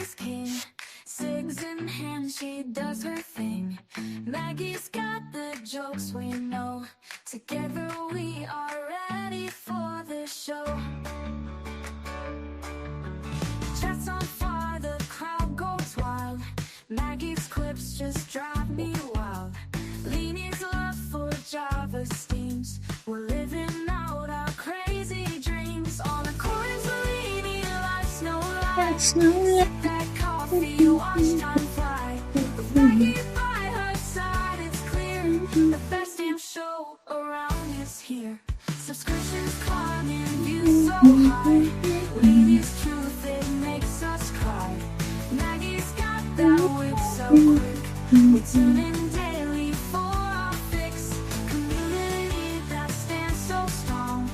Maggie's king, cigs in hand, she does her thing. Maggie's got the jokes we know. Together we are ready for the show. Chat's on fire, the crowd goes wild. Maggie's clips just drive me wild. Leanie's love for Java steams. We're living out our crazy dreams. On a chorus, Leanie, life's no lie. Sip that coffee, watch time fly. With Maggie by her side, it's clear the best damn show around is here. Subscriptions climbing, views so high. Leanie's truth, it makes us cry. Maggie's got that wit so quick. We tune in daily for our fix. Community that stands so strong.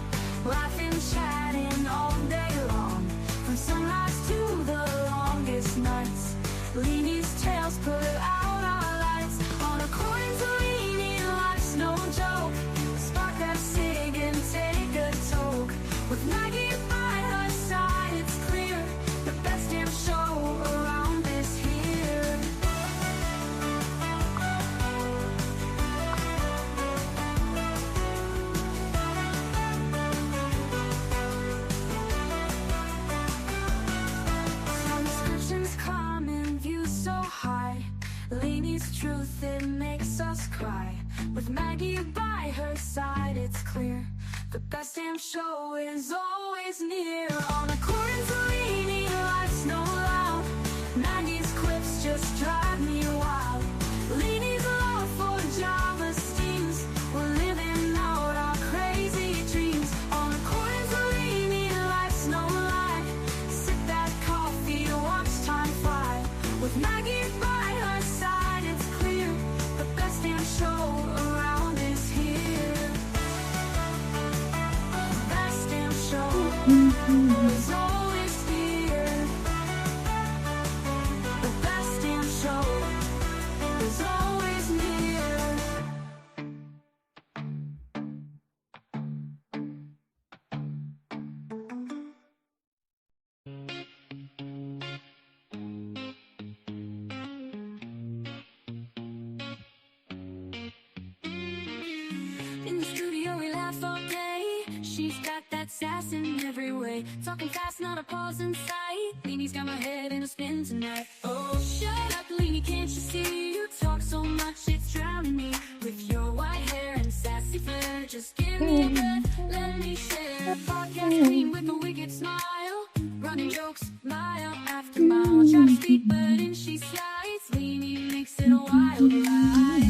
Laughing, chatting all day long. From sunrise to the longest nights. Leanie's tales put out our lights. On a coins, Leanie, life's no joke. Spark that cig and take a toke. With Maggie by her side, it's clear the best damn show around is here. Subscriptions climbing, views so high. Leanie's truth, it makes us cry. With Maggie by her side, it's clear the best damn show is always near. On a chorus, Leanie, life's no loud. Maggie's clips just drive me wild. Leanie's love for Java steams. We're living out our crazy dreams. On a chorus, Leanie, life's no lie. Sip that coffee, watch time fly. With Maggie by her side, it's clear the best damn show around is here. Best damn show is always here. The best damn show is always near. In the studio we laugh all day. She's got that sass in every way. Talking fast, not a pause in sight. Leanie's got my head in a spin tonight. Oh, shut up, Leanie, can't you see? You talk so much, it's drowning me. With your white hair and sassy flair, just give me a breath, let me share. Podcast queen with a wicked smile. Running jokes, mile after mile. Try to speak, but in she slides. Leanie makes it a wild ride.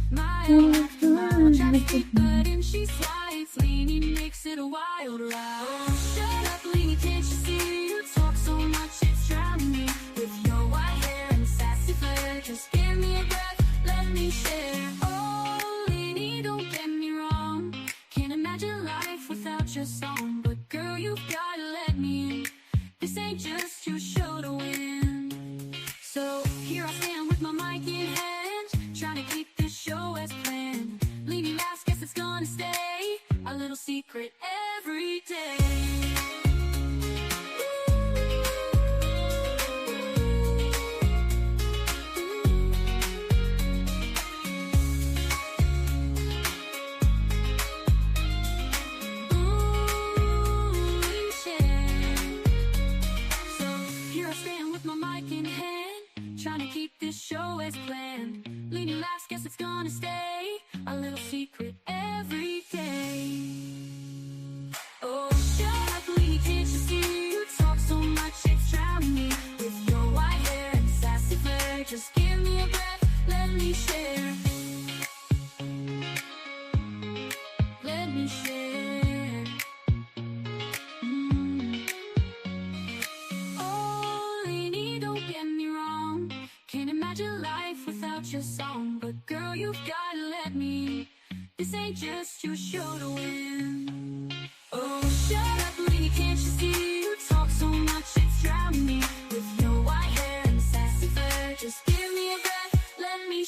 Mile after mile, try to speak, but in she slides. Leanie makes it a wild ride. Oh, shut up, Leanie, can't you see? You talk so much, it's drowning me. With your white hair and sassy flair, just give me a breath, let me share. Oh, Leanie, don't get me wrong. Can't imagine life without your song. But girl, you've gotta let me in. This ain't just your show to win. So here I stand with my mic in hand, trying to keep this show as planned. Leanie laughs, guess it's gonna stay a little secret every day. So here I stand with my mic in hand, trying to keep this show as planned. Leanie laughs, guess it's gonna stay a little secret every day. Oh, shut up, Leanie, can't you see? You talk so much, it's drowning me. With your white hair and sassy flair, just give me a breath, let me share. Let me share. Oh, Leanie, don't get me wrong. Can't imagine life without your song. But girl, you've gotta let me. This ain't just your show to win. Oh, shut up, Leanie, can't you see? You talk so much, it's drowning me. With your white hair and sassy flair, just give me a breath, let me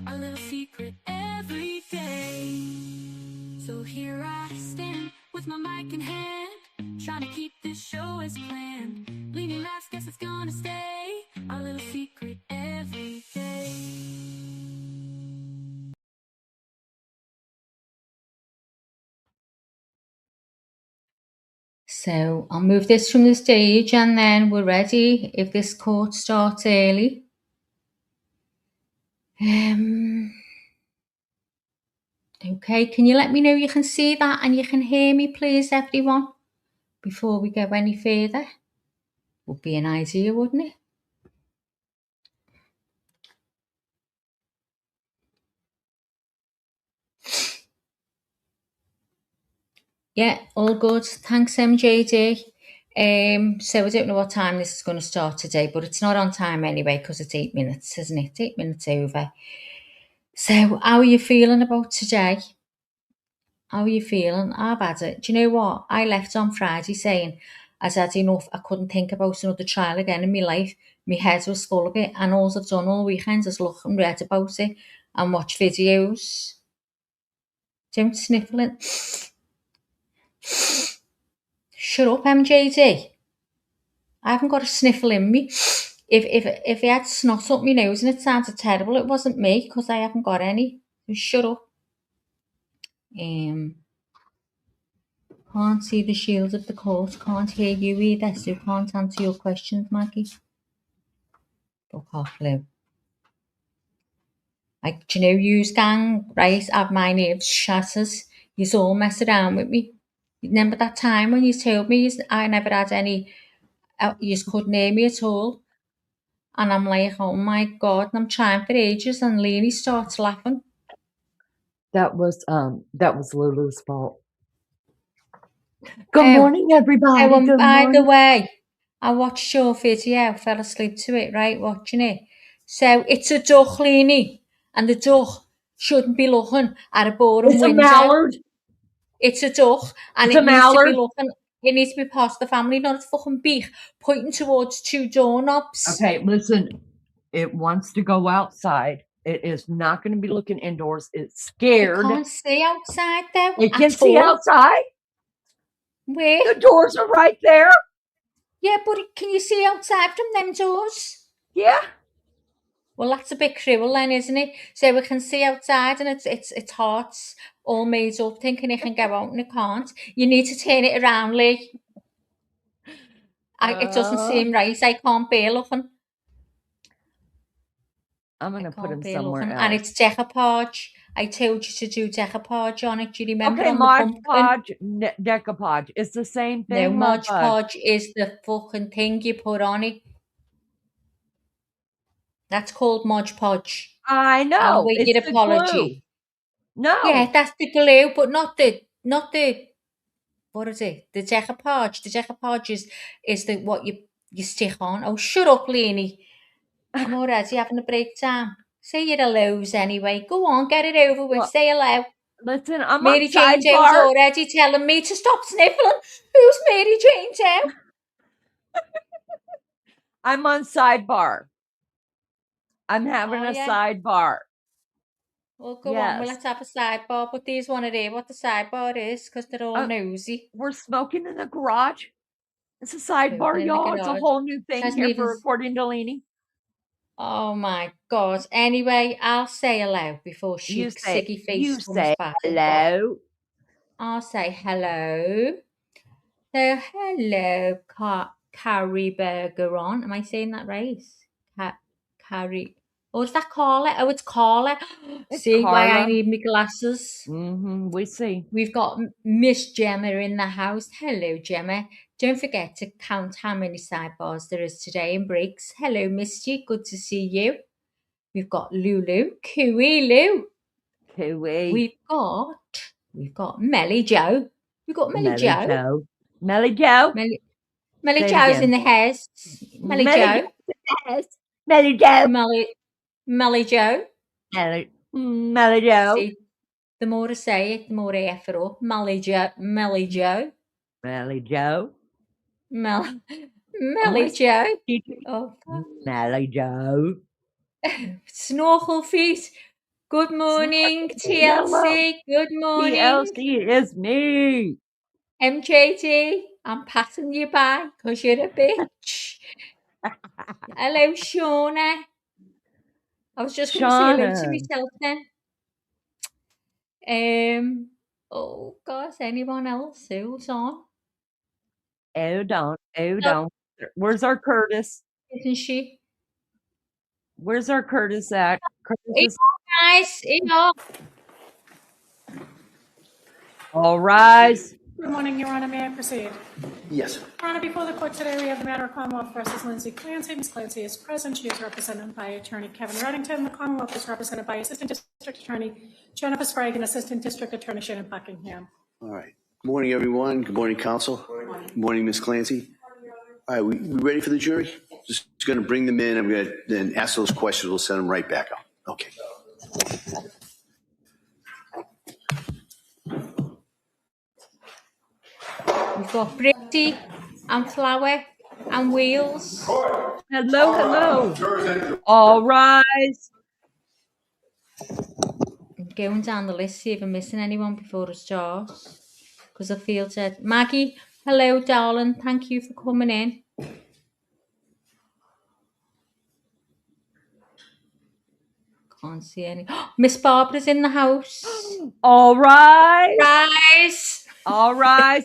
our little secret every day. So here I stand with my mic in hand, trying to keep this show as planned. Leaning last, guess it's gonna stay our little secret every day. So I'll move this from the stage and then we're ready if this court starts early. Okay, can you let me know you can see that and you can hear me, please, everyone, before we go any further? Would be an idea, wouldn't it? Yeah, all good. Thanks, MJD. So I don't know what time this is going to start today, but it's not on time anyway because it's 8 minutes, isn't it? 8 minutes over. So how are you feeling about today? How are you feeling? I've had it. Do you know what? I left on Friday saying I'd had enough. I couldn't think about another trial again in my life. My head was full of it, and all I've done all weekend is look and read about it and watch videos. Don't sniffle it. Shut up, MJD. I haven't got a sniffle in me. If I had snot up my nose and it sounded terrible, it wasn't me because I haven't got any. So shut up. Can't see the shield of the court. Can't hear you either, so can't answer your questions, Maggie. Fuck off, Lou. Like, do you know, yous gang, right, have my nerves shattered. Yous all mess around with me. Remember that time when you told me I never had any, yous couldn't hear me at all? And I'm like, oh my God, and I'm trying for ages, and Leanie starts laughing. That was Lulu's fault. Good morning, everybody. Oh, and Good by morning. the way, I watched your video, fell asleep to it, right, watching it. So it's a duck, Leanie, and the duck shouldn't be looking at a boring It's window. a mallard. It's a duck, and It's it a needs to be mallard. looking. It needs to be past the family, not its fucking beak, pointing towards two doorknobs. Okay, listen. It wants to go outside. It is not going to be looking indoors. It's scared. It can't see outside though. It can at see all. outside. Where? The doors are right there. Yeah, but can you see outside from them doors? Yeah. Well, that's a bit cruel then, isn't it? So we can see outside and its heart's all made up, thinking it can go out and it can't. You need to turn it around, Lee. It doesn't seem right. I can't bear looking. I'm going to put him somewhere looking. else. And it's decoupage. I told you to do decoupage on it. Do you remember Okay, on the Mod pumpkin? Podge, decoupage. It's the same thing. No, Mod Podge is the fucking thing you put on it. That's called Mod Podge. I know. I'll wait it's your the apology. Glue. No. Yeah, that's the glue, but not the what is it? The decoupage. The decoupage is the what you stick on. Oh, shut up, Leanie. I'm already having a breakdown. Say your hellos anyway. Go on, get it over with. Say hello. Listen, I'm Mary on Jane sidebar. Joe's already telling me to stop sniffling. Who's Mary Jane Joe? I'm on sidebar. I'm having a sidebar. Well, go on. Well, let's have a sidebar. But these want to hear what the sidebar is because they're all nosy. We're smoking in the garage. It's a sidebar, y'all. It's a whole new thing here for recording Delaney. Oh my God. Anyway, I'll say hello before she sicky face comes back. Hello. I'll say hello. So hello, Carrie Burger on. Am I saying that right? Carrie. Oh, is that Carla? Oh, it's Carla. See Carla. Why I need my glasses? We see. We've got Miss Gemma in the house. Hello, Gemma. Don't forget to count how many sidebars there is today in breaks. Hello, Misty. Good to see you. We've got Lulu. Cooey Lou. Cooey. We've got Melly Joe. We've got Melly Joe. Melly Joe. Melly Joe's in the house. Melly Joe. Melly Joe. Melly Joe. Melly Joe. See, the more I say it, the more I F it up. Melly Joe. Melly Joe. Melly Joe. Melly Joe. Oh, Melly Joe. Snorkel feet. Good morning, Hello. TLC. Good morning. TLC is me. MJD, I'm passing you by because you're a bitch. Hello, Shauna. I was just going to say hello to Shauna. myself then. Oh gosh, anyone else who's on? Oh, don't. Oh, Oh, don't. Where's our Curtis? isn't she? Where's our Curtis at? Curtis Hey, is guys, hey, y'all. all rise. Good morning, Your Honor. May I proceed? Yes. Your Honor, before the court today, we have the matter of Commonwealth versus Lindsay Clancy. Ms. Clancy is present. She is represented by Attorney Kevin Reddington. The Commonwealth is represented by Assistant District Attorney Jennifer Sprague and Assistant District Attorney Shannon Buckingham. All right. Good morning, everyone. Good morning, counsel. Good morning, Ms. Clancy. All right, we ready for the jury? Just going to bring them in. I'm going to then ask those questions. We'll send them right back out. Okay. We've got Britty and Flower and Wheels. Hello, hello. All rise. I'm going down the list, see if I'm missing anyone before it starts. Because I feel that Maggie, hello, darling. Thank you for coming in. Can't see any. Miss Barbara's in the house. All rise. Rise. All rise.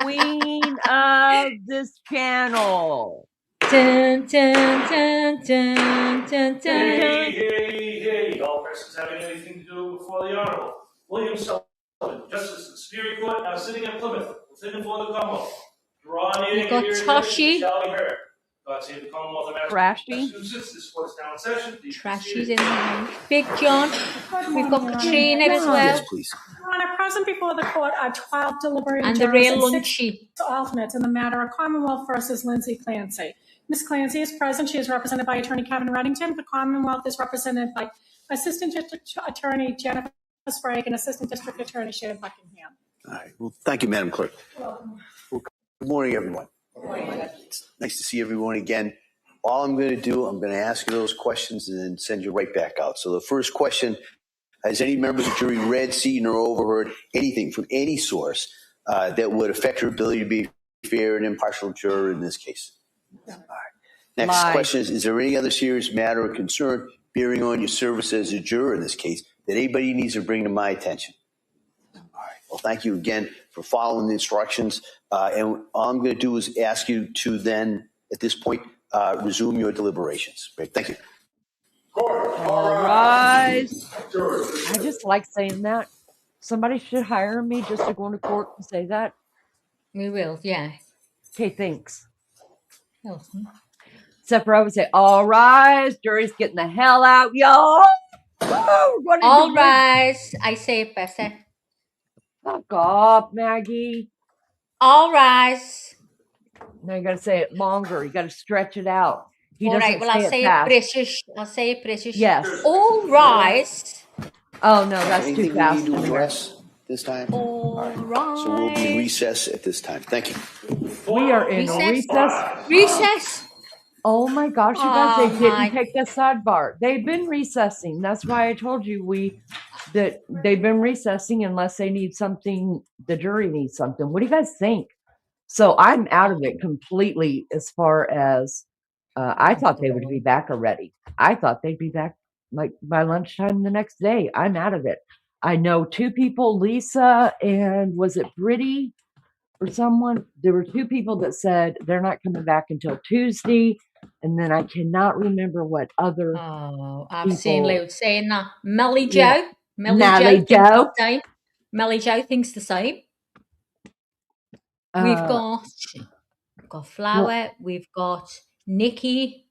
Queen of this channel. Dun, dun, dun, dun, dun, dun. Hey, all persons having anything to do before the Honorable William Sullivan, Justice of the Superior Court, now sitting at Plymouth, within and for the Commonwealth. Draw near You've got to hear Toshi. shall be heard. God save the Commonwealth of Trashy. Massachusetts. This court is now in session. Please be Trashy's seated. in the house. Big John. We've got Katrina as well. Yes, please. Your Honor, present before the court are 12 deliberating And the jurors real and 6 lunchy. alternates in the matter of Commonwealth versus Lindsay Clancy. Ms. Clancy is present. She is represented by Attorney Kevin Reddington. The Commonwealth is represented by Assistant District Attorney Jennifer Sprague and Assistant District Attorney Shannon Buckingham. All right. Well, thank you, Madam Clerk. Well, good morning, everyone. It's nice to see everyone again. All I'm going to do, I'm going to ask you those questions and then send you right back out. So the first question, has any member of the jury read, seen, or overheard anything from any source that would affect your ability to be fair and impartial juror in this case? All right. Next question is there any other serious matter or concern bearing on your service as a juror in this case that anybody needs to bring to my attention? All right. Well, thank you again for following the instructions. And all I'm going to do is ask you to then, at this point, resume your deliberations. Great. Thank you. All rise. I just like saying that. Somebody should hire me just to go into court and say that. We will, yeah. Okay, thanks. Welcome. Except for I would say, all rise. Jury's getting the hell out, y'all. Woo, All rise. I say it better. Fuck off, Maggie. All rise. Now you got to say it longer. You got to stretch it out. He All doesn't right, well, I'll say fast. it British. I'll say it British. Yes. All rise. Oh, no, that's Anything too fast. we need to address this time? All right. So we'll be in recess at this time. Thank you. We are in recess. Recess. Oh my gosh, you guys, Oh, they didn't my. take the sidebar. They've been recessing. That's why I told you that they've been recessing unless they need something, the jury needs something. What do you guys think? So I'm out of it completely as far as I thought they would be back already. I thought they'd be back like by lunchtime the next day. I'm out of it. I know 2 people, Lisa and was it Brittany or someone? There were 2 people that said they're not coming back until Tuesday. And then I cannot remember what other. Oh, I've people. seen loads saying that. Melly Joe. Yeah. Melly Joe. Melly Joe thinks the same. We've got Flower. We've got Nikki.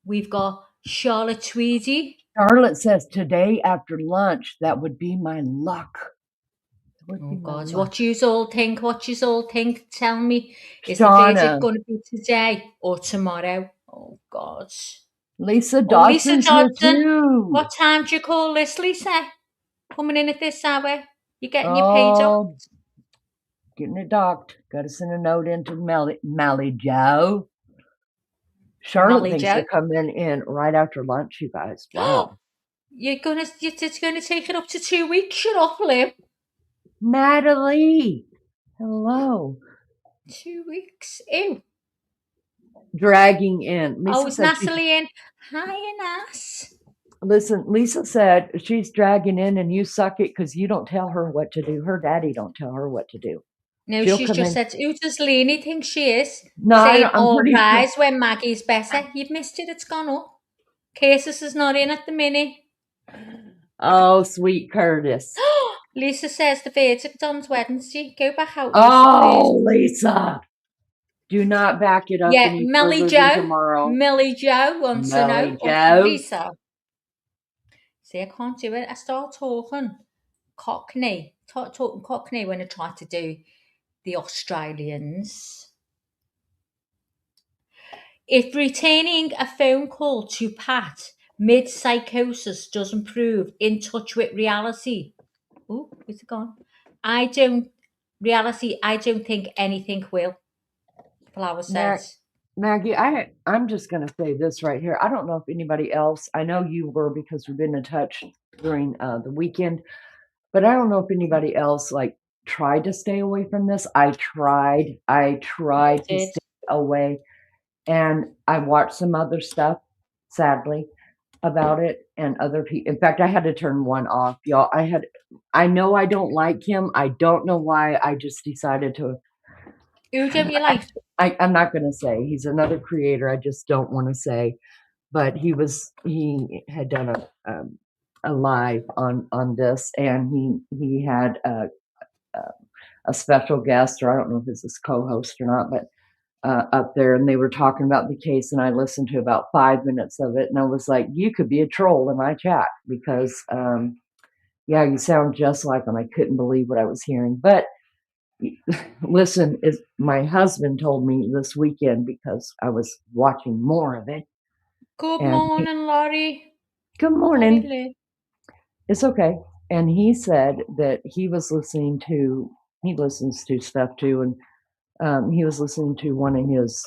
We've got Charlotte Tweedy. Charlotte says today after lunch, that would be my luck. Oh God, what you all think? What you all think? Tell me, is Shauna. the verdict going to be today or tomorrow? Oh God, Lisa Dodson's here too. What time do you call this, Lisa? Coming in at this hour? You getting your pay docked? Getting it docked. Got to send a note into Mally Joe. Charlotte thinks they're coming in right after lunch, you guys. Wow. it's gonna take it up to 2 weeks. Shut up, Lou. Natalie, hello. 2 weeks. Ew. Dragging in. Lisa It's said she's, Natalie in. Hi, Nas. listen, Lisa said she's dragging in and you suck it because you don't tell her what to do. Her daddy don't tell her what to do. No, She'll she's come just in. said, who does Lainey think she is? No, I Saying, don't, I'm pretty sure. rise when Maggie's better. You've missed it, it's gone up. Cases is not in at the minute. Oh, sweet Curtis. Lisa says the verdict on Wednesday. Go back out, Lisa, Oh, Lisa. Do not back it up Yeah, any Millie further Joe. than tomorrow. Millie Joe wants to know. Millie Joe. Lisa. See, I can't do it. I start talking Cockney. Talking Cockney when I try to do the Australians. If retaining a phone call to Pat mid-psychosis doesn't prove in touch with reality. Oh, where's it gone? I don't think anything will. Flower says. Maggie, I'm just going to say this right here. I don't know if anybody else, I know you were because we've been in touch during the weekend, but I don't know if anybody else like tried to stay away from this. I tried to stay away, and I watched some other stuff, sadly, about it, and other people. In fact, I had to turn one off, y'all. I know I don't like him. I don't know why. I just decided to. Who don't you like? I'm not going to say. He's another creator. I just don't want to say. But he had done a live on this, and he had a special guest, or I don't know if it's his co-host or not, but up there, and they were talking about the case, and I listened to about 5 minutes of it, and I was like, you could be a troll in my chat because, yeah, you sound just like him. I couldn't believe what I was hearing, but listen, my husband told me this weekend because I was watching more of it. Good morning, Laurie. Good morning. Laurie. It's okay. And he said that he listens to stuff too, and he was listening to one of his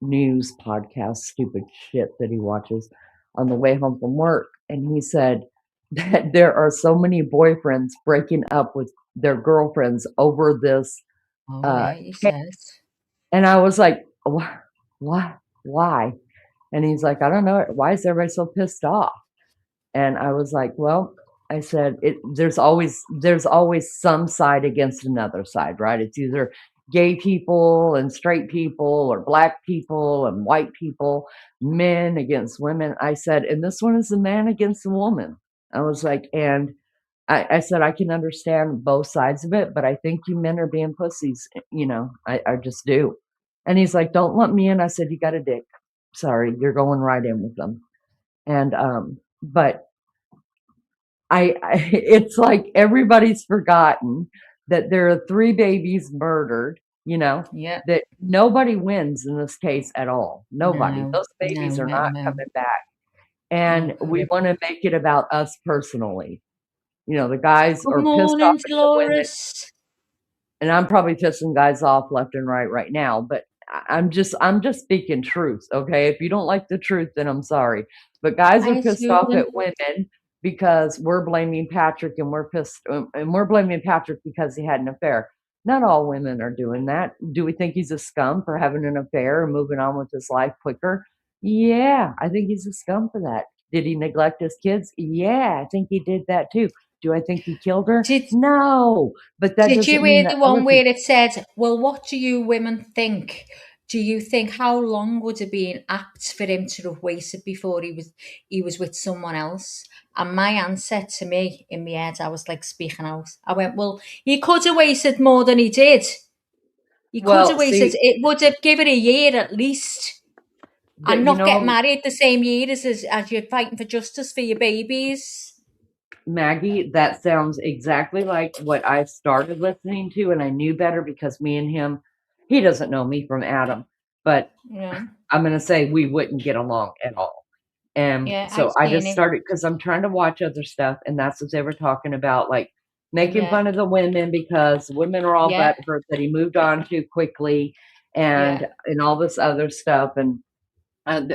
news podcasts, stupid shit that he watches on the way home from work, and he said that there are so many boyfriends breaking up with their girlfriends over this. He says. And I was like, why? And he's like, I don't know. Why is everybody so pissed off? And I was like, well, I said, there's always some side against another side, right? It's either gay people and straight people or black people and white people, men against women. I said, and this one is a man against a woman. I was like, and I said, I can understand both sides of it, but I think you men are being pussies. I just do. And he's like, don't let me in. I said, you got a dick. Sorry, you're going right in with them. And, but it's like everybody's forgotten that there are 3 babies murdered, that nobody wins in this case at all. Nobody. Those babies are not coming back. And we want to make it about us personally. The guys are pissed off at the women. And I'm probably pissing guys off left and right now, but I'm just speaking truth, okay? If you don't like the truth, then I'm sorry. But guys are pissed off at women because we're blaming Patrick, and we're blaming Patrick because he had an affair. Not all women are doing that. Do we think he's a scum for having an affair and moving on with his life quicker? Yeah, I think he's a scum for that. Did he neglect his kids? Yeah, I think he did that too. Do I think he killed her? No, but that Did doesn't you mean hear the one where it said, well, what do you women think? Do you think how long would it be apt for him to have waited before he was with someone else? And my answer to me in my head, I was like speaking out. I went, well, he could have waited more than he did. He could have waited. It would have given a year at least. And not get married the same year as you're fighting for justice for your babies. Maggie, that sounds exactly like what I started listening to, and I knew better because me and him, he doesn't know me from Adam, but I'm going to say we wouldn't get along at all. And so I just started because I'm trying to watch other stuff, and that's what they were talking about, like making fun of the women because women are all butthurt that he moved on too quickly and all this other stuff. And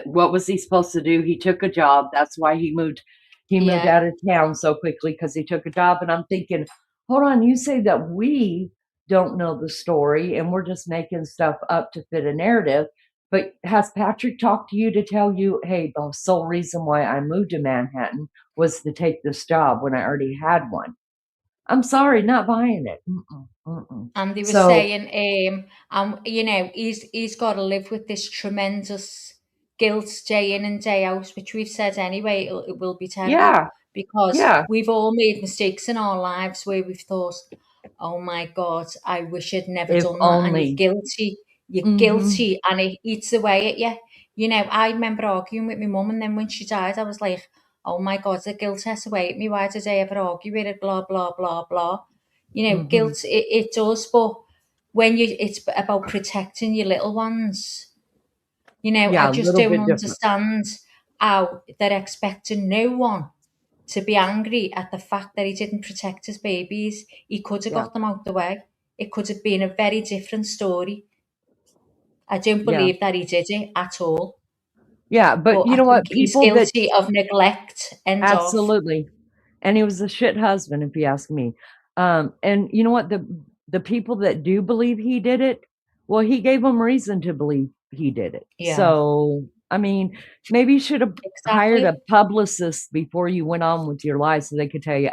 what was he supposed to do? He took a job. That's why he moved. he moved Yeah. out of town so quickly because he took a job. And I'm thinking, hold on, you say that we don't know the story and we're just making stuff up to fit a narrative. But has Patrick talked to you to tell you, hey, the sole reason why I moved to Manhattan was to take this job when I already had one? I'm sorry, not buying it. And they were So, saying, you know, he's got to live with this tremendous guilt day in and day out, which we've said anyway, it will be terrible yeah, because yeah, we've all made mistakes in our lives where we've thought, oh my God, I wish I'd never if done that. And only. you're Hmm. guilty, and it eats away at you. You know, I remember arguing with my mum, and then when she died, I was like, oh my God, the guilt has away at me. Why did I ever argue with it? Blah, blah, blah, blah. You know, Hmm. guilt, it does, but when it's about protecting your little ones, you know, I Yeah, a just little don't bit different. understand how they're expecting no one to be angry at the fact that he didn't protect his babies. He could have Yeah, got them out the way. It could have been a very different story. I don't yeah, believe that he did it at all, yeah. But but you I know think what? he's People that guilty of neglect. End of. absolutely. And he was a shit husband, if you ask me. And you know what? The people that do believe he did it, well, he gave them reason to believe he did it. Yeah, So, I mean, maybe you should have hired a exactly. publicist before you went on with your life, so they could tell you,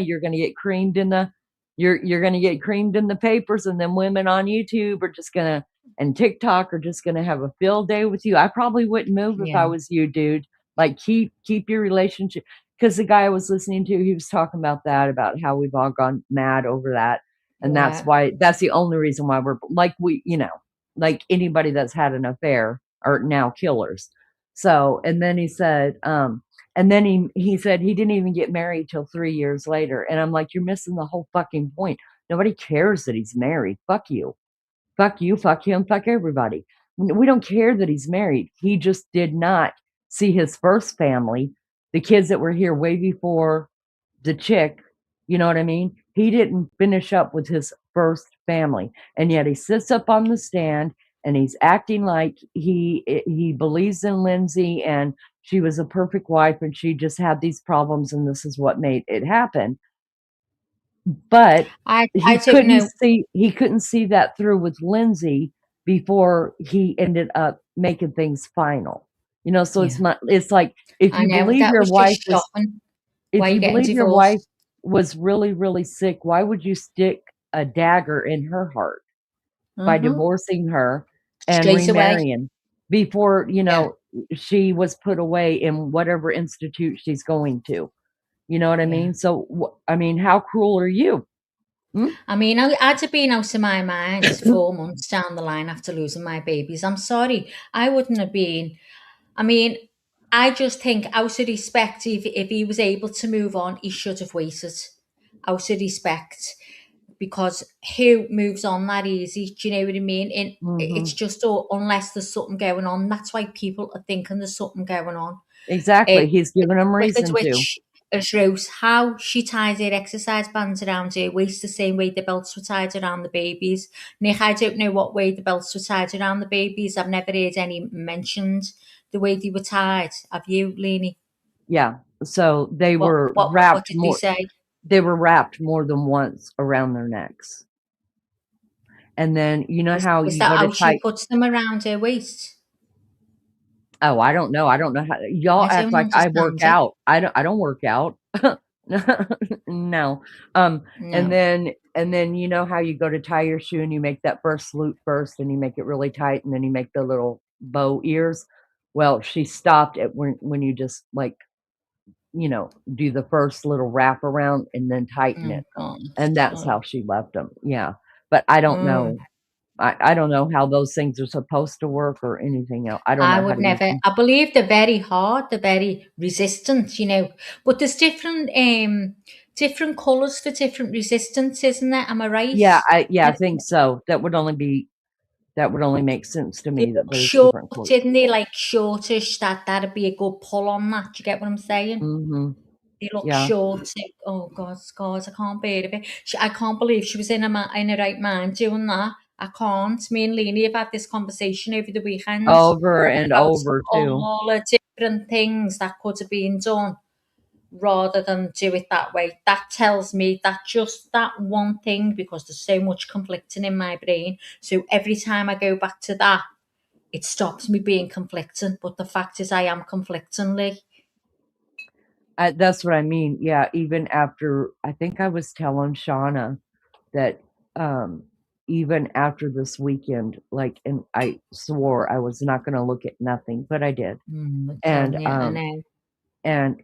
you're going to get creamed in the, you're going to get creamed in the papers, and then women on YouTube are just going to, and TikTok are just going to have a field day with you. I probably wouldn't move if I Yeah, was you, dude. Like keep your relationship, because the guy I was listening to, he was talking about that, about how we've all gone mad over that. And yeah. that's the only reason why we're like, like anybody that's had an affair are now killers. So, and then he said, and then he said he didn't even get married till 3 years later. And I'm like, you're missing the whole fucking point. Nobody cares that he's married. Fuck you. Fuck you, fuck him, fuck everybody. We don't care that he's married. He just did not see his first family, the kids that were here way before the chick, you know what I mean? He didn't finish up with his first family. And yet he sits up on the stand and he's acting like he believes in Lindsay and she was a perfect wife and she just had these problems and this is what made it happen. But I don't know. he couldn't see that through with Lindsay before he ended up making things final. So Yeah, it's like I know. That was just shocking. Why if are you you getting believe your wife divorced? was really, really sick, why would you stick a dagger in her heart by Mm-hmm. divorcing her and Straight away. remarrying before, Yeah, she was put away in whatever institute she's going to? You know what I yeah. mean? So, I mean, how cruel are you? Hmm? I mean, I'd have been out of my mind 4 months down the line after losing my babies. I'm sorry. I wouldn't have been. I mean, I just think out of respect, if he was able to move on, he should have waited. Out of respect. Because who moves on that easy? Do you know what I mean? And it's Hmm. just unless there's something going on. That's why people are thinking there's something going on. Exactly. He's The given him wicked reason to. witch has wrote how she ties her exercise bands around her waist the same way the belts were tied around the babies. Nick, I don't know what way the belts were tied around the babies. I've never heard any mentioned the way they were tied. Have you, Lenny? Yeah. So they What were what what wrapped did they more. say? They were wrapped more than once around their necks. And then you know how Is you that go to how she tie. puts them around her waist? Oh, I don't know. I don't know how y'all I act don't like I work understand it. out. I don't work out. No. No. And then you know how you go to tie your shoe and you make that first loop first and you make it really tight and then you make the little bow ears. Well, she stopped at when you just like, do the first little wrap around and then tighten Oh it. God. And that's Oh. how she left them. Yeah. But I don't Mm. know. I don't know how those things are supposed to work or anything else. I don't I know how would to use never. them. I believe they're very hard. They're very resistant. You know, but there's different colours for different resistance, isn't there? Am I right? I think so. That would only make sense to They me that look there's short, different colors. didn't they? Like shortish. That'd be a good pull on that. Do you get what I'm saying? Mhm. They look Yeah. short. Oh God, I can't bear it. I can't believe she was in her right mind doing that. I can't. Me and Leanie have had this conversation over the weekend Over and about over too. all the different things that could have been done. rather than do it that way. That tells me that just that one thing, because there's so much conflicting in my brain. So every time I go back to that, it stops me being conflicting. But the fact is, I am conflicting, Lee. That's what I mean. Yeah, even after, I think I was telling Shauna that even after this weekend, like, and I swore I was not going to look at nothing, but I did. And I know. and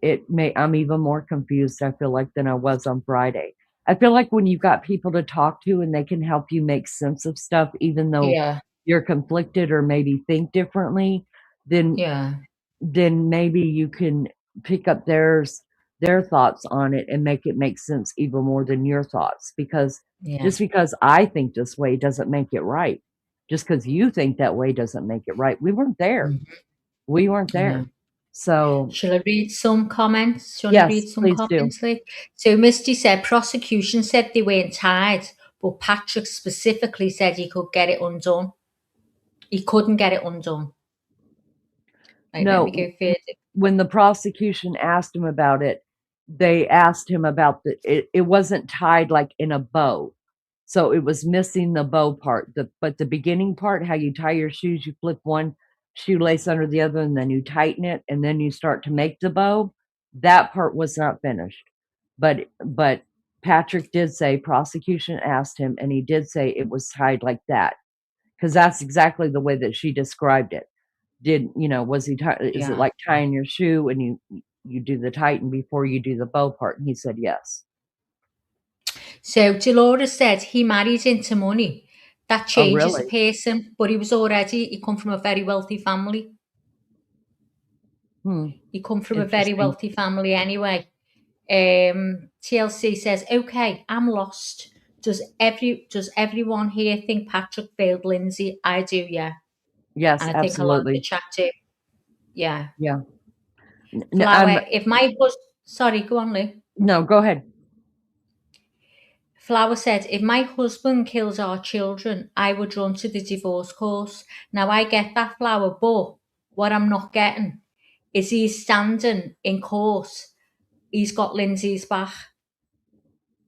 I'm even more confused, I feel like, than I was on Friday. I feel like when you've got people to talk to and they can help you make sense of stuff, even though Yeah, you're conflicted or maybe think differently, then yeah, maybe you can pick up their thoughts on it and make it make sense even more than your thoughts. Because yeah. just because I think this way doesn't make it right. Just because you think that way doesn't make it right. We weren't there. We weren't I know. there. So Shall I read some comments? Do you want to yes, read some please do. comments, Lee? So Misty said prosecution said they weren't tied, but Patrick specifically said he could get it undone. He couldn't get it undone. Right, let me No, go further. when the prosecution asked him about it, they asked him about it wasn't tied like in a bow. So it was missing the bow part. But the beginning part, how you tie your shoes, you flip one shoelace under the other and then you tighten it and then you start to make the bow. That part was not finished. But Patrick did say, prosecution asked him, and he did say it was tied like that. Because that's exactly the way that she described it. Was he is it Yeah. like tying your shoe and you do the tighten before you do the bow part? And he said yes. So Dolores said he married into money. That changes a Really? person, but he come from a very wealthy family. He come from a very Interesting. wealthy family anyway. TLC says, okay, I'm lost. Does everyone here think Patrick failed Lindsay? I do, yeah. Yes, And I think a lot of the absolutely. chat too. Yeah. Yeah. Flower, if my husband, sorry, go on, Lou. No, go ahead. Flower said, if my husband kills our children, I would run to the divorce course. Now I get that, Flower, but what I'm not getting is he's standing in court. He's got Lindsay's back.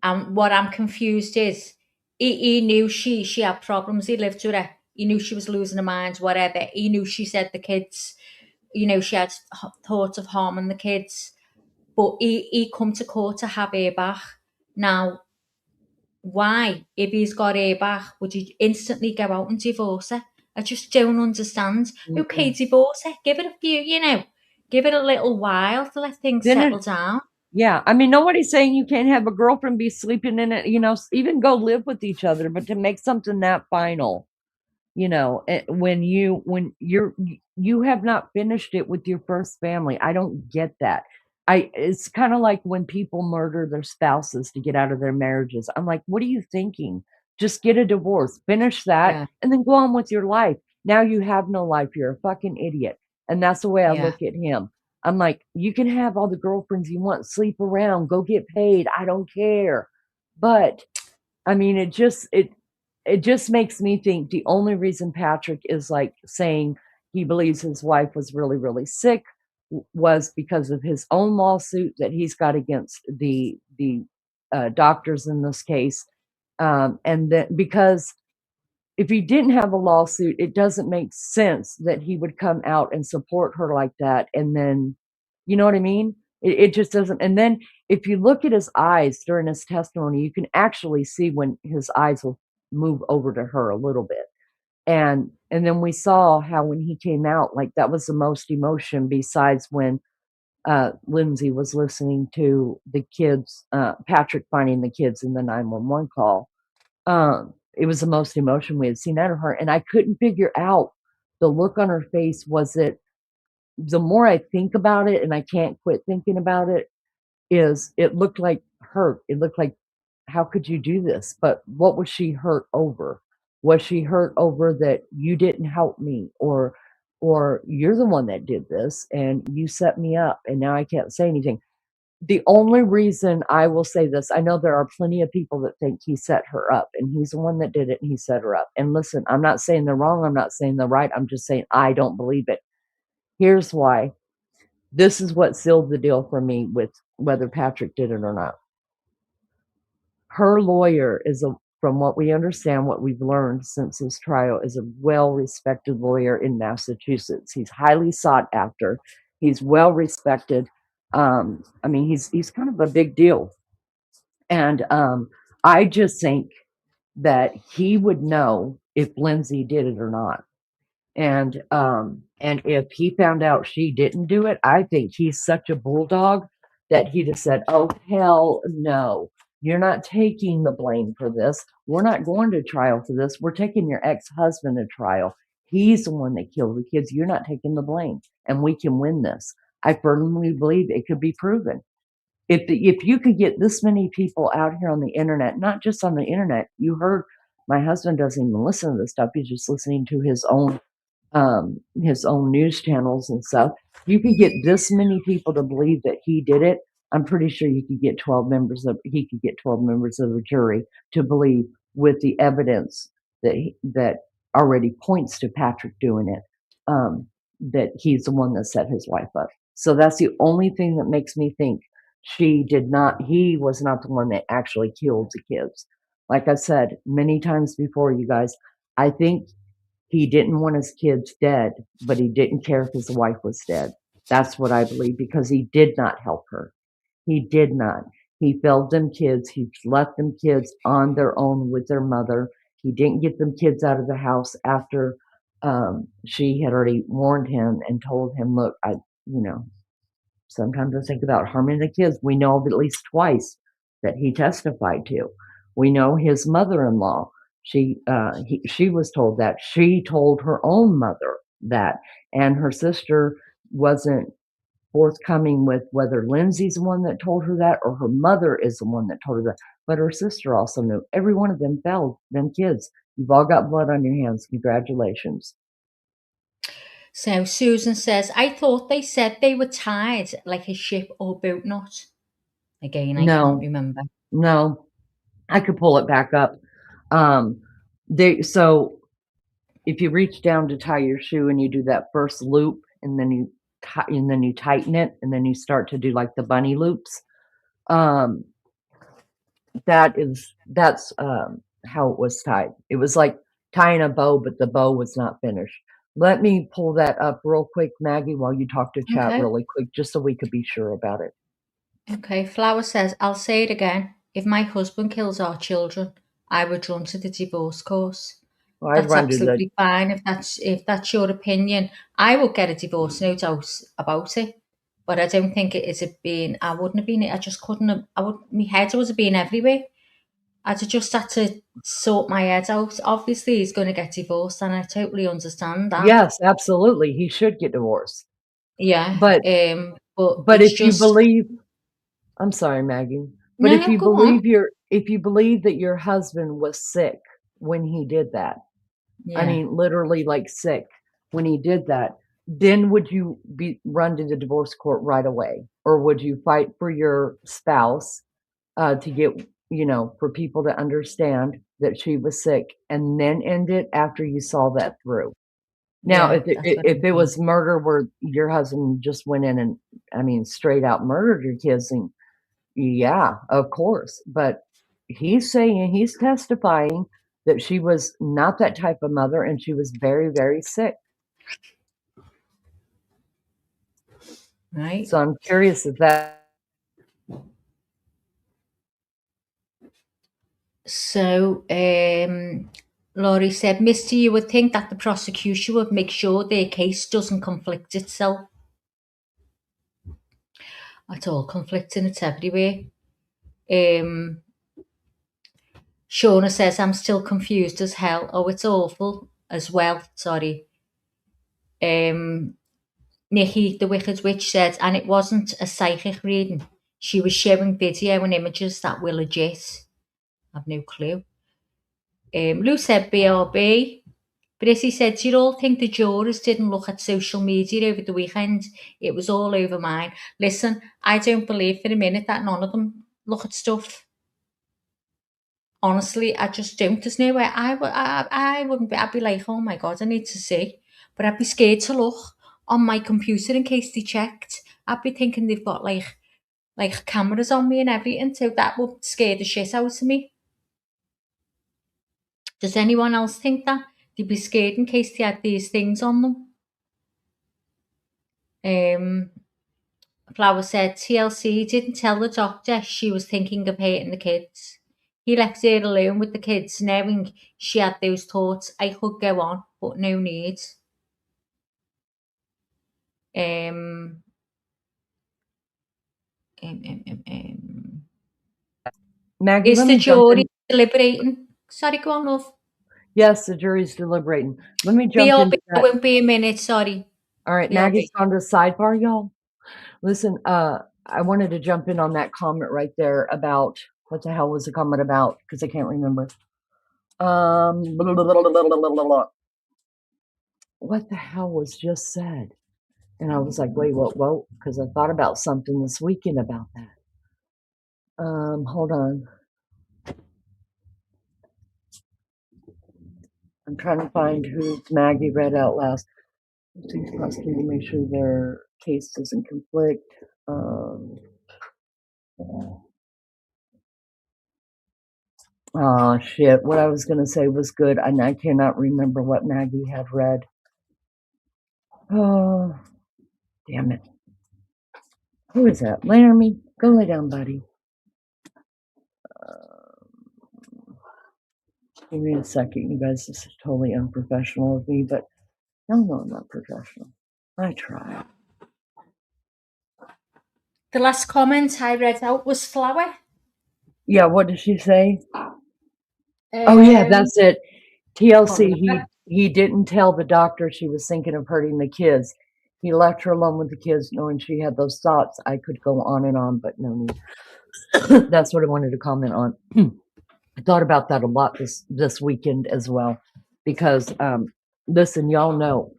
And what I'm confused is he knew she had problems. He lived with her. He knew she was losing her mind, whatever. He knew she said the kids, she had thoughts of harming the kids. But he come to court to have her back. Now, why, if he's got her back, would he instantly go out and divorce her? I just don't understand. Okay, divorce her. Give it a few, give it a little while to let things settle down. Yeah, I mean, nobody's saying you can't have a girlfriend be sleeping in it, even go live with each other, but to make something that final, when you have not finished it with your first family. I don't get that. It's kind of like when people murder their spouses to get out of their marriages. I'm like, what are you thinking? Just get a divorce, finish that, Yeah. and then go on with your life. Now you have no life. You're a fucking idiot. And that's the way I Yeah. look at him. I'm like, you can have all the girlfriends you want, sleep around, go get paid. I don't care. But I mean, it just makes me think the only reason Patrick is like saying he believes his wife was really, really sick was because of his own lawsuit that he's got against the doctors in this case. And that because if he didn't have a lawsuit, it doesn't make sense that he would come out and support her like that. And then, you know what I mean? It just doesn't. And then if you look at his eyes during his testimony, you can actually see when his eyes will move over to her a little bit. And then we saw how when he came out, like that was the most emotion besides when Lindsay was listening to the kids, Patrick finding the kids in the 911 call. It was the most emotion we had seen out of her. And I couldn't figure out the look on her face. Was it, the more I think about it, and I can't quit thinking about it, is it looked like hurt. It looked like, how could you do this? But what was she hurt over? Was she hurt over that you didn't help me, or you're the one that did this and you set me up and now I can't say anything? The only reason I will say this, I know there are plenty of people that think he set her up and he's the one that did it and he set her up. And listen, I'm not saying they're wrong. I'm not saying they're right. I'm just saying I don't believe it. Here's why. This is what sealed the deal for me with whether Patrick did it or not. Her lawyer is from what we understand, what we've learned since this trial, is a well-respected lawyer in Massachusetts. He's highly sought after. He's well-respected. I mean, he's kind of a big deal. And I just think that he would know if Lindsay did it or not. And if he found out she didn't do it, I think he's such a bulldog that he'd have said, "Oh, hell no. You're not taking the blame for this. We're not going to trial for this. We're taking your ex-husband to trial. He's the one that killed the kids. You're not taking the blame, and we can win this." I firmly believe it could be proven. If you could get this many people out here on the internet, not just on the internet, you heard my husband doesn't even listen to this stuff. He's just listening to his own news channels and stuff. You could get this many people to believe that he did it. I'm pretty sure he could get 12 members of a jury to believe with the evidence that already points to Patrick doing it, that he's the one that set his wife up. So that's the only thing that makes me think he was not the one that actually killed the kids. Like I said many times before, you guys, I think he didn't want his kids dead, but he didn't care if his wife was dead. That's what I believe, because he did not help her. He did not. He failed them kids. He left them kids on their own with their mother. He didn't get them kids out of the house after she had already warned him and told him, "Look, sometimes I think about harming the kids." We know of at least twice that he testified to. We know his mother-in-law, she was told that. She told her own mother that, and her sister wasn't forthcoming with whether Lindsay's the one that told her that or her mother is the one that told her that. But her sister also knew. Every one of them failed them kids. You've all got blood on your hands. Congratulations. So Susan says, I thought they said they were tied like a ship or boat knot. Again, I can't remember. No, I could pull it back up. So if you reach down to tie your shoe and you do that first loop, and then you tighten it, and then you start to do like the bunny loops. That's how it was tied. It was like tying a bow, but the bow was not finished. Let me pull that up real quick, Maggie, while you talk to chat really quick, just so we could be sure about it. Okay, Flower says, I'll say it again. If my husband kills our children, I would run to the divorce course. Well, that's absolutely fine. If that's your opinion, I would get a divorce note out about it. But I don't think I wouldn't have been, I just couldn't have, my head would have been everywhere. I'd have just had to sort my head out. Obviously, he's going to get divorced, and I totally understand that. Yes, absolutely. He should get divorced. Yeah. But if you believe, I'm sorry, Maggie. But if you believe that your husband was sick when he did that, I mean, literally like sick when he did that, then would you run to the divorce court right away? Or would you fight for your spouse to get, for people to understand that she was sick, and then end it after you saw that through? Now, if it was murder where your husband just went in and, I mean, straight out murdered your kids, and yeah, of course. But he's testifying that she was not that type of mother, and she was very, very sick. Right. So I'm curious if that. So, Laurie said, Mister, you would think that the prosecution would make sure their case doesn't conflict itself. It's all conflicting, it's everywhere. Shauna says, I'm still confused as hell. Oh, it's awful as well. Sorry. Nikki, the Wicked Witch, said, and it wasn't a psychic reading. She was showing video and images that were legit. I've no clue. Lou said BRB. Britty said, do you all think the jurors didn't look at social media over the weekend? It was all over mine. Listen, I don't believe for a minute that none of them look at stuff. Honestly, I just don't. There's no way I wouldn't be. I'd be like, oh my God, I need to see. But I'd be scared to look on my computer in case they checked. I'd be thinking they've got like like cameras on me and everything too. That would scare the shit out of me. Does anyone else think that? They'd be scared in case they had these things on them. Flower said TLC didn't tell the doctor she was thinking of hating the kids. He left her alone with the kids, knowing she had those thoughts. I could go on, but no need. Um, Maggie, is let the me jump jury in. deliberating? Sorry, go on, love. Yes, the jury's deliberating. Let me jump into BRB, that. it won't be a minute, sorry. All right, BRB. Maggie's gone to sidebar, y'all. Listen, I wanted to jump in on that comment right there about what the hell was the comment about? Because I can't remember. What the hell was just said? And I was like, wait, what? Because I thought about something this weekend about that. Hold on. I'm trying to find who Maggie read out last. Please prosecute to make sure their case doesn't conflict. Oh shit! What I was gonna say was good, and I cannot remember what Maggie had read. Oh, damn it! Who is that? Laramie, go lay down, buddy. Give me a second, you guys. This is totally unprofessional of me, but no, I'm not professional. I try. The last comment I read out was Flower. Yeah, what did she say? Oh yeah, that's it. TLC, he didn't tell the doctor she was thinking of hurting the kids. He left her alone with the kids, knowing she had those thoughts. I could go on and on, but no need. That's what I wanted to comment on. I thought about that a lot this weekend as well, because listen, y'all know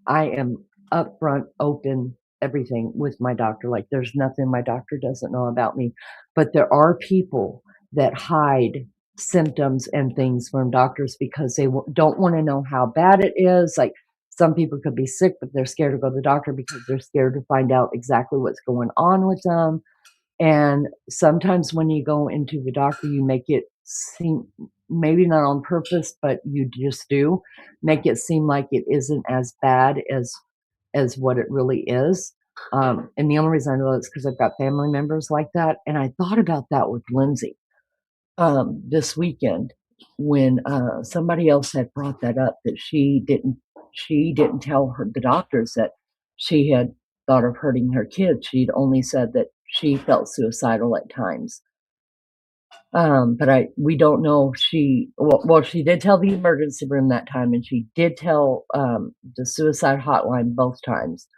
I am upfront, open, everything with my doctor. Like there's nothing my doctor doesn't know about me. But there are people that hide symptoms and things from doctors because they don't want to know how bad it is. Like some people could be sick, but they're scared to go to the doctor because they're scared to find out exactly what's going on with them. And sometimes when you go into the doctor, you make it seem, maybe not on purpose, but you just do make it seem like it isn't as bad as what it really is. And the only reason I know is because I've got family members like that. And I thought about that with Lindsay this weekend when somebody else had brought that up, that she didn't tell the doctors that she had thought of hurting her kids. She'd only said that she felt suicidal at times. But we don't know if she did tell the emergency room that time, and she did tell the suicide hotline both times,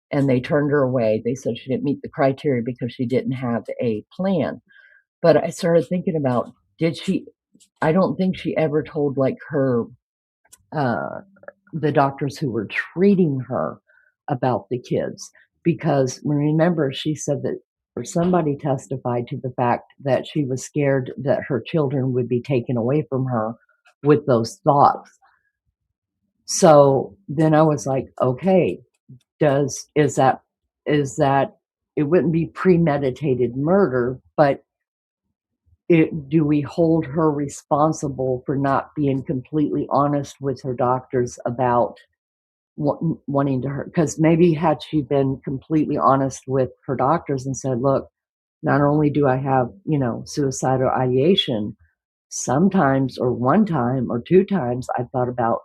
and they turned her away. They said she didn't meet the criteria because she didn't have a plan. But I started thinking about, I don't think she ever told like her the doctors who were treating her about the kids, because remember she said that, or somebody testified to the fact that she was scared that her children would be taken away from her with those thoughts. So then I was like, okay, is that it wouldn't be premeditated murder, but do we hold her responsible for not being completely honest with her doctors about wanting to hurt? Because maybe had she been completely honest with her doctors and said, look, not only do I have, suicidal ideation, sometimes, or one time or two times, I thought about,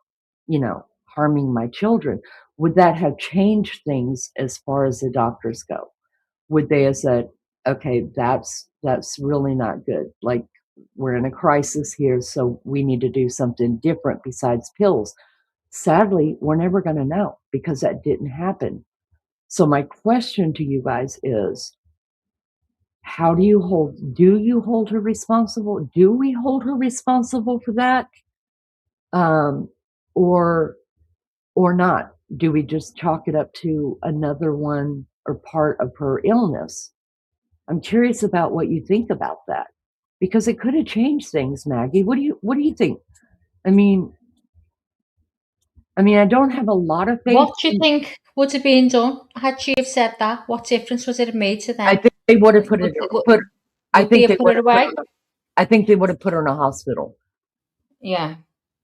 harming my children. Would that have changed things as far as the doctors go? Would they have said, okay, that's really not good. Like, we're in a crisis here, so we need to do something different besides pills. Sadly, we're never going to know because that didn't happen. So my question to you guys is, do you hold her responsible? Do we hold her responsible for that? Or not? Do we just chalk it up to another one or part of her illness? I'm curious about what you think about that, because it could have changed things, Maggie. What do you think? I mean, I don't have a lot of faith. What do you think would have been done had she have said that? What difference was it have made to them? I think they would have put it. I Would they think have they put would it have. away? I think they would have put her in a hospital. Yeah.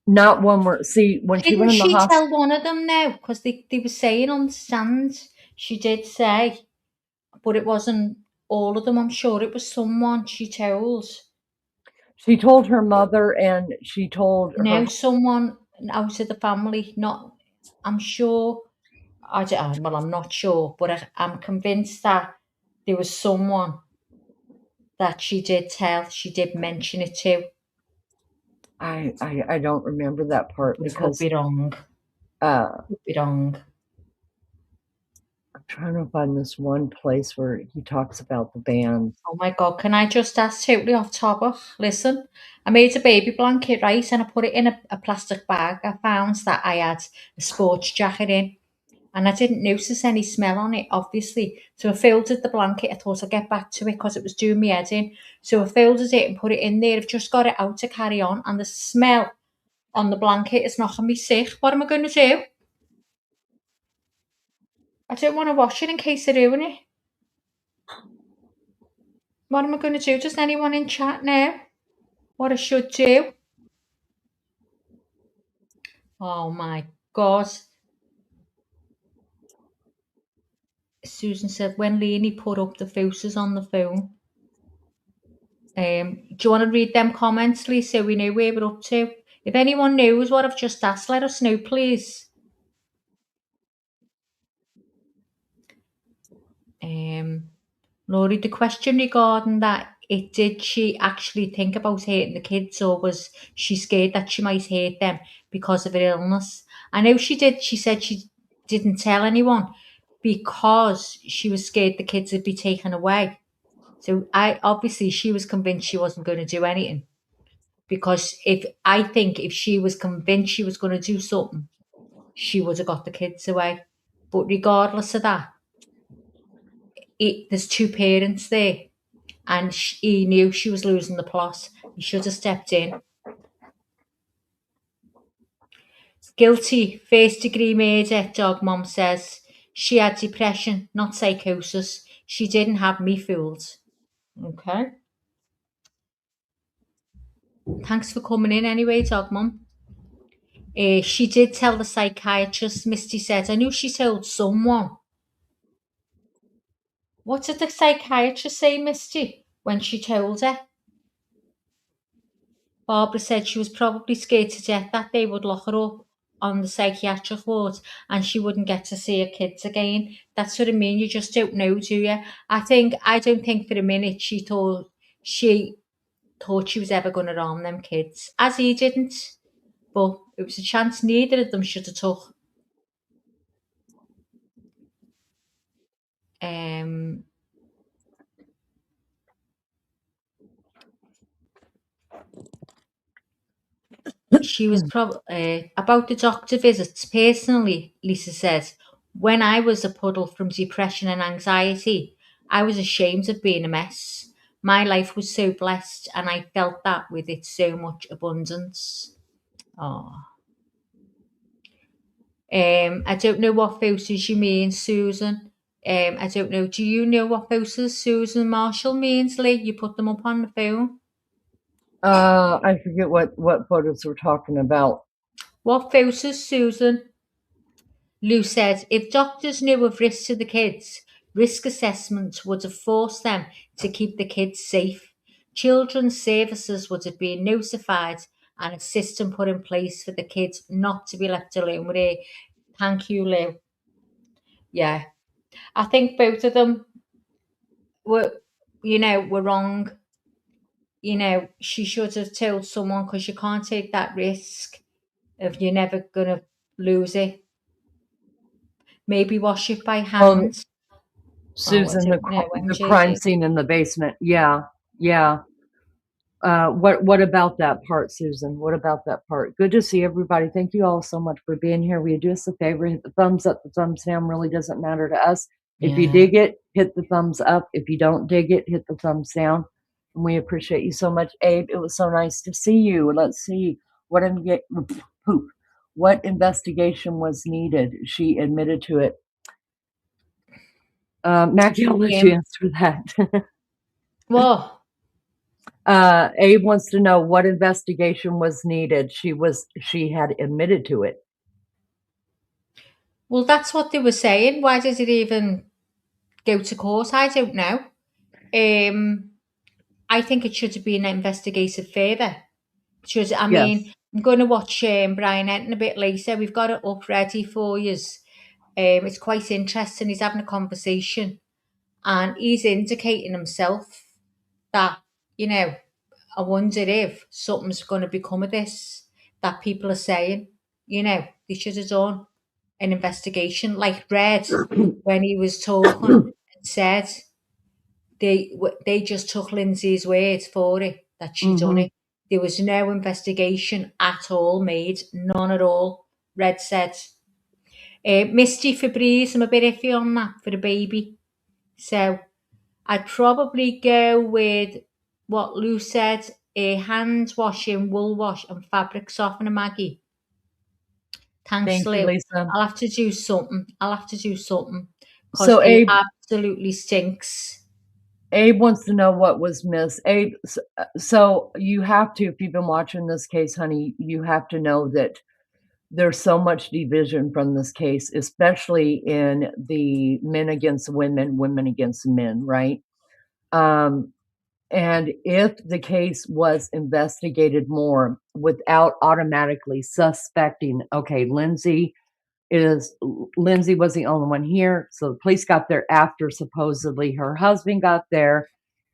Not one where. See, when she went Didn't in the she hospital. tell one of them now? Because they were saying on the stand, she did say, but it wasn't all of them. I'm sure it was someone she told. She told her mother, and she told Now her. someone out of the family. Not. I'm sure. Well, I'm not sure, but I'm convinced that there was someone that she did tell. She did mention it to. I don't remember that part But it could because be wrong. Could be wrong. I'm trying to find this one place where he talks about the band. Oh my God, can I just ask totally off topic? Listen, I made a baby blanket, right? And I put it in a plastic bag. I found that I had a sports jacket in. And I didn't notice any smell on it, obviously. So I folded the blanket. I thought I'd get back to it because it was doing me head in. So I folded it and put it in there. I've just got it out to carry on. And the smell on the blanket is knocking me sick. What am I going to do? I don't want to wash it in case I ruin it. What am I going to do? Does anyone in chat know what I should do? Oh my God. Susan said, when Lainey put up the photos on the phone. Do you want to read them comments, Lee, so we know where we're up to? If anyone knows what I've just asked, let us know, please. Laurie, the question regarding that, did she actually think about hurting the kids, or was she scared that she might hurt them because of her illness? I know she did. She said she didn't tell anyone because she was scared the kids would be taken away. So obviously she was convinced she wasn't going to do anything. Because if she was convinced she was going to do something, she would have got the kids away. But regardless of that, there's two parents there, and he knew she was losing the plot. He should have stepped in. Guilty, first degree murder, dog mom says. She had depression, not psychosis. She didn't have me fooled. Okay. Thanks for coming in anyway, dog mom. She did tell the psychiatrist, Misty said. I knew she told someone. What did the psychiatrist say, Misty, when she told her? Barbara said she was probably scared to death that they would lock her up on the psychiatric ward and she wouldn't get to see her kids again. That's what I mean. You just don't know, do you? I don't think for a minute she thought she was ever going to harm them kids, as he didn't. But it was a chance neither of them should have took. She was probably about the doctor visits. Personally, Lisa says, when I was a puddle from depression and anxiety, I was ashamed of being a mess. My life was so blessed, and I felt that with it so much abundance. Oh. I don't know what photos you mean, Susan. I don't know. Do you know what photos Susan Marshall means, Lee? You put them up on the phone. I forget what photos we're talking about. What photos, Susan? Lou said, if doctors knew of risks to the kids, risk assessments would have forced them to keep the kids safe. Children's services would have been notified and a system put in place for the kids not to be left alone with it. Thank you, Lou. Yeah. I think both of them were wrong. She should have told someone because you can't take that risk if you're never going to lose it. Maybe wash it by hand. Susan, the crime scene in the basement. Yeah. What about that part, Susan? What about that part? Good to see everybody. Thank you all so much for being here. Will you do us a favor? Hit the thumbs up, the thumbs down. Really doesn't matter to us. If you dig it, hit the thumbs up. If you don't dig it, hit the thumbs down. And we appreciate you so much, Abe. It was so nice to see you. Let's see what investigation was needed. She admitted to it. Maggie, I'll let you answer that. Well, Abe wants to know what investigation was needed. She had admitted to it. well, that's what they were saying. Why did it even go to court? I don't know. I think it should have been investigated further. I mean, Yes. I'm going to watch Brian Enton a bit later. We've got it up ready for you. It's quite interesting. He's having a conversation and he's indicating himself that, you know, I wonder if something's going to become of this, that people are saying, you know, they should have done an investigation like Red when he was talking and said they just took Lindsay's word for it that she done it. There was no investigation at all made, none at all. Red said, Misty Febreze, I'm a bit iffy on that for the baby. So I'd probably go with what Lou said, hand washing, wool wash and fabric softener, Maggie. Thanks, Thank you, Lou. Lisa. I'll have to do something. Because So it Abe, absolutely stinks. Abe wants to know what was missed. Abe, so you have to, if you've been watching this case, honey, you have to know that there's so much division from this case, especially in the men against women, women against men, right? And if the case was investigated more without automatically suspecting, okay, Lindsay was the only one here. So the police got there after supposedly her husband got there.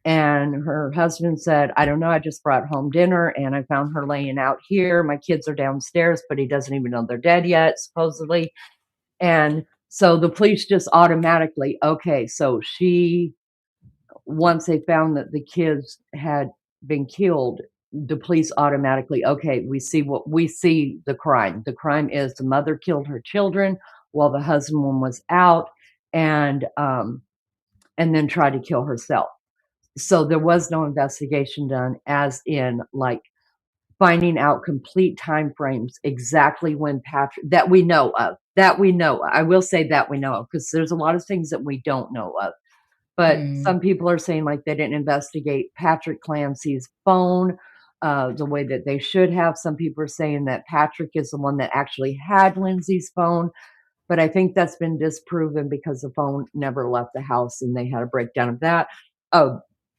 And her husband said, I don't know, I just brought home dinner and I found her laying out here. My kids are downstairs, but he doesn't even know they're dead yet, supposedly. And so the police just automatically, okay, so once they found that the kids had been killed, the police automatically, okay, we see the crime. The crime is the mother killed her children while the husband was out and then tried to kill herself. So there was no investigation done, as in like finding out complete time frames exactly when Patrick that we know of. I will say that we know of, because there's a lot of things that we don't know of. But some people are saying like they didn't investigate Patrick Clancy's phone the way that they should have. Some people are saying that Patrick is the one that actually had Lindsay's phone. But I think that's been disproven because the phone never left the house and they had a breakdown of that.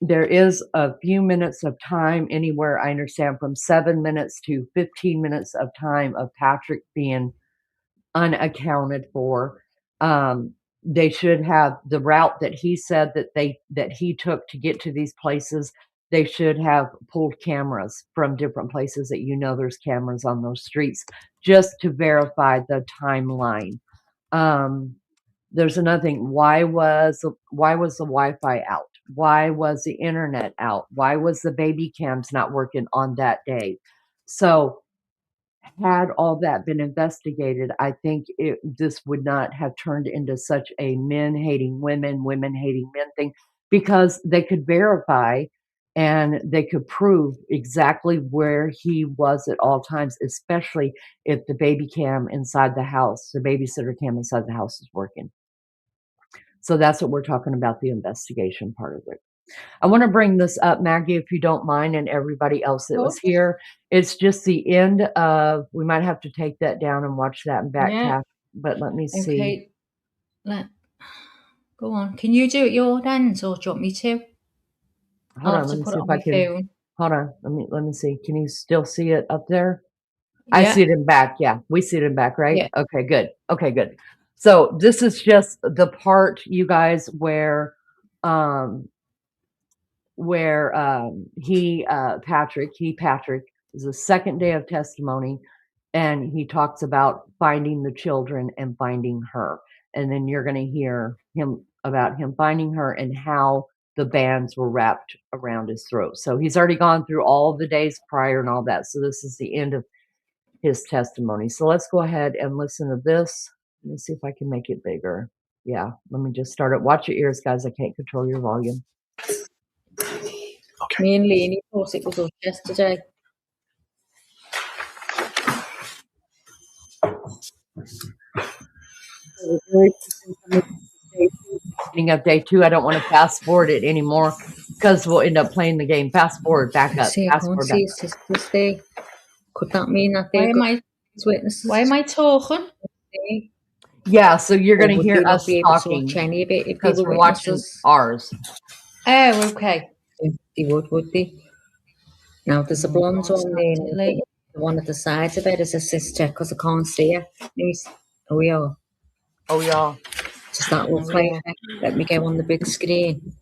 There is a few minutes of time anywhere, I understand, from 7 minutes to 15 minutes of time of Patrick being unaccounted for. They should have the route that he said that he took to get to these places. They should have pulled cameras from different places that there's cameras on those streets, just to verify the timeline. There's another thing. Why was the Wi-Fi out? Why was the internet out? Why was the baby cams not working on that day? So had all that been investigated, I think this would not have turned into such a men hating women, women hating men thing, because they could verify and they could prove exactly where he was at all times, especially if the baby cam inside the house, the babysitter cam inside the house is working. So that's what we're talking about, the investigation part of it. I want to bring this up, Maggie, if you don't mind, and everybody else that was here. It's just the end of, we might have to take that down and watch that in back half, but let me see. Okay. Go on. Can you do it your end, or do you want me to? Hold on, let me see if I can. Phone. Hold on, let me see. Can you still see it up there? Yeah. I see it in back. Yeah, we see it in back, right? Yeah. Okay, good. Okay, good. So this is just the part, you guys, where Patrick is the second day of testimony, and he talks about finding the children and finding her. And then you're going to hear about him finding her and how the bands were wrapped around his throat. So he's already gone through all the days prior and all that. So this is the end of his testimony. So let's go ahead and listen to this. Let me see if I can make it bigger. Yeah, let me just start it. Watch your ears, guys. I can't control your volume. Okay. Me and Leanie thought it was us yesterday. beginning of day 2. I don't want to fast forward it anymore because we'll end up playing the game. Fast forward, back up, See, I fast can't forward, see back his sisters there. Could that mean that Why they're am good I? witnesses? Why am I talking? up. Yeah, so you're Or going to would hear we not us be able to watch talking any of it if they because were we're watching witnesses? ours. Oh, okay. They would they? Now, there's a blonde one there, and I think the one at the side of it is a sister, because I can't see her. Oh, yeah. Oh, y'all. Does that look like her? Let me go on the big screen.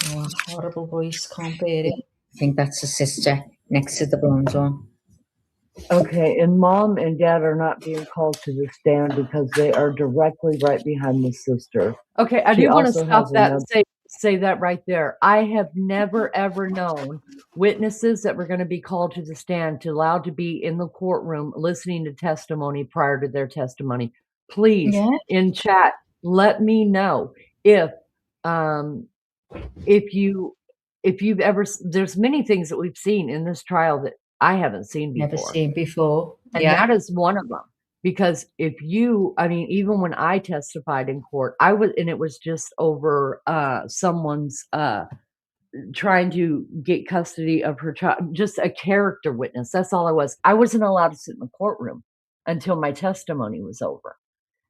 Oh, horrible voice, can't bear it. I think that's a sister next to the blonde one. Okay, and mom and dad are not being called to the stand because they are directly right behind the sister. Okay, I She do want to also stop has that another- and say that right there. I have never ever known witnesses that were going to be called to the stand to allowed to be in the courtroom listening to testimony prior to their testimony. Please, Yeah. in chat, let me know if you've ever. There's many things that we've seen in this trial that I haven't seen before. Never seen before. And Yeah. that is one of them. Because even when I testified in court, and it was just over someone's trying to get custody of her child, just a character witness. That's all I was. I wasn't allowed to sit in the courtroom until my testimony was over.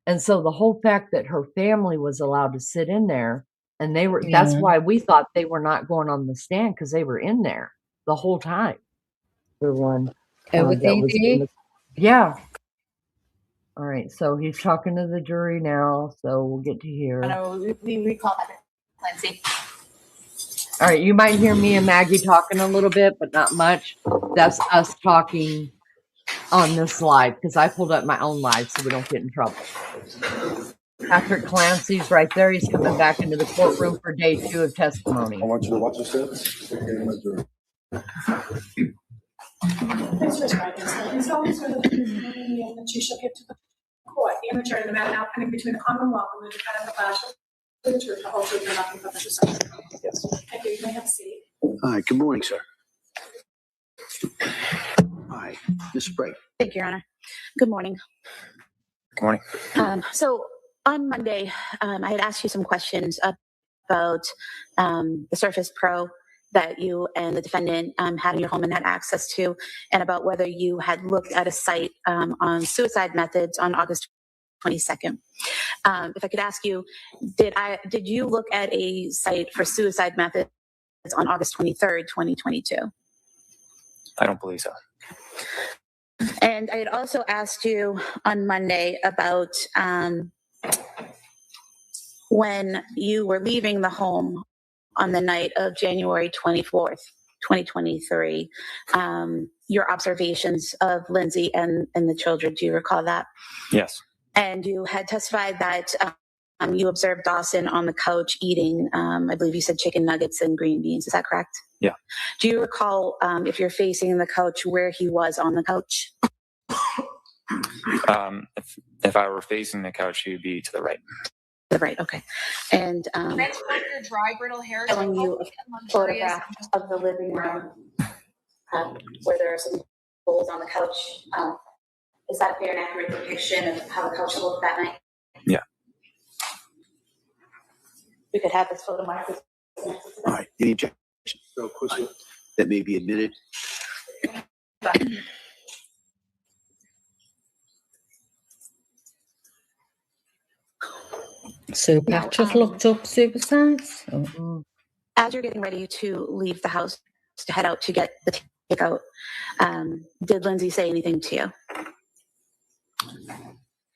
And so the whole fact that her family was allowed to sit in there, and that's Yeah. why we thought they were not going on the stand, because they were in there the whole time. The one Would that they was be? yeah. All right, so he's talking to the jury now, so we'll get to hear. We recall that, Lindsay. All right, you might hear me and Maggie talking a little bit, but not much. That's us talking on this live, because I pulled up my own live so we don't get in trouble. Patrick Clancy's right there. He's coming back into the courtroom for day 2 of testimony. I want you to watch yourself. Please just write this. These elements are the that you shall give to the court, the immature and the matter now pending between the Commonwealth and the defendant of the truth, the whole truth, and nothing but the truth. Yes. Thank you. You may have a seat. All right, good morning, sir. All right, Ms. Sprague. Thank you, Your Honor. Good morning. Good morning. So on Monday, I had asked you some questions about the Surface Pro that you and the defendant had in your home and had access to, and about whether you had looked at a site on suicide methods on August 22nd. If I could ask you, did you look at a site for suicide methods on August 23rd, 2022? I don't believe so. And I had also asked you on Monday about when you were leaving the home on the night of January 24th, 2023, your observations of Lindsay and the children. Do you recall that? Yes. And you had testified that you observed Dawson on the couch eating, I believe you said chicken nuggets and green beans. Is that correct? Yeah. Do you recall, if you're facing the couch, where he was on the couch? If I were facing the couch, he would be to the right. To the right, okay. And Transport your dry, brittle hair. showing you a photograph of the living room where there are some holes on the couch. Is that a fair and accurate depiction of how the couch looked that night? Yeah. We could have this photo marked. All right, any objection? No question. That may be admitted. So Patrick looked up suicides. As you're getting ready to leave the house to head out to get the takeout, did Lindsay say anything to you?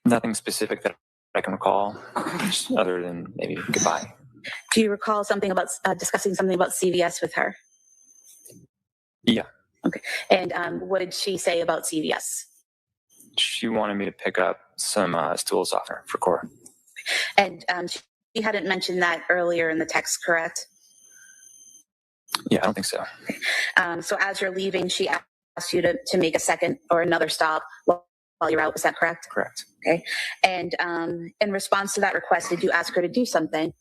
Nothing specific that I can recall, just other than maybe goodbye. Do you recall something about discussing something about CVS with her? Yeah. Okay. And what did she say about CVS? She wanted me to pick up some stool softener for Cora. And she hadn't mentioned that earlier in the text, correct? Yeah, I don't think so. So as you're leaving, she asked you to make a second or another stop while you're out. Is that correct? Correct. Okay. And in response to that request, did you ask her to do something?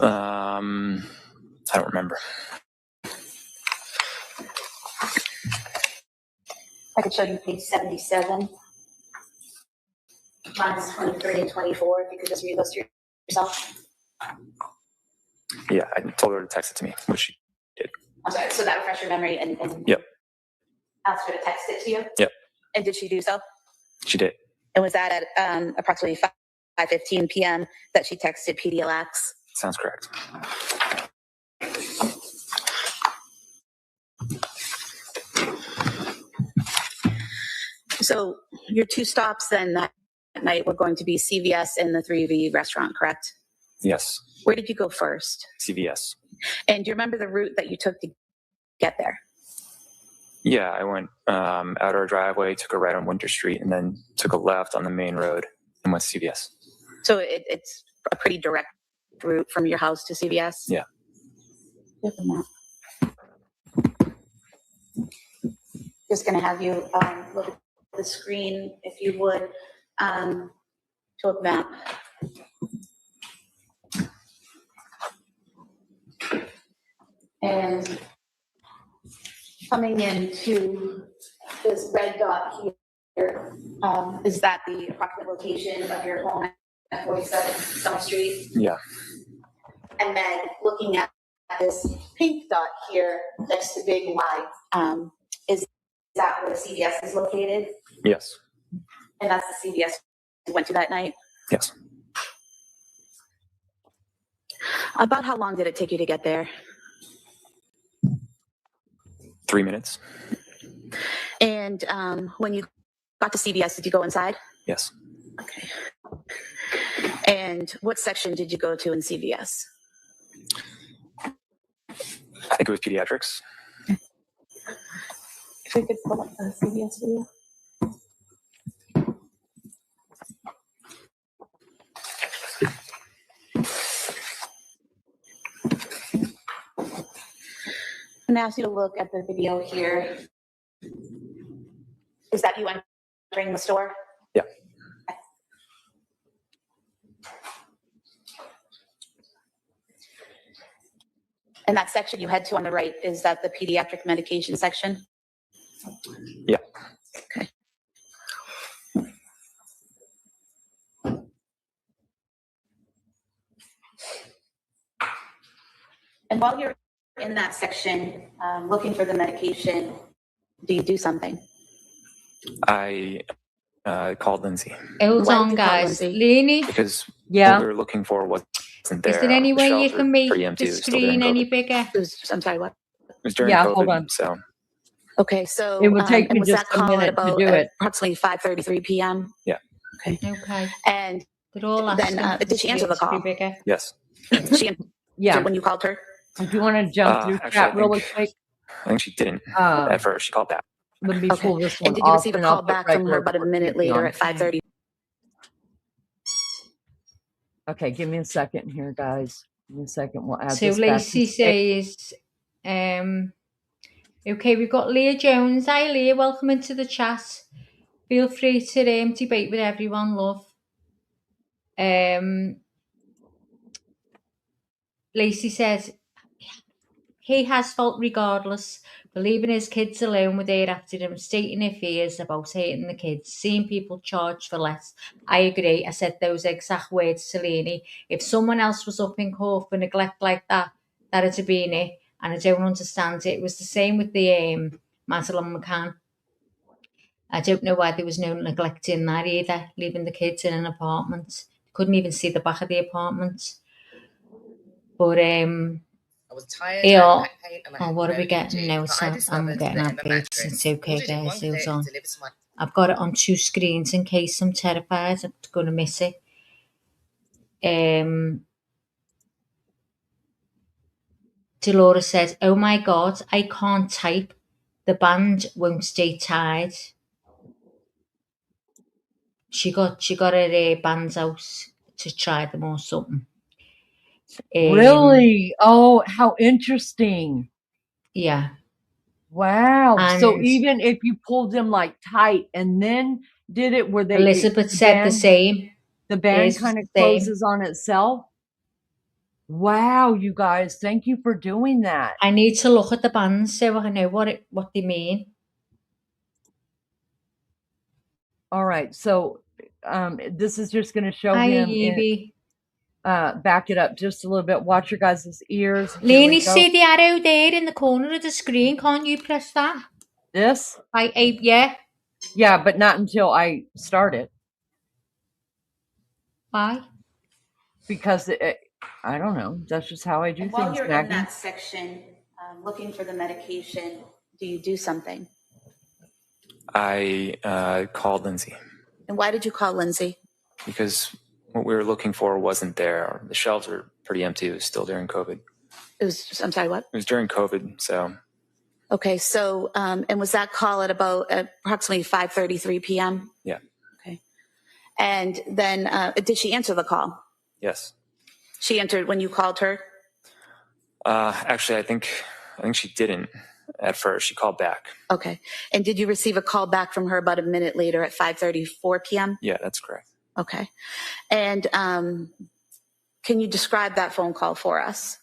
I don't remember. I could show you page 77. lines 23 and 24, if you could just read those to yourself. Yeah, I told her to text it to me, which she did. I'm sorry, so that refresh your memory and Yep. ask her to text it to you? Yep. And did she do so? She did. And was that at approximately 5:15 p.m. that she texted PDLX? Sounds correct. So your two stops then that night were going to be CVS and the 3V restaurant, correct? Yes. Where did you go first? CVS. And do you remember the route that you took to get there? Yeah, I went out our driveway, took a right on Winter Street, and then took a left on the main road and went to CVS. So it's a pretty direct route from your house to CVS? Yeah. Just going to have you look at the screen, if you would, to a map. And coming into this red dot here, is that the approximate location of your home at 47 Summer Street? Yeah. And then looking at this pink dot here next to Big Y, is that where the CVS is located? Yes. And that's the CVS you went to that night? Yes. About how long did it take you to get there? 3 minutes. And when you got to CVS, did you go inside? Yes. Okay. And what section did you go to in CVS? I think it was pediatrics. If we could pull up the CVS video. I'm going to ask you to look at the video here. Is that you entering the store? Yeah. And that section you head to on the right, is that the pediatric medication section? Yeah. Okay. And while you're in that section, looking for the medication, do you do something? I called Lindsay Hold Why on, did you call guys. Lindsay? Lenny, because Yeah. what we were looking for wasn't there. is there any The way you shelves can were make pretty empty. the It was still during screen any COVID. bigger? I'm sorry, what? It was during Yeah, COVID, hold on. so Okay, so It would take and me was just that a call at minute to about do it. approximately 5:33 p.m.? yeah. Okay. And They're all then, asking for did she answer the screen to be call? bigger. Yes. She answered Yeah. when you called her? Do you want to jump through Actually, chat I really think- quick? I think she didn't Um, at first. She called back. Let me Okay. pull this one And did you off, receive a and I'll call put back from her regular about a court minute TV later on. at 5:30? Okay, give me a second here, guys. Give me a second. We'll add So this back. Lacey says, okay, we've got Leah Jones. Hi, Leah. Welcome into the chat. Feel free to debate with everyone, love. Lacey says, he has fault regardless for leaving his kids alone with her after him, stating her fears about hating the kids, seeing people charged for less. I agree. I said those exact words to Lenny. If someone else was up in court for neglect like that, that'd have been it. And I don't understand it. It was the same with the Madeline McCann. I don't know why there was no neglect in that either, leaving the kids in an apartment. Couldn't even see the back of the apartment. But I was tired. yeah. I had back pain and I Oh, had what are we no getting energy, now? but It's I I'm discovered getting the our Emma bits. mattress. It's okay, Ordered it guys. one day Hold on. delivered to my I've got it on two screens in case I'm terrified I'm going to miss it. Dolores says, "Oh my God, I can't type. The band won't stay tied." She got her bands out to try them or something. Really? Oh, how interesting. Yeah. Wow. So And even if you pulled them like tight and then did it where they Elizabeth said the same. The band Hers was kind of the same. closes on itself. Wow, you guys, thank you for doing that. I need to look at the bands so I know what they mean. All right, so this is just going to show Hi, him. Evie. Back it up just a little bit. Watch your guys' ears. Here we Lainey, go. see the arrow there in the corner of the screen? Can't you press that? This? Yeah. Yeah, but not until I start it. Why? Because I don't know. That's just how I do While things, you're Maggie. in that section, looking for the medication, do you do something? I called Lindsay And why did you call Lindsay? because what we were looking for wasn't there. The shelves were pretty empty. It was still during COVID. I'm sorry, what? It was during COVID, so. Okay, so, and was that call at about approximately 5:33 p.m.? Yeah. Okay. And then, did she answer the call? Yes. She entered when you called her? Actually, I think she didn't at first. She called back. Okay. And did you receive a call back from her about a minute later at 5:34 p.m.? Yeah, that's correct. Okay. And can you describe that phone call for us?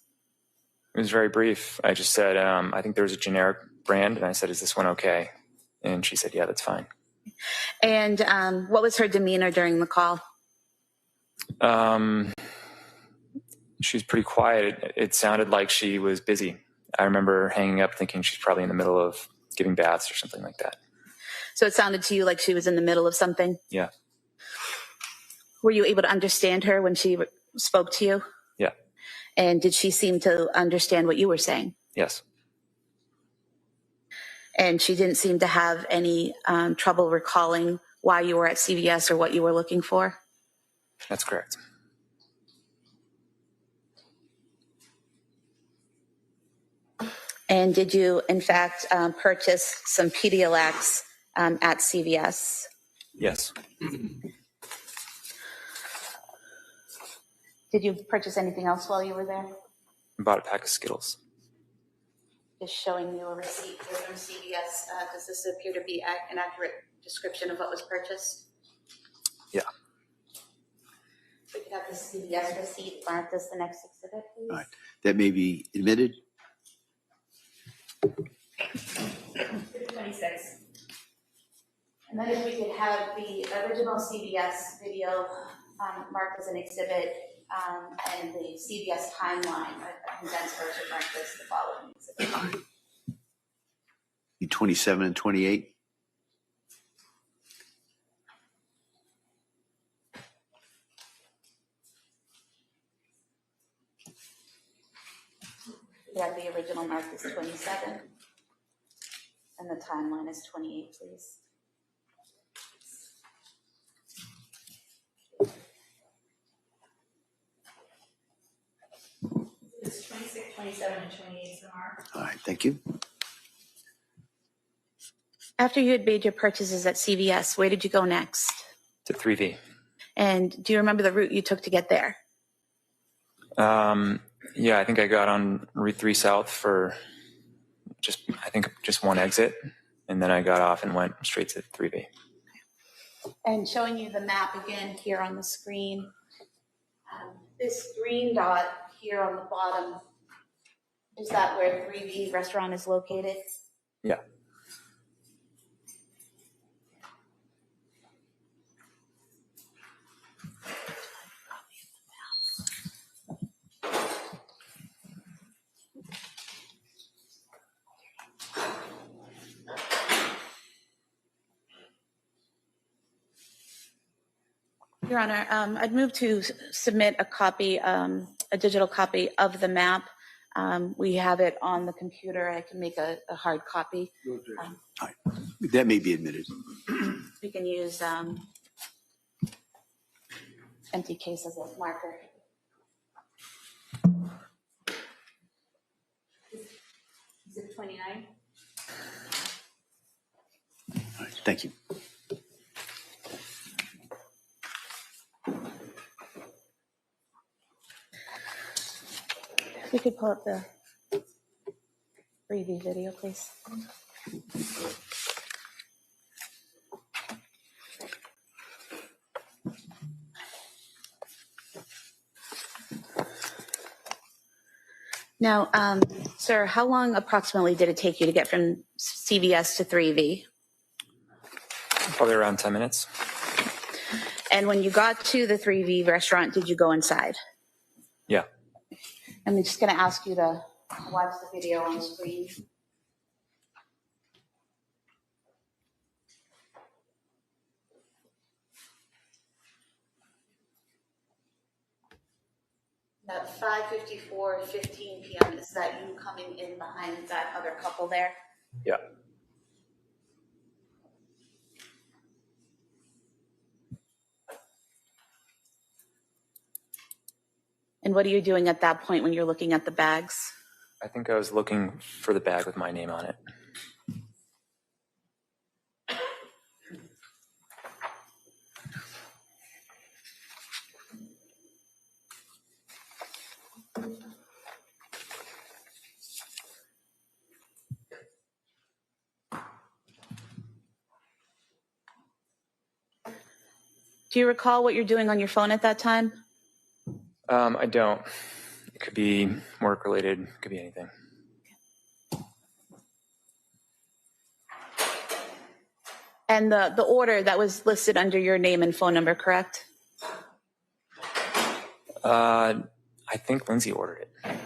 It was very brief. I just said, I think there was a generic brand, and I said, is this one okay? And she said, yeah, that's fine. And what was her demeanor during the call? She was pretty quiet. It sounded like she was busy. I remember hanging up thinking she's probably in the middle of giving baths or something like that. So it sounded to you like she was in the middle of something? Yeah. Were you able to understand her when she spoke to you? Yeah. And did she seem to understand what you were saying? Yes. And she didn't seem to have any trouble recalling why you were at CVS or what you were looking for? That's correct. And did you, in fact, purchase some Pedialyte at CVS? Yes. Did you purchase anything else while you were there? I bought a pack of Skittles. Just showing you a receipt here from CVS. Does this appear to be an accurate description of what was purchased? Yeah. We could have the CVS receipt marked as the next exhibit, please. All right. That may be admitted. 26. And then if we could have the original CVS video marked as an exhibit and the CVS timeline, a condensed version marked as the following exhibit. 27 and 28. We have the original marked as 27 and the timeline is 28, please. It's 26, 27, and 28 is the mark. All right. Thank you. After you had made your purchases at CVS, where did you go next? To 3V. And do you remember the route you took to get there? Yeah, I think I got on Route 3 South for just one exit. And then I got off and went straight to 3V. And showing you the map again here on the screen. This green dot here on the bottom, is that where 3V restaurant is located? Yeah. Your Honor, I'd move to submit a copy, a digital copy of the map. We have it on the computer. I can make a hard copy. All right. That may be admitted. We can use empty case as a marker. Is it 29? All right. Thank you. We could pull up the 3V video, please. Now, sir, how long approximately did it take you to get from CVS to 3V? Probably around 10 minutes. And when you got to the 3V restaurant, did you go inside? Yeah. I'm just going to ask you to watch the video on screen. At 5:54:15 p.m., is that you coming in behind that other couple there? Yeah. And what are you doing at that point when you're looking at the bags? I think I was looking for the bag with my name on it. Do you recall what you're doing on your phone at that time? I don't. It could be work related. It could be anything. And the order that was listed under your name and phone number, correct? I think Lindsay ordered it.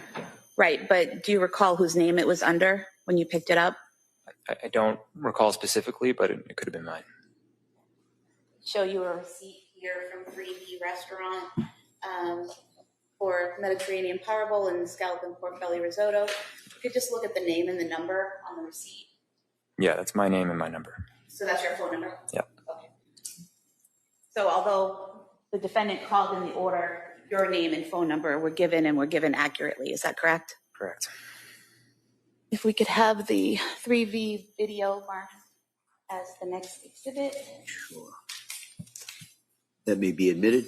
Right, but do you recall whose name it was under when you picked it up? I don't recall specifically, but it could have been mine. Show you a receipt here from 3V Restaurant for Mediterranean Powerball and scallop and pork belly risotto. You could just look at the name and the number on the receipt. Yeah, that's my name and my number. So that's your phone number? Yeah. Okay. So although the defendant called in the order, your name and phone number were given accurately. Is that correct? Correct. If we could have the 3V video marked as the next exhibit. Sure. That may be admitted.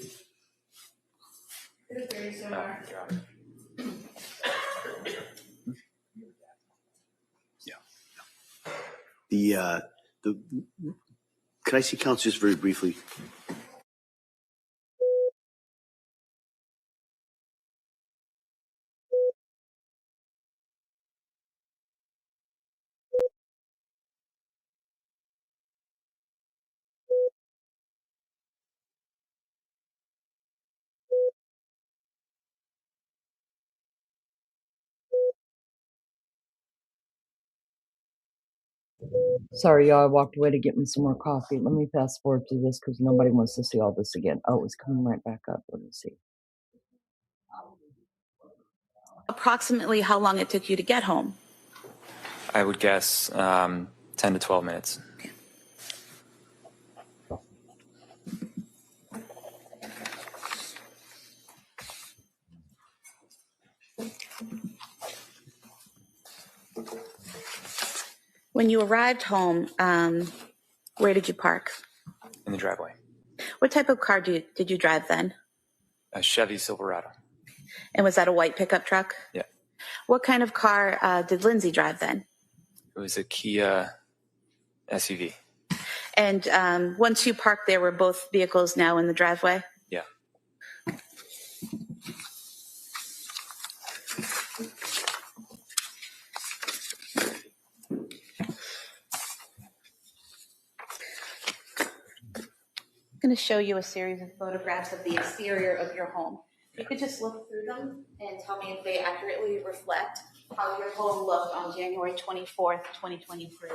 Yeah. Can I see counsel just very briefly? Sorry, y'all. I walked away to get me some more coffee. Let me fast forward to this because nobody wants to see all this again. Oh, it's coming right back up. Let me see. Approximately how long it took you to get home? I would guess 10 to 12 minutes. Okay. When you arrived home, where did you park? In the driveway. What type of car did you drive then? A Chevy Silverado. And was that a white pickup truck? Yeah. What kind of car did Lindsay drive then? It was a Kia SUV. And once you parked there, were both vehicles now in the driveway? Yeah. I'm going to show you a series of photographs of the exterior of your home. You could just look through them and tell me if they accurately reflect how your home looked on January 24th, 2023.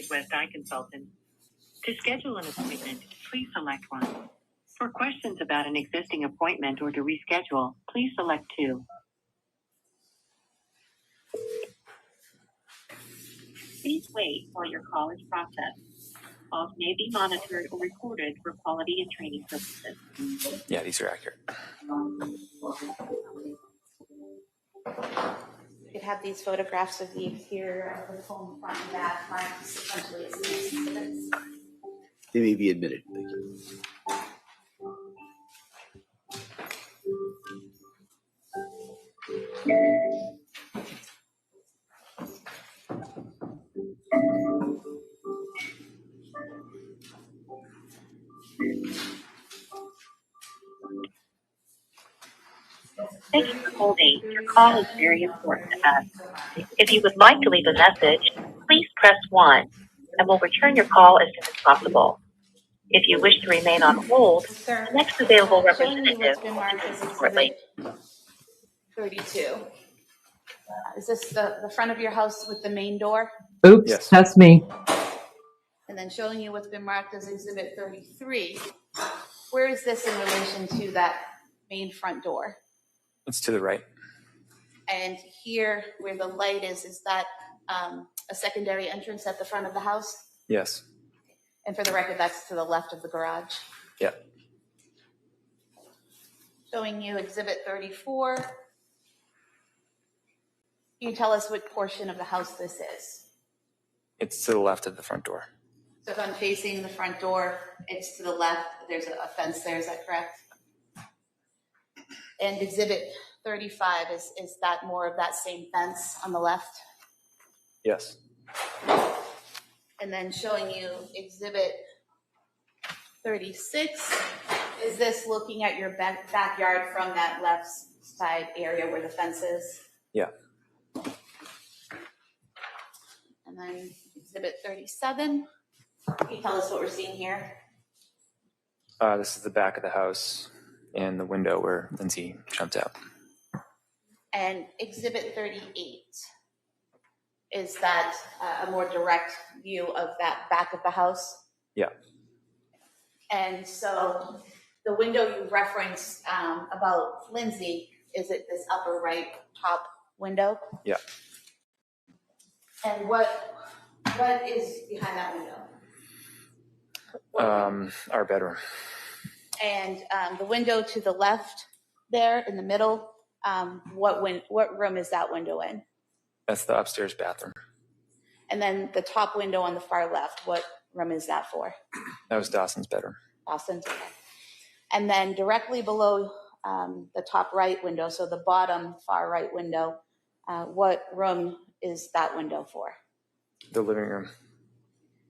West Eye Consultant. To schedule an appointment, please select 1. For questions about an existing appointment or to reschedule, please select 2. Please wait while your call is processed. Calls may be monitored or recorded for quality and training purposes. Yeah, these are accurate. You could have these photographs of the exterior of the home, front and back, marked sequentially as the next exhibits. They may be admitted. Thank you. Thank you for holding. Your call is very important to us. If you would like to leave a message, please press 1, and we'll return your call as soon as possible. If you wish to remain on hold, Sir, the next available showing you what's representative been will marked be as shortly. exhibit 32. Is this the front of your house with the main door? Oops, Yes. that's me. And then showing you what's been marked as exhibit 33. Where is this in relation to that main front door? It's to the right. And here, where the light is that a secondary entrance at the front of the house? Yes. And for the record, that's to the left of the garage. Yeah. Showing you exhibit 34. Can you tell us what portion of the house this is? It's to the left of the front door. So if I'm facing the front door, it's to the left. There's a fence there, is that correct? And exhibit 35, is that more of that same fence on the left? Yes. And then showing you exhibit 36, is this looking at your backyard from that left side area where the fence is? Yeah. And then exhibit 37, can you tell us what we're seeing here? This is the back of the house and the window where Lindsay jumped out. And exhibit 38, is that a more direct view of that back of the house? Yeah. And so the window you referenced about Lindsay, is it this upper right top window? Yeah. And what is behind that window? Our bedroom. And the window to the left there in the middle, what room is that window in? That's the upstairs bathroom. And then the top window on the far left, what room is that for? That was Dawson's bedroom. Dawson's, okay. And then directly below the top right window, so the bottom far right window, what room is that window for? The living room.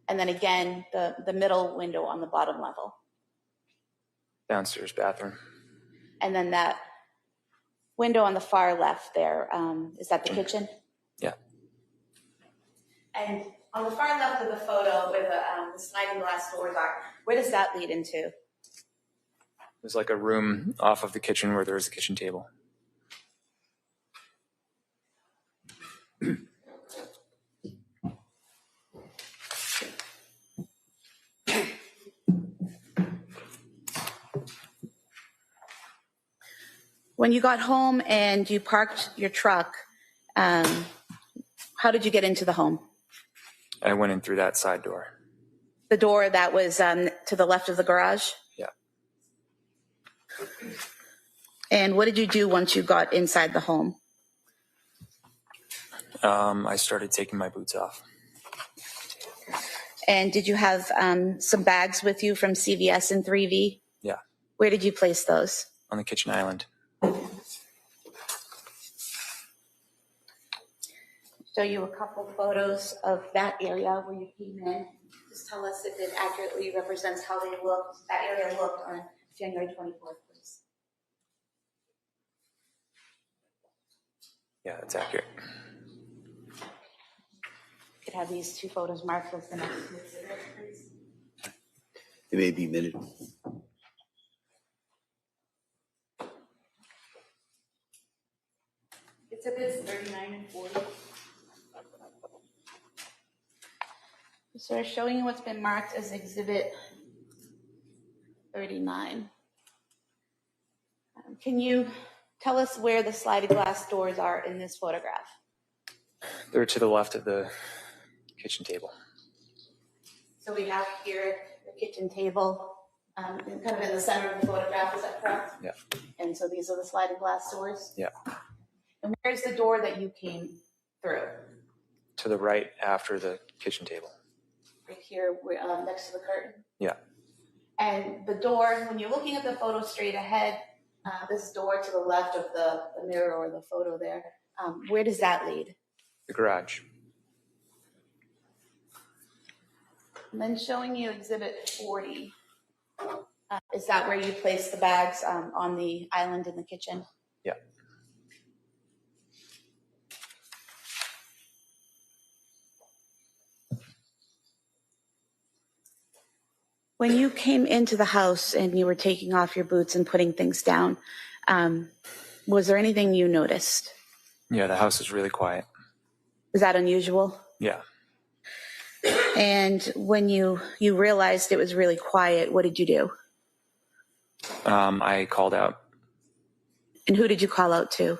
And then again, the middle window on the bottom level. Downstairs bathroom. And then that window on the far left there, is that the kitchen? Yeah. And on the far left of the photo where the sliding glass doors are, where does that lead into? There's like a room off of the kitchen where there's a kitchen table. When you got home and you parked your truck, how did you get into the home? I went in through that side door. The door that was to the left of the garage? Yeah. And what did you do once you got inside the home? I started taking my boots off. And did you have some bags with you from CVS and 3V? Yeah. Where did you place those? On the kitchen island. Show you a couple photos of that area where you came in. Just tell us if it accurately represents how they looked, that area looked on January 24th, please. Yeah, that's accurate. You could have these two photos marked as the next exhibit, please. It may be a minute. Exhibits 39 and 40. So we're showing you what's been marked as exhibit 39. Can you tell us where the sliding glass doors are in this photograph? They're to the left of the kitchen table. So we have here the kitchen table, kind of in the center of the photograph, is that correct? Yeah. And so these are the sliding glass doors? Yeah. And where's the door that you came through? To the right after the kitchen table. Right here, next to the curtain? Yeah. And the door, when you're looking at the photo straight ahead, this door to the left of the mirror or the photo there, where does that lead? The garage. And then showing you exhibit 40. Is that where you place the bags on the island in the kitchen? Yeah. When you came into the house and you were taking off your boots and putting things down, was there anything you noticed? Yeah, the house was really quiet. Is that unusual? Yeah. And when you realized it was really quiet, what did you do? I called out. And who did you call out to?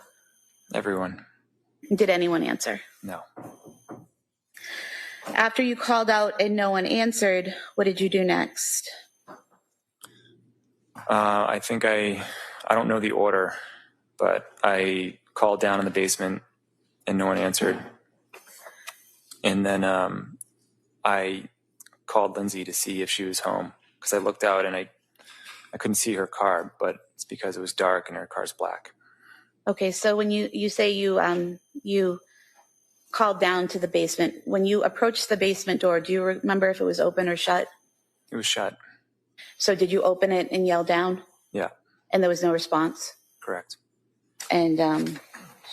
Everyone. Did anyone answer? No. After you called out and no one answered, what did you do next? I think I don't know the order, but I called down in the basement and no one answered. And then I called Lindsay to see if she was home because I looked out and I couldn't see her car, but it's because it was dark and her car's black. Okay, so when you say you called down to the basement, when you approached the basement door, do you remember if it was open or shut? It was shut. So did you open it and yell down? Yeah. And there was no response? Correct. And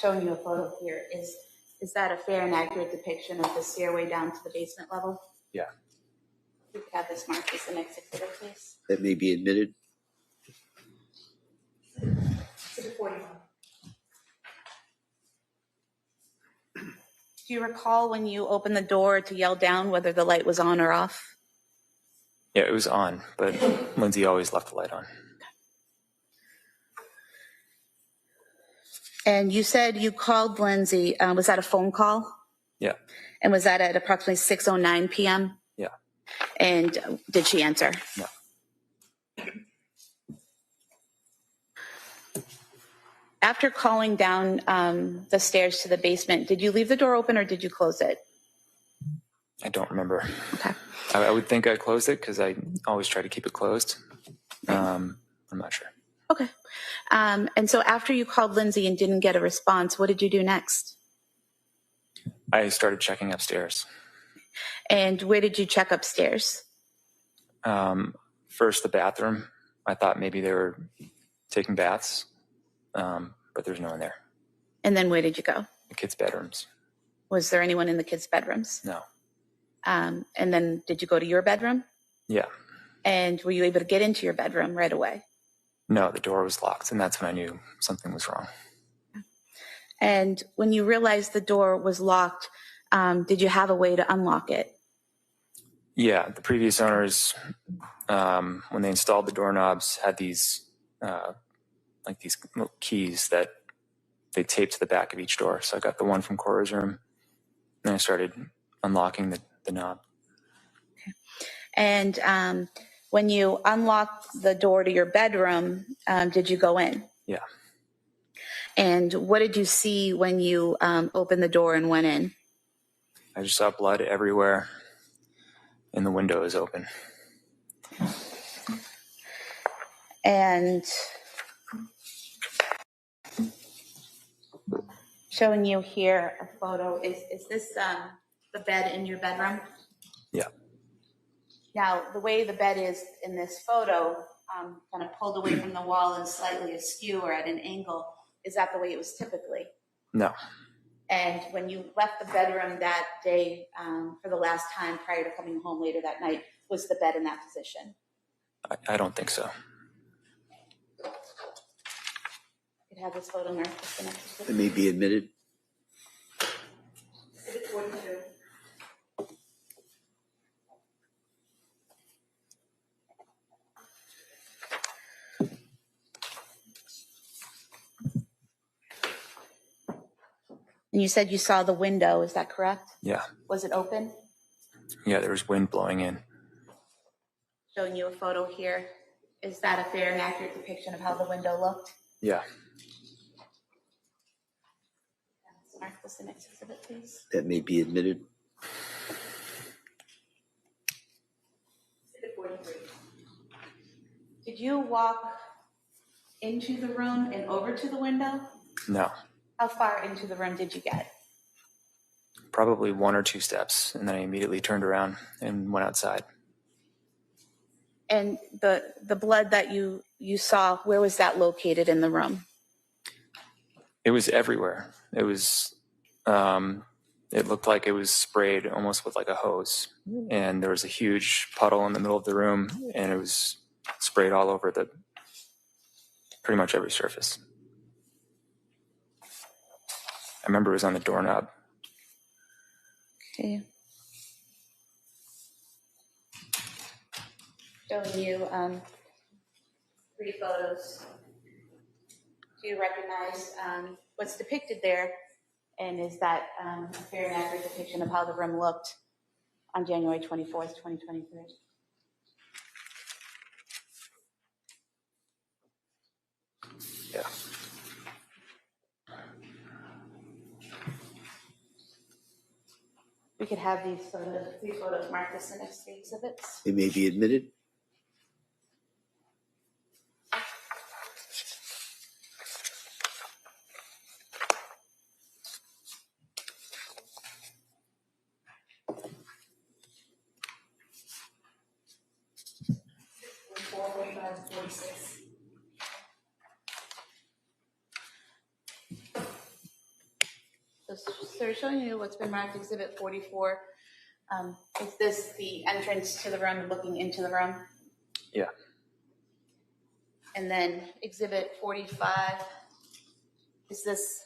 showing you a photo here, is that a fair and accurate depiction of the stairway down to the basement level? Yeah. We could have this marked as the next exhibit, please. That may be admitted. Exhibit 41. Do you recall when you opened the door to yell down whether the light was on or off? Yeah, it was on, but Lindsay always left the light on. And you said you called Lindsay. Was that a phone call? Yeah. And was that at approximately 6:09 p.m.? Yeah. And did she answer? No. After calling down the stairs to the basement, did you leave the door open or did you close it? I don't remember. Okay. I would think I closed it because I always try to keep it closed. I'm not sure. Okay. And so after you called Lindsay and didn't get a response, what did you do next? I started checking upstairs. And where did you check upstairs? First, the bathroom. I thought maybe they were taking baths, but there's no one there. And then where did you go? The kids' bedrooms. Was there anyone in the kids' bedrooms? No. And then did you go to your bedroom? Yeah. And were you able to get into your bedroom right away? No, the door was locked, and that's when I knew something was wrong. And when you realized the door was locked, did you have a way to unlock it? Yeah, the previous owners, when they installed the doorknobs, had these like these little keys that they taped to the back of each door. So I got the one from Cora's room, and I started unlocking the knob. Okay. And when you unlocked the door to your bedroom, did you go in? Yeah. And what did you see when you opened the door and went in? I just saw blood everywhere, and the window is open. And showing you here a photo, is this the bed in your bedroom? Yeah. Now, the way the bed is in this photo, kind of pulled away from the wall and slightly askew or at an angle, is that the way it was typically? No. And when you left the bedroom that day for the last time prior to coming home later that night, was the bed in that position? I don't think so. You could have this photo marked as the next It may be admitted. Exhibit 42. And you said you saw the window, is that correct? Yeah. Was it open? Yeah, there was wind blowing in. Showing you a photo here. Is that a fair and accurate depiction of how the window looked? Yeah. Mark this the next exhibit, please. That may be admitted. Exhibit 43. Did you walk into the room and over to the window? No. How far into the room did you get? Probably 1 or 2 steps, and then I immediately turned around and went outside. And the blood that you saw, where was that located in the room? It was everywhere. It was It looked like it was sprayed almost with like a hose, and there was a huge puddle in the middle of the room, and it was sprayed all over pretty much every surface. I remember it was on the doorknob. Okay. Showing you 3 photos. Do you recognize what's depicted there? And is that a fair and accurate depiction of how the room looked on January 24th, 2023? Yeah. We could have these photos, 3 photos marked as the next 3 exhibits. They may be admitted. So showing you what's been marked Exhibit 44. Is this the entrance to the room, looking into the room? Yeah. And then Exhibit 45, is this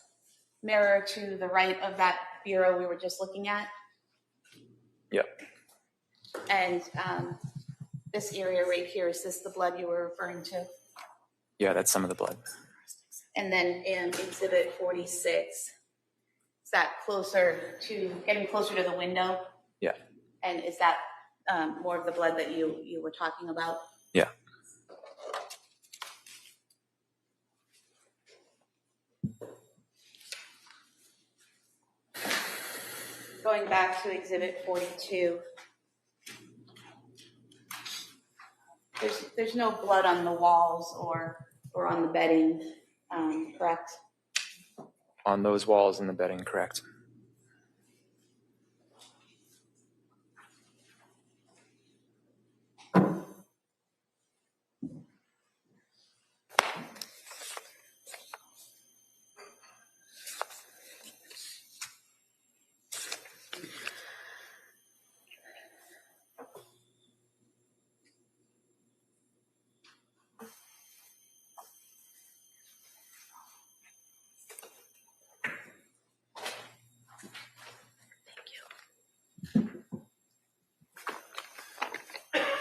mirror to the right of that bureau we were just looking at? Yep. And this area right here, is this the blood you were referring to? Yeah, that's some of the blood. And then in Exhibit 46, is that getting closer to the window? Yeah. And is that more of the blood that you were talking about? Yeah. Going back to Exhibit 42, there's no blood on the walls or on the bedding, correct? On those walls and the bedding, correct.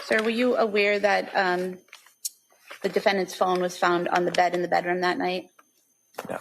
Sir, were you aware that the defendant's phone was found on the bed in the bedroom that night? No.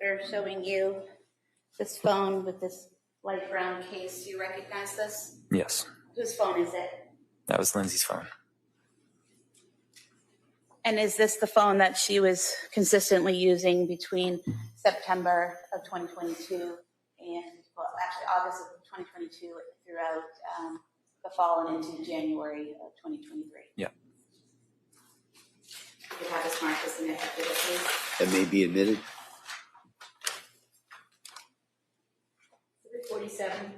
They're showing you this phone with this light brown case. Do you recognize this? Yes. Whose phone is it? That was Lindsay's phone. And is this the phone that she was consistently using between September of 2022 and, well, actually August of 2022 throughout the fall and into January of 2023? Yeah. You have this marked as the next exhibit, please. That may be admitted. 47.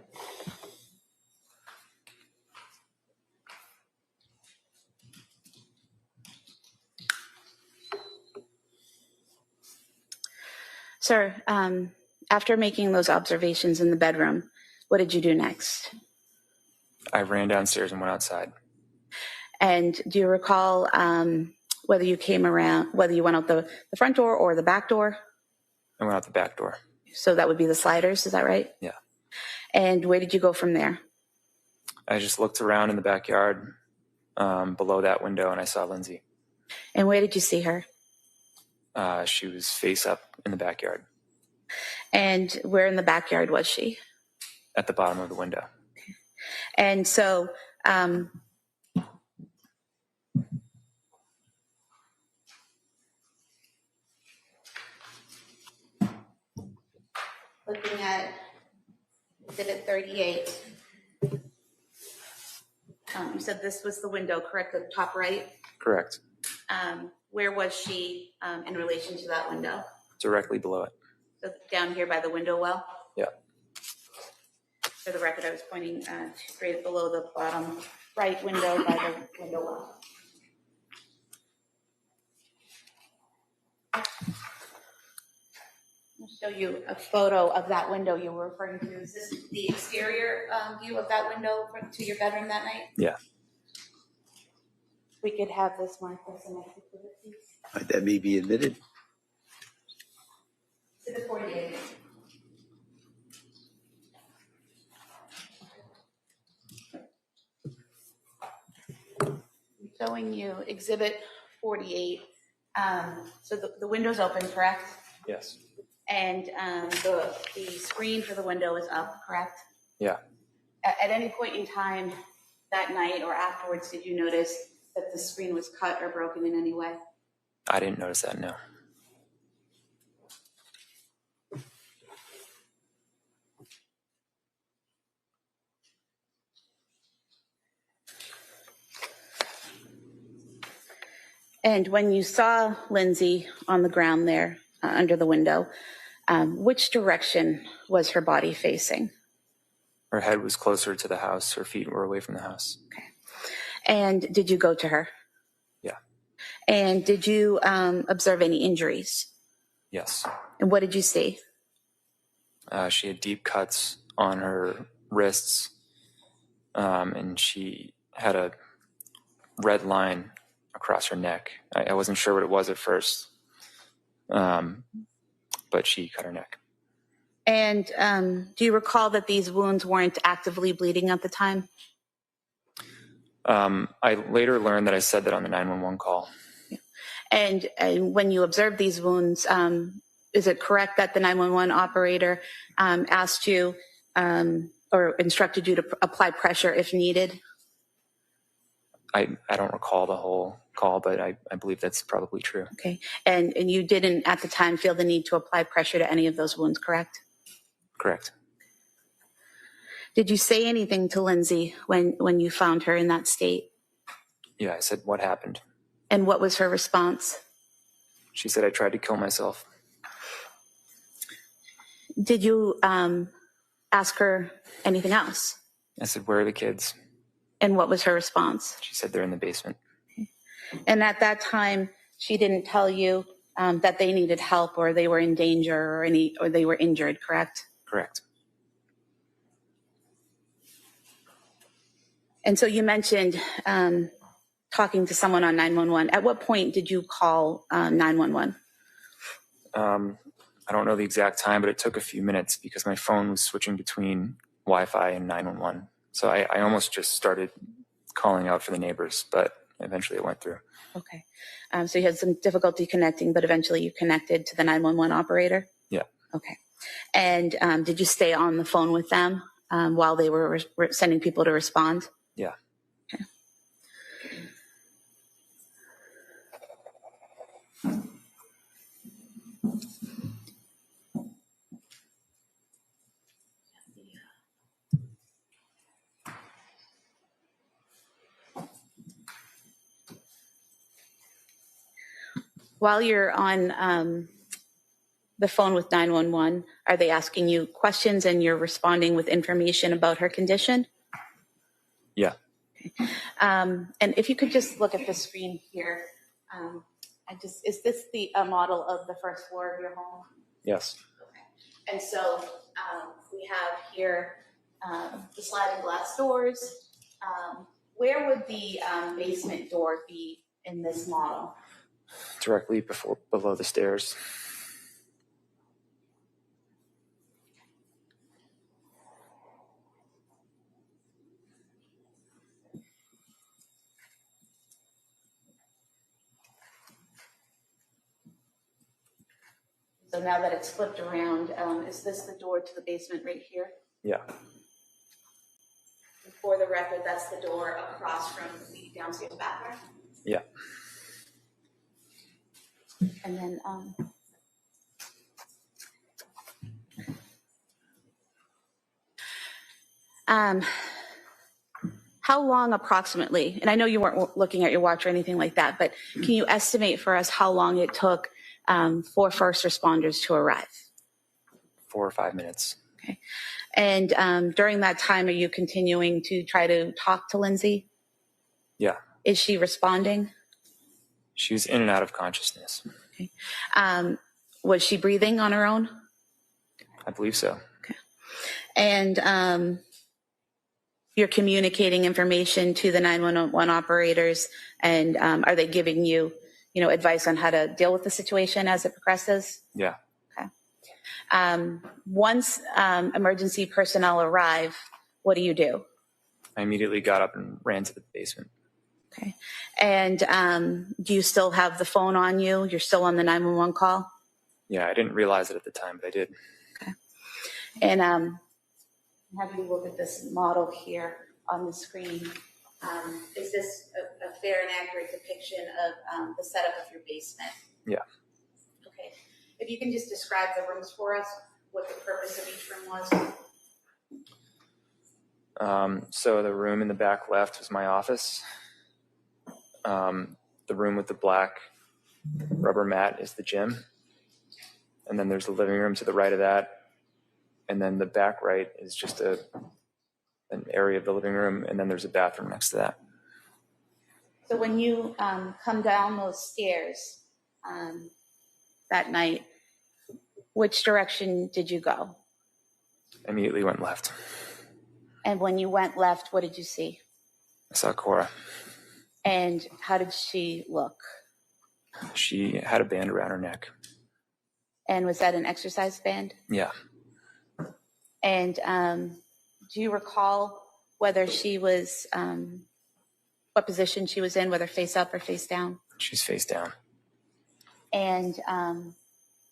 Sir, after making those observations in the bedroom, what did you do next? I ran downstairs and went outside. And do you recall whether you went out the front door or the back door? I went out the back door. So that would be the sliders, is that right? Yeah. And where did you go from there? I just looked around in the backyard below that window, and I saw Lindsay. And where did you see her? She was face up in the backyard. And where in the backyard was she? at the bottom of the window. And so, looking at exhibit 38, you said this was the window, correct? The top right? Correct. Where was she in relation to that window? Directly below it. So down here by the window well? Yeah. For the record, I was pointing straight below the bottom right window by the window well. I'll show you a photo of that window you were referring to. Is this the exterior view of that window to your bedroom that night? Yeah. We could have this marked as an exhibit, please. That may be admitted. Exhibit 48. Showing you exhibit 48. So the window's open, correct? Yes. And the screen for the window is up, correct? Yeah. At any point in time that night or afterwards, did you notice that the screen was cut or broken in any way? I didn't notice that, no. And when you saw Lindsay on the ground there under the window, which direction was her body facing? Her head was closer to the house. Her feet were away from the house. Okay. And did you go to her? Yeah. And did you observe any injuries? Yes. And what did you see? She had deep cuts on her wrists, and she had a red line across her neck. I wasn't sure what it was at first, but she cut her neck. And do you recall that these wounds weren't actively bleeding at the time? I later learned that I said that on the 911 call. And when you observed these wounds, is it correct that the 911 operator asked you or instructed you to apply pressure if needed? I don't recall the whole call, but I believe that's probably true. Okay. And you didn't at the time feel the need to apply pressure to any of those wounds, correct? Correct. Did you say anything to Lindsay when you found her in that state? Yeah, I said, what happened? And what was her response? She said, I tried to kill myself. Did you ask her anything else? I said, where are the kids? And what was her response? She said, they're in the basement. And at that time, she didn't tell you that they needed help or they were in danger or they were injured, correct? Correct. And so you mentioned talking to someone on 911. At what point did you call 911? I don't know the exact time, but it took a few minutes because my phone was switching between Wi-Fi and 911. So I almost just started calling out for the neighbors, but eventually it went through. Okay. So you had some difficulty connecting, but eventually you connected to the 911 operator? Yeah. Okay. And did you stay on the phone with them while they were sending people to respond? Yeah. Okay. While you're on the phone with 911, are they asking you questions and you're responding with information about her condition? Yeah. Okay. And if you could just look at the screen here, is this the model of the first floor of your home? Yes. Okay. And so we have here the sliding glass doors. Where would the basement door be in this model? Directly below the stairs. So now that it's flipped around, is this the door to the basement right here? Yeah. for the record, that's the door across from the downstairs bathroom. Yeah. And then, how long approximately, and I know you weren't looking at your watch or anything like that, but can you estimate for us how long it took for first responders to arrive? 4 or 5 minutes. Okay. And during that time, are you continuing to try to talk to Lindsay? Yeah. Is she responding? She's in and out of consciousness. Okay. Was she breathing on her own? I believe so. Okay. And you're communicating information to the 911 operators, and are they giving you, advice on how to deal with the situation as it progresses? Yeah. Okay. Once emergency personnel arrive, what do? I immediately got up and ran to the basement. Okay. And do you still have the phone on you? You're still on the 911 call? Yeah, I didn't realize it at the time, but I did. Okay. And have you look at this model here on the screen. Is this a fair and accurate depiction of the setup of your basement? Yeah. Okay. If you can just describe the rooms for us, what the purpose of each room was. So the room in the back left was my office. The room with the black rubber mat is the gym. And then there's the living room to the right of that. And then the back right is just an area of the living room. And then there's a bathroom next to that. So when you come down those stairs that night, which direction did you go? I immediately went left. And when you went left, what did you see? I saw Cora. And how did she look? She had a band around her neck. And was that an exercise band? Yeah. And do you recall whether she was, what position she was in, whether face up or face down? She's face down. And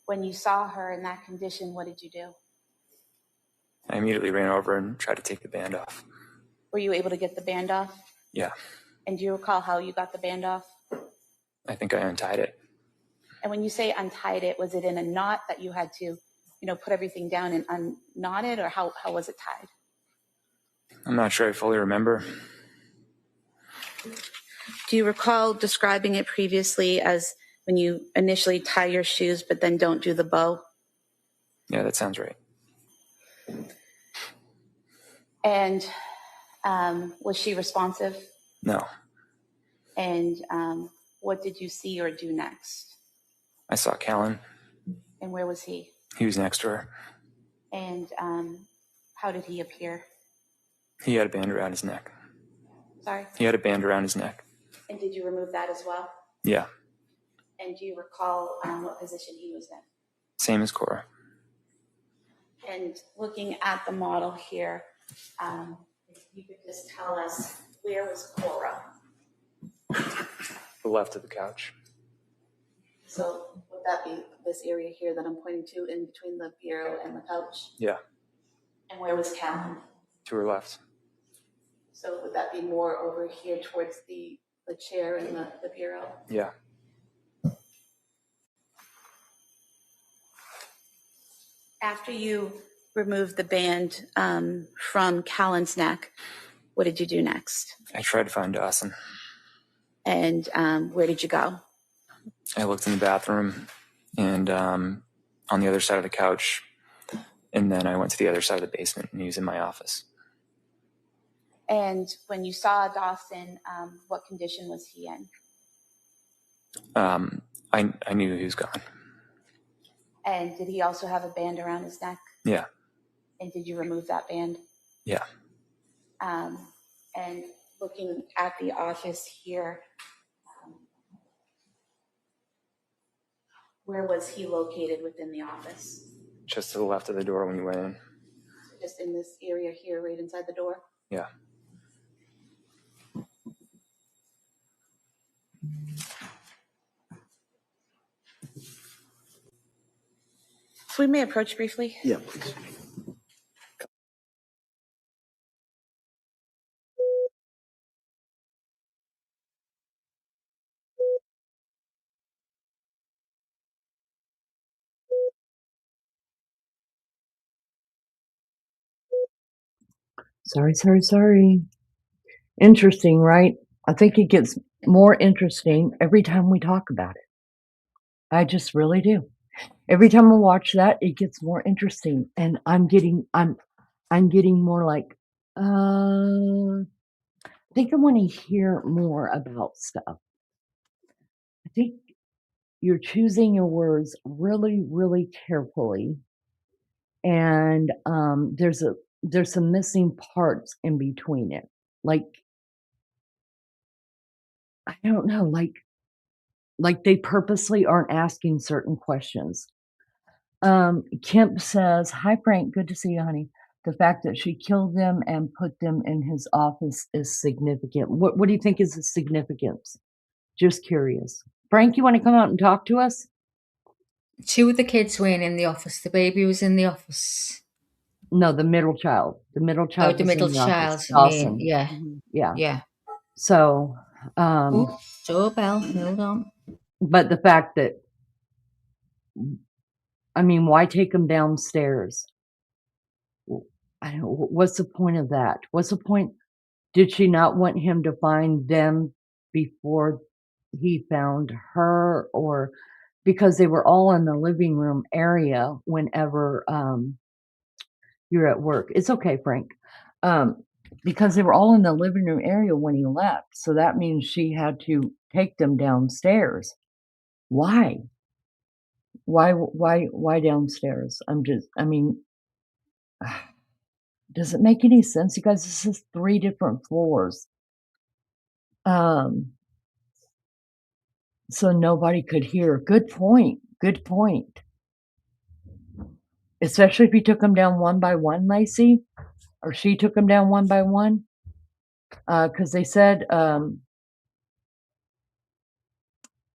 when you saw her in that condition, what did you do? I immediately ran over and tried to take the band off. Were you able to get the band off? Yeah. And do you recall how you got the band off? I think I untied it. And when you say untied it, was it in a knot that you had to, put everything down and unknot it, or how was it tied? I'm not sure I fully remember. Do you recall describing it previously as when you initially tie your shoes but then don't do the bow? Yeah, that sounds right. And was she responsive? No. And what did you see or do next? I saw Callan. And where was he? He was next to her. And how did he appear? He had a band around his neck. Sorry? He had a band around his neck. And did you remove that as well? Yeah. And do you recall what position he was in? Same as Cora. And looking at the model here, if you could just tell us, where was Cora? The left of the couch. So would that be this area here that I'm pointing to, in between the bureau and the couch? Yeah. And where was Callan? To her left. So would that be more over here towards the chair and the bureau? Yeah. After you removed the band from Callan's neck, what did you do next? I tried to find Dawson. And where did you go? I looked in the bathroom and on the other side of the couch. And then I went to the other side of the basement and he was in my office. And when you saw Dawson, what condition was he in? I knew he was gone. And did he also have a band around his neck? Yeah. And did you remove that band? Yeah. And looking at the office here, where was he located within the office? Just to the left of the door when you went in. Just in this area here, right inside the door? Yeah. If we may approach briefly. Yeah, please. Sorry. Interesting, right? I think it gets more interesting every time we talk about it. I just really do. Every time I watch that, it gets more interesting, and I'm getting more like, I think I want to hear more about stuff. I think you're choosing your words really, really carefully, and there's some missing parts in between it. Like, I don't know, like they purposely aren't asking certain questions. Kemp says, "Hi Frank, good to see you, honey. The fact that she killed them and put them in his office is significant." What do you think is the significance? Just curious. Frank, you want to come out and talk to us? 2 of the kids weren't in the office. The baby was in the office. No, the middle child. The middle child the was middle in the office. child. I mean, Dawson. yeah, Yeah. yeah. So, Oh, doorbell. Hold on. but the fact that, I mean, why take them downstairs? I don't know. What's the point of that? What's the point? Did she not want him to find them before he found her, or because they were all in the living room area whenever you're at work? It's okay, Frank. Because they were all in the living room area when he left. So that means she had to take them downstairs. Why? Why downstairs? I mean, does it make any sense? You guys, this is 3 different floors. So nobody could hear. Good point. Especially if you took them down one by one, Lacey, or she took them down one by one. Because they said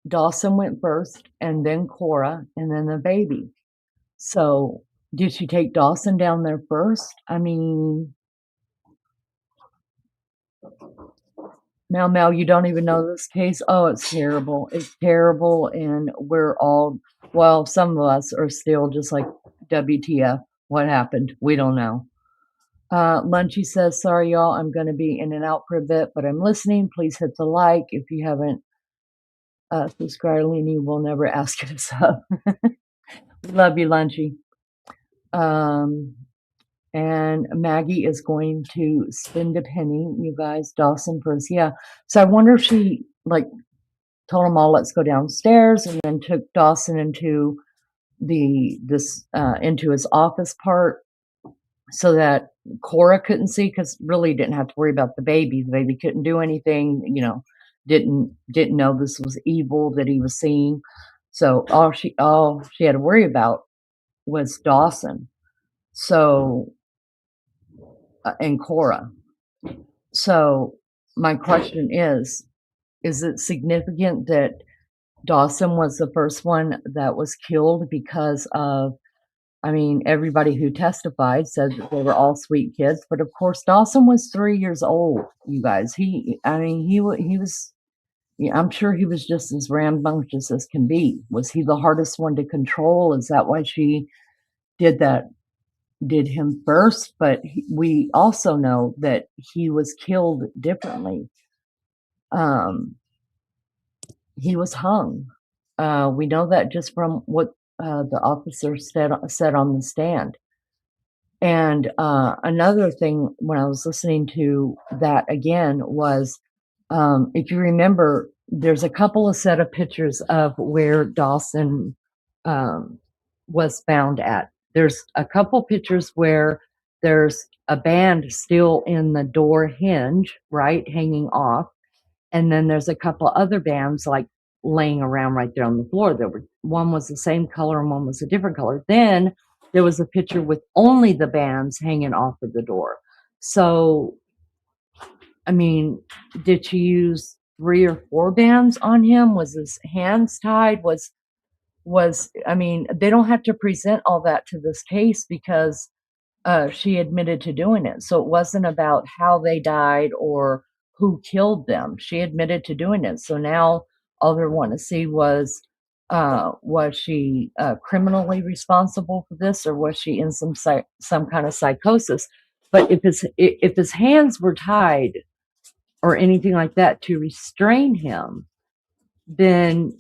Dawson went first, and then Cora, and then the baby. So did she take Dawson down there first? I mean, Mel, you don't even know this case. Oh, it's terrible. It's terrible, and we're all, well, some of us are still just like, WTF, what happened? We don't know. Lunchy says, "Sorry, y'all, I'm going to be in and out for a bit, but I'm listening. Please hit the like. If you haven't subscribed, Leanie will never ask you to sub." Love you, Lunchy. And Maggie is going to spend a penny, you guys. Dawson first. Yeah. So I wonder if she, like, told them all, let's go downstairs, and then took Dawson into into his office part so that Cora couldn't see, because really didn't have to worry about the baby. The baby couldn't do anything, didn't know this was evil that he was seeing. So all she had to worry about was Dawson. So and Cora. So my question is it significant that Dawson was the first one that was killed? Because of, I mean, everybody who testified said that they were all sweet kids, but of course Dawson was 3 years old, you guys. He was, yeah, I'm sure he was just as rambunctious as can be. Was he the hardest one to control? Is that why she did him first? But we also know that he was killed differently. He was hung. We know that just from what the officer said on the stand. And another thing, when I was listening to that again, was if you remember, there's a couple of set of pictures of where Dawson was found at. There's a couple pictures where there's a band still in the door hinge, right, hanging off. And then there's a couple other bands like laying around right there on the floor. One was the same color and one was a different color. Then there was a picture with only the bands hanging off of the door. So, I mean, did she use 3 or 4 bands on him? Was his hands tied? I mean, they don't have to present all that to this case because she admitted to doing it. So it wasn't about how they died or who killed them. She admitted to doing it. So now all they want to see was she criminally responsible for this, or was she in some kind of psychosis? But if his hands were tied or anything like that to restrain him, then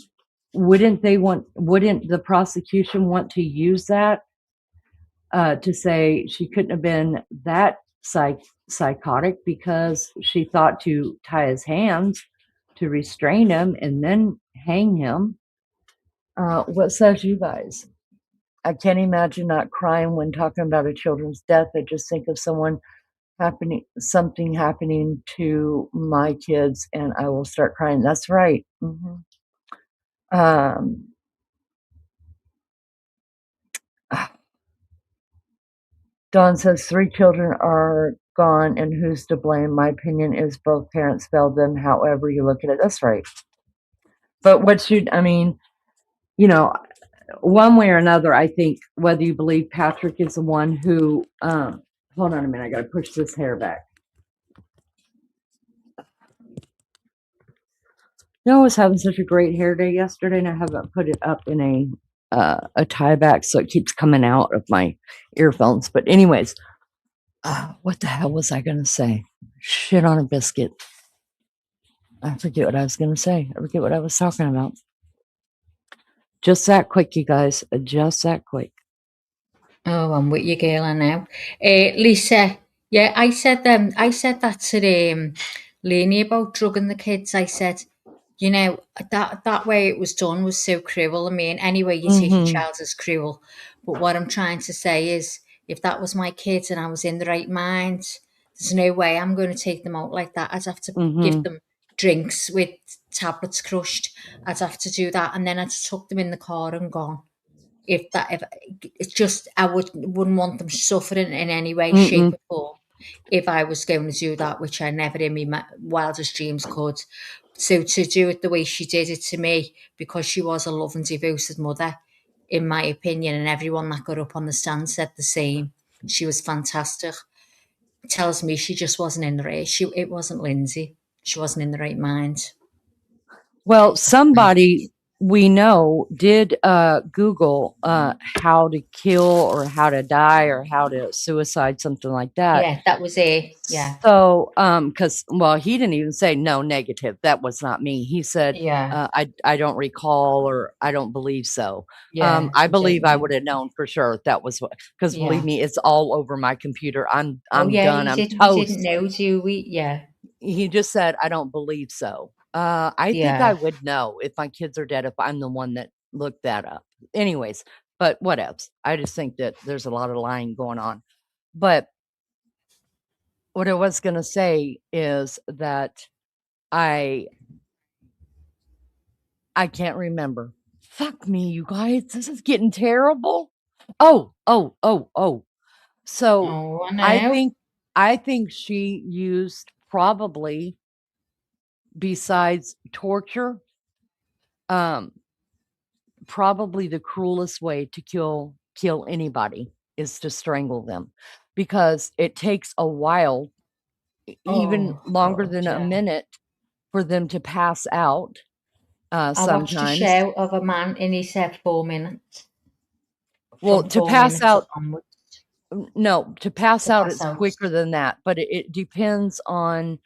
wouldn't the prosecution want to use that to say she couldn't have been that psychotic because she thought to tie his hands to restrain him and then hang him? What says you guys? I can't imagine not crying when talking about a children's death. I just think of something happening to my kids, and I will start crying. That's right. Dawn says 3 children are gone, and who's to blame? My opinion is both parents failed them. However you look at it, that's right. But one way or another, I think whether you believe Patrick is the one who, hold on a minute, I got to push this hair back. I was having such a great hair day yesterday, and I haven't put it up in a tie back, so it keeps coming out of my earphones. But anyways, what the hell was I going to say? Shit on a biscuit. I forget what I was going to say. I forget what I was talking about. Just that quick, you guys. Just that quick. Oh, I'm with you, girl, I know. Lisa, yeah, I said that to Lainey about drugging the kids. I said, that way it was done was so cruel. I mean, anyway, you take your child as cruel. But what I'm trying to say is, if that was my kids and I was in the right mind, there's no way I'm going to take them out like that. I'd have to give them drinks with tablets crushed. I'd have to do that, and then I'd tuck them in the car and gone. If it's just, I wouldn't want them suffering in any way, shape, or form. If I was going to do that, which I never in my wildest dreams could. So to do it the way she did it to me, because she was a loving, devoted mother, in my opinion, and everyone that got up on the stand said the same. She was fantastic. It tells me she just wasn't in the right. It wasn't Lindsay. She wasn't in the right mind. Well, somebody we know did Google how to kill or how to die or how to suicide, something like that. Yeah, that was it. Yeah. So, because he didn't even say no, negative. That was not me. He said, Yeah. I don't recall, or I don't believe so. Yeah, I believe I would have known for sure that was what, because believe Yeah. me, it's all over my computer. I'm yeah, done. I'm we toast. didn't know, do we? Yeah. He just said, I don't believe so. I think I Yeah. would know if my kids are dead if I'm the one that looked that up. Anyways, but what else? I just think that there's a lot of lying going on. But what I was going to say is that I can't remember. Fuck me, you guys. This is getting terrible. So Oh, I know. I think she used, probably besides torture, probably the cruelest way to kill anybody is to strangle them, because it takes a while, even Oh, longer God, than a yeah. minute, for them to pass out. I watched a Sometimes, show of a man and he said 4 minutes. well, From to 4 pass minutes out, onwards. no, to pass To out pass is out. quicker than that, but it depends on.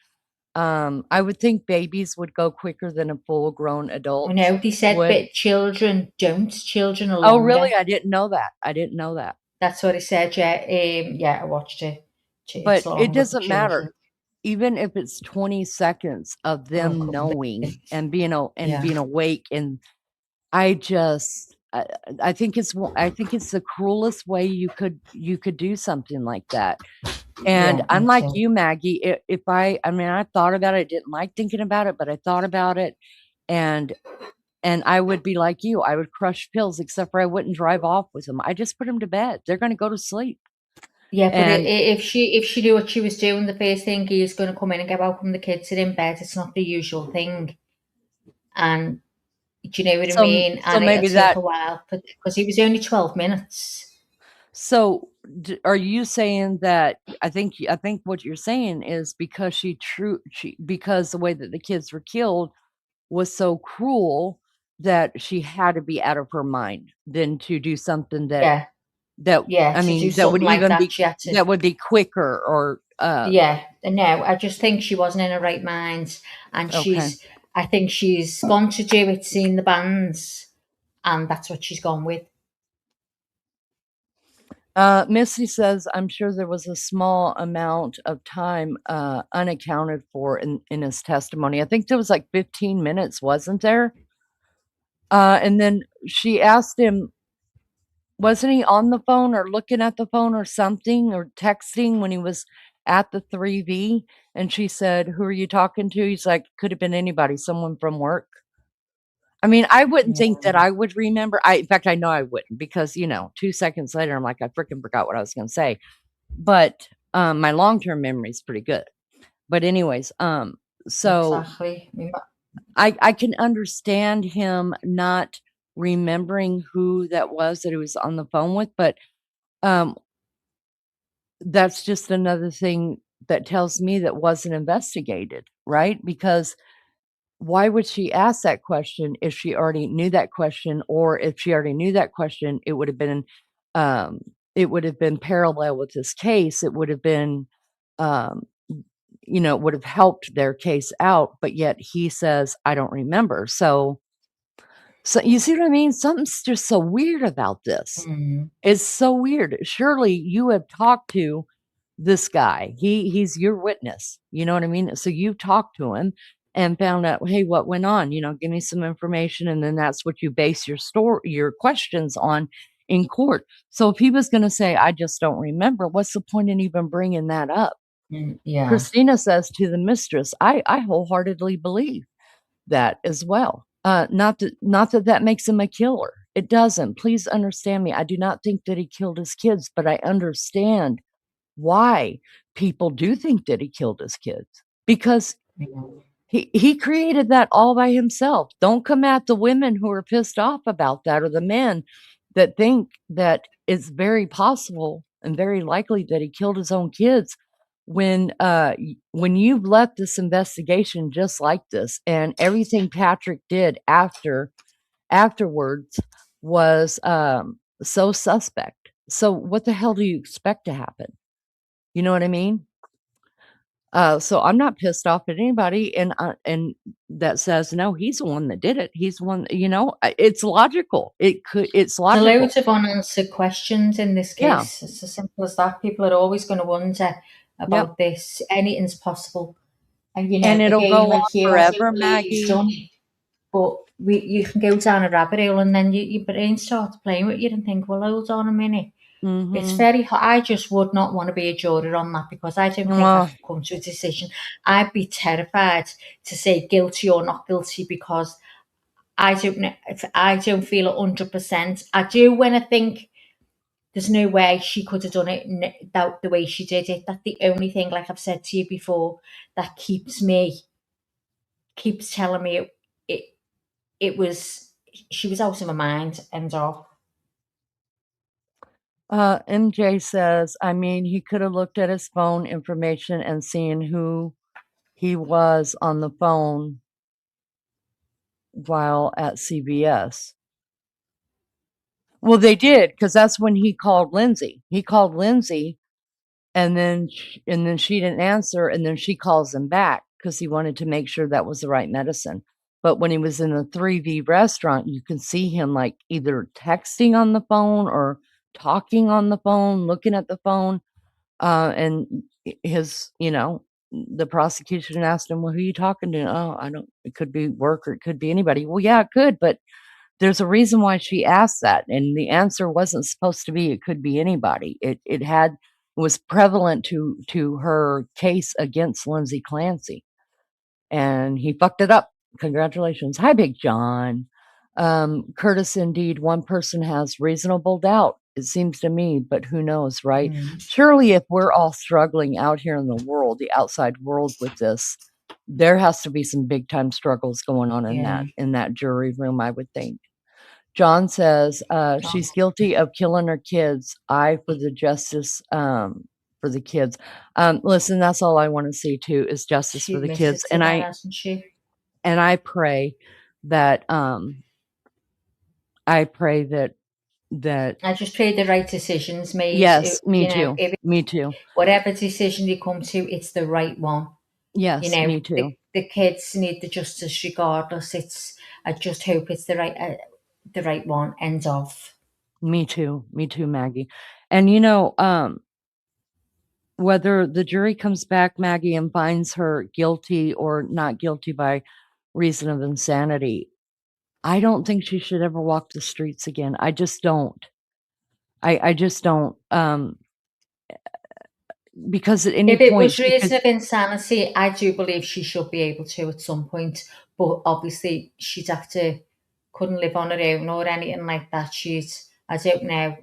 I would think babies would go quicker than a full-grown adult No, they said would. but children don't. Children are Oh, longer. really? I didn't know that. That's what he said, yeah. Yeah, I watched it. It's But it longer for doesn't matter. children. Even if it's 20 seconds of them knowing and being awake, and I think it's the cruelest way you could do something like that. And Yeah, I'm me like too. you, Maggie. If I thought about it. I didn't like thinking about it, but I thought about it, and I would be like you. I would crush pills, except for I wouldn't drive off with them. I just put them to bed. They're going to go to sleep. Yeah, but And if she knew what she was doing, the first thing he is going to come in and get out from the kids are in bed. It's not the usual thing. And do you know what I mean? so And maybe it'll take that. a while, because he was only 12 minutes. So, are you saying that? I think what you're saying is because because the way that the kids were killed was so cruel that she had to be out of her mind than to do something that Yeah. That Yeah, I to do mean, that would something like even that, be she had to. that would be quicker or Yeah, no, I just think she wasn't in her right mind, and okay. I think she's gone to do it, seen the bands, and that's what she's gone with. Missy says, I'm sure there was a small amount of time unaccounted for in his testimony. I think there was like 15 minutes, wasn't there? And then she asked him, wasn't he on the phone or looking at the phone or something or texting when he was at the 3V? And she said, who are you talking to? He's like, could have been anybody, someone from work. I mean, I wouldn't think that I would remember. In fact, I know I wouldn't because, 2 seconds later, I'm like, I freaking forgot what I was going to say. But my long-term memory is pretty good. But anyways, so Exactly. I can understand him not remembering who that was that he was on the phone with, but that's just another thing that tells me that wasn't investigated, right? Because why would she ask that question if she already knew that question, or if she already knew that question, it would have been parallel with this case. It would have been, it would have helped their case out. But yet he says, I don't remember. So you see what I mean? Something's just so weird about this. It's so weird. Surely you have talked to this guy. He's your witness. You know what I mean? So you talked to him and found out, hey, what went on? Give me some information, and then that's what you base your questions on in court. So if he was going to say, I just don't remember, what's the point in even bringing that up? Yeah. Christina says to the mistress, I wholeheartedly believe that as well. Not that makes him a killer. It doesn't. Please understand me. I do not think that he killed his kids, but I understand why people do think that he killed his kids, because he created that all by himself. Don't come at the women who are pissed off about that, or the men that think that it's very possible and very likely that he killed his own kids. When you've left this investigation just like this, and everything Patrick did afterwards was so suspect. So what the hell do you expect to happen? You know what I mean? So I'm not pissed off at anybody, and that says no, he's the one that did it. He's the one. It's logical. It's logical. There's loads of unanswered questions in this case. Yeah. It's as simple as that. People are always going to wonder about this. Anything's possible, and it'll again, go like on you, forever, Maggie. done it. But you can go down a rabbit hole, and then your brain starts playing with you and think, well, hold on a minute. It's very hard. I just would not want to be a juror on that, because I don't think I could come to a decision. I'd be terrified to say guilty or not guilty, because I don't know. I don't feel 100%. I do when I think there's no way she could have done it the way she did it. That's the only thing, like I've said to you before, that keeps telling me it was, she was out of her mind. End of. MJ says, I mean, he could have looked at his phone information and seen who he was on the phone while at CBS. Well, they did, because that's when he called Lindsay. He called Lindsay, and then she didn't answer, and then she calls him back because he wanted to make sure that was the right medicine. But when he was in the 3V restaurant, you can see him like either texting on the phone or talking on the phone, looking at the phone. And his, the prosecution asked him, well, who are you talking to? Oh, I don't, it could be work or it could be anybody. Well, yeah, it could, but there's a reason why she asked that. And the answer wasn't supposed to be, it could be anybody. It was prevalent to her case against Lindsay Clancy, and he fucked it up. Congratulations. Hi, Big John. Curtis, indeed, one person has reasonable doubt, it seems to me, but who knows, right? Surely if we're all struggling out here in the world, the outside world with this, there has to be some big time struggles going on in that jury room, I would think. John says she's guilty of killing her kids. I for the justice for the kids. Listen, that's all I want to see too is justice for the kids. And I pray that I just pray the right decisions made. Yes, me You know, too. Me too. whatever decision they come to, it's the right one. You Yes, know, me too. the kids need the justice regardless. I just hope it's the right one. End of. Me too, Maggie. And whether the jury comes back, Maggie, and finds her guilty or not guilty by reason of insanity, I don't think she should ever walk the streets again. I just don't. I just don't. Because at any If it point was she could. reason of insanity, I do believe she should be able to at some point. But obviously, couldn't live on her own or anything like that. I don't know.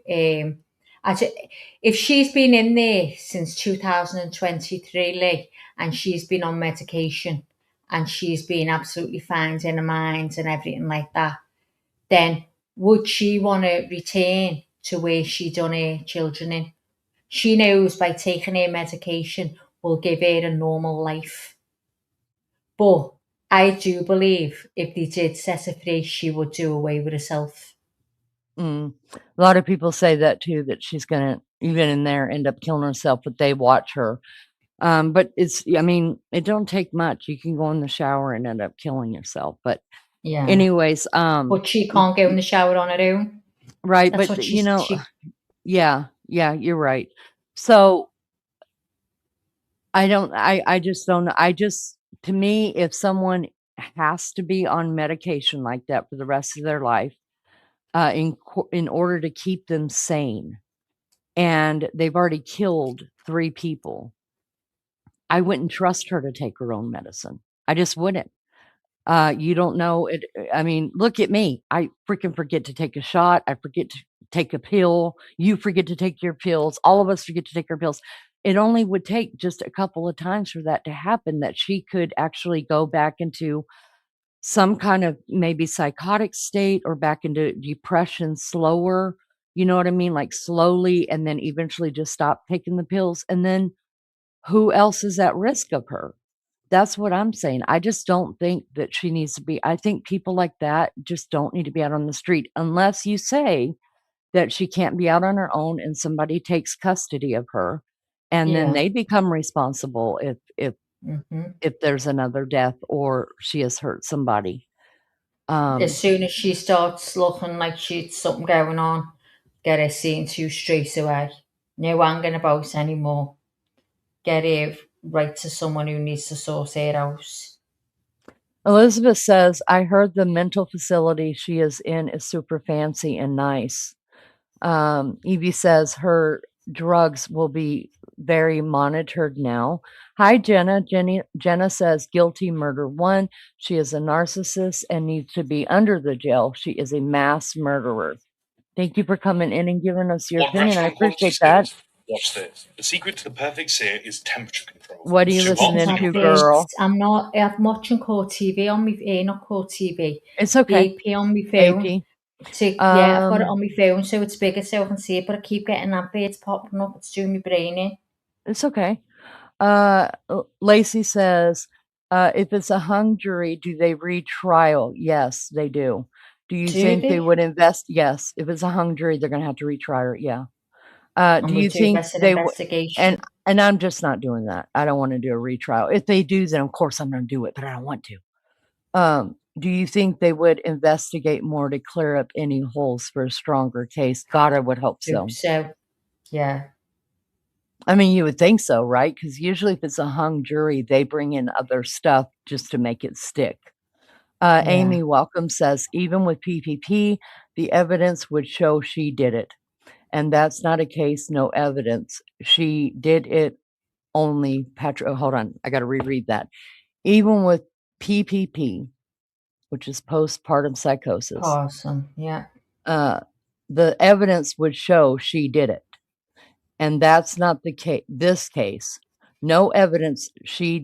If she's been in there since 2023, Lee, and she's been on medication, and she's been absolutely fine in her mind and everything like that, then would she want to return to where she done her children in? She knows by taking her medication will give her a normal life. But I do believe if they did set her free, she would do away with herself. A lot of people say that too, that she's gonna, even in there, end up killing herself, but they watch her. But it don't take much. You can go in the shower and end up killing yourself. But Yeah. anyways, But she can't go in the shower on her own. right. That's But what she yeah, you're right. So I just don't know. To me, if someone has to be on medication like that for the rest of their life, in order to keep them sane, and they've already killed 3 people, I wouldn't trust her to take her own medicine. I just wouldn't. You don't know it. I mean, look at me. I freaking forget to take a shot. I forget to take a pill. You forget to take your pills. All of us forget to take our pills. It only would take just a couple of times for that to happen, that she could actually go back into some kind of maybe psychotic state or back into depression slower. You know what I mean? Like slowly, and then eventually just stop taking the pills. And then who else is at risk of her? That's what I'm saying. I just don't think that she needs to be. I think people like that just don't need to be out on the street unless you say that she can't be out on her own and somebody takes custody of her, and then Yeah. they become responsible if there's another death or she has hurt somebody. As soon as she starts looking like she's something going on, get her seen to straight away. No hanging about anymore. Get her right to someone who needs to sort her out. Elizabeth says, I heard the mental facility she is in is super fancy and nice. Evie says her drugs will be very monitored now. Hi, Jenna. Jenna says guilty murder 1. She is a narcissist and needs to be under the jail. She is a mass murderer. Thank you for coming in and giving us your opinion. I appreciate that. Watch this. The secret to the perfect sear is temperature control. What are you listening to, girl? I'm watching Court TV on my not Court TV. It's okay. AP on my phone. AP. I've got it on my phone so it's bigger so I can see it, but I keep getting adverts popping up. It's doing my brain in. It's okay. Lacey says, if it's a hung jury, do they retrial? Yes, they do. Do you think they would invest? Yes. If it's a hung jury, they're going to have to retry it. Yeah. Do you think they would? And I'm just not doing that. I don't want to do a retrial. If they do, then of course I'm going to do it, but I don't want to. Do you think they would investigate more to clear up any holes for a stronger case? God, I would hope so. So, yeah. I mean, you would think so, right? Because usually if it's a hung jury, they bring in other stuff just to make it stick. Amy Welcome says, even with PPP, the evidence would show she did it. And that's not a case, no evidence. She did it only, hold on, I got to reread that. Even with PPP, which is postpartum psychosis. Awesome, yeah. The evidence would show she did it. And that's not the case. This case, no evidence that she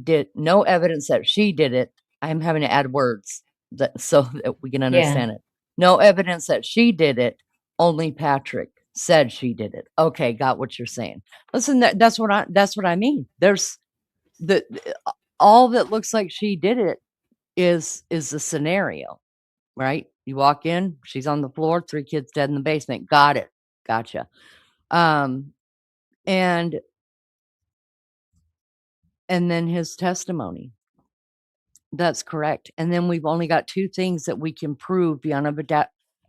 did it. I'm having to add words so that we can understand it. No evidence that she did it. Only Patrick said she did it. Okay, got what you're saying. Listen, that's what I mean. There's all that looks like she did it is a scenario, right? You walk in, she's on the floor, 3 kids dead in the basement. Got it. Gotcha. And then his testimony. That's correct. And then we've only got 2 things that we can prove beyond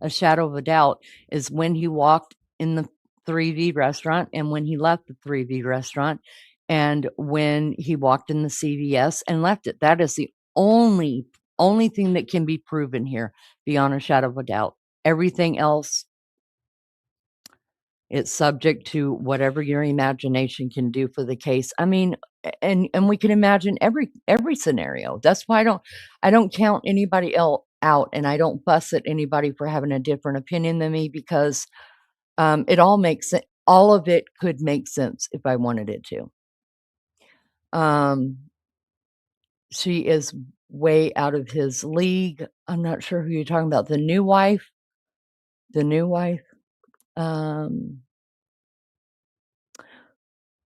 a shadow of a doubt is when he walked in the 3V restaurant and when he left the 3V restaurant and when he walked in the CVS and left it. That is the only thing that can be proven here beyond a shadow of a doubt. Everything else, it's subject to whatever your imagination can do for the case. I mean, and we can imagine every scenario. That's why I don't count anybody else out, and I don't fuss at anybody for having a different opinion than me because it all makes sense. All of it could make sense if I wanted it to. She is way out of his league. I'm not sure who you're talking about. The new wife.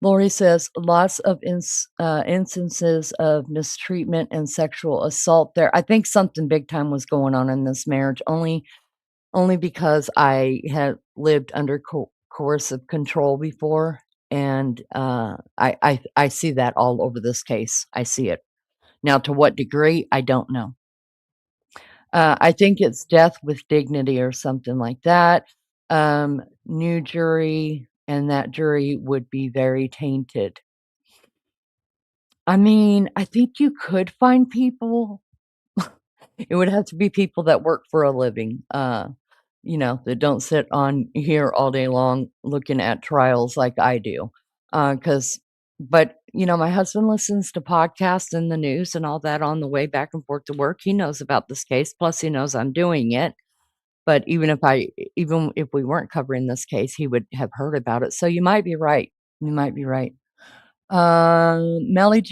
Lori says lots of instances of mistreatment and sexual assault there. I think something big time was going on in this marriage, only because I had lived under coercive control before, and I see that all over this case. I see it. Now, to what degree, I don't know. I think it's death with dignity or something like that. New jury, and that jury would be very tainted. I mean, I think you could find people. It would have to be people that work for a living, that don't sit on here all day long looking at trials like I do. But my husband listens to podcasts and the news and all that on the way back and forth to work. He knows about this case. Plus, he knows I'm doing it. But even if we weren't covering this case, he would have heard about it. So you might be right. You might be right. Mally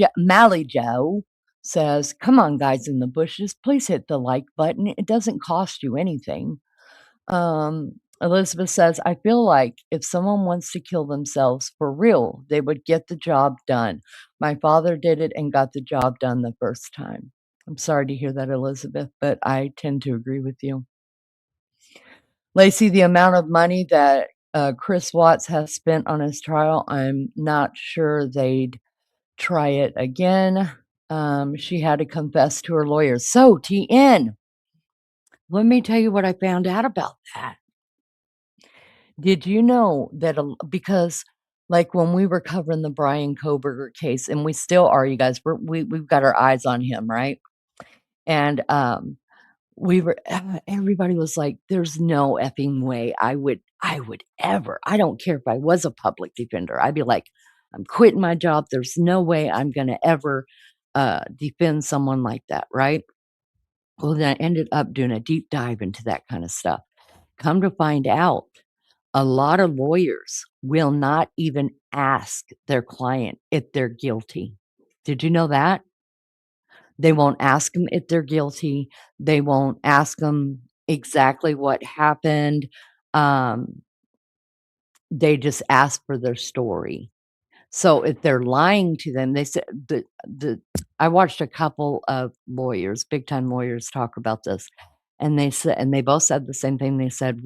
Joe says, "Come on, guys in the bushes, please hit the like button. It doesn't cost you anything." Elizabeth says, "I feel like if someone wants to kill themselves for real, they would get the job done. My father did it and got the job done the first time." I'm sorry to hear that, Elizabeth, but I tend to agree with you. Lacey, the amount of money that Chris Watts has spent on his trial, I'm not sure they'd try it again. She had to confess to her lawyers. So, TN, let me tell you what I found out about that. Did you know that because like when we were covering the Brian Koberger case, and we still are, you guys, we've got our eyes on him, right? And everybody was like, "There's no effing way I would ever. I don't care if I was a public defender. I'd be like, I'm quitting my job. There's no way I'm going to ever defend someone like that, right?" Well, then I ended up doing a deep dive into that kind of stuff. Come to find out, a lot of lawyers will not even ask their client if they're guilty. Did you know that? They won't ask them if they're guilty. They won't ask them exactly what happened. They just ask for their story. So if they're lying to them, they said I watched a couple of lawyers, big time lawyers, talk about this, and they both said the same thing. They said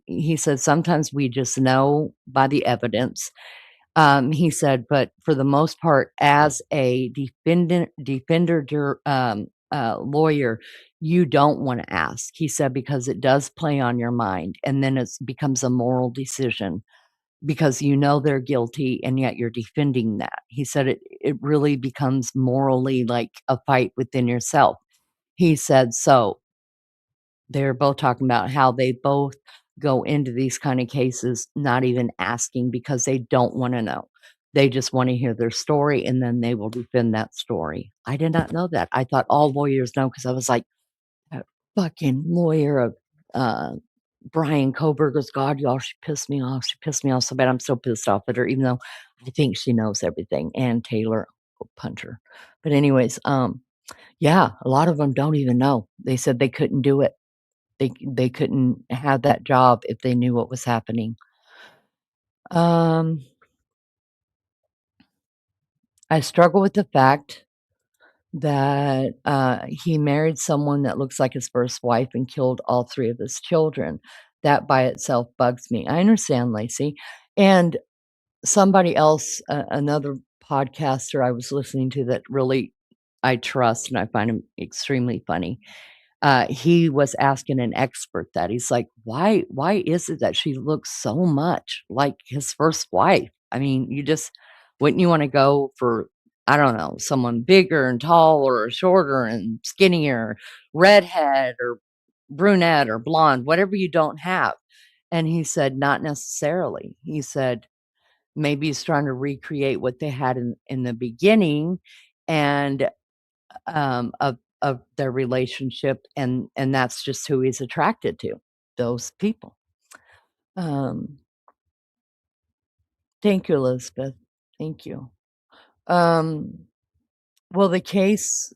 he said sometimes we just know by the evidence. He said, but for the most part, as a defender lawyer, you don't want to ask. He said because it does play on your mind, and then it becomes a moral decision because you know they're guilty and yet you're defending that. He said it really becomes morally like a fight within yourself. He said so. They're both talking about how they both go into these kind of cases not even asking because they don't want to know. They just want to hear their story and then they will defend that story. I did not know that. I thought all lawyers know because I was like, that fucking lawyer of Brian Koberger's, God, y'all, she pissed me off. She pissed me off so bad. I'm so pissed off at her, even though I think she knows everything. And Taylor, punch her. But anyways, yeah, a lot of them don't even know. They said they couldn't do it. They couldn't have that job if they knew what was happening. I struggle with the fact that he married someone that looks like his first wife and killed all 3 of his children. That by itself bugs me. I understand, Lacey. And somebody else, another podcaster I was listening to that really I trust and I find him extremely funny. He was asking an expert that he's like, why is it that she looks so much like his first wife? I mean, wouldn't you want to go for, I don't know, someone bigger and taller or shorter and skinnier, redhead or brunette or blonde, whatever you don't have? And he said, not necessarily. He said, maybe he's trying to recreate what they had in the beginning and of their relationship, and that's just who he's attracted to, those people. Thank you, Elizabeth. Thank you. Will the case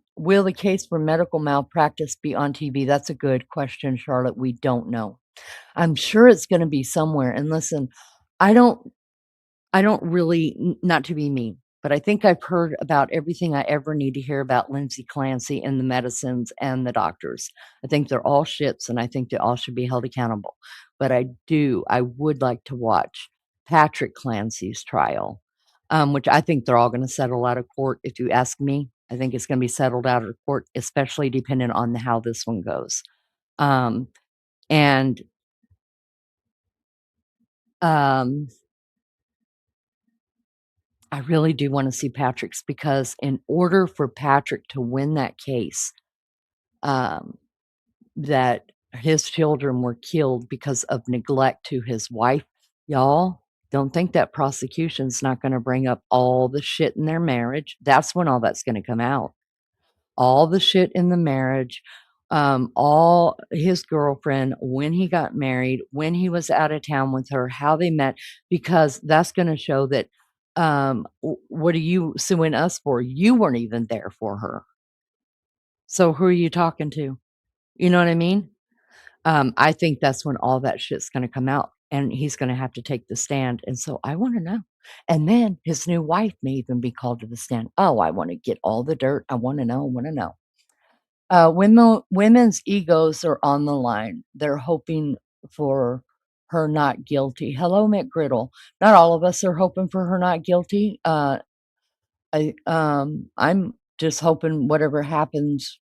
for medical malpractice be on TV? That's a good question, Charlotte. We don't know. I'm sure it's going to be somewhere. And listen, I don't really, not to be mean, but I think I've heard about everything I ever need to hear about Lindsay Clancy and the medicines and the doctors. I think they're all shits, and I think they all should be held accountable. But I would like to watch Patrick Clancy's trial, which I think they're all going to settle out of court. If you ask me, I think it's going to be settled out of court, especially depending on how this one goes. And I really do want to see Patrick's, because in order for Patrick to win that case, that his children were killed because of neglect to his wife, y'all don't think that prosecution's not going to bring up all the shit in their marriage. That's when all that's going to come out. All the shit in the marriage, all his girlfriend, when he got married, when he was out of town with her, how they met, because that's going to show that, what are you suing us for? You weren't even there for her. So who are you talking to? You know what I mean? I think that's when all that shit's going to come out, and he's going to have to take the stand. And so I want to know. And then his new wife may even be called to the stand. Oh, I want to get all the dirt. I want to know. Women's egos are on the line. They're hoping for her not guilty. Hello, McGriddle. Not all of us are hoping for her not guilty. I'm just hoping whatever happens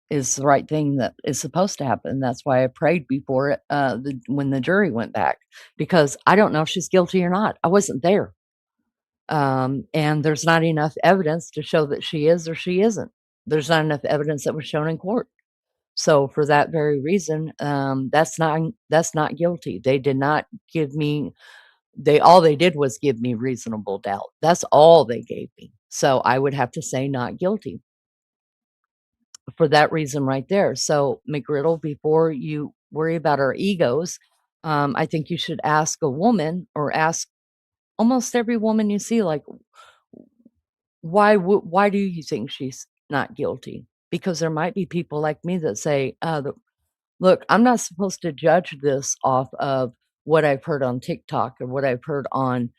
is the right thing that is supposed to happen. That's why I prayed before it, when the jury went back, because I don't know if she's guilty or not. I wasn't there. And there's not enough evidence to show that she is or she isn't. There's not enough evidence that was shown in court. So for that very reason, that's not guilty. They did not give me, all they did was give me reasonable doubt. That's all they gave me. So I would have to say not guilty for that reason right there. So McGriddle, before you worry about our egos, I think you should ask a woman, or ask almost every woman you see, like, why do you think she's not guilty? Because there might be people like me that say, look, I'm not supposed to judge this off of what I've heard on TikTok or what I've heard on,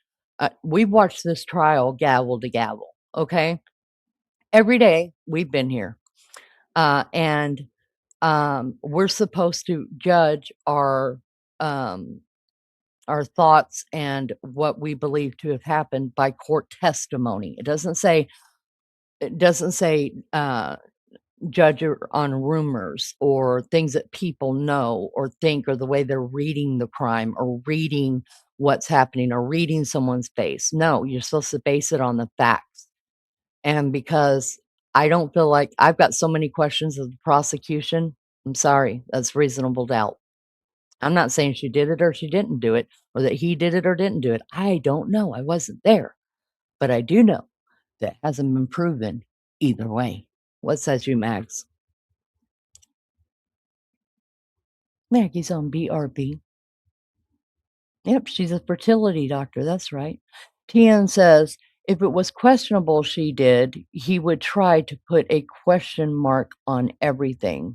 we watched this trial gavel to gavel, okay? Every day we've been here. And we're supposed to judge our thoughts and what we believe to have happened by court testimony. It doesn't say judge on rumors or things that people know or think, or the way they're reading the crime or reading what's happening or reading someone's face. No, you're supposed to base it on the facts. And because I don't feel like, I've got so many questions of the prosecution, I'm sorry, that's reasonable doubt. I'm not saying she did it or she didn't do it, or that he did it or didn't do it. I don't know. I wasn't there. But I do know that hasn't been proven either way. What says you, Max? Maggie's on BRB. Yep, she's a fertility doctor. That's right. Tian says, if it was questionable she did, he would try to put a question mark on everything.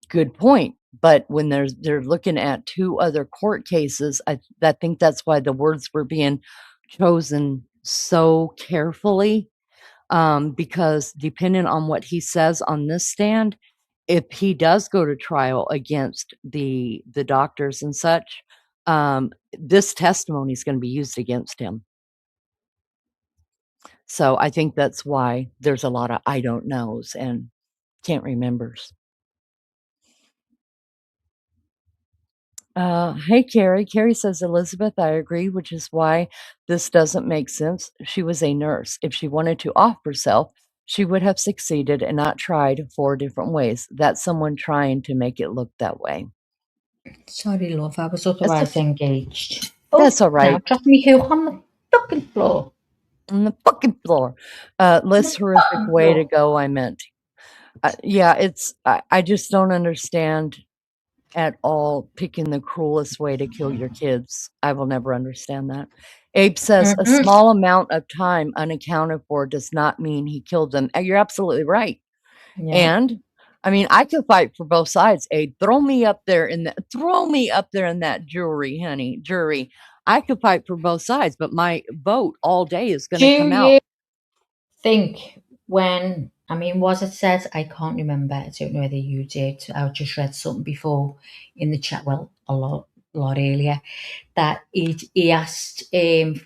Good point. But when they're looking at 2 other court cases, I think that's why the words were being chosen so carefully. because depending on what he says on this stand, if he does go to trial against the doctors and such, this testimony is going to be used against him. So I think that's why there's a lot of I don't knows and can't remembers. Hey, Carrie. Carrie says, Elizabeth, I agree, which is why this doesn't make sense. She was a nurse. If she wanted to off herself, she would have succeeded and not tried 4 different ways. That's someone trying to make it look that way. Sorry, love, I was otherwise engaged. That's all Now right. drop me hook on the fucking floor. On the fucking floor. Less horrific way to go, I meant. Yeah, I just don't understand at all picking the cruelest way to kill your kids. I will never understand that. Abe says a small amount of time unaccounted for does not mean he killed them. You're absolutely right. Yeah. And I mean, I could fight for both sides. Abe, throw me up there in that jury. I could fight for both sides, but my vote all day is going Do to come out. you think when, I mean, was it said, I can't remember, I don't know whether you did, I just read something before in the chat, well, a lot earlier, that he asked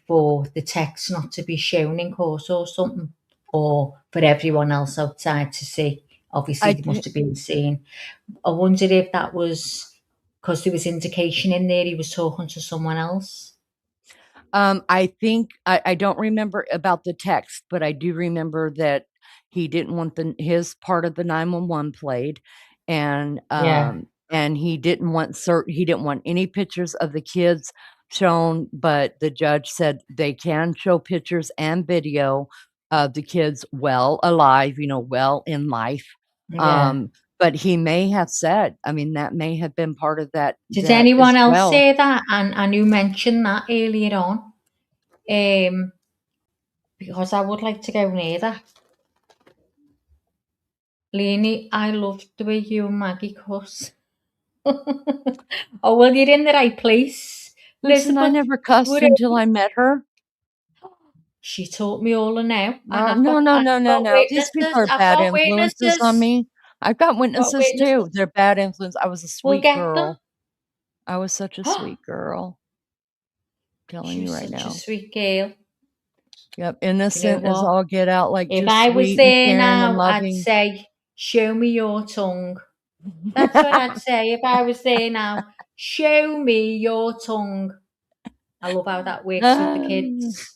for the text not to be shown in court or something, or for everyone else outside to see. Obviously, it must have been seen. I wondered if that was because there was indication in there he was talking to someone else. I think I don't remember about the text, but I do remember that he didn't want his part of the 911 played, and Yeah. and he didn't want any pictures of the kids shown, but the judge said they can show pictures and video of the kids well alive, well in life. Yeah. But he may have said, I mean, that may have been part of that. Did that anyone as else well. say that? And you mentioned that earlier on. Because I would like to go near that. Lainey, I loved the way you and Maggie cuss. Oh, well, you're in the right place. Listen, I never cussed until I met her. She taught me all now. No. These people Witnesses. are I've bad got influences on witnesses. me. I've got witnesses too. witnesses. They're bad influence. I was a We'll sweet get girl. them. I was such a sweet girl. Telling She you was right such now. a sweet girl. Yep, You know innocent as what? all get out, like If just I was sweet and there caring and now, I'd loving. say, show me your tongue. That's what I'd say if I was there now. Show me your tongue. I love how that works with the kids.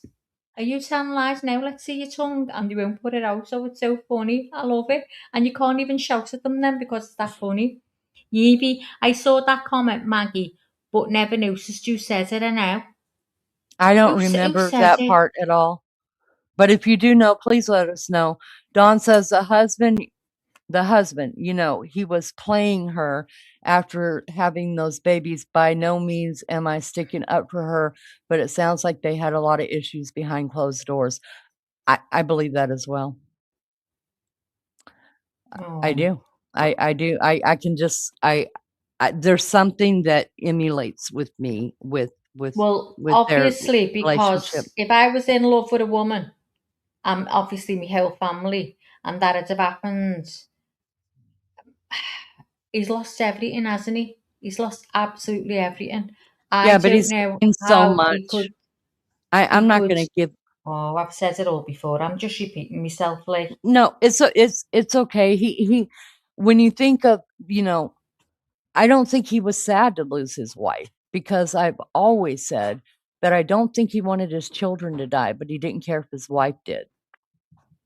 Are you telling lies now? Let's see your tongue. And you won't put it out, so it's so funny. I love it. And you can't even shout at them then because it's that funny. Yevie, I saw that comment, Maggie, but never noticed you said it now. I don't Who remember says that it? part at all. But if you do know, please let us know. Dawn says the husband, he was playing her after having those babies. By no means am I sticking up for her, but it sounds like they had a lot of issues behind closed doors. I believe that as well. I do. I do. I can just, there's something that emulates with me with Well, their obviously, relationship. because if I was in love with a woman, obviously my whole family, and that had have happened, he's lost everything, hasn't he? He's lost absolutely everything. I Yeah, but don't he's know gained so how he much. could. I'm not going to give. Oh, I've said it all before. I'm just repeating myself, like. No, it's okay. He when you think of, I don't think he was sad to lose his wife, because I've always said that I don't think he wanted his children to die, but he didn't care if his wife did.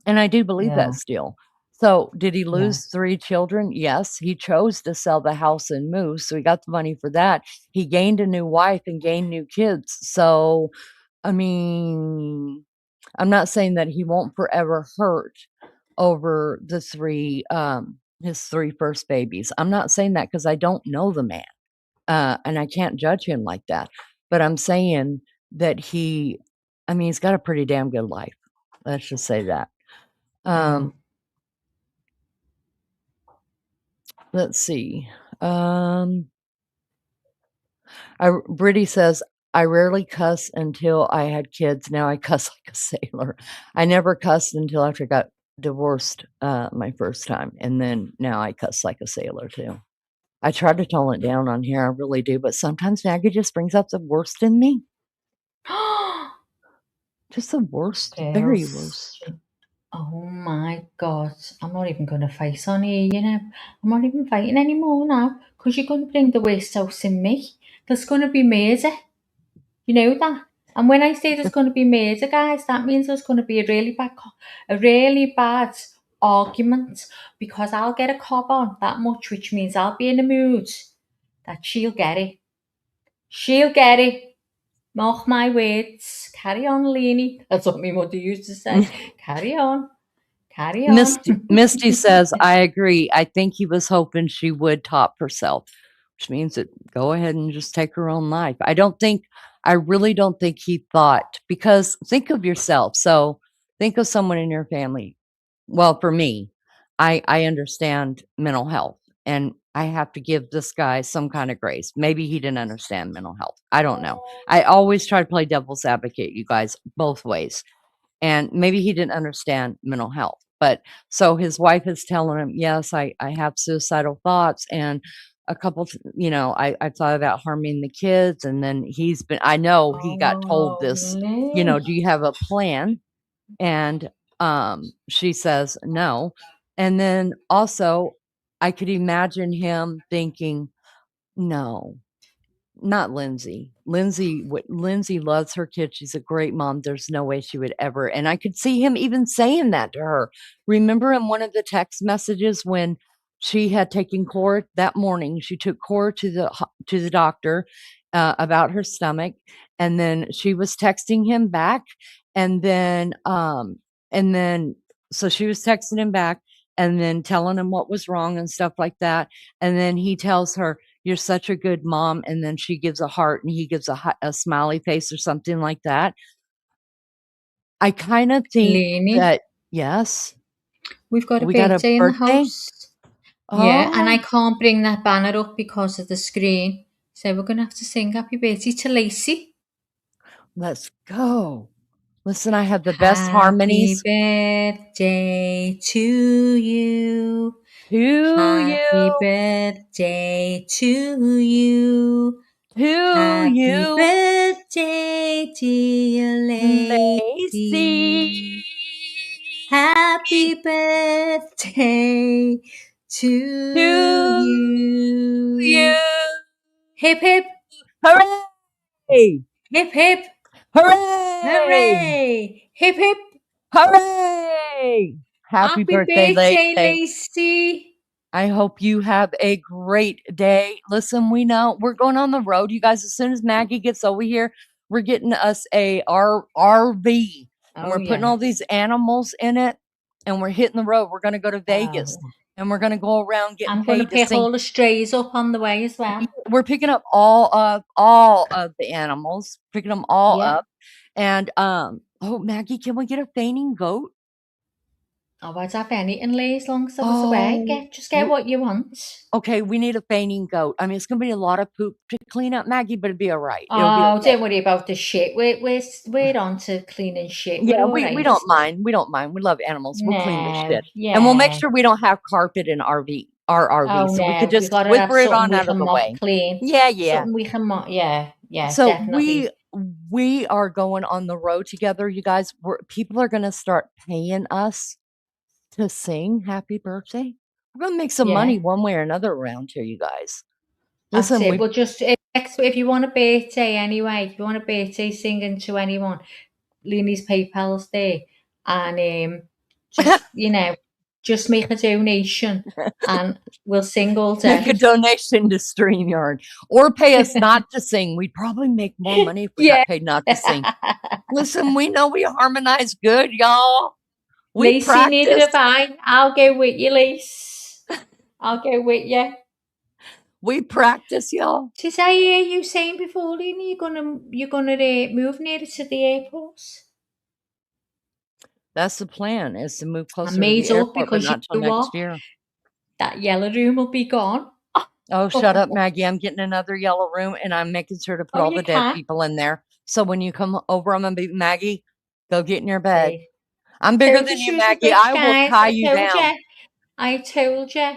And I do believe Yeah. that still. So did he Yeah. lose 3 children? Yes. He chose to sell the house and move, so he got the money for that. He gained a new wife and gained new kids. So, I mean, I'm not saying that he won't forever hurt over the 3, his 3 first babies. I'm not saying that because I don't know the man, and I can't judge him like that. But I'm saying that he's got a pretty damn good life. Let's just say that. Let's see. Brittany says, I rarely cuss until I had kids. Now I cuss like a sailor. I never cussed until after I got divorced my first time, and then now I cuss like a sailor too. I try to tone it down on here, I really do, but sometimes Maggie just brings out the worst in me. Just the worst, very Girls. worst. Oh my God. I'm not even going to fight on here, you know. I'm not even fighting anymore now because you're going to bring the worst out in me. There's going to be murder. You know that? And when I say there's going to be murder, guys, that means there's going to be a really bad argument because I'll get a cob on that much, which means I'll be in the mood that she'll get it. She'll get it. Mark my words. Carry on, Leanie. That's what my mother used to say. Carry on. Carry on. Misty says, I agree. I think he was hoping she would top herself, which means that go ahead and just take her own life. I really don't think he thought, because think of yourself. So think of someone in your family. Well, for me, I understand mental health, and I have to give this guy some kind of grace. Maybe he didn't understand mental health. I don't know. I always try to play devil's advocate, you guys, both ways. And maybe he didn't understand mental health. But so his wife is telling him, yes, I have suicidal thoughts. And a couple, I thought about harming the kids. And then I know he got told this, do you have a plan? And she says no. And then also I could imagine him thinking, no, not Lindsay. Lindsay loves her kid. She's a great mom. There's no way she would ever. And I could see him even saying that to her. Remember in one of the text messages when she had taken Cora that morning, she took Cora to the doctor about her stomach, and then she was texting him back, and then so she was texting him back and then telling him what was wrong and stuff like that. And then he tells her, you're such a good mom. And then she gives a heart and he gives a smiley face or something like that. I kind of think that, yes. We've got a birthday in the house. Oh. Yeah, and I can't bring that banner up because of the screen. So we're going to have to sing happy birthday to Lacey. Let's go. Listen, I have the best harmonies. Happy birthday to you. Happy birthday to you. Happy birthday, dear Lacey. Happy birthday to you. Hip hip. Hooray! Hip hip. Hooray! Hooray! Hip hip. Hooray! Happy birthday, Lacey. I hope you have a great day. Listen, we know we're going on the road. You guys, as soon as Maggie gets over here, we're getting us a RV. And we're putting all these animals in it. And we're hitting the road. We're going to go to Vegas. And we're going to go around getting paid. I'm going to pick all the strays up on the way as well. We're picking up all of the animals. Picking them all up. And, Maggie, can we get a fainting goat? Oh, I'd have anything, Lee, as long as I was away. Just get what you want. Okay, we need a fainting goat. I mean, it's going to be a lot of poop to clean up, Maggie, but it'd be all right. Don't worry about the shit. We're on to cleaning shit. Yeah, we don't mind. We don't mind. We love animals. We'll clean the shit. And we'll make sure we don't have carpet in our RV. So we could just whipper it on out of the way. Clean. Yeah. Something we can yeah. So definitely. we are going on the road together, you guys. People are going to start paying us to sing happy birthday. We're going to make some money one way or another around here, you guys. Listen, we'll just, if you want a birthday anyway, if you want a birthday singing to anyone, Leanie's PayPal's there. And just, just make a donation and we'll sing all day. Make a donation to StreamYard or pay us not to sing. We'd probably make more money if we got paid not to sing. Listen, we know we harmonize good, y'all. We Lacey, neither have I. I'll go with you, Lacey. I'll go with you. We practice, y'all. Did I hear you saying before, Leanie, you're gonna move nearer to the airport? That's the plan, is to move closer to the airport, but not till next year. That yellow room will be gone. Oh, shut up, Maggie. I'm getting another yellow room and I'm making sure to put Oh, all you the dead can. people in there. So when you come over, I'm going to be Maggie, go get in your bed. See, I'm I bigger told you than she you, was a Maggie. bitch, I will guys. tie I you told down. you. I told you.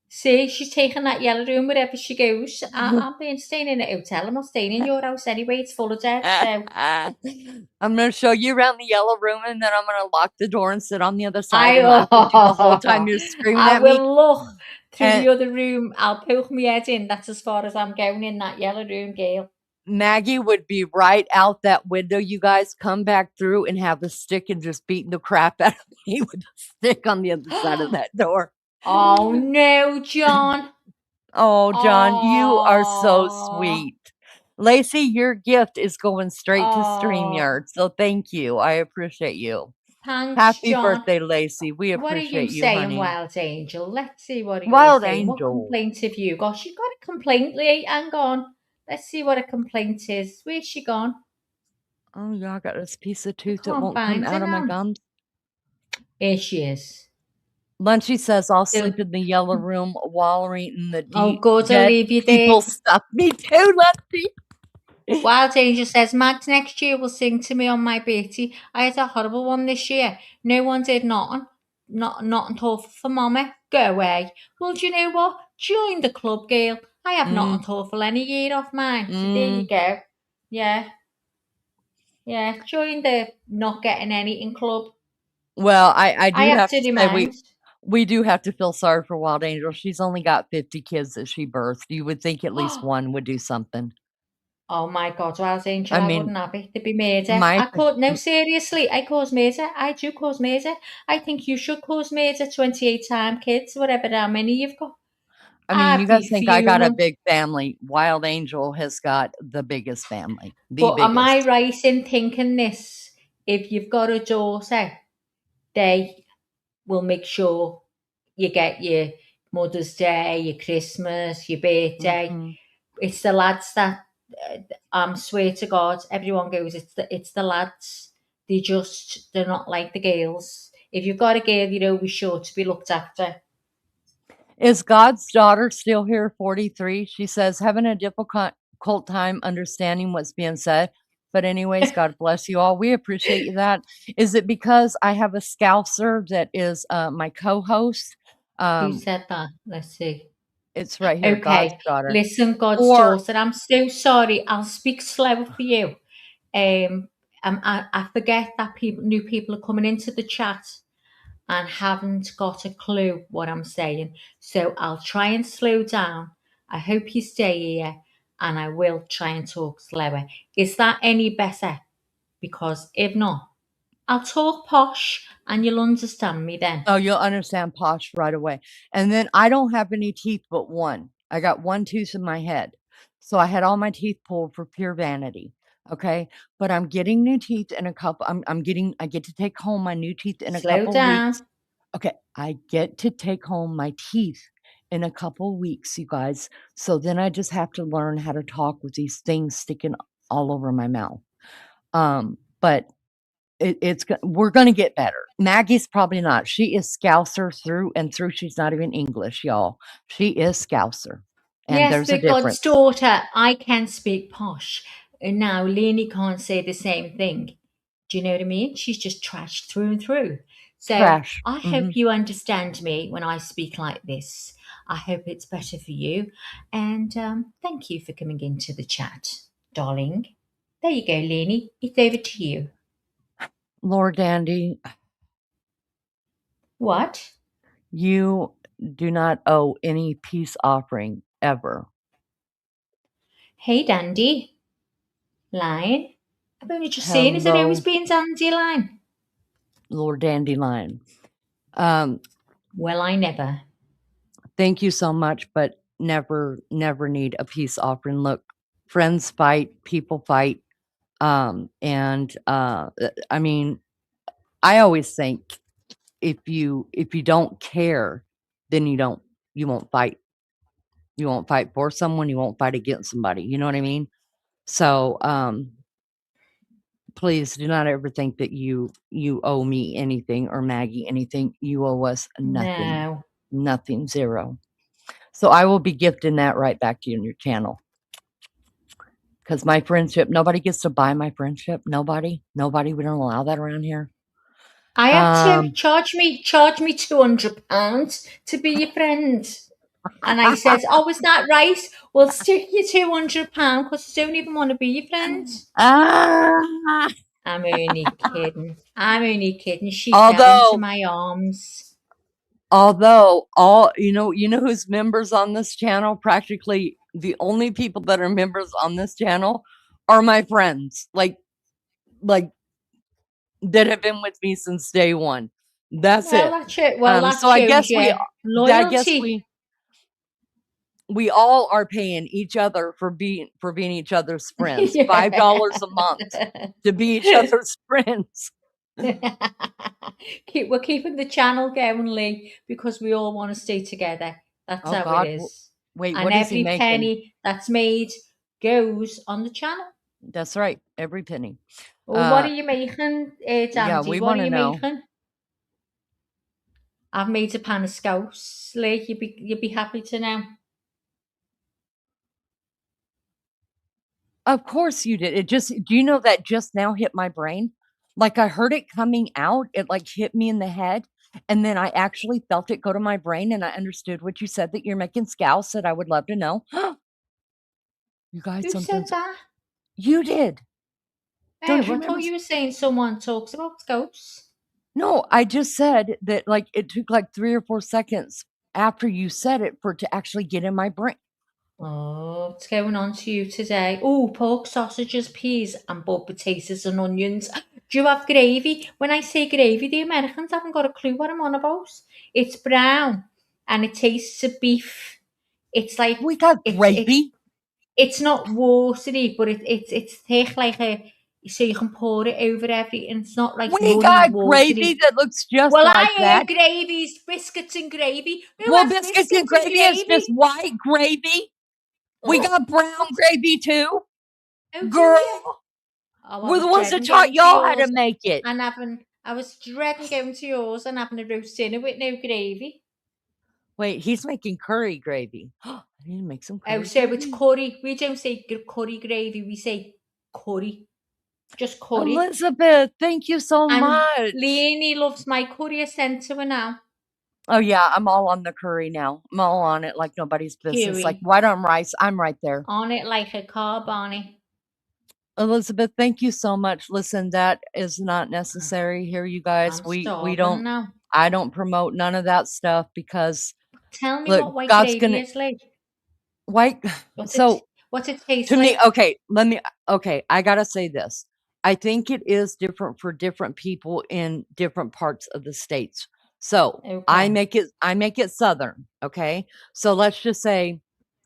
See, she's taking that yellow room wherever she goes. I'm being staying in a hotel. I'm not staying in your house anyway. It's full of dead. So I'm going to show you around the yellow room and then I'm going to lock the door and sit on the other side I and laugh at you the whole time you're screaming I at me. will look through And the other room. I'll poke my head in. That's as far as I'm going in that yellow room, Gail. Maggie would be right out that window. You guys come back through and have a stick and just beating the crap out of me with a stick on the other side of that door. Oh no, John. Oh, John, you are so Oh, sweet. Lacey, your gift is going straight to oh, StreamYard. So thank you. I appreciate you. thanks, Happy John. birthday, Lacey. We What are you appreciate you, saying, honey. Wild Angel? Let's see what you're Wild saying. What Angel. complaint have you got? She got a complaint, Lee. Hang on. Let's see what a complaint is. Where's she gone? Oh, yeah, I got this piece of I tooth that can't won't come find her out of my now. gums. Here she is. Lunchy says, I'll So- sleep in the yellow room wallowing in the Oh, deep good. I'll dead leave you there. people stuff. Me too, Lunchy. Wild Angel says, Max next year will sing to me on my birthday. I had a horrible one this year. No one did nothing. Nothing thoughtful for Mama. Go away. Well, do you know what? Join the club, girl. I have nothing thoughtful any year off mine. So there you go. Yeah. Yeah. Join the not getting anything club. Well, I do have have to to say remind. we do have to feel sorry for Wild Angel. She's only got 50 kids that she birthed. You would think at least one would do something. Oh my God, Wild Angel, I I mean, wouldn't have it. There'd be murder. my No, seriously, I cause murder. I do cause murder. I think you should cause murder 28 times, kids, whatever how many you've got. I mean, you I'd be guys think I got a fuming. big family. Wild Angel has got the biggest family. The But am I biggest. right in thinking this? If you've got a daughter, they will make sure you get your Mother's Day, your Christmas, your birthday. Mhm. It's the lads that swear to God, everyone goes. It's the lads. They're not like the girls. If you've got a girl, you're always sure to be looked after. Is God's daughter still here, 43? She says, having a difficult time understanding what's being said. But anyways, God bless you all. We appreciate you that. Is it because I have a Scouser that is my co-host? Who said that? Let's see. It's right here, God's Okay, daughter. listen, God's Or daughter. I'm so sorry. I'll speak slower for you. I forget that new people are coming into the chat and haven't got a clue what I'm saying. So I'll try and slow down. I hope you stay here and I will try and talk slower. Is that any better? Because if not, I'll talk posh and you'll understand me then. Oh, you'll understand posh right away. And then I don't have any teeth but one. I got one tooth in my head. So I had all my teeth pulled for pure vanity. Okay. But I'm getting new teeth in a couple. I get to take home my new teeth in a Slow couple down. weeks. Okay. I get to take home my teeth in a couple weeks, you guys. So then I just have to learn how to talk with these things sticking all over my mouth. But we're going to get better. Maggie's probably not. She is Scouser through and through. She's not even English, y'all. She is Scouser. And Yes, there's a but God's difference. daughter, I can speak posh. And now Lenny can't say the same thing. Do you know what I mean? She's just trashed through and through. So Trash. I hope you understand me when I speak like this. I hope it's better for you. And thank you for coming into the chat, darling. There you go, Lenny. It's over to you. Lord Dandy. What? You do not owe any peace offering ever. Hey, Dandy. Lion. I've only just seen. Has it always been Dandelion? Lord Dandelion. Well, I never. Thank you so much, but never need a peace offering. Look, friends fight, people fight. I mean, I always think if you don't care, then you won't fight. You won't fight for someone, you won't fight against somebody. You know what I mean? So, please do not ever think that you owe me anything or Maggie anything. You owe us nothing. No. Nothing, zero. So I will be gifting that right back to you in your channel. Because my friendship, nobody gets to buy my friendship. Nobody. We don't allow that around here. I had to charge me £200 to be your friend. And I said, oh, is that right? Well, stick your £200 because I don't even want to be your friend. Ah. I'm only kidding. She fell into my arms. Although you know who's members on this channel? Practically the only people that are members on this channel are my friends. Like that have been with me since day one. That's it. That so I guess shows loyalty. we all are paying each other for being each other's friends. Yeah. $5 a month to be each other's friends. We're keeping the channel going, Lee, because we all want to stay together. That's how God. it is. Wait, and what is he every making? penny that's made goes on the channel. That's right, every penny. Well, what are you making, Dandy? Yeah, we what want are to you know. making? I've made a pan of scouse, Lee. You'd be happy to know. Of course you did. Do you know that just now hit my brain? Like I heard it coming out, it like hit me in the head, and then I actually felt it go to my brain, and I understood what you said, that you're making scouse, that I would love to know. You guys, Who said that? You did. Don't you remember? I thought you were saying someone talks about scouse. No, I just said that like it took like 3 or 4 seconds after you said it for it to actually get in my brain. Oh, what's going on to you today? Oh, pork sausages, peas, and boiled potatoes and onions. Do you have gravy? When I say gravy, the Americans haven't got a clue what I'm on about. It's brown and it tastes of beef. It's like we got gravy. It's not watery, but it's thick like so you can pour it over everything. It's not like we got gravy that looks just like that. Well, I heard gravy's biscuits and gravy. Biscuits and gravy is just white gravy. We got brown gravy too. Girl, we're the ones that taught y'all how to make it. And I was dreading going to yours and having a roast dinner with no gravy. Wait, he's making curry gravy. I need to make some curry. Oh, so it's curry. We don't say curry gravy. We say curry. Just curry. Elizabeth, thank you so much. Leonie loves my curry. I sent to her now. Oh yeah, I'm all on the curry now. I'm all on it like nobody's business. Curry. Like white on rice, I'm right there. On it like a carb on it. Elizabeth, thank you so much. Listen, that is not necessary here, you guys. We don't. Now. I don't promote none of that stuff because. Tell me look, what white God's gravy is like. White. What's it taste to like? Me, okay, I gotta say this. I think it is different for different people in different parts of the states. So I make it Southern. Okay. So let's just say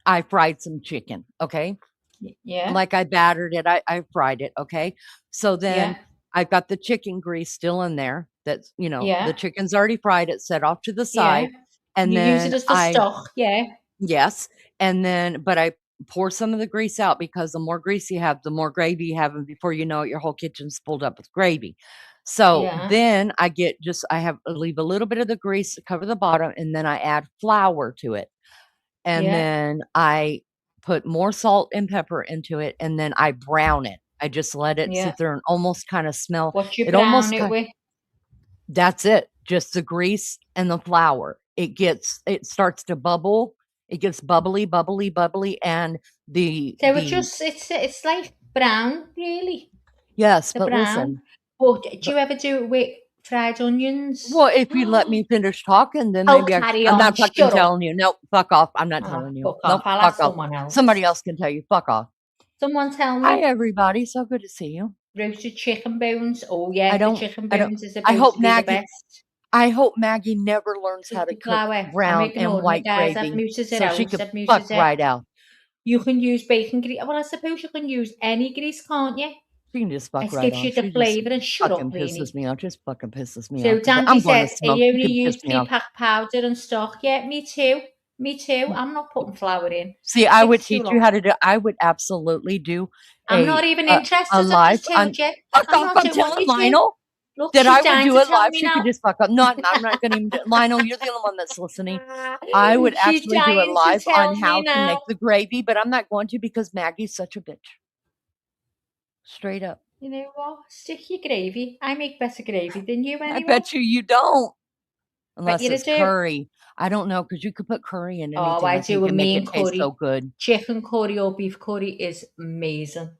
I fried some chicken. Okay. Yeah. Like I battered it. I fried it. Okay. So then I've got the chicken grease still in there. That's, the chicken's already fried. It's set off to the side. Yeah. And you then use it as the stock. Yeah. Yes. And then, but I pour some of the grease out because the more grease you have, the more gravy you have. And before you know it, your whole kitchen's filled up with gravy. So then I leave a little bit of the grease to cover the bottom, and then I add flour to it. And then I put more salt and pepper into it, and then I brown it. I just let it sit there and almost kind of smell. What you brown it with? That's it. Just the grease and the flour. It starts to bubble. It gets bubbly, and it's like brown, really. Yes, the but brown. Listen. But do you ever do it with fried onions? Well, if you let me finish talking, then maybe I'm not fucking telling you. No, fuck off. I'm not telling you. Fuck off. I'll ask someone else. Somebody else can tell you. Fuck off. Someone tell me. Hi, everybody. So good to see you. Roasted chicken bones. Oh yeah, the chicken bones is the best. I hope Maggie never learns how to cook brown and white gravy, so she can fuck right out. You can use bacon grease. Well, I suppose you can use any grease, can't you? She can just fuck right out. It gives you the flavour and shut up, pisses me off. Just fucking pisses me off. So Dandy says, you only use pre-packed powder and stock. Yeah, me too. I'm not putting flour in. See, I would teach you how to do. I would absolutely do. I'm not even interested. I'm telling Lionel. Look, that she's I would dying do to it tell live. me She now. could just fuck up. No, I'm not going to even do it. Lionel, you're the only one that's listening. I would She's actually do it dying to live tell on me how to now. make the gravy, but I'm not going to because Maggie's such a bitch. Straight up. You know what? Stick your gravy. I make better gravy than you anyway. I bet you don't. Unless you it's do. curry. I don't know because you could put curry in anything. Oh, I think, do a and make mean it taste curry. so good. Chicken curry or beef curry is amazing.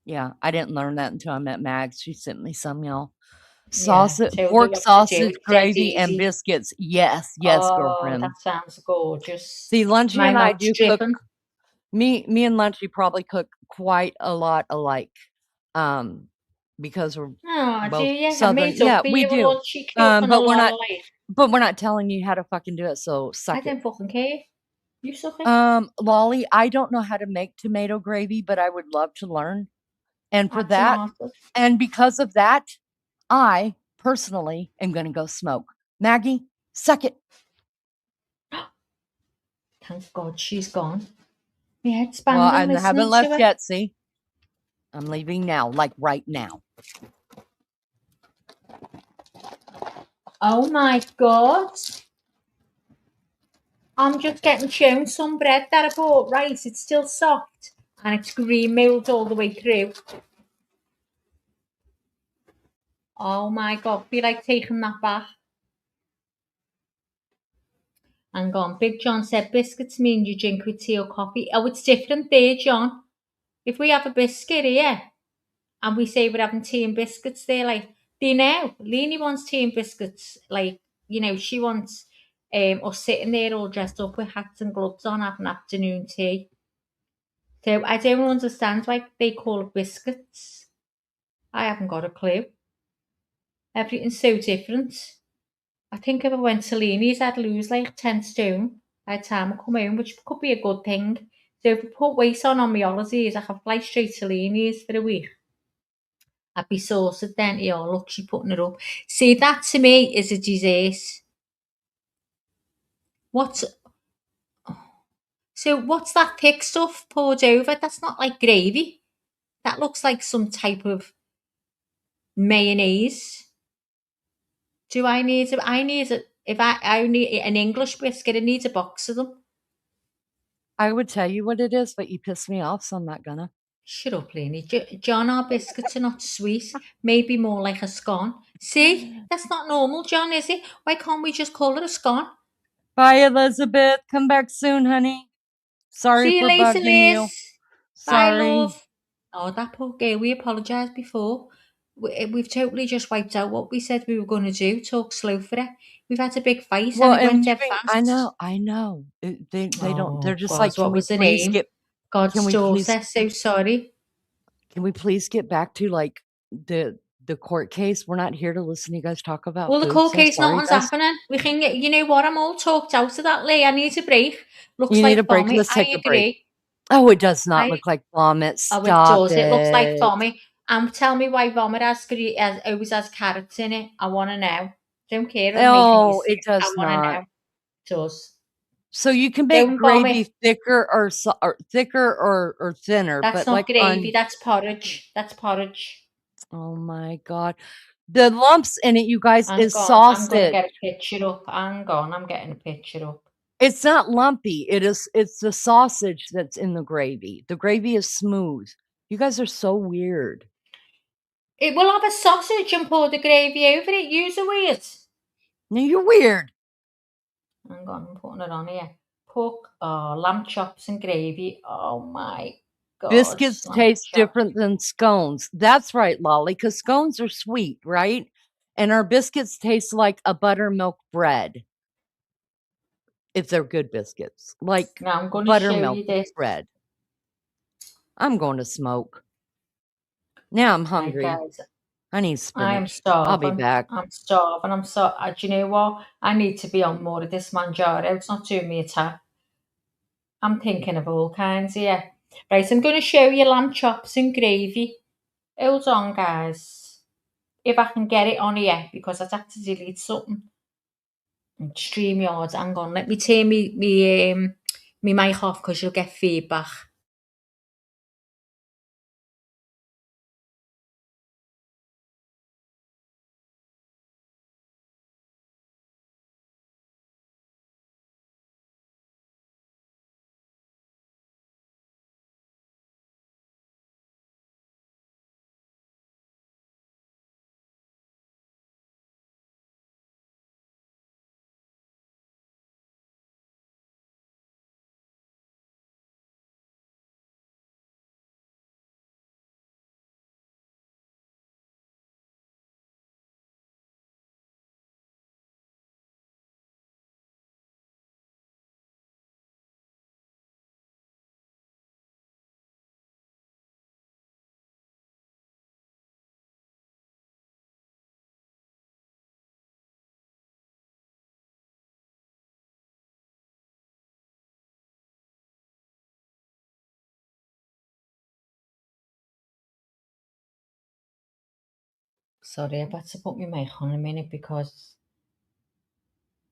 Yeah, I didn't learn that until I met Mags. She sent me some, y'all. Yeah, Sausage, told her pork what to do. sausage, It's dead gravy, and easy. biscuits. Yes, Oh, girlfriend. that sounds gorgeous. See, Lunchy My and I mouth's do cook. dripping. Me and Lunchy probably cook quite a lot alike. Because we're Oh, do both you? I Southern. made Yeah, up for we you a do. lunchy cook and a But we're lot not. of life. But we're not telling you how to fucking do it. So I suck it. don't fucking care. You suck it. Lolly, I don't know how to make tomato gravy, but I would love to learn. And for that, and because of that, I personally am going to go smoke. Maggie, suck it. Thank God she's gone. My head's Well, banging I haven't listening left to her. yet. See, I'm leaving now, like right now. Oh my God. I'm just getting shown some bread that I bought. Right, it's still soft and it's green milled all the way through. Oh my God, be like taking that back. Hang on, Big John said biscuits mean you drink with tea or coffee. Oh, it's different there, John. If we have a biscuit here and we say we're having tea and biscuits, they're like, they know. Leanie wants tea and biscuits. Like, you know, she wants us sitting there all dressed up with hats and gloves on having afternoon tea. So I don't understand why they call it biscuits. I haven't got a clue. Everything's so different. I think if I went to Leanie's, I'd lose like 10 stone by the time I come home, which could be a good thing. So if I put weight on my holidays, I can fly straight to Leanie's for a week. I'd be sorted then. Yeah, look, she's putting it up. See, that to me is a disease. So what's that thick stuff poured over? That's not like gravy. That looks like some type of mayonnaise. Do I need it? If I need an English biscuit, I need a box of them. I would tell you what it is, but you piss me off, so I'm not gonna. Shut up, Lenny. John, our biscuits are not sweet. Maybe more like a scone. See, that's not normal, John, is it? Why can't we just call it a scone? Bye, Elizabeth. Come back soon, honey. Sorry See you for later, bugging you. Liz. Bye, Sorry. love. Oh, that poor girl. We apologised before. We've totally just wiped out what we said we were going to do. Talk slow for it. We've had a big fight and it went dead fast. I know. They don't. They're just God, like, what can we was the please name? get? God's Can we please? daughter. So sorry. Can we please get back to like the court case? We're not here to listen to you guys talk about. Well, the food, court so case, sorry, nothing's guys. happening. We can get, you know what? I'm all talked out of that, Lee. I need a break. Looks You like need a break. vomit. Let's take a break. Agree. Oh, it does not look like vomit. Oh, it Stop does. It looks like it. vomit. And tell me why vomit always has carrots in it. I want to know. Don't care. Oh, it does I want to not. know. It does. So you can make Don't gravy vomit. thicker or thinner, That's but not like gravy. That's porridge. That's porridge. Oh my God. The lumps in it, you guys, I'm is going to sausage. get a picture up. I'm getting a picture up. It's not lumpy. It's the sausage that's in the gravy. The gravy is smooth. You guys are so weird. It will have a sausage and pour the gravy over it. Use a weird. No, you're weird. Hang on, I'm putting it on here. Pork, lamb chops and gravy. Oh my God. Biscuits taste different than scones. That's right, Lolly, because scones are sweet, right? And our biscuits taste like a buttermilk bread. If they're good biscuits. Like now I'm going to show buttermilk you this. bread. I'm going to smoke. Now I'm hungry. Right, guys. I need spinach. I am starving. I'll be back. I'm starving. Do you know what? I need to be on more of this Manjaro. It's not doing me a tap. I'm thinking of all kinds here. Right, I'm going to show you lamb chops and gravy. Hold on, guys. If I can get it on here, because I'd have to delete something. StreamYard, hang on. Let me turn me mic off because you'll get feedback. Sorry, I've had to put my mic on a minute because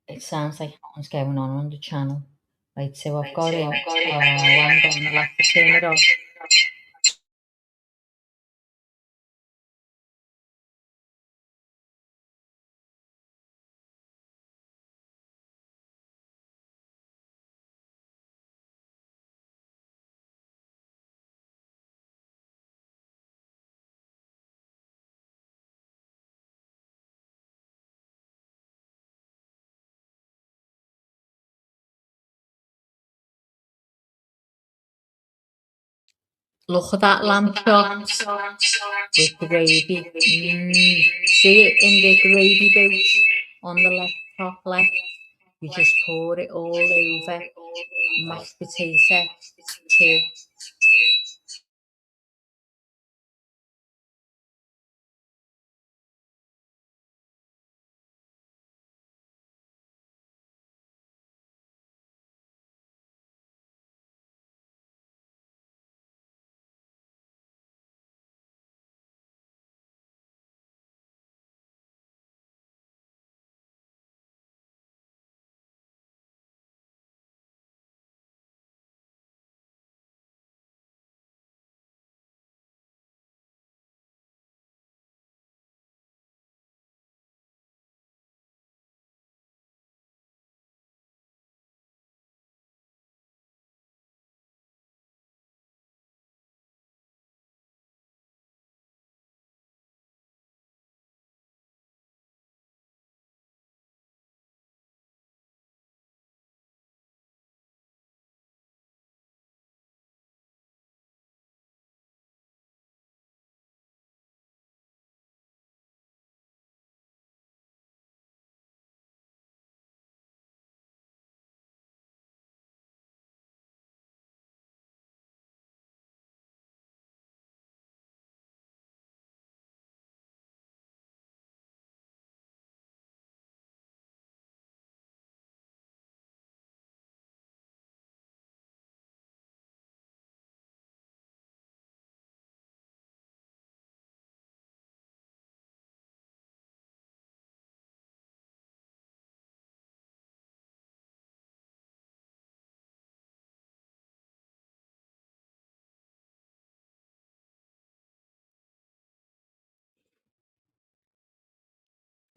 it sounds like something's going on the channel. Right, so I've got him. Oh, I'm going to have to turn it off. Look at that lamb chop with gravy. See it in the gravy boat on the left, top left. You just pour it all over. Mashed potato too.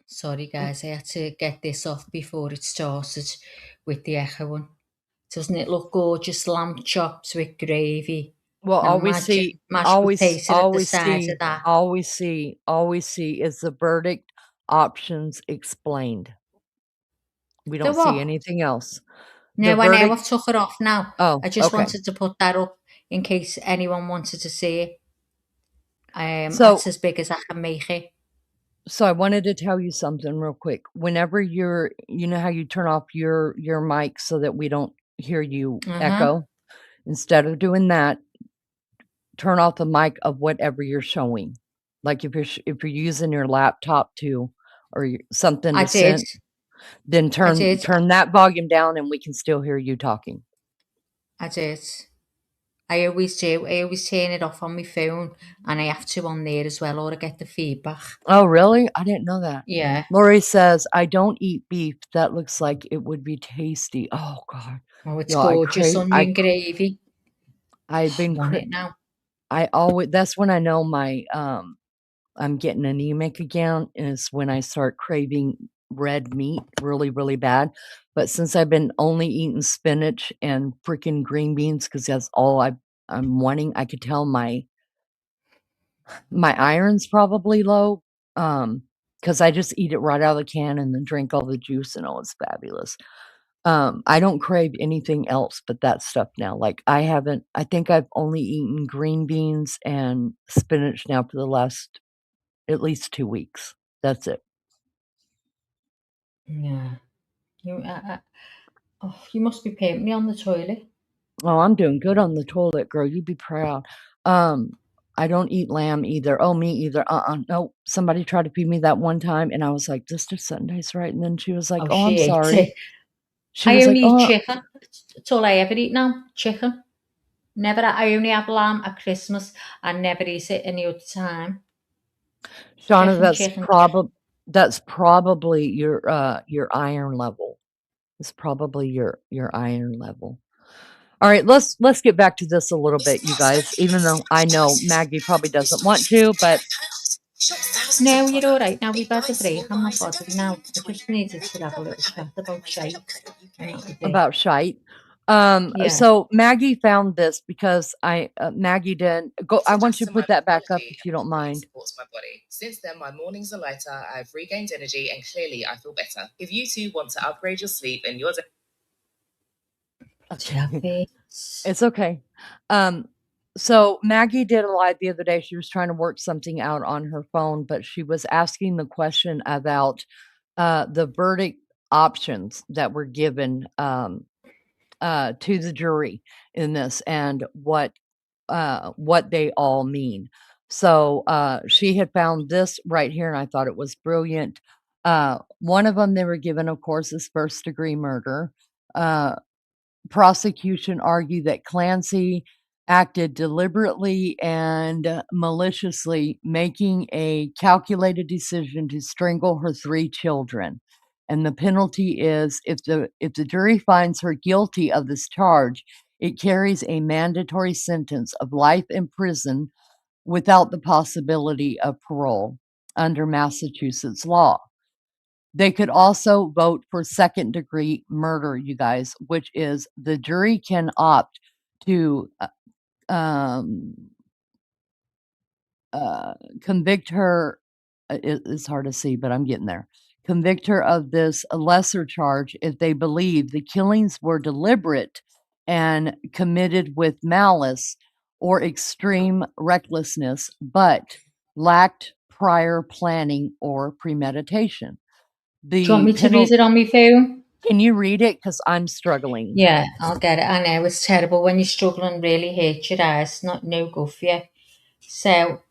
Sorry guys, I had to get this off before it started with the echoing. Doesn't it look gorgeous? Lamb chops with gravy. Well, Now all we imagine see, mashed potato at the side of that. all we see is the verdict options explained. We The don't see what? anything else. No, The I know verdict. I've took it off now. Oh, I just okay. wanted to put that up in case anyone wanted to see it. So, That's as big as I can make it. so I wanted to tell you something real quick. Whenever you know how you turn off your mic so that we don't hear you echo? Instead of doing that, turn off the mic of whatever you're showing. Like if you're using your laptop or something I to did. send, then I did. turn that volume down and we can still hear you talking. I did. I always do. I always turn it off on my phone, and I have to on there as well, or I get the feedback. Oh, really? I didn't know that. Yeah. Lori says, I don't eat beef. That looks like it would be tasty. Oh, God. Oh, it's Yo, gorgeous onion gravy. I've been, Want it now? that's when I know I'm getting anemic again, is when I start craving red meat really, really bad. But since I've been only eating spinach and freaking green beans, because that's all I'm wanting, I could tell my iron's probably low. Because I just eat it right out of the can and then drink all the juice, and oh, it's fabulous. I don't crave anything else but that stuff now. Like I think I've only eaten green beans and spinach now for the last at least 2 weeks. That's it. Yeah. You must be paying me on the toilet. Oh, I'm doing good on the toilet, girl. You'd be proud. I don't eat lamb either. Oh, me either. No, somebody tried to feed me that one time, and I was like, "This just doesn't taste right." And then she was like, "Oh, I'm She ate sorry." it. She I was like, only eat "Oh." chicken. That's all I ever eat now. Chicken. Never. I only have lamb at Christmas. I never eat it any other time. Shauna, Chicken. that's probably your iron level. It's probably your iron level. All right, let's get back to this a little bit, you guys. Even though I know Maggie probably doesn't want to, but No, you're all right. Now we've had the break. I'm not bothered now. I just needed to have a little chat about shite. about shite. Yeah. So Maggie found this because Maggie didn't go. I want you to put that back up if you don't mind. Supports my body. Since then, my mornings are lighter. I've regained energy, and clearly, I feel better. If you too want to upgrade your sleep and your It's okay. So Maggie did a live the other day. She was trying to work something out on her phone, but she was asking the question about the verdict options that were given to the jury in this and what they all mean. So she had found this right here, and I thought it was brilliant. One of them they were given, of course, is first-degree murder. Prosecution argued that Clancy acted deliberately and maliciously, making a calculated decision to strangle her 3 children. And the penalty is if the jury finds her guilty of this charge, it carries a mandatory sentence of life in prison without the possibility of parole under Massachusetts law. They could also vote for second-degree murder, you guys, which is the jury can opt to convict her. It's hard to see, but I'm getting there. Convict her of this lesser charge if they believe the killings were deliberate and committed with malice or extreme recklessness, but lacked prior planning or premeditation. Do you want me to read it on my phone? Can you read it? Because I'm struggling. Yeah, I'll get it. I know it's terrible when you're struggling, really hurts your eyes. No good for you. So,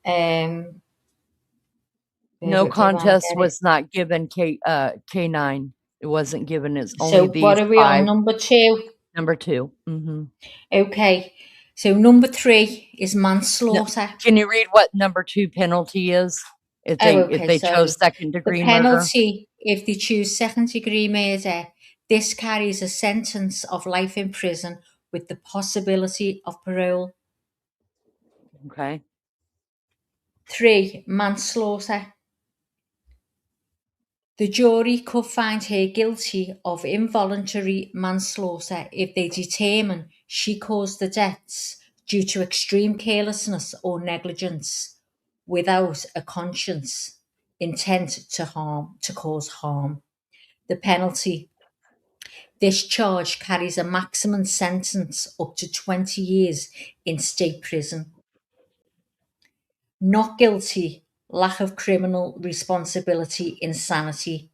no contest was not given K9. It wasn't given. It's only so these what are we 5. on? Number 2? Number 2. Mm-hmm. Okay. So number 3 is manslaughter. Can you read what number 2 penalty is? If they chose second-degree murder. The penalty, if they choose second-degree murder, this carries a sentence of life in prison with the possibility of parole. Okay. 3, manslaughter. The jury could find her guilty of involuntary manslaughter if they determine she caused the deaths due to extreme carelessness or negligence without a conscious intent to cause harm. The penalty. This charge carries a maximum sentence up to 20 years in state prison. Not guilty, lack of criminal responsibility, insanity.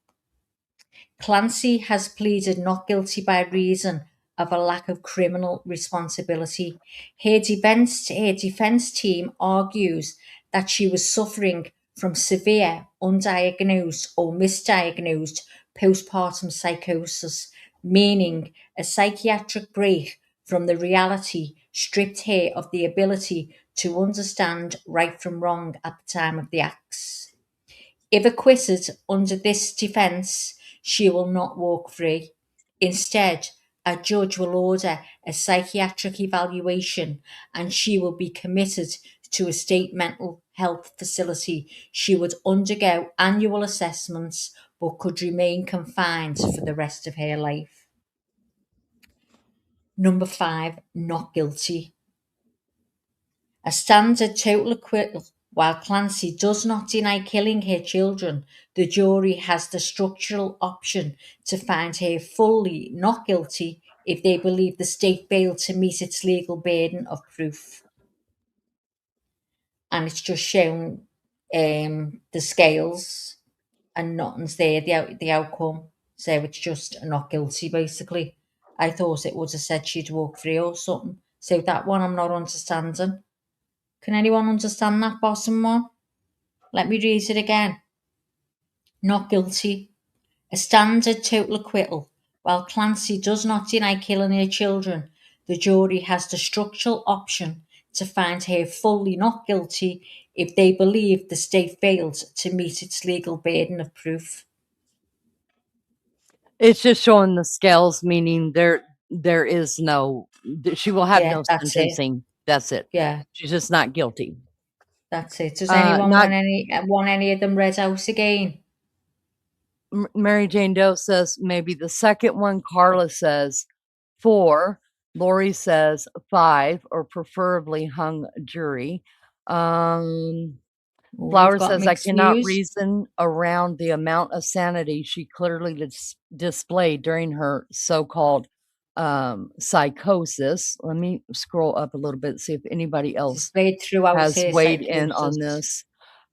Clancy has pleaded not guilty by reason of a lack of criminal responsibility. Her defense team argues that she was suffering from severe, undiagnosed or misdiagnosed postpartum psychosis, meaning a psychiatric break from the reality stripped her of the ability to understand right from wrong at the time of the acts. If acquitted under this defence, she will not walk free. Instead, a judge will order a psychiatric evaluation and she will be committed to a state mental health facility. She would undergo annual assessments but could remain confined for the rest of her life. Number 5, not guilty. A standard total acquittal. While Clancy does not deny killing her children, the jury has the structural option to find her fully not guilty if they believe the state failed to meet its legal burden of proof. And it's just shown the scales and nothing's there, the outcome. So it's just not guilty, basically. I thought it would have said she'd walk free or something. So that one I'm not understanding. Can anyone understand that bottom one? Let me read it again. Not guilty. A standard total acquittal. While Clancy does not deny killing her children, the jury has the structural option to find her fully not guilty if they believe the state failed to meet its legal burden of proof. It's just showing the scales, meaning there is no, she will have Yeah, no that's it. sentencing. That's it. Yeah, She's just not guilty. that's it. Does anyone Not want any of them read out again? Mary Jane Doe says maybe the second one. Carla says 4. Lori says 5, or preferably hung jury. We've Flower got says, I mixed cannot views. reason around the amount of sanity she clearly displayed during her so-called psychosis. Let me scroll up a little bit, see if anybody else Displayed throughout has her weighed in on psychosis.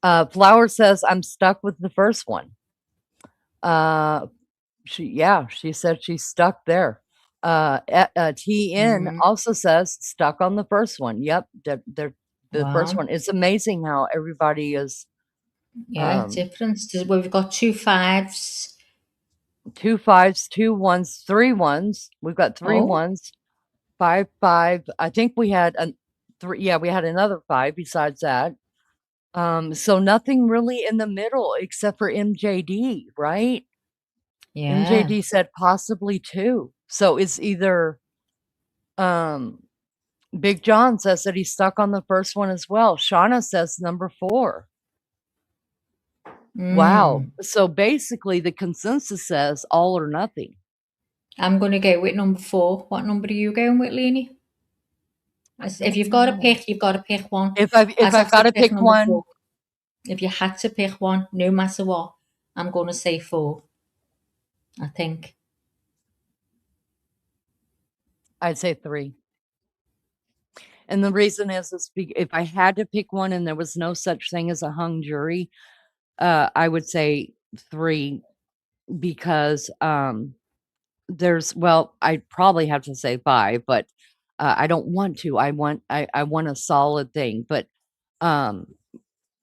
this. Flower says, I'm stuck with the first one. She said she's stuck there. TN also says stuck on the first one. Yep, the first Wow. one. It's amazing how everybody is. Yeah, different. We've got 2 5s. 2 5s, 2 1s, 3 1s. We've got 3 Oh. 1s, 5 5. I think we had 3. Yeah, we had another 5 besides that. So nothing really in the middle except for MJD, right? Yeah. MJD said possibly 2. So it's either Big John says that he's stuck on the first one as well. Shauna says number 4. Wow. So basically the consensus says all or nothing. I'm going to go with number 4. What number are you going with, Leni? If you've got to pick, you've got to pick one. If I've got to pick one, 4. If you had to pick one, no matter what, I'm going to say 4. I think. I'd say 3. And the reason is if I had to pick one and there was no such thing as a hung jury, I would say 3, because I'd probably have to say 5, but I don't want to. I want a solid thing, but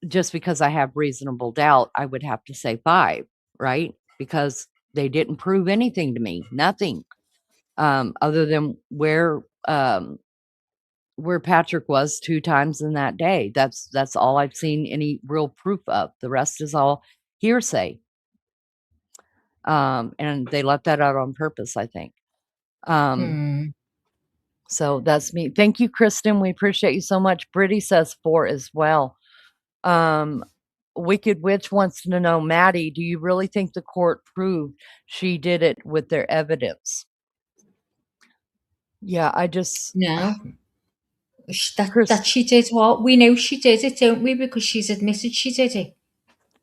just because I have reasonable doubt, I would have to say 5, right? Because they didn't prove anything to me, nothing, other than where Patrick was 2 times in that day. That's all I've seen any real proof of. The rest is all hearsay. And they left that out on purpose, I think. So that's me. Thank you, Kristen. We appreciate you so much. Brittany says 4 as well. Wicked Witch wants to know, Maddie, do you really think the court proved she did it with their evidence? Yeah, I just No. That she did what? We know she did it, don't we? Because she's admitted she did it.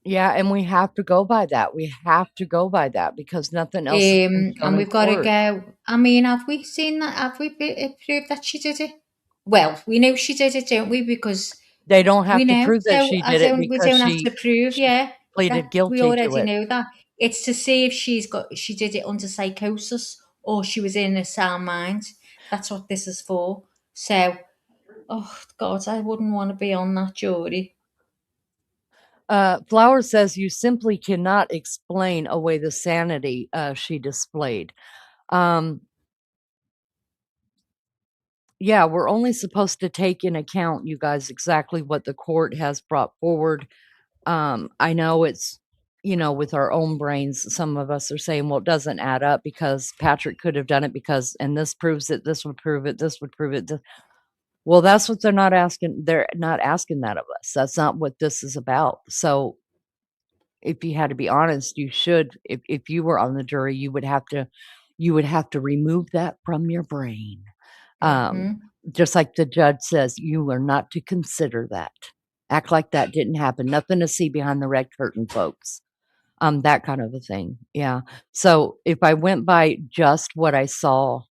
Yeah, and we have to go by that. We have to go by that because nothing else has been shown And we've got to go. I mean, have we seen that? Have we proved that she did it? Well, we know she did it, don't we? Because they don't have we to know. prove that she did it we because don't have to prove. she pleaded guilty we already to it. know that. It's to see if she did it under psychosis or she was in a sound mind. That's what this is for. So, oh God, I wouldn't want to be on that jury. Flower says you simply cannot explain away the sanity she displayed. Yeah, we're only supposed to take in account, you guys, exactly what the court has brought forward. I know it's, with our own brains, some of us are saying, well, it doesn't add up because Patrick could have done it because, and this proves it, this would prove it, this would prove it. Well, that's what they're not asking. They're not asking that of us. That's not what this is about. So if you had to be honest, you should, if you were on the jury, you would have to remove that from your brain. Just like the judge says, you are not to consider that. Act like that didn't happen. Nothing to see behind the red curtain, folks. That kind of a thing. Yeah. So if I went by just what I saw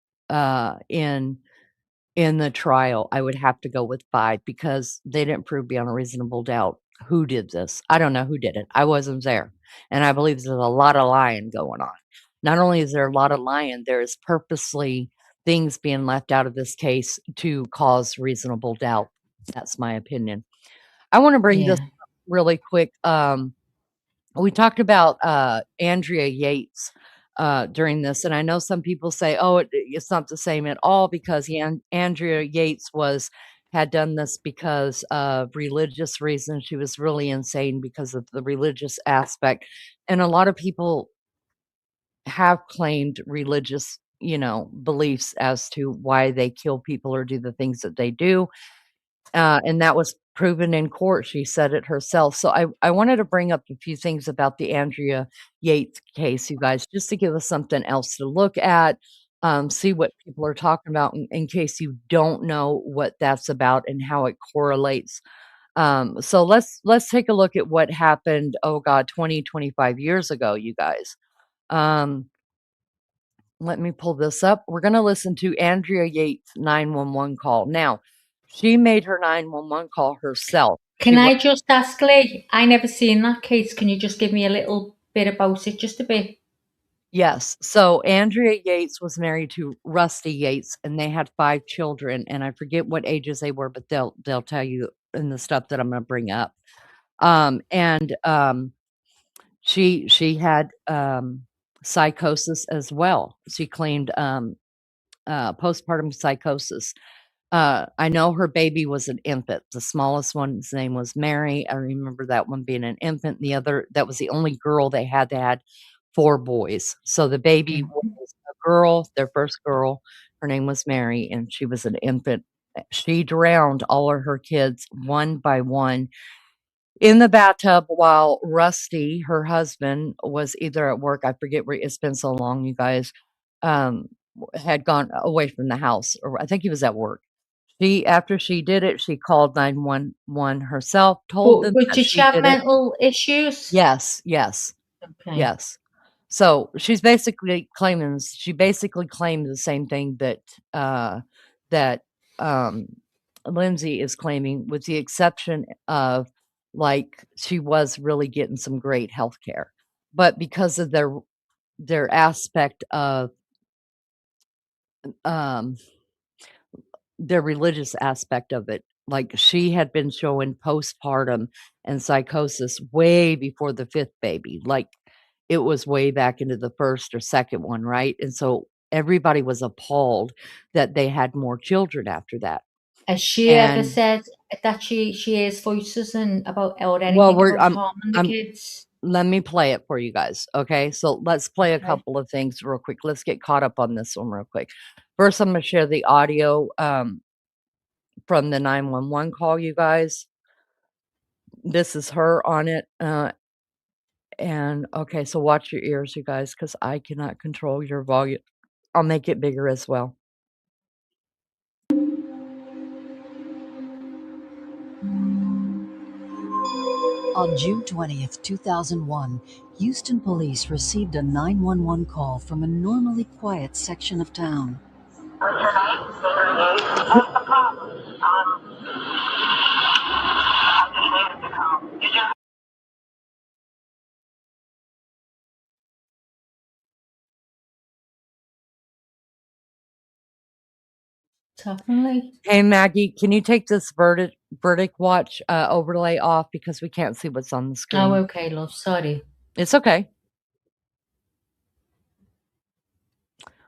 in the trial, I would have to go with 5 because they didn't prove beyond a reasonable doubt who did this. I don't know who did it. I wasn't there. And I believe there's a lot of lying going on. Not only is there a lot of lying, there is purposely things being left out of this case to cause reasonable doubt. That's my opinion. I want to bring this up really quick. We talked about Andrea Yates during this, and I know some people say, oh, it's not the same at all because Andrea Yates was had done this because of religious reasons. She was really insane because of the religious aspect. And a lot of people have claimed religious, beliefs as to why they kill people or do the things that they do. And that was proven in court. She said it herself. So I wanted to bring up a few things about the Andrea Yates case, you guys, just to give us something else to look at, see what people are talking about in case you don't know what that's about and how it correlates. So let's take a look at what happened, oh God, 20, 25 years ago, you guys. Let me pull this up. We're going to listen to Andrea Yates' 911 call. Now, she made her 911 call herself. Can I just ask, Lee? I never seen that case. Can you just give me a little bit about it, just a bit? Yes. So Andrea Yates was married to Rusty Yates, and they had 5 children. And I forget what ages they were, but they'll tell you in the stuff that I'm going to bring up. She had psychosis as well. She claimed postpartum psychosis. I know her baby was an infant. The smallest one's name was Mary. I remember that one being an infant. The other, that was the only girl they had. They had 4 boys. So the baby was a girl, their first girl. Her name was Mary, and she was an infant. She drowned all of her kids one by one in the bathtub while Rusty, her husband, was either at work. I forget where it's been so long, you guys. Had gone away from the house, or I think he was at work. After she did it, she called 911 herself, told them But that did she have did it. mental issues? Yes. Okay. Yes. So she basically claims the same thing that Lindsay is claiming, with the exception of, like, she was really getting some great health care. But because of their aspect of their religious aspect of it, like, she had been showing postpartum and psychosis way before the 5th baby. Like, it was way back into the 1st or 2nd one, right? And so everybody was appalled that they had more children after that. Has she ever said that she hears voices about or anything about harming the kids? Let me play it for you guys, okay? So let's play a couple of things real quick. Let's get caught up on this one real quick. First, I'm going to share the audio from the 911 call, you guys. This is her on it. And okay, so watch your ears, you guys, because I cannot control your volume. I'll make it bigger as well. On June 20th, 2001, Houston police received a 911 call from a normally quiet section of town. Definitely. Hey, Maggie, can you take this verdict watch overlay off, because we can't see what's on the screen? Oh, okay, love. Sorry. It's okay.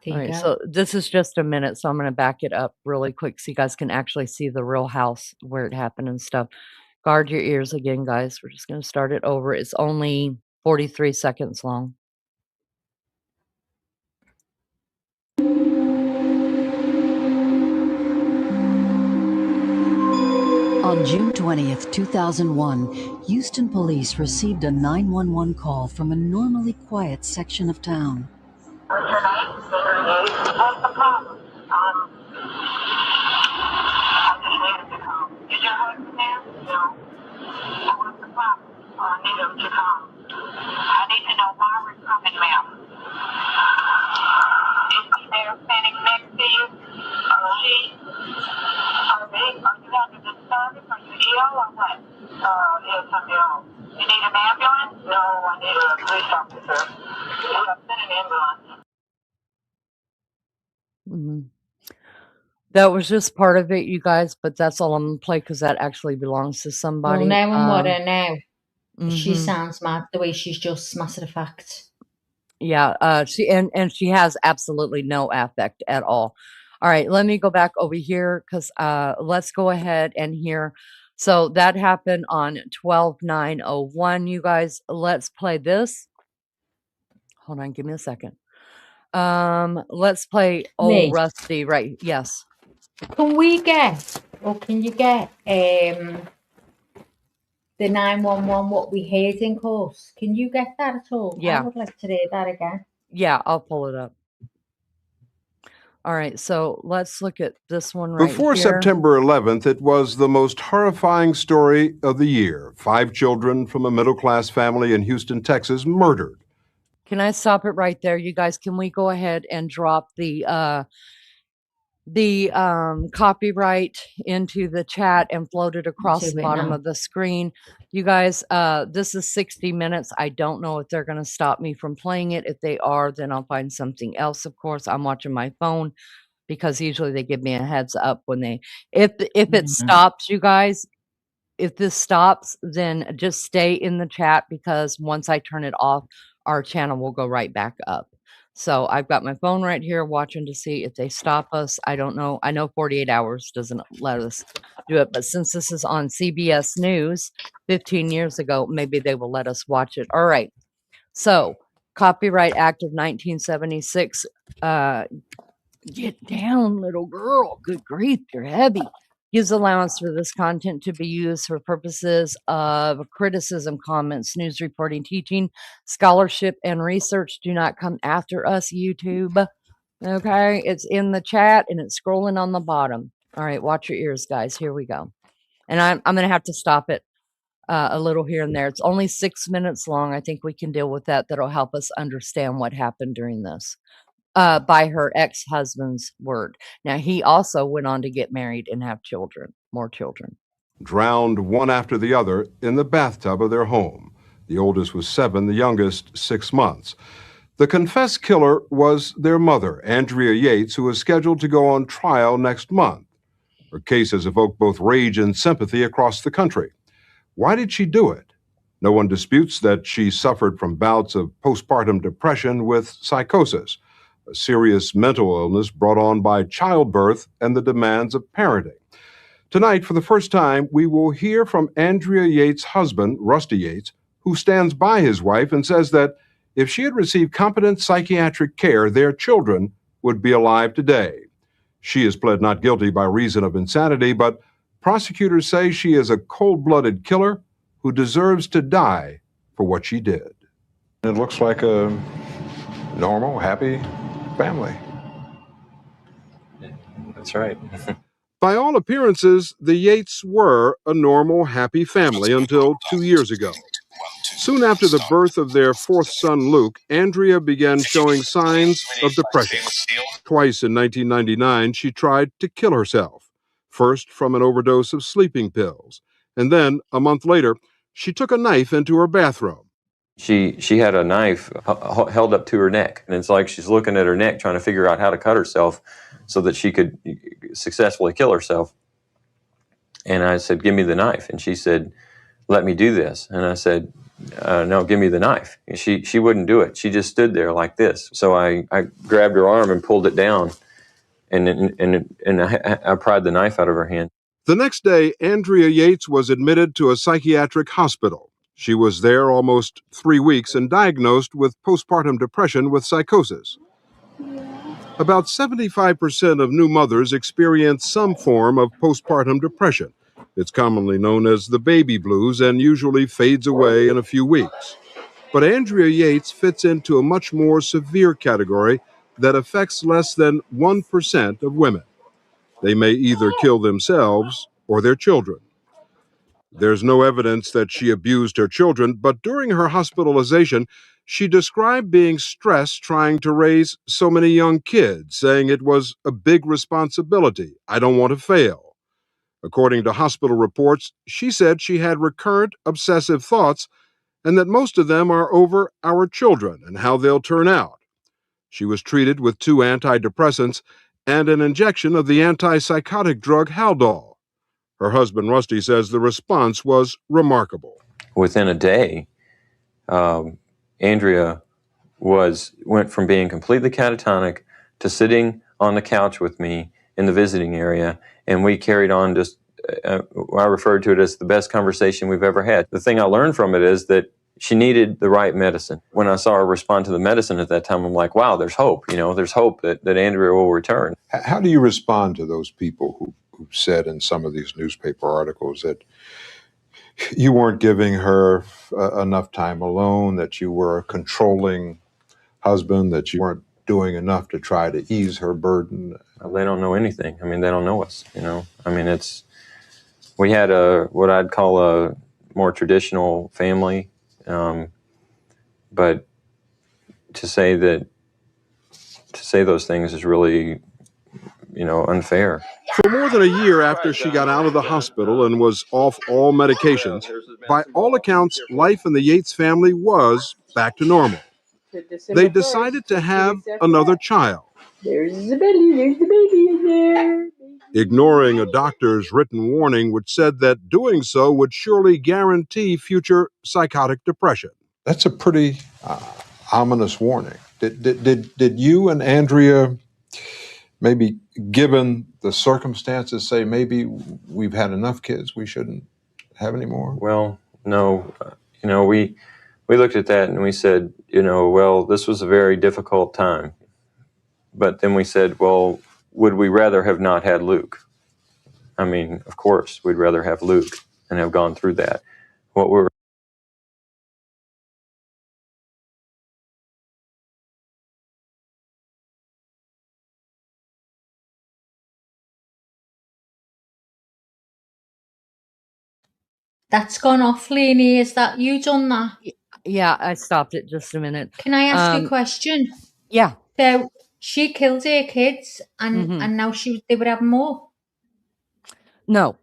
There All you right, go. so this is just a minute, so I'm going to back it up really quick so you guys can actually see the real house where it happened and stuff. Guard your ears again, guys. We're just going to start it over. It's only 43 seconds long. On June 20th, 2001, Houston police received a 911 call from a normally quiet section of town. What's your name? What's the problem? I just needed to come. Is your husband there? No. What's the problem? I need him to come. I need to know why we're coming, ma'am. Is he there standing next to you? She? Are you having a disturbance? Are you ill or what? Yes, I'm ill. You need an ambulance? No, I need a police officer. I'll send an ambulance. That was just part of it, you guys, but that's all I'm going to play because that actually belongs to somebody. Well, now and what now? She Mhm. sounds mad the way she's just matter of fact. Yeah, she has absolutely no affect at all. All right, let me go back over here because let's go ahead and hear. So that happened on 12/9/01. You guys, let's play this. Hold on, give me a second. Let's play Me. old Rusty, right? Yes. Can we get, or can you get the 911 what we heard in course? Can you get that at all? I Yeah. would like to hear that again. Yeah, I'll pull it up. All right, so let's look at this one right Before here. September 11th, it was the most horrifying story of the year. 5 children from a middle-class family in Houston, Texas, murdered. Can I stop it right there? You guys, can we go ahead and drop the copyright into the chat and float it across Do the it bottom now. of the screen? You guys, this is 60 minutes. I don't know if they're going to stop me from playing it. If they are, then I'll find something else. Of course, I'm watching my phone because usually they give me a heads up when they, if it stops, you guys, if this stops, then just stay in the chat because once I turn it off, our channel will go right back up. So I've got my phone right here watching to see if they stop us. I don't know. I know 48 hours doesn't let us do it, but since this is on CBS News 15 years ago, maybe they will let us watch it. All right. So Copyright Act of 1976. Get down, little girl. Good grief, you're heavy. Gives allowance for this content to be used for purposes of criticism, comments, news reporting, teaching, scholarship, and research. Do not come after us, YouTube. Okay, it's in the chat and it's scrolling on the bottom. All right, watch your ears, guys. Here we go. And I'm going to have to stop it a little here and there. It's only 6 minutes long. I think we can deal with that. That'll help us understand what happened during this. By her ex-husband's word. Now, he also went on to get married and have children, more children. Drowned one after the other in the bathtub of their home. The oldest was 7, the youngest 6 months. The confessed killer was their mother, Andrea Yates, who is scheduled to go on trial next month. Her case has evoked both rage and sympathy across the country. Why did she do it? No one disputes that she suffered from bouts of postpartum depression with psychosis, a serious mental illness brought on by childbirth and the demands of parenting. Tonight, for the first time, we will hear from Andrea Yates' husband, Rusty Yates, who stands by his wife and says that if she had received competent psychiatric care, their children would be alive today. She is pled not guilty by reason of insanity, but prosecutors say she is a cold-blooded killer who deserves to die for what she did. It looks like a normal, happy family. That's right. By all appearances, the Yates were a normal, happy family until 2 years ago. Soon after the birth of their 4th son, Luke, Andrea began showing signs of depression. Twice in 1999, she tried to kill herself, first from an overdose of sleeping pills, and then, a month later, she took a knife into her bathroom. She had a knife held up to her neck, and it's like she's looking at her neck trying to figure out how to cut herself so that she could successfully kill herself. And I said, "Give me the knife." And she said, "Let me do this." And I said, "No, give me the knife." And she wouldn't do it. She just stood there like this. So I grabbed her arm and pulled it down, and I pried the knife out of her hand. The next day, Andrea Yates was admitted to a psychiatric hospital. She was there almost 3 weeks and diagnosed with postpartum depression with psychosis. About 75% of new mothers experience some form of postpartum depression. It's commonly known as the baby blues and usually fades away in a few weeks. But Andrea Yates fits into a much more severe category that affects less than 1% of women. They may either kill themselves or their children. There's no evidence that she abused her children, but during her hospitalization, she described being stressed trying to raise so many young kids, saying it was a big responsibility. I don't want to fail. According to hospital reports, she said she had recurrent obsessive thoughts and that most of them are over our children and how they'll turn out. She was treated with 2 antidepressants and an injection of the antipsychotic drug Haldol. Her husband, Rusty, says the response was remarkable. Within a day, Andrea went from being completely catatonic to sitting on the couch with me in the visiting area, and we carried on just, I referred to it as the best conversation we've ever had. The thing I learned from it is that she needed the right medicine. When I saw her respond to the medicine at that time, I'm like, wow, there's hope. There's hope that Andrea will return. How do you respond to those people who said in some of these newspaper articles that you weren't giving her enough time alone, that you were a controlling husband, that you weren't doing enough to try to ease her burden? They don't know anything. They don't know us, we had what I'd call a more traditional family. But to say those things is really, unfair. For more than a year after she got out of the hospital and was off all medications, by all accounts, life in the Yates family was back to normal. They decided to have another child. There's the baby in there. Ignoring a doctor's written warning which said that doing so would surely guarantee future psychotic depression. That's a pretty ominous warning. Did you and Andrea, maybe given the circumstances, say maybe we've had enough kids, we shouldn't have any more? Well, no. We looked at that and we said, well, this was a very difficult time. But then we said, well, would we rather have not had Luke? Of course, we'd rather have Luke and have gone through that. That's gone off, Lainey. Is that you done that? Yeah, I stopped it just a minute. Can I ask you a question? Yeah. So she killed her kids, and now they would have more. No,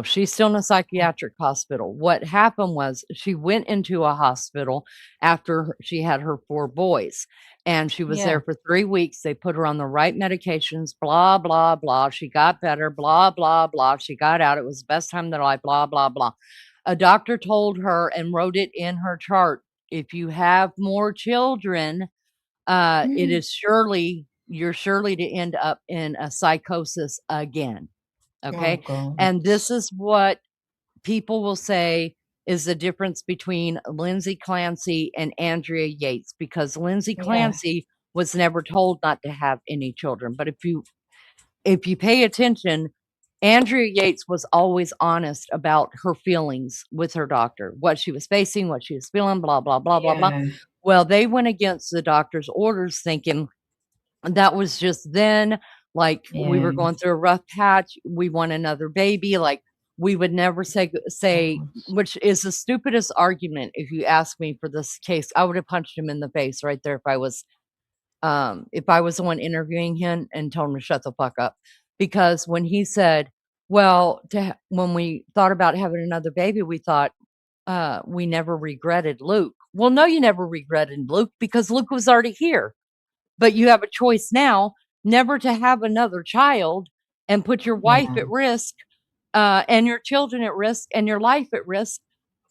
she's still in a psychiatric hospital. What happened was she went into a hospital after she had her 4 boys, and she was there for 3 weeks. They put her on the right medications, blah, blah, blah. She got better, blah, blah, blah. She got out. It was the best time of their life, blah, blah, blah. A doctor told her and wrote it in her chart, if you have more children, you're surely to end up in a psychosis again. Okay. Oh, and this is what people will say is the difference between Lindsay Clancy and Andrea Yates, because Lindsay Clancy was never told not to have any children. But if you pay attention, Andrea Yates was always honest about her feelings with her doctor, what she was facing, what she was feeling, blah, blah, blah, blah, blah. Well, they went against the doctor's orders thinking that was just then, like we were going through a rough patch. We want another baby. Like we would never say, which is the stupidest argument. If you ask me for this case, I would have punched him in the face right there if I was the one interviewing him and told him to shut the fuck up. Because when he said, well, when we thought about having another baby, we thought we never regretted Luke. Well, no, you never regretted Luke because Luke was already here. But you have a choice now never to have another child and put your wife at risk and your children at risk and your life at risk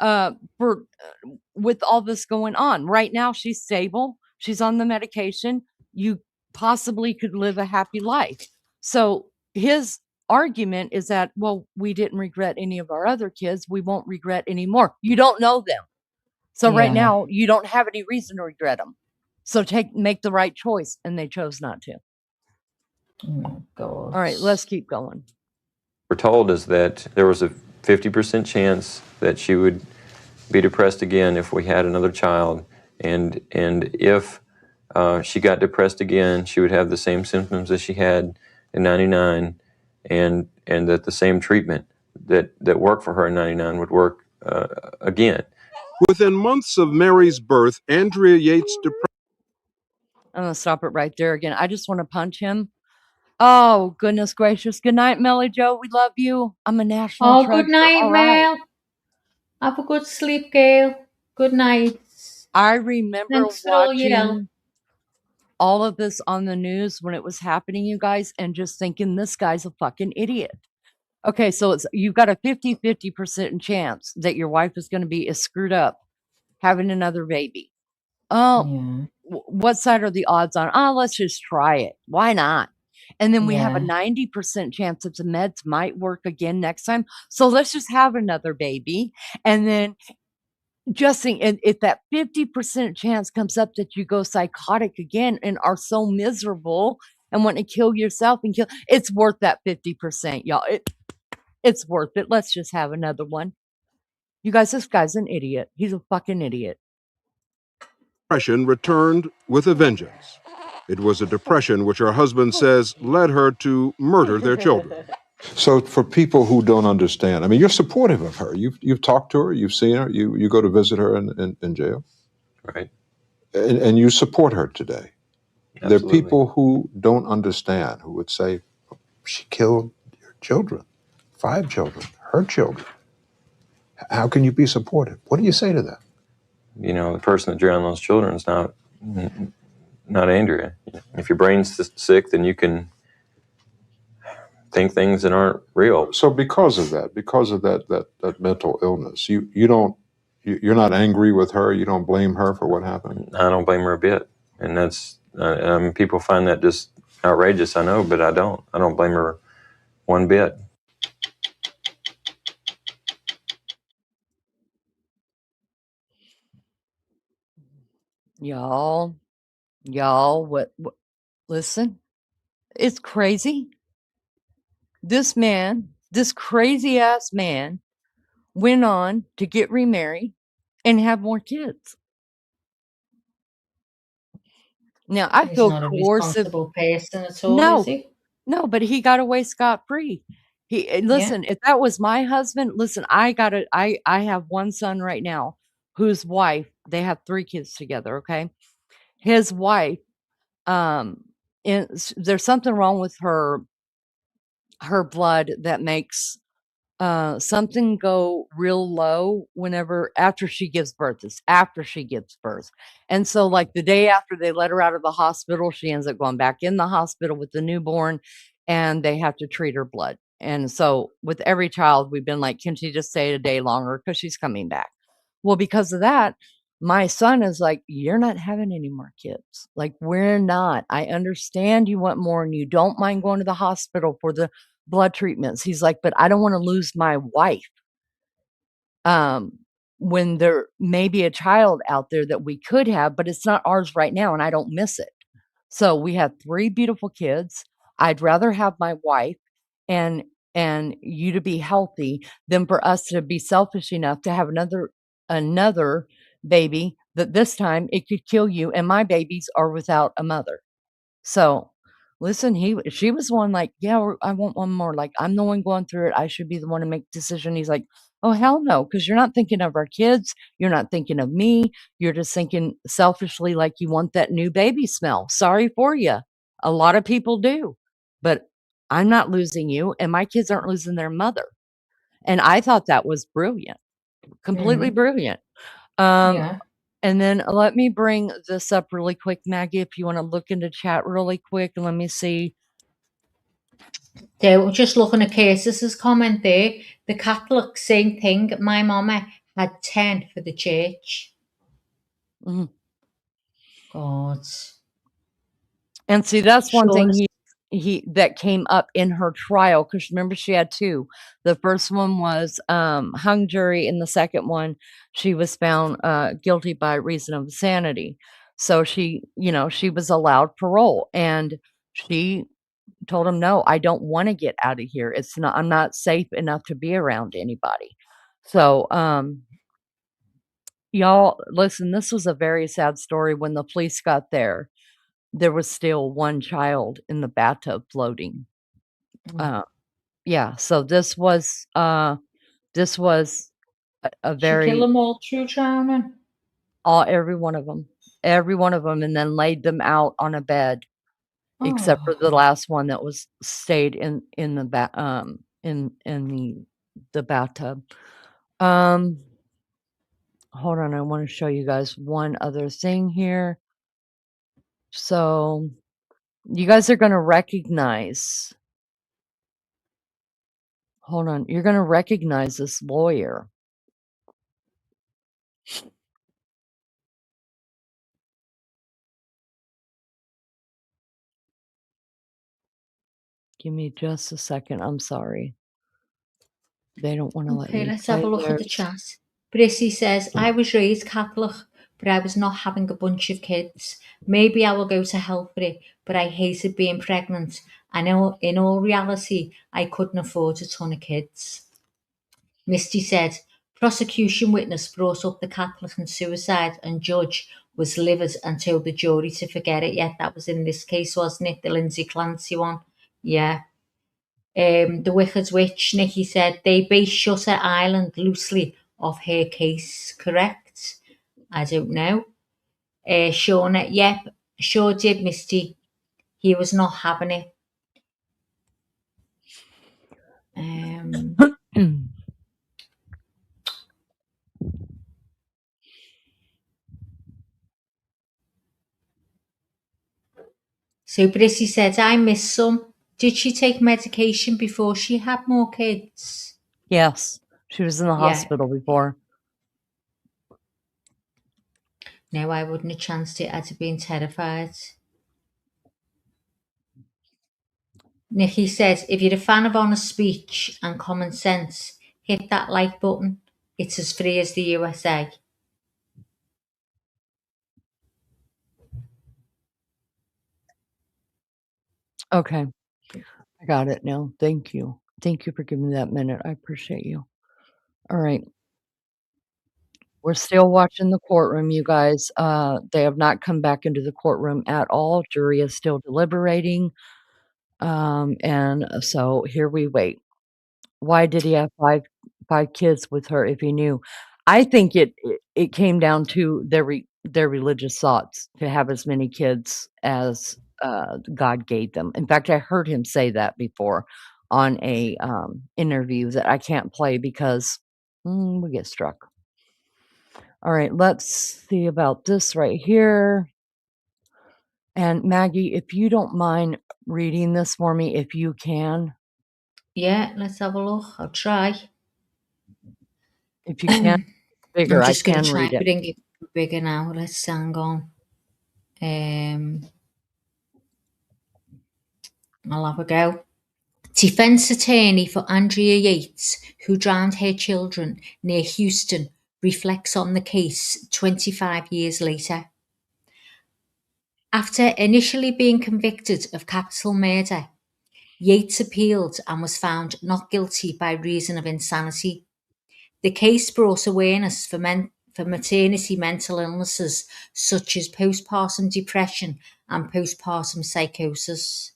with all this going on. Right now, she's stable. She's on the medication. You possibly could live a happy life. So his argument is that, well, we didn't regret any of our other kids. We won't regret any more. You don't know them. So right now, you don't have any reason to regret them. So make the right choice, and they chose not to. Oh my God. All right, let's keep going. We're told is that there was a 50% chance that she would be depressed again if we had another child, and if she got depressed again, she would have the same symptoms as she had in '99, and that the same treatment that worked for her in '99 would work again. Within months of Mary's birth, Andrea Yates' depression. I'm going to stop it right there again. I just want to punch him. Oh, goodness gracious. Good night, Melly Joe. We love you. I'm a national treasure. Good night, all Mel. right. Have a good sleep, Gail. Good night. I remember Thanks for all your help. watching all of this on the news when it was happening, you guys, and just thinking this guy's a fucking idiot. Okay, so you've got a 50% chance that your wife is going to be screwed up having another baby. Oh, what side are the odds on? Oh, let's just try it. Why not? And then we have a Yeah. 90% chance that the meds might work again next time. So let's just have another baby. And then just think, if that 50% chance comes up that you go psychotic again and are so miserable and want to kill yourself and kill, it's worth that 50%, y'all. It's worth it. Let's just have another one. You guys, this guy's an idiot. He's a fucking idiot. Depression returned with a vengeance. It was a depression which her husband says led her to murder their children. So for people who don't understand, I mean, you're supportive of her. You've talked to her, you've seen her, you go to visit her in jail. Right. And you support her today. Absolutely. There are people who don't understand, who would say, she killed your children, 5 children, her children. How can you be supportive? What do you say to them? You know, the person that drowned those children is not Andrea. If your brain's sick, then you can think things that aren't real. So because of that mental illness, you're not angry with her. You don't blame her for what happened. I don't blame her a bit, and that's people find that just outrageous. I know, but I don't. I don't blame her one bit. Y'all, what listen, it's crazy. This crazy ass man went on to get remarried and have more kids. Now, I He's feel not a coercive. responsible person at all, is he? No, but he got away scot-free. Listen, if that was my husband, listen, I have one son right now whose wife, they have 3 kids together, okay? His wife, um, there's something wrong with her blood that makes something go real low whenever after she gives birth. It's after she gives birth. And so like the day after they let her out of the hospital, she ends up going back in the hospital with the newborn and they have to treat her blood. And so with every child, we've been like, can she just stay a day longer? Because she's coming back. Well, because of that, my son is like, you're not having any more kids. Like, we're not. I understand you want more and you don't mind going to the hospital for the blood treatments. He's like, but I don't want to lose my wife. When there may be a child out there that we could have, but it's not ours right now, and I don't miss it. So we have 3 beautiful kids. I'd rather have my wife and you to be healthy than for us to be selfish enough to have another baby that this time it could kill you, and my babies are without a mother. So, listen, she was one like, "Yeah, I want one more." Like, "I'm the one going through it. I should be the one to make the decision." He's like, "Oh, hell no, because you're not thinking of our kids. You're not thinking of me. You're just thinking selfishly like you want that new baby smell. Sorry for you. A lot of people do, but I'm not losing you, and my kids aren't losing their mother." And I thought that was brilliant, completely brilliant. Yeah. And then let me bring this up really quick, Maggie, if you want to look into chat really quick and let me see. They were just looking at Curtis's comment there. The Catholic, same thing. My mama had 10 for the church. Mhm. God. And see, that's one Sure. thing he that came up in her trial, because remember she had 2. The first one was hung jury, and the second one she was found guilty by reason of insanity. So she was allowed parole, and she told him, "No, I don't want to get out of here. I'm not safe enough to be around anybody." So y'all, listen, this was a very sad story. When the police got there, there was still one child in the bathtub floating. Yeah, so this was a She killed very them all through drowning. every one of them, and then laid them out on a bed, except for the Oh. last one that was stayed in the the bathtub. Hold on, I want to show you guys one other thing here. So, you guys are going to recognize. Hold on, you're going to recognize this lawyer. Give me just a second. I'm sorry. They don't want to let Okay, me let's play have a look at the theirs. chat. Brissy says, I was raised Catholic, but I was not having a bunch of kids. Maybe I will go to hell for it, but I hated being pregnant. I know in all reality, I couldn't afford a ton of kids. Misty said, prosecution witness brought up the Catholic and suicide, and judge was livid and told the jury to forget it. Yeah, that was in this case, wasn't it? The Lindsay Clancy one. Yeah. The Wicked Witch, Nikki said, they base Shutter Island loosely off her case, correct? I don't know. Shauna, yep, sure did, Misty. He was not having it. So Brissy said, I miss some. Did she take medication before she had more kids? Yes, she was in the Yeah. hospital before. No, I wouldn't have chanced it. I'd have been terrified. Nikki says, if you're a fan of honest speech and common sense, hit that like button. It's as free as the USA. Okay. I got it now. Thank you. Thank you for giving me that minute. I appreciate you. All right. We're still watching the courtroom, you guys. They have not come back into the courtroom at all. Jury is still deliberating. And so here we wait. Why did he have five kids with her if he knew? I think it came down to their religious thoughts to have as many kids as God gave them. In fact, I heard him say that before on a interview that I can't play because we get struck. All right, let's see about this right here. And Maggie, if you don't mind reading this for me, if you can. Yeah, let's have a look. I'll try. If you can, bigger, I'm I just going can to try read and it. bring it bigger now. Let's hang on. I'll have a go. Defense attorney for Andrea Yates, who drowned her children near Houston, reflects on the case 25 years later. After initially being convicted of capital murder, Yates appealed and was found not guilty by reason of insanity. The case brought awareness for maternity mental illnesses such as postpartum depression and postpartum psychosis.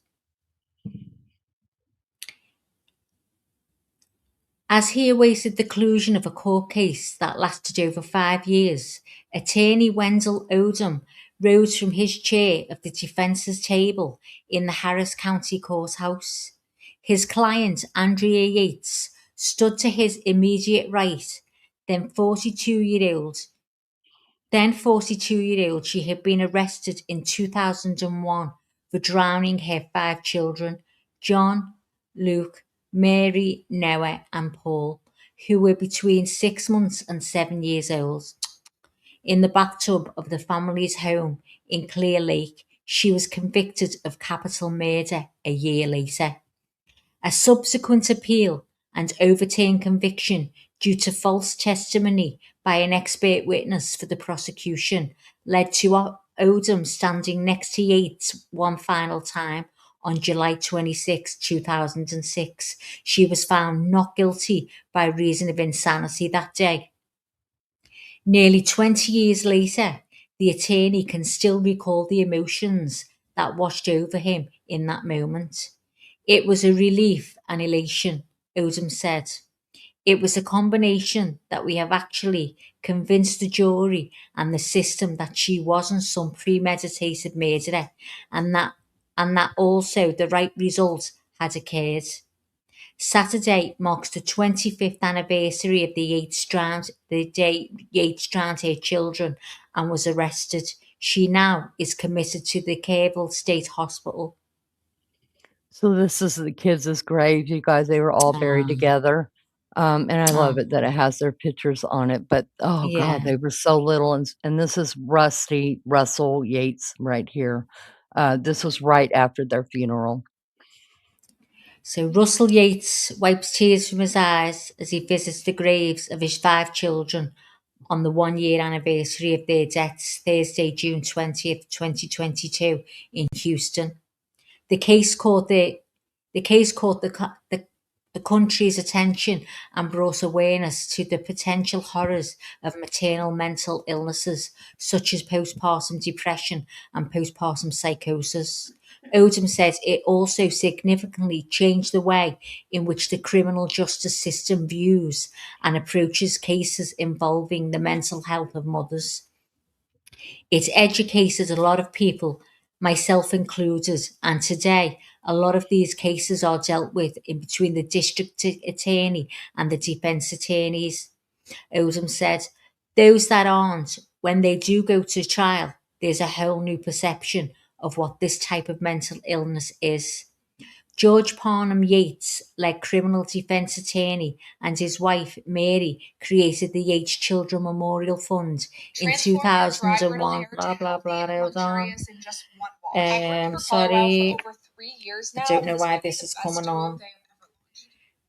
As he awaited the conclusion of a court case that lasted over 5 years, attorney Wendell Odom rose from his chair of the defense's table in the Harris County Courthouse. His client, Andrea Yates, stood to his immediate right, then 42-year-old. She had been arrested in 2001 for drowning her 5 children, John, Luke, Mary, Noah, and Paul, who were between 6 months and 7 years old. In the bathtub of the family's home in Clear Lake, she was convicted of capital murder a year later. A subsequent appeal and overturned conviction due to false testimony by an expert witness for the prosecution led to Odom standing next to Yates one final time on July 26, 2006. She was found not guilty by reason of insanity that day. Nearly 20 years later, the attorney can still recall the emotions that washed over him in that moment. It was a relief and elation, Odom said. It was a combination that we have actually convinced the jury and the system that she wasn't some premeditated murderer and that also the right result had occurred. Saturday marks the 25th anniversary of the day Yates drowned her children and was arrested. She now is committed to the Kerrville State Hospital. So this is the kids' graves, you guys. They were all buried together. And I love it that it has their pictures on it. But oh God, Yeah. they were so little. And this is Russell Yates right here. This was right after their funeral. So Russell Yates wipes tears from his eyes as he visits the graves of his 5 children on the 1-year anniversary of their deaths, Thursday, June 20th, 2022, in Houston. The case caught the country's attention and brought awareness to the potential horrors of maternal mental illnesses such as postpartum depression and postpartum psychosis. Odom said it also significantly changed the way in which the criminal justice system views and approaches cases involving the mental health of mothers. It educated a lot of people, myself included, and today a lot of these cases are dealt with in between the district attorney and the defence attorneys. Odom said, those that aren't, when they do go to trial, there's a whole new perception of what this type of mental illness is. George Parnham Yates, like criminal defence attorney, and his wife Mary created the Yates Children Memorial Fund in 2001. Blah blah blah. Hold on. Sorry, I don't know why this is coming on.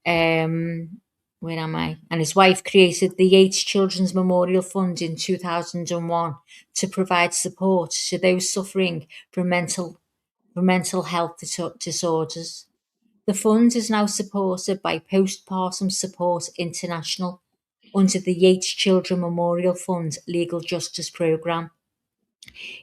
Where am I? And his wife created the Yates Children's Memorial Fund in 2001 to provide support to those suffering from mental health disorders. The fund is now supported by Postpartum Support International under the Yates Children Memorial Fund Legal Justice Programme.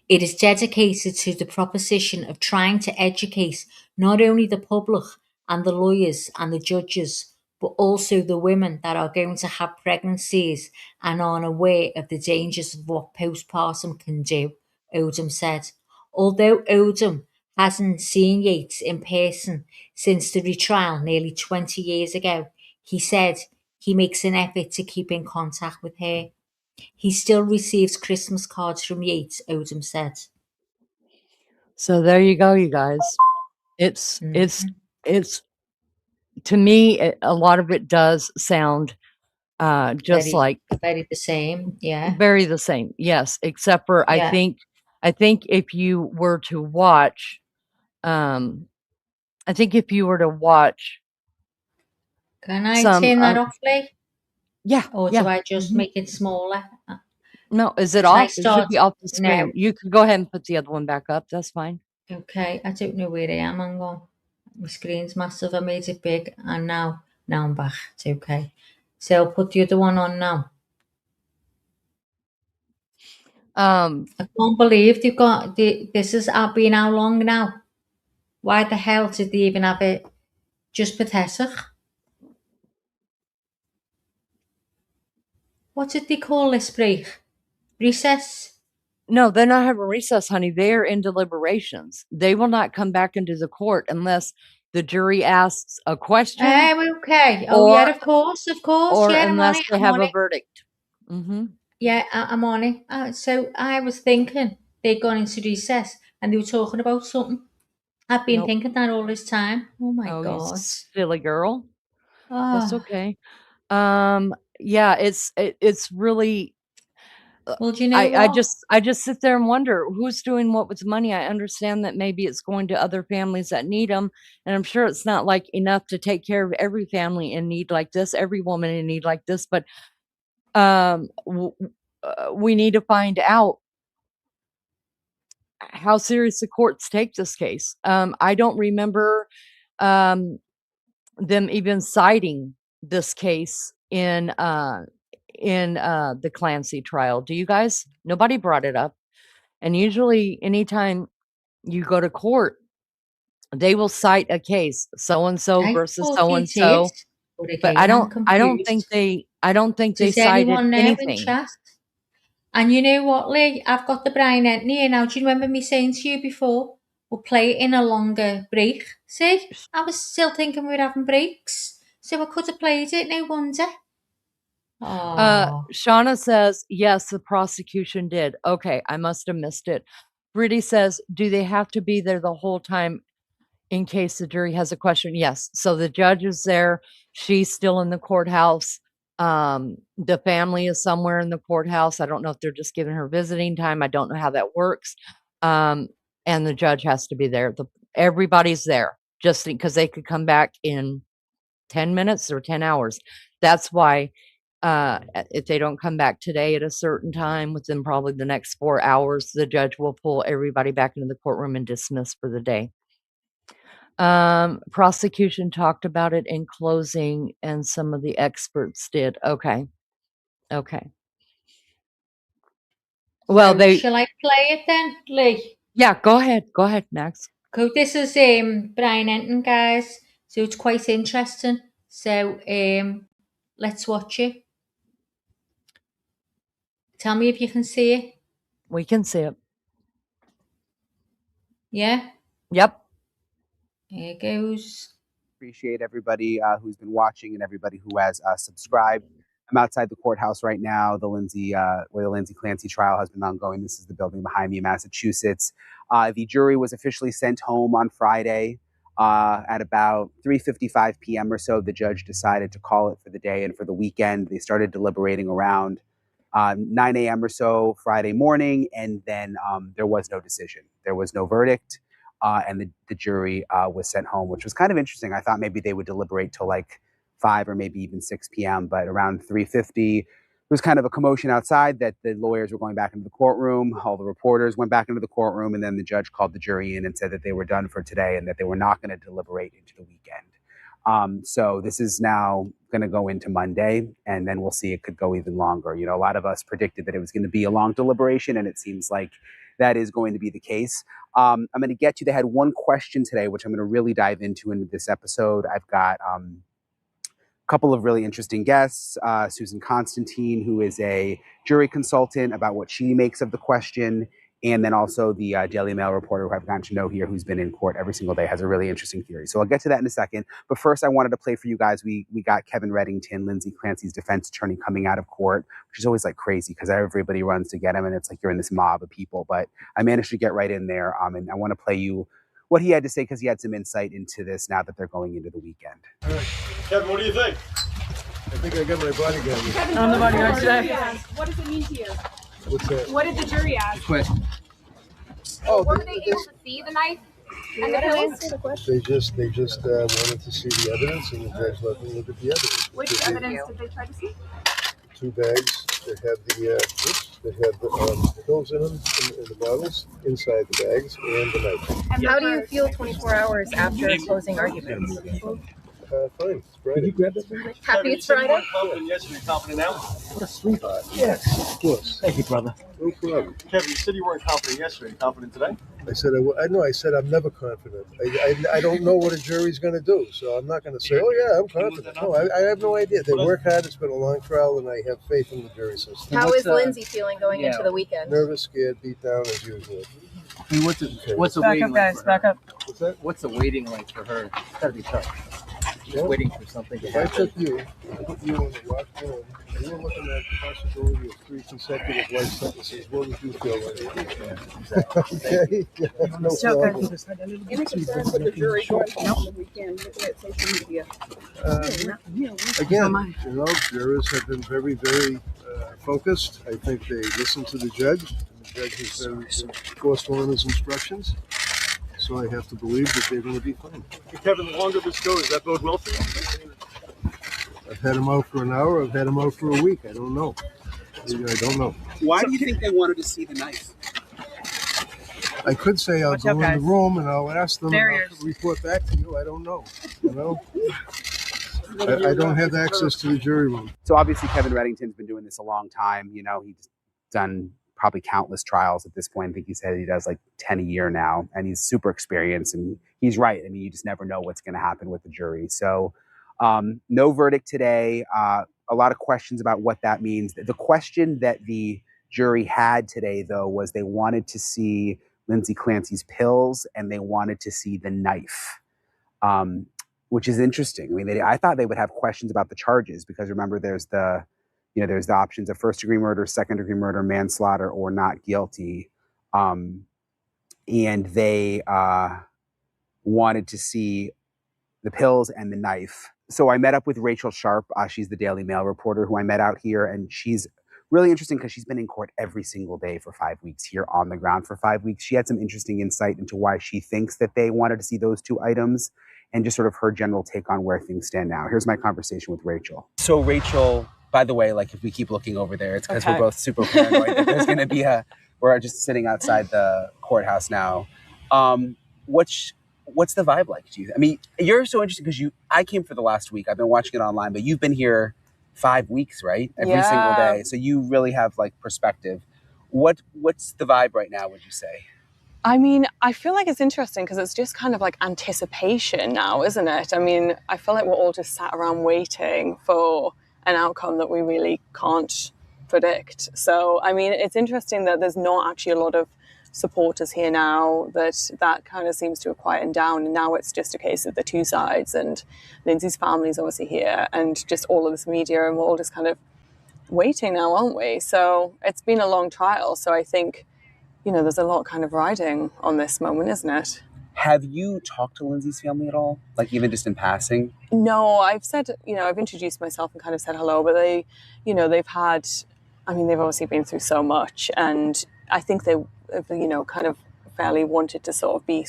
It is dedicated to the proposition of trying to educate not only the public and the lawyers and the judges, but also the women that are going to have pregnancies and are unaware of the dangers of what postpartum can do, Odom said. Although Odom hasn't seen Yates in person since the retrial nearly 20 years ago, he said he makes an effort to keep in contact with her. He still receives Christmas cards from Yates, Odom said. So there you go, you guys. It's to me, a lot of it does sound just like very the same, yeah. Very the same, yes. Except for Yeah. I think if you were to watch, I think if you were to watch, Can I turn that off, Lee? Yeah. Or yeah. do I just make it smaller? No, is it Can I off? It should be start off the screen. now? You can go ahead and put the other one back up. That's fine. Okay, I don't know where I am. Hang on. My screen's massive. I made it big, and now I'm back. It's okay. So I'll put the other one on now. I can't believe they've got this has been how long now? Why the hell did they even have it? Just pathetic. What did they call this break? Recess? No, they're not having recess, honey. They are in deliberations. They will not come back into the court unless the jury asks a question. Oh, okay. Oh, yeah, of course. Or Yeah, unless they have a it. verdict. Mm-hmm. Yeah, I'm on it. So I was thinking they'd gone into recess and they were talking about something. I've been thinking that all this time. Oh my You God. silly girl. That's Oh. okay. Yeah, it's really. Well, do you know I what? just sit there and wonder who's doing what with the money. I understand that maybe it's going to other families that need them, and I'm sure it's not like enough to take care of every family in need like this, every woman in need like this. But we need to find out how serious the courts take this case. I don't remember them even citing this case in the Clancy trial. Do you guys? Nobody brought it up. And usually anytime you go to court, they will cite a case, so and so versus so and so. But I don't think they Does cited anyone know in anything. chat? And you know what, Lee? I've got the Brian Entney here now. Do you remember me saying to you before, we'll play it in a longer break? See, I was still thinking we were having breaks. So I could have played it, no wonder. Shauna says, yes, the prosecution did. Okay, I must have missed it. Brittany says, do they have to be there the whole time in case the jury has a question? Yes. So the judge is there. She's still in the courthouse. The family is somewhere in the courthouse. I don't know if they're just giving her visiting time. I don't know how that works. And the judge has to be there. Everybody's there. just because they could come back in 10 minutes or 10 hours. That's why if they don't come back today at a certain time, within probably the next 4 hours, the judge will pull everybody back into the courtroom and dismiss for the day. Prosecution talked about it in closing, and some of the experts did. Okay. Well, So they shall I play it then, Lee? yeah, go ahead, Max. Cool. This is Brian Enton, guys. So it's quite interesting. So let's watch it. Tell me if you can see it. We can see it. Yeah. Yep. Here it goes. Appreciate everybody who's been watching and everybody who has subscribed. I'm outside the courthouse right now, where the Lindsay Clancy trial has been ongoing. This is the building behind me in Massachusetts. The jury was officially sent home on Friday at about 3:55 p.m. or so. The judge decided to call it for the day and for the weekend. They started deliberating around 9 a.m. or so Friday morning, and then there was no decision. There was no verdict. And the jury was sent home, which was kind of interesting. I thought maybe they would deliberate till like 5 or maybe even 6 p.m., but around 3:50, there was kind of a commotion outside that the lawyers were going back into the courtroom. All the reporters went back into the courtroom, and then the judge called the jury in and said that they were done for today and that they were not going to deliberate into the weekend. So this is now going to go into Monday, and then we'll see. It could go even longer. You know, a lot of us predicted that it was going to be a long deliberation, and it seems like that is going to be the case. I'm going to get to, they had one question today, which I'm going to really dive into this episode. I've got a couple of really interesting guests. Susan Constantine, who is a jury consultant, about what she makes of the question. And then also the Daily Mail reporter who I've gotten to know here, who's been in court every single day, has a really interesting theory. So I'll get to that in a second. But first, I wanted to play for you guys. We got Kevin Reddington, Lindsay Clancy's defense attorney, coming out of court, which is always like crazy because everybody runs to get him, and it's like you're in this mob of people. But I managed to get right in there, and I want to play you what he had to say because he had some insight into this now that they're going into the weekend. All right. Kevin, what do you think? I think I got my bodyguard. Kevin, I'm the bodyguard today. what does it mean to you? What's that? What did the jury ask? Question. Were they able to see the knife and the pills? They just wanted to see the evidence, and the judge let them look at the evidence. Which evidence did they try to see? 2 bags that had the pills in them, in the bottles, inside the bags, and the knife. And how do you feel 24 hours after closing arguments? Fine. It's Friday. Happy it's Friday? You were confident yesterday, confident now? What a sweetheart. Yes, of course. Thank you, brother. No problem. Kevin, you said you weren't confident yesterday. Confident today? I said I said I'm never confident. I don't know what a jury's going to do, so I'm not going to say, oh yeah, I'm confident. No, I have no idea. They work hard. It's been a long trial, and I have faith in the jury system. How is Lindsay feeling going into the weekend? Nervous, scared, beat down as usual. I mean, what's the waiting like for her? What's that? What's the waiting like for her? It's gotta be tough. Just waiting for something to If I happen. took you and put you in the locked room, and you were looking at the possibility of 3 consecutive life sentences, what would you feel like? Okay? No problem. Any concerns with the jury going home the weekend, looking at social media? Again, jurors have been very, very focused. I think they listened to the judge. The judge has been forceful in his instructions. So I have to believe that they're going to be fine. Hey, Kevin, the longer this goes, does that bode well for you? I've had them out for an hour. I've had them out for a week. I don't know. I don't know. Why do you think they wanted to see the knife? I could say I'll go in guys. the room and I'll ask them and Barriers. I'll report back to you. I don't know. You know? I don't have access to the jury room. So obviously Kevin Reddington's been doing this a long time. You know, he's done probably countless trials at this point. I think he said he does like 10 a year now, and he's super experienced, and he's right. I mean, you just never know what's going to happen with the jury. So no verdict today. A lot of questions about what that means. The question that the jury had today, though, was they wanted to see Lindsay Clancy's pills and they wanted to see the knife, which is interesting. I mean, I thought they would have questions about the charges because remember, there's the options of first-degree murder, second-degree murder, manslaughter, or not guilty. And they wanted to see the pills and the knife. So I met up with Rachel Sharp. She's the Daily Mail reporter who I met out here. And she's really interesting because she's been in court every single day for 5 weeks, here on the ground for 5 weeks. She had some interesting insight into why she thinks that they wanted to see those 2 items. and just sort of her general take on where things stand now. Here's my conversation with Rachel. So Rachel, by the way, like if we keep looking over there, it's because we're both super paranoid that there's going to be we're just sitting outside the courthouse now. What's the vibe like to you? I mean, you're so interesting because I came for the last week. I've been watching it online, but you've been here 5 weeks, right? Every single day. So you really have like perspective. What's the vibe right now, would you say? I mean, I feel like it's interesting because it's just kind of like anticipation now, isn't it? I mean, I feel like we're all just sat around waiting for an outcome that we really can't predict. So, I mean, it's interesting that there's not actually a lot of supporters here now, that kind of seems to have quietened down, and now it's just a case of the two sides, and Lindsay's family's obviously here, and just all of this media, and we're all just kind of waiting now, aren't we? So it's been a long trial, so I think, you know, there's a lot kind of riding on this moment, isn't it? Have you talked to Lindsay's family at all? Like even just in passing? No, I've said, you know, I've introduced myself and kind of said hello, but they, you know, they've obviously been through so much, and I think they, you know, kind of fairly wanted to sort of be,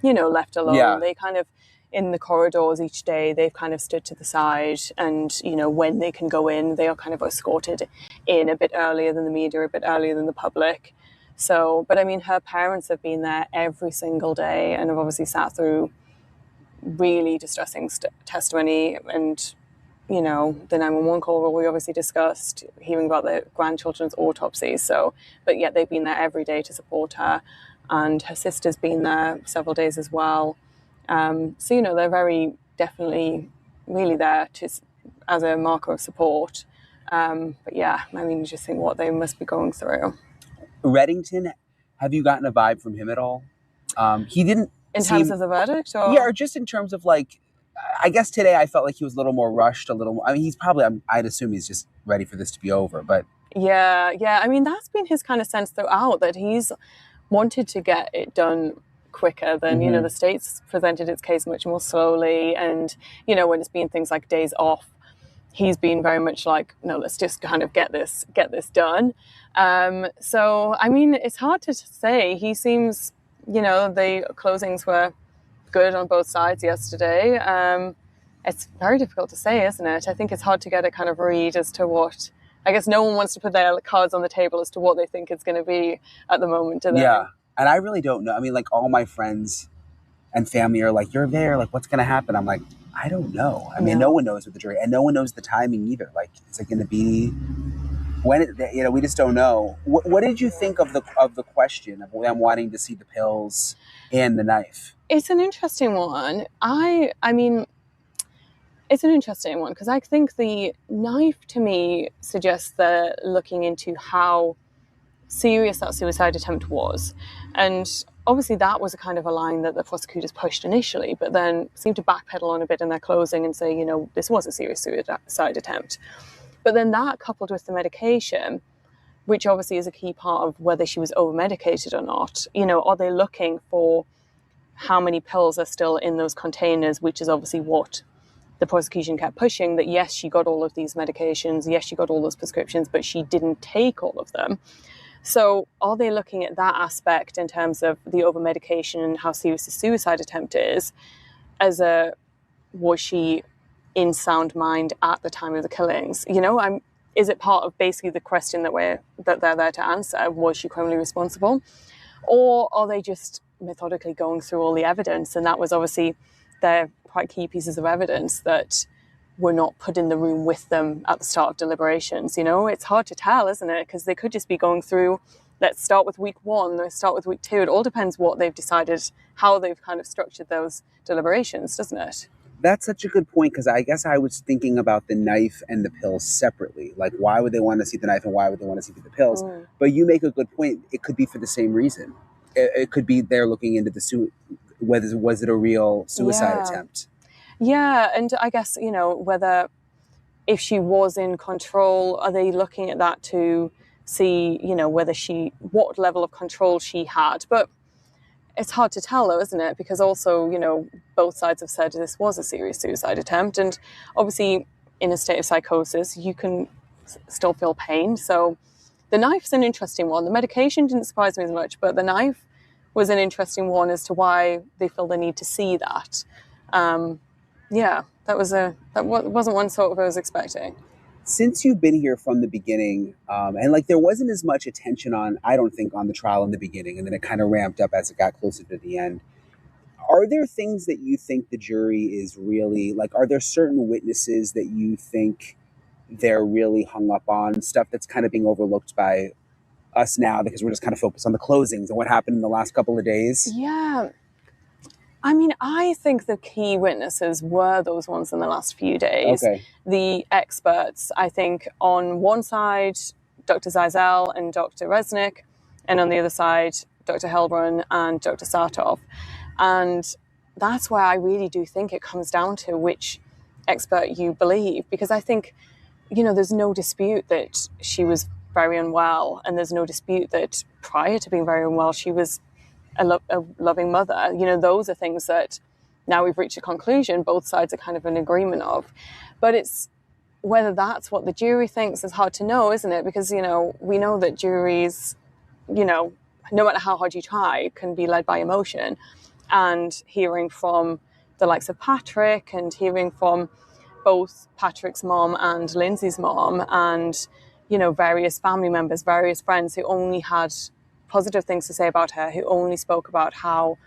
you know, left alone. Yeah. They kind of, in the corridors each day, they've kind of stood to the side, and, you know, when they can go in, they are kind of escorted in a bit earlier than the media, a bit earlier than the public. So, but I mean, her parents have been there every single day and have obviously sat through really distressing testimony, and, you know, the 911 call where we obviously discussed hearing about their grandchildren's autopsies. So, but yet they've been there every day to support her, and her sister's been there several days as well. So, you know, they're very definitely really there as a marker of support. But yeah, I mean, you just think what they must be going through. Reddington, have you gotten a vibe from him at all? He didn't in terms of the verdict, or or just in terms of like, I guess today I felt like he was a little more rushed, a little more, I mean, he's probably, I'd assume he's just ready for this to be over, but yeah, I mean, that's been his kind of sense throughout, that he's wanted to get it done quicker than, you know, the state's presented its case much more slowly, and, you know, when it's been things like days off, he's been very much like, no, let's just kind of get this done. So, I mean, it's hard to say. He seems, you know, the closings were good on both sides yesterday. It's very difficult to say, isn't it? I think it's hard to get a kind of read as to what, I guess no one wants to put their cards on the table as to what they think it's going to be at the moment, do they? Yeah, and I really don't know. I mean, like, all my friends and family are like, you're there, like, what's going to happen? I'm like, I don't know. I mean, no one knows with the jury, and no one knows the timing either. Like, is it going to be when? You know, we just don't know. What did you think of the question of them wanting to see the pills and the knife? It's an interesting one. I mean, it's an interesting one because I think the knife to me suggests they're looking into how serious that suicide attempt was, and obviously that was a kind of a line that the prosecutors pushed initially, but then seemed to backpedal on a bit in their closing and say, you know, this was a serious suicide attempt. But then that, coupled with the medication, which obviously is a key part of whether she was over-medicated or not, you know, are they looking for how many pills are still in those containers, which is obviously what the prosecution kept pushing, that yes, she got all of these medications, yes, she got all those prescriptions, but she didn't take all of them. So are they looking at that aspect in terms of the over-medication and how serious the suicide attempt is, as was she in sound mind at the time of the killings? You know, is it part of basically the question that they're there to answer? Was she criminally responsible? Or are they just methodically going through all the evidence? And that was obviously their quite key pieces of evidence that were not put in the room with them at the start of deliberations. You know, it's hard to tell, isn't it? Because they could just be going through, let's start with week 1, let's start with week 2. It all depends what they've decided, how they've kind of structured those deliberations, doesn't it? That's such a good point, because I guess I was thinking about the knife and the pills separately. Like, why would they want to see the knife and why would they want to see the pills? But you make a good point. It could be for the same reason. It could be they're looking into whether was it a real suicide attempt. Yeah, and I guess, you know, whether if she was in control, are they looking at that to see, you know, what level of control she had? But it's hard to tell, though, isn't it? Because also, you know, both sides have said this was a serious suicide attempt. And obviously, in a state of psychosis, you can still feel pain. So the knife's an interesting one. The medication didn't surprise me as much, but the knife was an interesting one as to why they feel the need to see that. Yeah, that wasn't one sort of I was expecting. Since you've been here from the beginning, and like there wasn't as much attention on, I don't think, on the trial in the beginning, and then it kind of ramped up as it got closer to the end. Are there things that you think the jury is really, like, are there certain witnesses that you think they're really hung up on, stuff that's kind of being overlooked by us now because we're just kind of focused on the closings and what happened in the last couple of days? Yeah. I mean, I think the key witnesses were those ones in the last few days. Okay. The experts, I think, on one side, Dr. Zeisel and Dr. Resnick, and on the other side, Dr. Helbrun and Dr. Sartov. And that's where I really do think it comes down to which expert you believe, because I think, there's no dispute that she was very unwell, and there's no dispute that prior to being very unwell, she was a loving mother. Those are things that now we've reached a conclusion, both sides are kind of in agreement of. But it's whether that's what the jury thinks is hard to know, isn't it? Because, we know that juries, no matter how hard you try, can be led by emotion. And hearing from the likes of Patrick and hearing from both Patrick's mom and Lindsay's mom and, various family members, various friends who only had positive things to say about her, who only spoke about how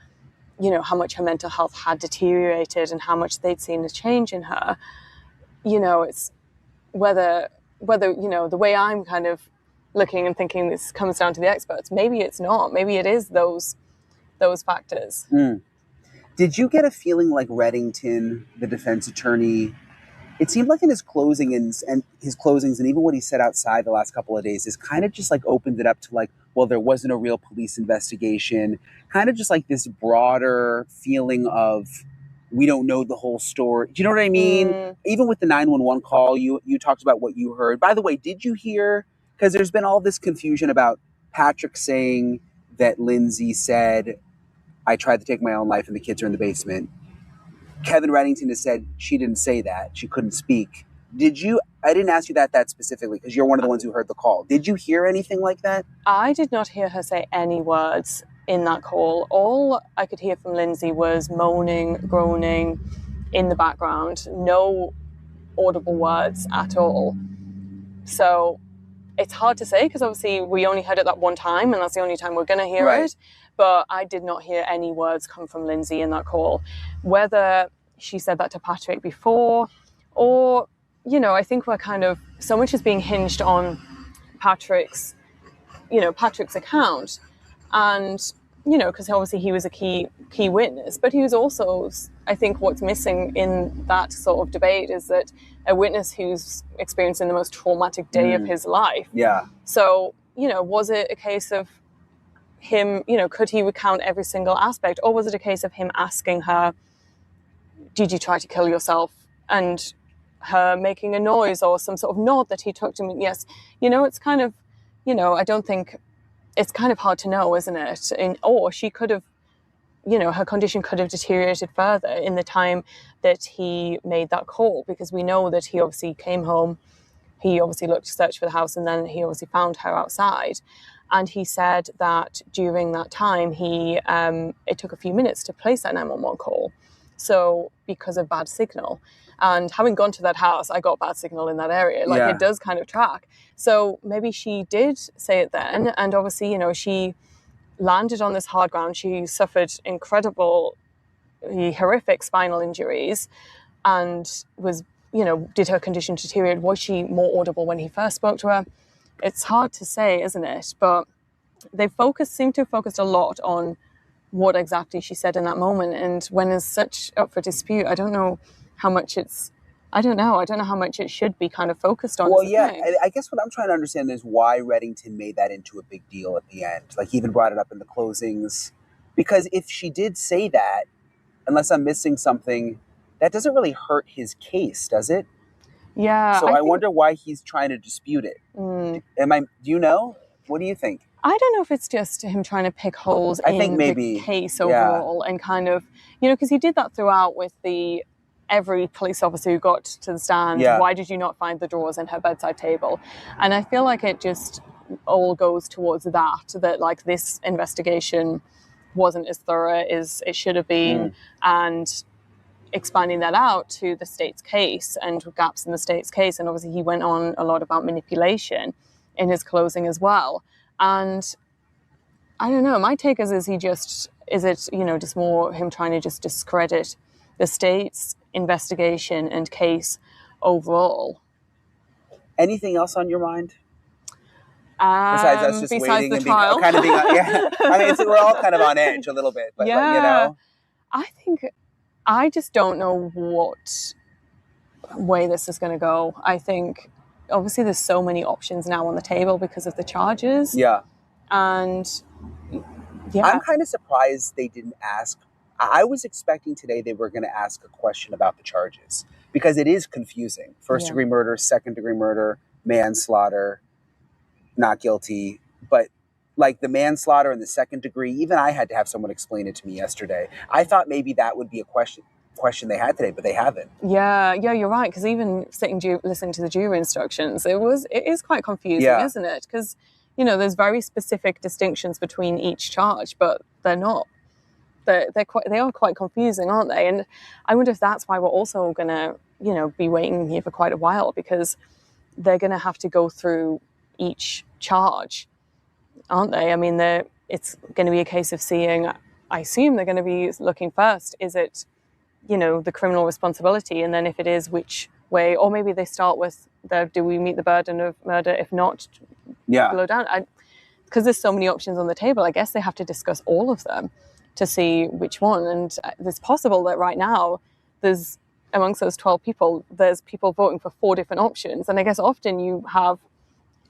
much her mental health had deteriorated and how much they'd seen a change in her. It's whether the way I'm kind of looking and thinking this comes down to the experts. Maybe it's not. Maybe it is those factors. Did you get a feeling like Reddington, the defense attorney, it seemed like in his closing and his closings and even what he said outside the last couple of days is kind of just like opened it up to like, well, there wasn't a real police investigation, kind of just like this broader feeling of we don't know the whole story. Do you know what I mean? Even with the 911 call, you talked about what you heard. By the way, did you hear, because there's been all this confusion about Patrick saying that Lindsay said, I tried to take my own life and the kids are in the basement. Kevin Reddington has said she didn't say that. She couldn't speak. I didn't ask you that specifically because you're one of the ones who heard the call. Did you hear anything like that? I did not hear her say any words in that call. All I could hear from Lindsay was moaning, groaning in the background. No audible words at all. So it's hard to say because obviously we only heard it that one time and that's the only time we're going to hear it. But I did not hear any words come from Lindsay in that call. Whether she said that to Patrick before or, I think we're kind of, so much is being hinged on Patrick's account. And, because obviously he was a key witness, but he was also, I think what's missing in that sort of debate is that a witness who's experiencing the most traumatic day of his life. Yeah. So, was it a case of him, could he recount every single aspect? Or was it a case of him asking her, did you try to kill yourself? And her making a noise or some sort of nod that he took to me. Yes. It's kind of, I don't think, it's kind of hard to know, isn't it? Or she could have, her condition could have deteriorated further in the time that he made that call, because we know that he obviously came home, he obviously looked to search for the house, and then he obviously found her outside. And he said that during that time, it took a few minutes to place that 911 call. So because of bad signal. And having gone to that house, I got bad signal in that area. It does kind of track. So maybe she did say it then. And obviously, she landed on this hard ground. She suffered incredible, horrific spinal injuries and was, did her condition deteriorate? Was she more audible when he first spoke to her? It's hard to say, isn't it? But they seem to have focused a lot on what exactly she said in that moment. And when it's such up for dispute, I don't know how much I don't know how much it should be kind of focused on. Well, yeah, I guess what I'm trying to understand is why Reddington made that into a big deal at the end. Like, he even brought it up in the closings. Because if she did say that, unless I'm missing something, that doesn't really hurt his case, does it? Yeah. So I wonder why he's trying to dispute it. Do you know? What do you think? I don't know if it's just him trying to pick holes in the case overall and kind of, because he did that throughout with every police officer who got to the stand. Yeah. Why did you not find the drawers in her bedside table? And I feel like it just all goes towards that like this investigation wasn't as thorough as it should have been. And expanding that out to the state's case and gaps in the state's case. And obviously he went on a lot about manipulation in his closing as well. And I don't know, my take is it just more him trying to just discredit the state's investigation and case overall? Anything else on your mind? Besides us just waiting the and trial. kind of being, yeah. I mean, we're all kind of on edge a little bit, but Yeah. you know. I just don't know what way this is going to go. I think obviously there's so many options now on the table because of the charges. Yeah. And yeah. I'm kind of surprised they didn't ask. I was expecting today they were going to ask a question about the charges because it is confusing. First degree murder, second degree murder, manslaughter, not guilty. But like the manslaughter and the second degree, even I had to have someone explain it to me yesterday. I thought maybe that would be a question they had today, but they haven't. Yeah, you're right. Because even listening to the jury instructions, it is quite confusing, isn't it? Because there's very specific distinctions between each charge, but they're not. They are quite confusing, aren't they? And I wonder if that's why we're also going to be waiting here for quite a while, because they're going to have to go through each charge, aren't they? I mean, it's going to be a case of seeing. I assume they're going to be looking first. Is it the criminal responsibility, and then if it is, which way? Or maybe they start with do we meet the burden of murder? If not, go down. Because there's so many options on the table, I guess they have to discuss all of them to see which one. And it's possible that right now there's, amongst those 12 people, there's people voting for 4 different options. And I guess often you have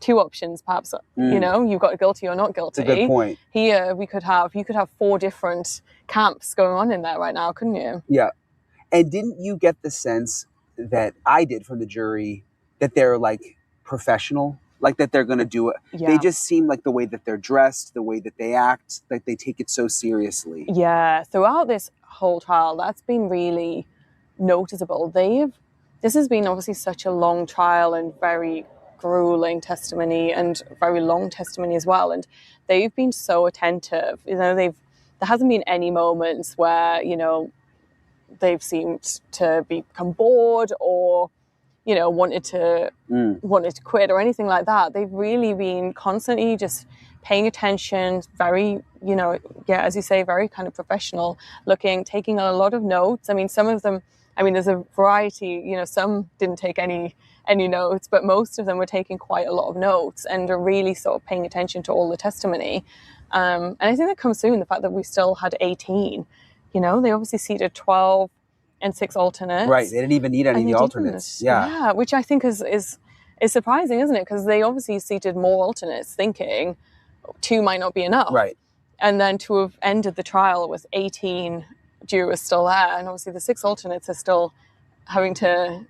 2 options, perhaps, you've got guilty or not guilty. That's a good point. Here you could have 4 different camps going on in there right now, couldn't you? Yeah. And didn't you get the sense that I did from the jury that they're like professional, like that they're going to do it? Yeah. They just seem like the way that they're dressed, the way that they act, like they take it so seriously. Yeah. Throughout this whole trial, that's been really noticeable. This has been obviously such a long trial and very grueling testimony and very long testimony as well. And they've been so attentive. There hasn't been any moments where, they've seemed to become bored or, wanted to quit or anything like that. They've really been constantly just paying attention, very, as you say, very kind of professional looking, taking a lot of notes. I mean, some of them, there's a variety, some didn't take any notes, but most of them were taking quite a lot of notes and are really sort of paying attention to all the testimony. And I think that comes through in the fact that we still had 18. They obviously seated 12 and 6 alternates. Right. They didn't even need any of the alternates. Yeah, which I think is surprising, isn't it? Because they obviously seated more alternates thinking 2 might not be enough. Right. And then to have ended the trial with 18 jurors still there, and obviously the 6 alternates are still having to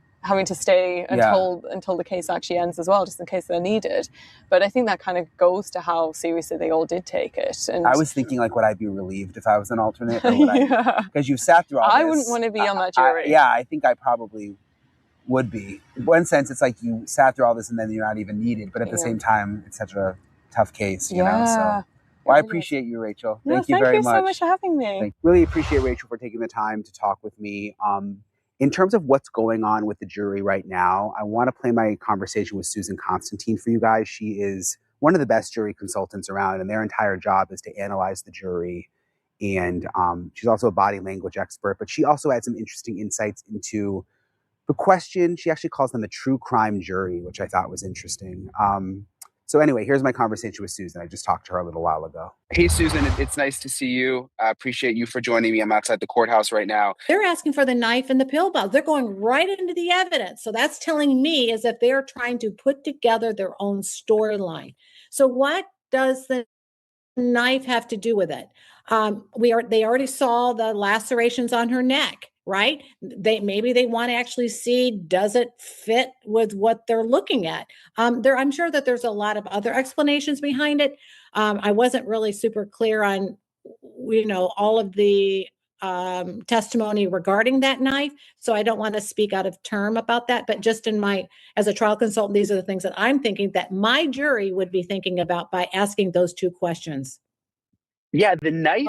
stay until the case actually ends as well, just in case they're needed. But I think that kind of goes to how seriously they all did take it. And I was thinking, like, would I be relieved if I was an alternate? Because you've sat through all this. I wouldn't want to be on that jury. I think I probably would be. In one sense, it's like you sat through all this and then you're not even needed. But at the same time, it's such a tough case, you know? So, well, I appreciate you, Rachel. Thank you very much. Thank you so much for having me. Really appreciate Rachel for taking the time to talk with me. In terms of what's going on with the jury right now, I want to play my conversation with Susan Constantine for you guys. She is one of the best jury consultants around, and their entire job is to analyze the jury. And she's also a body language expert, but she also had some interesting insights into the question. She actually calls them a true crime jury, which I thought was interesting. So anyway, here's my conversation with Susan. I just talked to her a little while ago. Hey, Susan, it's nice to see you. I appreciate you for joining me. I'm outside the courthouse right now. They're asking for the knife and the pill bottle. They're going right into the evidence. So that's telling me is that they're trying to put together their own storyline. So what does the knife have to do with it? They already saw the lacerations on her neck, right? Maybe they want to actually see, does it fit with what they're looking at? I'm sure that there's a lot of other explanations behind it. I wasn't really super clear on, all of the testimony regarding that knife. So I don't want to speak out of term about that, but just as a trial consultant, these are the things that I'm thinking that my jury would be thinking about by asking those 2 questions. Yeah, the knife,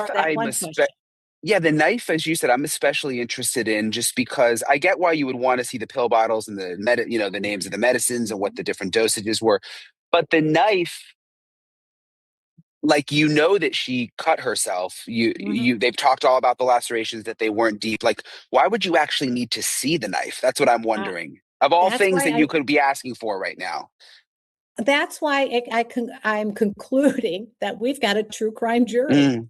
Yeah, the knife, as you said, I'm especially interested in just because I get why you would want to see the pill bottles and the names of the medicines and what the different dosages were. But the knife, like, that she cut herself. They've talked all about the lacerations, that they weren't deep. Like, why would you actually need to see the knife? That's what I'm wondering. Of all That's things why that you could be asking for right now. That's why I'm concluding that we've got a true crime jury. Mm.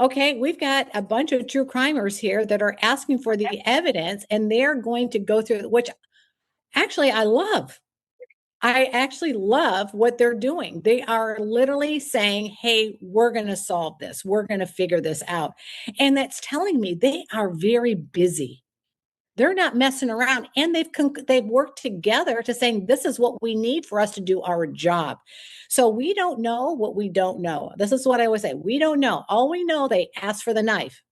Okay, we've got a bunch of true crimers here that are asking for the evidence, and they're going to go through, which actually I love. I actually love what they're doing. They are literally saying, hey, we're going to solve this. We're going to figure this out. And that's telling me they are very busy. They're not messing around, and they've worked together to saying this is what we need for us to do our job. So we don't know what we don't know. This is what I always say. We don't know. All we know, they asked for the knife.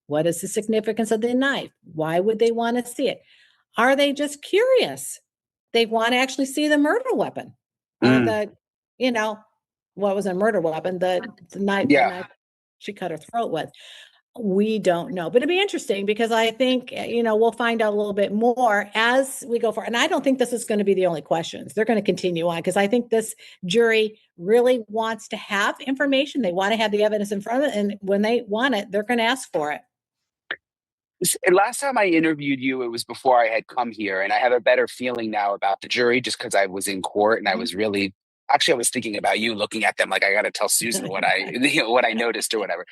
What is the significance of the knife? Why would they want to see it? Are they just curious? They want to actually see the murder weapon or what was a murder weapon? The knife, Yeah. the knife she cut her throat with. We don't know, but it'd be interesting because I think, we'll find out a little bit more as we go forward. And I don't think this is going to be the only questions. They're going to continue on because I think this jury really wants to have information. They want to have the evidence in front of it. And when they want it, they're going to ask for it. And last time I interviewed you, it was before I had come here, and I have a better feeling now about the jury just because I was in court and I was really actually I was thinking about you, looking at them like I got to tell Susan what I noticed or whatever.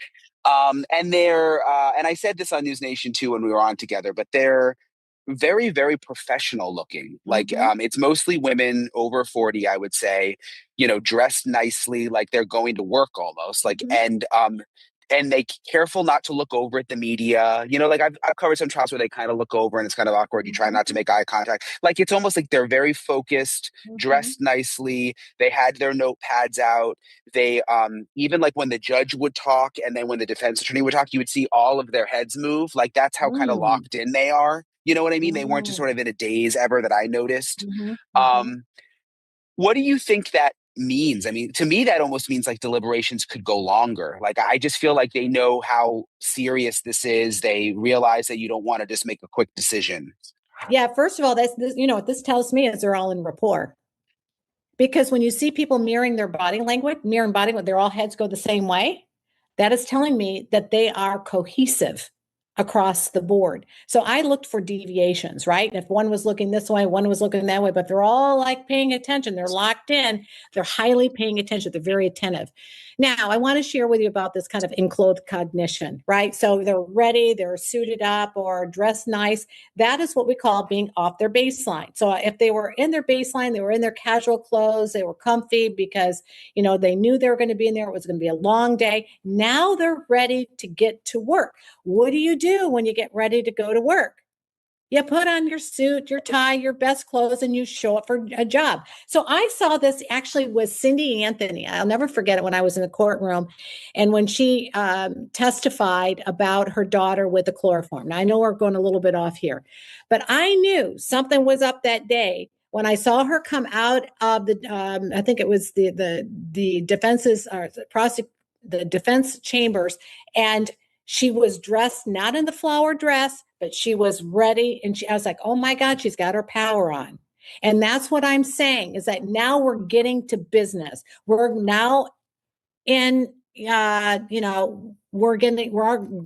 And I said this on News Nation too when we were on together, but they're very, very professional looking. Like, it's mostly women over 40, I would say, dressed nicely, like they're going to work almost, like, and they careful not to look over at the media. Like I've covered some trials where they kind of look over and it's kind of awkward. You try not to make eye contact. Like, it's almost like they're very focused, dressed nicely. They had their notepads out. They even like when the judge would talk and then when the defense attorney would talk, you would see all of their heads move. Like, that's how kind of locked in they are. You know what I mean? They weren't just sort of in a daze ever, that I noticed. What do you think that means? I mean, to me, that almost means like deliberations could go longer. Like, I just feel like they know how serious this is. They realize that you don't want to just make a quick decision. Yeah, first of all, what this tells me is they're all in rapport. Because when you see people mirroring body language, their all heads go the same way. That is telling me that they are cohesive across the board. So I looked for deviations, right? If one was looking this way, one was looking that way, but they're all like paying attention. They're locked in. They're highly paying attention. They're very attentive. Now, I want to share with you about this kind of enclothed cognition, right? So they're ready, they're suited up or dressed nice. That is what we call being off their baseline. So if they were in their baseline, they were in their casual clothes, they were comfy because, they knew they were going to be in there. It was going to be a long day. Now they're ready to get to work. What do you do when you get ready to go to work? You put on your suit, your tie, your best clothes, and you show up for a job. So I saw this actually with Cindy Anthony. I'll never forget it when I was in the courtroom and when she testified about her daughter with the chloroform. Now, I know we're going a little bit off here, but I knew something was up that day when I saw her come out of I think it was the defense's or the defense chambers, and she was dressed not in the flower dress, but she was ready. And I was like, oh my God, she's got her power on. And that's what I'm saying is that now we're getting to business. We're now in, we're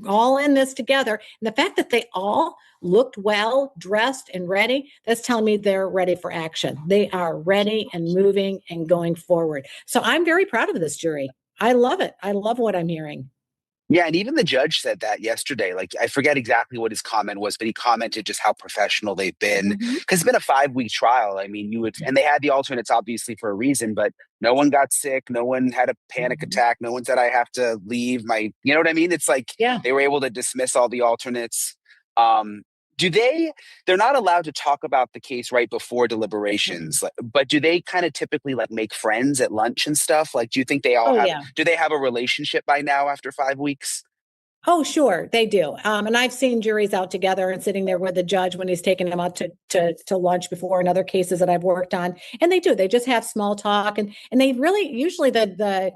all in this together. And the fact that they all looked well dressed and ready, that's telling me they're ready for action. They are ready and moving and going forward. So I'm very proud of this jury. I love it. I love what I'm hearing. Yeah, and even the judge said that yesterday. Like, I forget exactly what his comment was, but he commented just how professional they've been. Because it's been a 5-week trial. I mean, and they had the alternates obviously for a reason, but no one got sick. No one had a panic attack. No one said, I have to leave you know what I mean? It's like they were able to dismiss all the alternates. They're not allowed to talk about the case right before deliberations, but do they kind of typically like make friends at lunch and stuff? Like, do you think they all do they have a relationship by now after 5 weeks? Oh, sure, they do. And I've seen juries out together and sitting there with the judge when he's taking them out to lunch before in other cases that I've worked on. And they do. They just have small talk, and they really usually the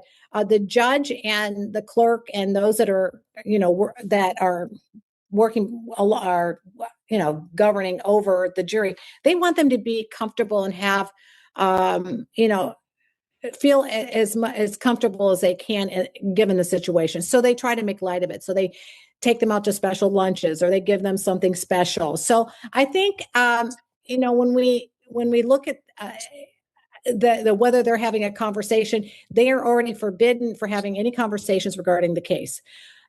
judge and the clerk and those that are that are working are governing over the jury. They want them to be comfortable and have feel as comfortable as they can given the situation. So they try to make light of it. So they take them out to special lunches or they give them something special. So I think when we look at the whether they're having a conversation, they are already forbidden for having any conversations regarding the case.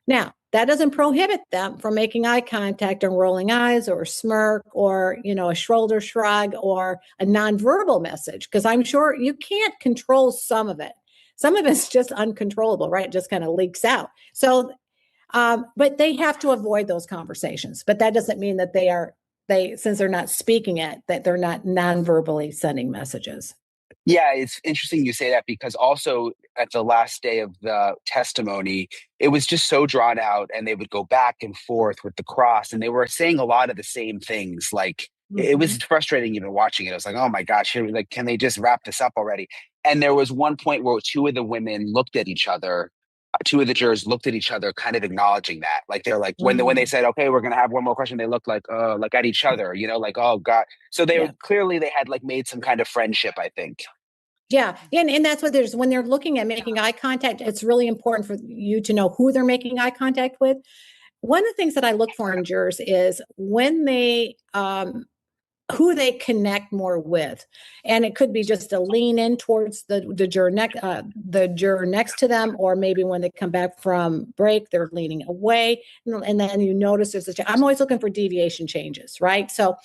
Now, that doesn't prohibit them from making eye contact and rolling eyes or a smirk or, a shoulder shrug or a nonverbal message, because I'm sure you can't control some of it. Some of it's just uncontrollable, right? It just kind of leaks out. So, but they have to avoid those conversations. But that doesn't mean that since they're not speaking it, that they're not nonverbally sending messages. Yeah, it's interesting you say that because also at the last day of the testimony, it was just so drawn out and they would go back and forth with the cross and they were saying a lot of the same things. Like it was frustrating even watching it. I was like, oh my gosh, can they just wrap this up already? And there was one point where two of the women looked at each other. Two of the jurors looked at each other, kind of acknowledging that. Like they're like, when they said, okay, we're going to have one more question, they looked like at each other, like, oh God. So they were clearly they had like made some kind of friendship, I think. Yeah. And that's what when they're looking at making eye contact, it's really important for you to know who they're making eye contact with. One of the things that I look for in jurors is when they, who they connect more with. And it could be just a lean in towards the juror next to them, or maybe when they come back from break, they're leaning away. And then you notice I'm always looking for deviation changes, right? So,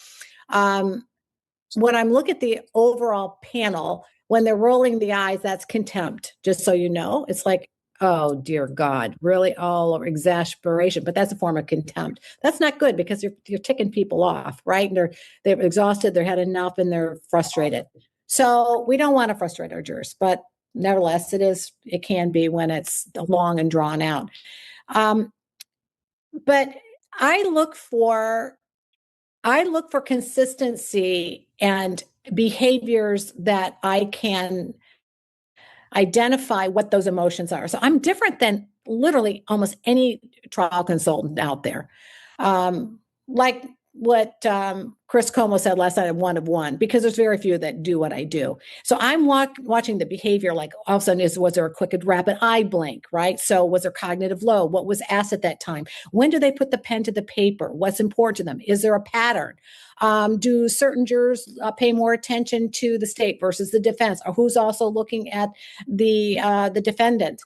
when I'm looking at the overall panel, when they're rolling the eyes, that's contempt, just so you know. It's like, oh, dear God, really all over exasperation, but that's a form of contempt. That's not good because you're ticking people off, right? And they're exhausted, they've had enough, and they're frustrated. So we don't want to frustrate our jurors, but nevertheless, it can be when it's long and drawn out. But I look for consistency and behaviors that I can identify what those emotions are. So I'm different than literally almost any trial consultant out there. Like what Chris Como said last night, one of one, because there's very few that do what I do. So I'm watching the behavior, like all of a sudden, was there a quick and rapid eye blink, right? So was there cognitive load? What was asked at that time? When do they put the pen to the paper? What's important to them? Is there a pattern? Do certain jurors pay more attention to the state versus the defense, or who's also looking at the defendant?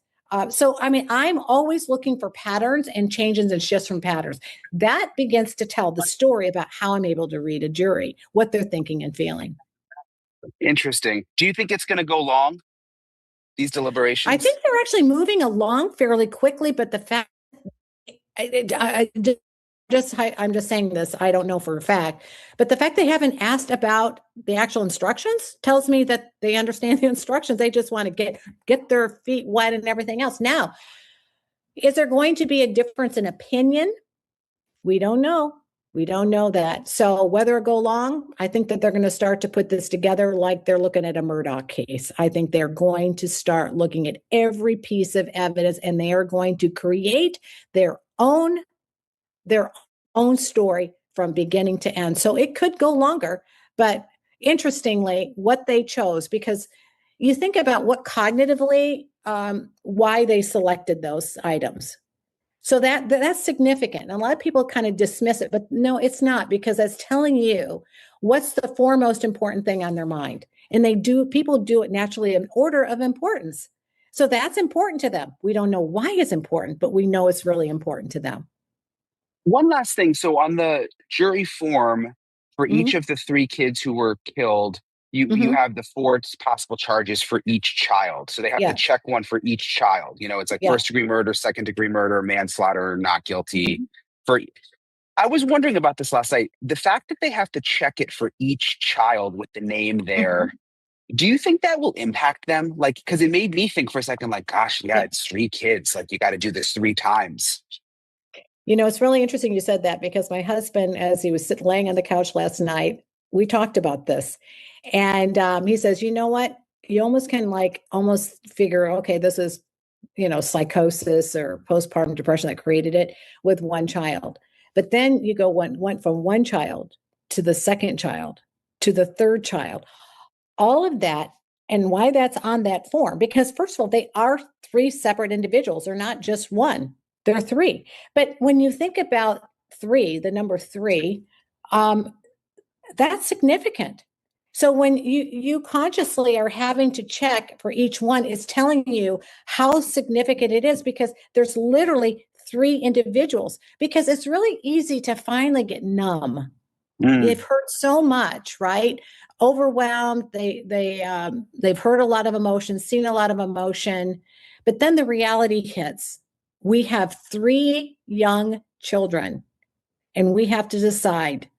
So, I'm always looking for patterns and changes and shifts from patterns. That begins to tell the story about how I'm able to read a jury, what they're thinking and feeling. Interesting. Do you think it's going to go long, these deliberations? I think they're actually moving along fairly quickly, but the fact, I'm just saying this, I don't know for a fact, but the fact they haven't asked about the actual instructions tells me that they understand the instructions. They just want to get their feet wet and everything else. Now, is there going to be a difference in opinion? We don't know. We don't know that. So whether it go long, I think that they're going to start to put this together like they're looking at a Murdaugh case. I think they're going to start looking at every piece of evidence, and they are going to create their own story from beginning to end. So it could go longer, but interestingly, what they chose, because you think about what cognitively, why they selected those items. So that's significant. And a lot of people kind of dismiss it, but no, it's not, because that's telling you what's the foremost important thing on their mind. And people do it naturally in order of importance. So that's important to them. We don't know why it's important, but we know it's really important to them. One last thing. So on the jury form for each of the three kids who were killed, you have the 4 possible charges for each child. So they have to check one for each child. It's like first degree murder, second degree murder, manslaughter, not guilty. I was wondering about this last night. The fact that they have to check it for each child with the name there, do you think that will impact them? Like, because it made me think for a second, like, gosh, it's 3 kids. Like, you got to do this 3 times. It's really interesting you said that, because my husband, as he was laying on the couch last night, we talked about this. And he says, you know what? You almost can almost figure, okay, this is, psychosis or postpartum depression that created it with one child. But then you went from one child to the second child to the third child. All of that, and why that's on that form, because first of all, they are three separate individuals. They're not just one. They're three. But when you think about three, the number three, that's significant. So when you consciously are having to check for each one, it's telling you how significant it is, because there's literally three individuals. Because it's really easy to finally get numb. They've heard so much, right? Overwhelmed. They've heard a lot of emotion, seen a lot of emotion, but then the reality hits. We have three young children, and we have to decide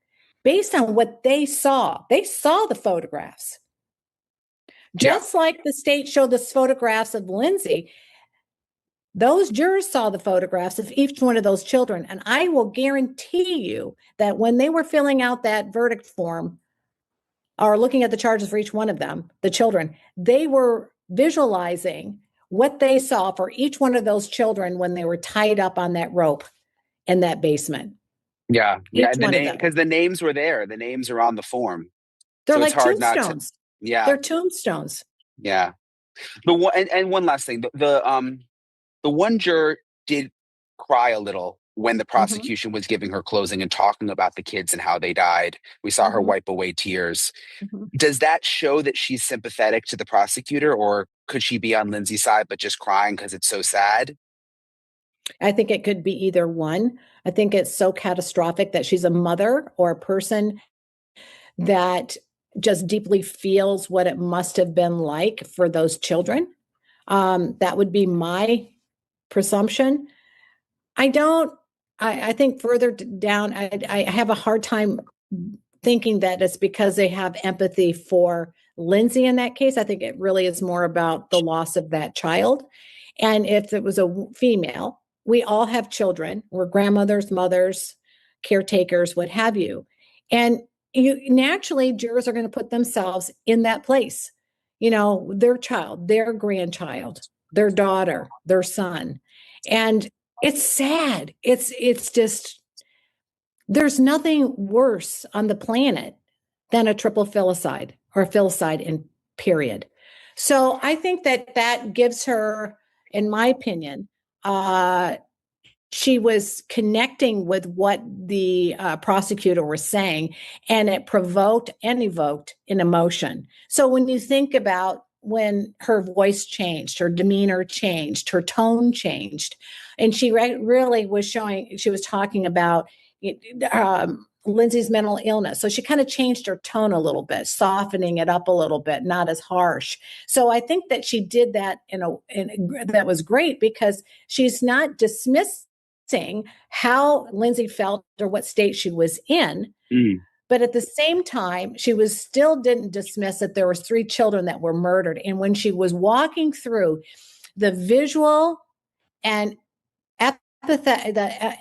based on what they saw. They saw the photographs. Just like the state showed the photographs of Lindsay, those jurors saw the photographs of each one of those children. And I will guarantee you that when they were filling out that verdict form or looking at the charges for each one of them, the children, they were visualizing what they saw for each one of those children when they were tied up on that rope in that basement. Yeah. Each one of them. Because the names were there. The names are on the form. They're So like it's hard not to. tombstones. Yeah. They're tombstones. Yeah. And one last thing. The one juror did cry a little when the prosecution was giving her closing and talking about the kids and how they died. We saw her wipe away tears. Does that show that she's sympathetic to the prosecutor, or could she be on Lindsay's side but just crying because it's so sad? I think it could be either one. I think it's so catastrophic that she's a mother or a person that just deeply feels what it must have been like for those children. That would be my presumption. I think further down, I have a hard time thinking that it's because they have empathy for Lindsay in that case. I think it really is more about the loss of that child. And if it was a female, we all have children. We're grandmothers, mothers, caretakers, what have you. And naturally, jurors are going to put themselves in that place. Their child, their grandchild, their daughter, their son. And it's sad. It's just, there's nothing worse on the planet than a triple filicide or a filicide in period. So I think that gives her, in my opinion, she was connecting with what the prosecutor was saying, and it provoked and evoked an emotion. So when you think about when her voice changed, her demeanor changed, her tone changed, and she really was showing, she was talking about Lindsay's mental illness. So she kind of changed her tone a little bit, softening it up a little bit, not as harsh. So I think that she did that that was great, because she's not dismissing how Lindsay felt or what state she was in. But at the same time, she still didn't dismiss that there was three children that were murdered. And when she was walking through the visual and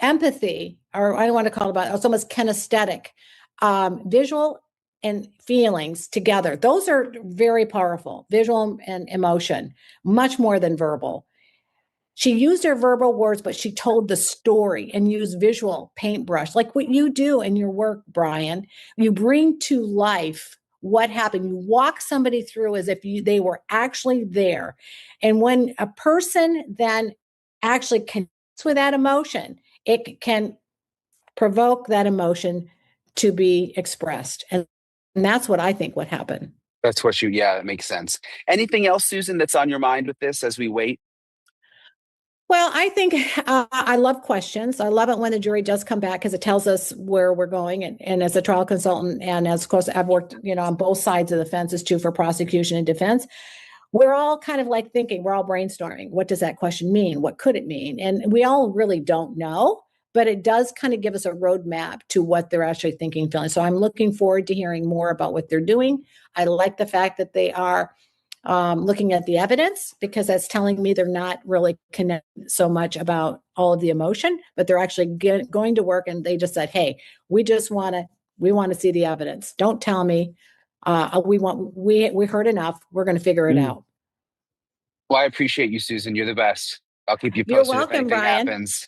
empathy, or I don't want to call it, it's almost kinesthetic, visual and feelings together. Those are very powerful, visual and emotion, much more than verbal. She used her verbal words, but she told the story and used visual paintbrush, like what you do in your work, Brian. You bring to life what happened. You walk somebody through as if they were actually there. And when a person then actually connects with that emotion, it can provoke that emotion to be expressed. And that's what I think would happen. That's what that makes sense. Anything else, Susan, that's on your mind with this as we wait? Well, I think I love questions. I love it when the jury does come back, because it tells us where we're going. And as a trial consultant, and as of course I've worked, on both sides of the fences too, for prosecution and defense, we're all kind of like thinking, we're all brainstorming. What does that question mean? What could it mean? And we all really don't know, but it does kind of give us a roadmap to what they're actually thinking, feeling. So I'm looking forward to hearing more about what they're doing. I like the fact that they are looking at the evidence, because that's telling me they're not really connected so much about all of the emotion, but they're actually going to work, and they just said, hey, we want to see the evidence. Don't tell me. We heard enough. We're going to figure it out. Well, I appreciate you, Susan. You're the best. I'll keep you You're posted if welcome, anything Brian. happens.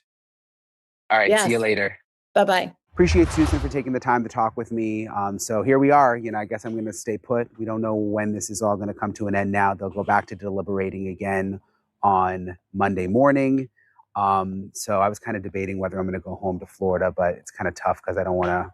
All right. See you Yes. later. Bye-bye. Appreciate Susan for taking the time to talk with me. So here we are. I guess I'm going to stay put. We don't know when this is all going to come to an end now. They'll go back to deliberating again on Monday morning. So I was kind of debating whether I'm going to go home to Florida, but it's kind of tough because I don't want to.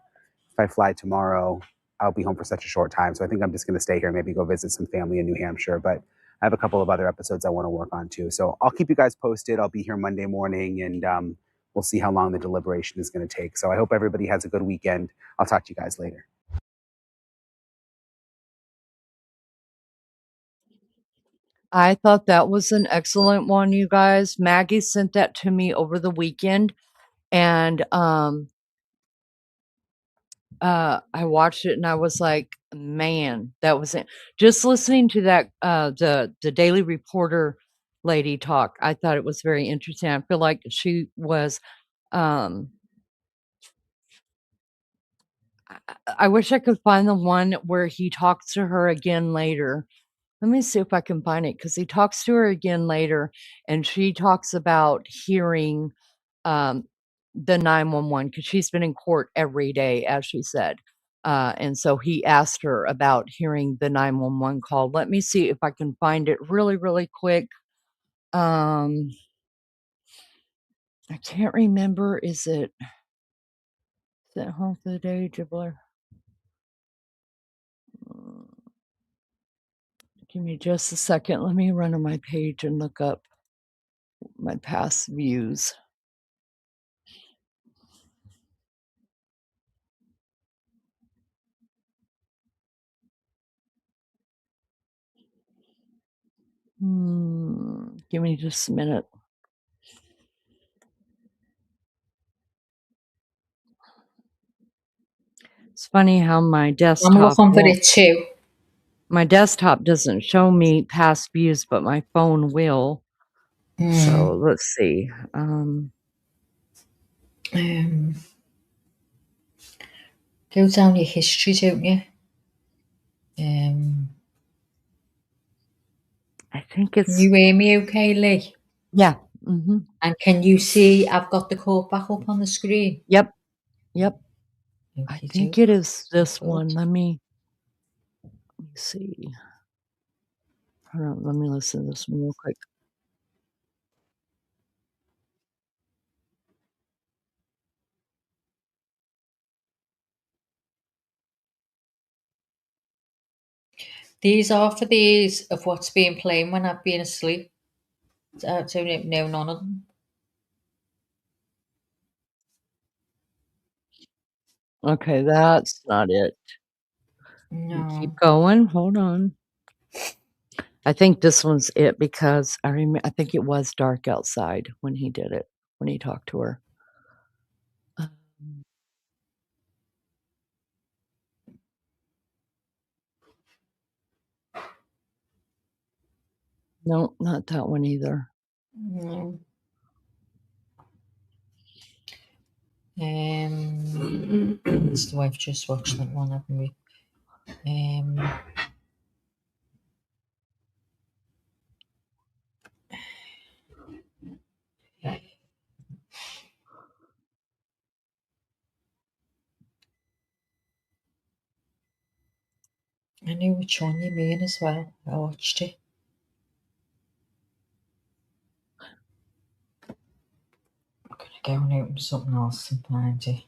If I fly tomorrow, I'll be home for such a short time. So I think I'm just going to stay here, maybe go visit some family in New Hampshire. But I have a couple of other episodes I want to work on too. So I'll keep you guys posted. I'll be here Monday morning, and we'll see how long the deliberation is going to take. So I hope everybody has a good weekend. I'll talk to you guys later. I thought that was an excellent one, you guys. Maggie sent that to me over the weekend, and I watched it and I was like, man, that was it. Just listening to that, the Daily Reporter lady talk, I thought it was very interesting. I feel like she was, I wish I could find the one where he talks to her again later. Let me see if I can find it, because he talks to her again later and she talks about hearing the 911, because she's been in court every day, as she said. And so he asked her about hearing the 911 call. Let me see if I can find it really, really quick. I can't remember. Is it home for the day, Dribbler? Give me just a second. Let me run on my page and look up my past views. Give me just a minute. It's funny how my desktop. I'm looking for it too. My desktop doesn't show me past views, but my phone will. So let's see. Go down your history, don't you? I think it's. Can you hear me okay, Lee? Yeah. Mm-hmm. And can you see I've got the quote back up on the screen? Yep. I think it is this one. Let me see. Hold on, let me listen to this one real quick. These are for these of what's being playing when I've been asleep. I don't know none of them. Okay, that's not it. No. Keep going. Hold on. I think this one's it, because I think it was dark outside when he did it, when he talked to her. No, not that one either. No. So I've just watched that one, haven't we? I know which one you mean as well. I watched it. I'm gonna go and open something else and find it.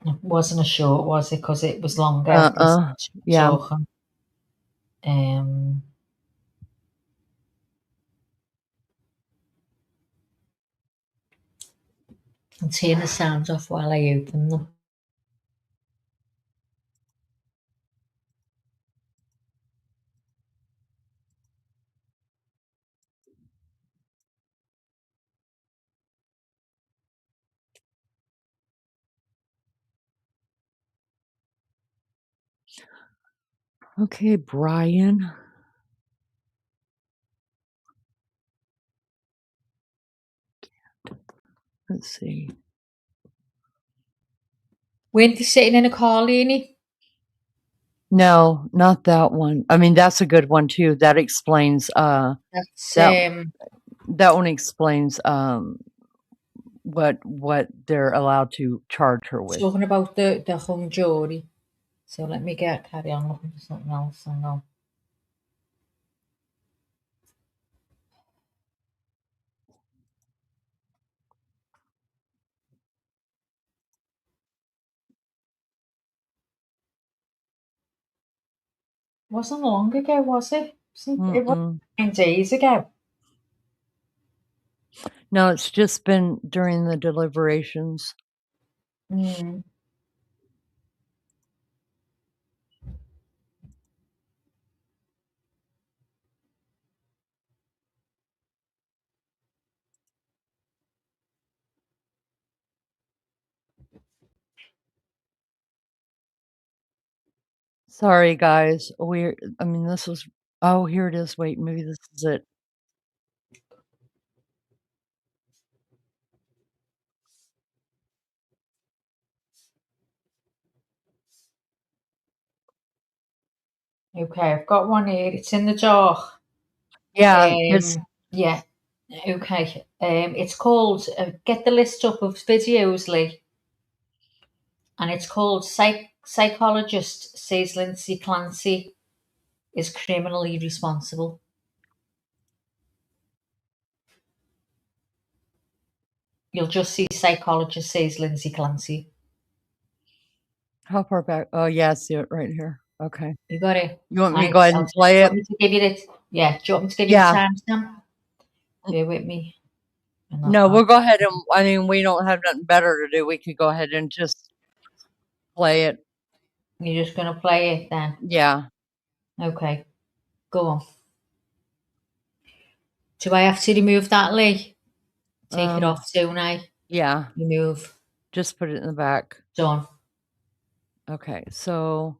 It wasn't a short, was it? Because it was longer. Yeah. I'm turning the sound off while I open them. Okay, Brian. Let's see. Weren't they sitting in a car, Lainey? No, not that one. I mean, that's a good one too. That explains That's that one explains what they're allowed to charge her with. talking about the hung jury. So let me carry on looking for something else. I know. Wasn't long ago, was it? It was 9 days ago. No, it's just been during the deliberations. Mm. Sorry, guys. I mean, this was. Oh, here it is. Wait, maybe this is it. Okay, I've got one here. It's in the jar. Yeah, it's Yeah. Okay. It's called. Get the list up of videos, Lee. And it's called Psychologist Says Lindsay Clancy is Criminally Responsible. You'll just see Psychologist Says Lindsay Clancy. How far back? Oh, yeah, I see it right here. Okay. You got it. You want me to go ahead and Do play you it? want me to give you this? Yeah. Do you want me to give you Yeah. the timestamp? Bear with me. No, we'll go ahead and. I mean, we don't have nothing better to do. We could go ahead and just play it. You're just gonna play it then? Yeah. Okay. Go on. Do I have to remove that, Lee? Take it off, don't I? Yeah. Remove. Just put it in the back. Done. Okay, so,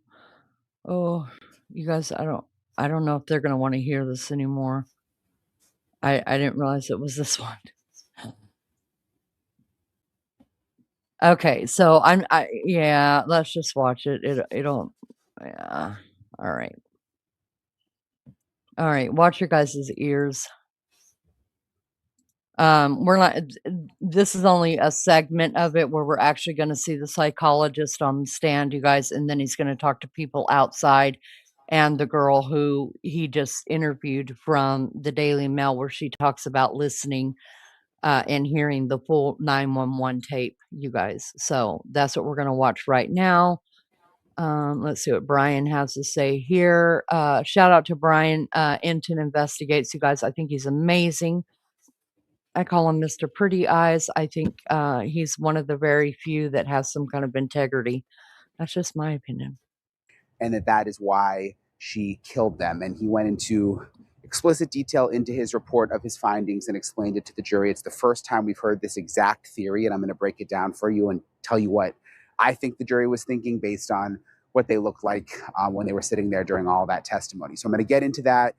oh, you guys, I don't know if they're gonna want to hear this anymore. I didn't realize it was this one. Okay, so yeah, let's just watch it. It'll, yeah. All right. All right, watch your guys' ears. We're not. This is only a segment of it where we're actually going to see the psychologist on the stand, you guys, and then he's going to talk to people outside, and the girl who he just interviewed from the Daily Mail, where she talks about listening and hearing the full 911 tape, you guys. So that's what we're going to watch right now. Let's see what Brian has to say here. Shout out to Brian Inton Investigates, you guys. I think he's amazing. I call him Mr. Pretty Eyes. I think he's one of the very few that has some kind of integrity. That's just my opinion. And that is why she killed them. And he went into explicit detail into his report of his findings and explained it to the jury. It's the first time we've heard this exact theory, and I'm going to break it down for you and tell you what I think the jury was thinking based on what they looked like when they were sitting there during all that testimony. So I'm going to get into that.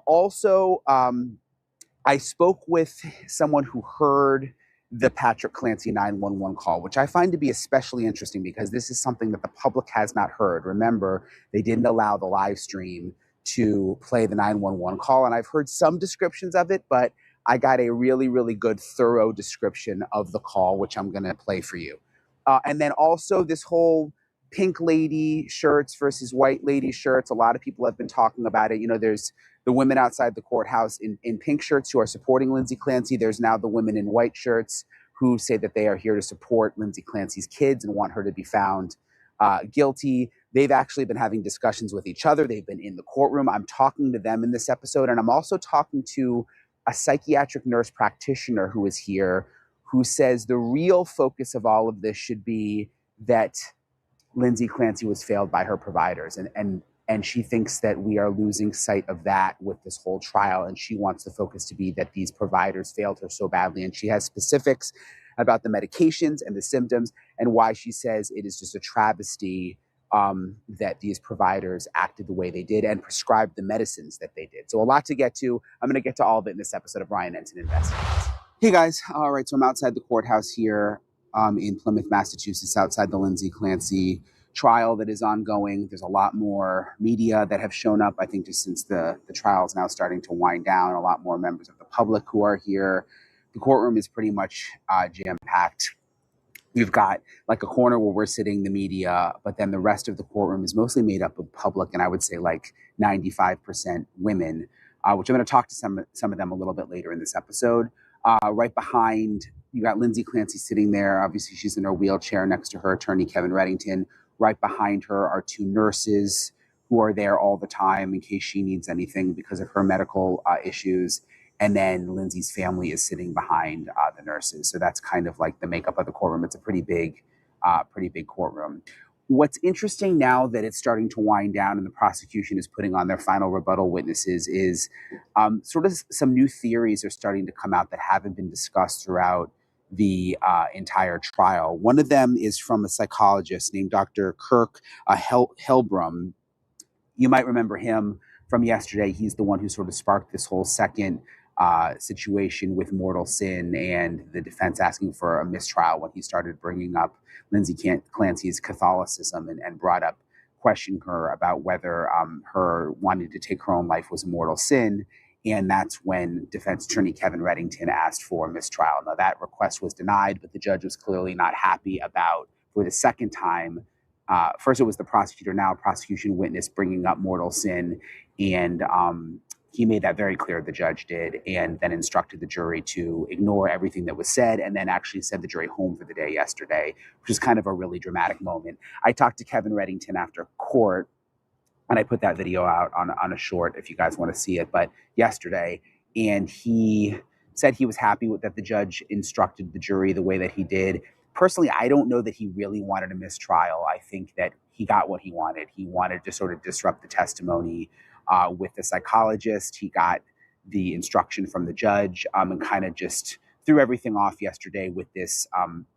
Also, I spoke with someone who heard the Patrick Clancy 911 call, which I find to be especially interesting because this is something that the public has not heard. Remember, they didn't allow the live stream to play the 911 call, and I've heard some descriptions of it, but I got a really, really good, thorough description of the call, which I'm going to play for you. And then also this whole pink lady shirts versus white lady shirts. A lot of people have been talking about it. You know, there's the women outside the courthouse in pink shirts who are supporting Lindsay Clancy. There's now the women in white shirts who say that they are here to support Lindsay Clancy's kids and want her to be found guilty. They've actually been having discussions with each other. They've been in the courtroom. I'm talking to them in this episode, and I'm also talking to a psychiatric nurse practitioner who is here who says the real focus of all of this should be that Lindsay Clancy was failed by her providers. And she thinks that we are losing sight of that with this whole trial. And she wants the focus to be that these providers failed her so badly. And she has specifics about the medications and the symptoms and why she says it is just a travesty that these providers acted the way they did and prescribed the medicines that they did. So a lot to get to. I'm going to get to all of it in this episode of Ryan Ensign Investigates. Hey guys, all right, so I'm outside the courthouse here in Plymouth, Massachusetts, outside the Lindsay Clancy trial that is ongoing. There's a lot more media that have shown up, I think, just since the trial is now starting to wind down, a lot more members of the public who are here. The courtroom is pretty much jam-packed. We've got like a corner where we're sitting, the media, but then the rest of the courtroom is mostly made up of public, and I would say like 95% women, which I'm going to talk to some of them a little bit later in this episode. Right behind, you got Lindsay Clancy sitting there. Obviously, she's in her wheelchair. Next to her, attorney Kevin Reddington. Right behind her are two nurses who are there all the time in case she needs anything because of her medical issues. And then Lindsay's family is sitting behind the nurses. So that's kind of like the makeup of the courtroom. It's a pretty big courtroom. What's interesting now that it's starting to wind down and the prosecution is putting on their final rebuttal witnesses is sort of some new theories are starting to come out that haven't been discussed throughout the entire trial. One of them is from a psychologist named Dr. Kirk Helbrum. You might remember him from yesterday. He's the one who sort of sparked this whole second situation with mortal sin and the defense asking for a mistrial when he started bringing up Lindsay Clancy's Catholicism and brought up, questioning her about whether her wanting to take her own life was a mortal sin. And that's when defense attorney Kevin Reddington asked for a mistrial. Now that request was denied, but the judge was clearly not happy about, for the second time, first it was the prosecutor, now a prosecution witness bringing up mortal sin. And he made that very clear, the judge did, and then instructed the jury to ignore everything that was said and then actually send the jury home for the day yesterday, which is kind of a really dramatic moment. I talked to Kevin Reddington after court, and I put that video out on a short if you guys want to see it, but yesterday, and he said he was happy with that the judge instructed the jury the way that he did. Personally, I don't know that he really wanted a mistrial. I think that he got what he wanted. He wanted to sort of disrupt the testimony with the psychologist. He got the instruction from the judge and kind of just threw everything off yesterday with this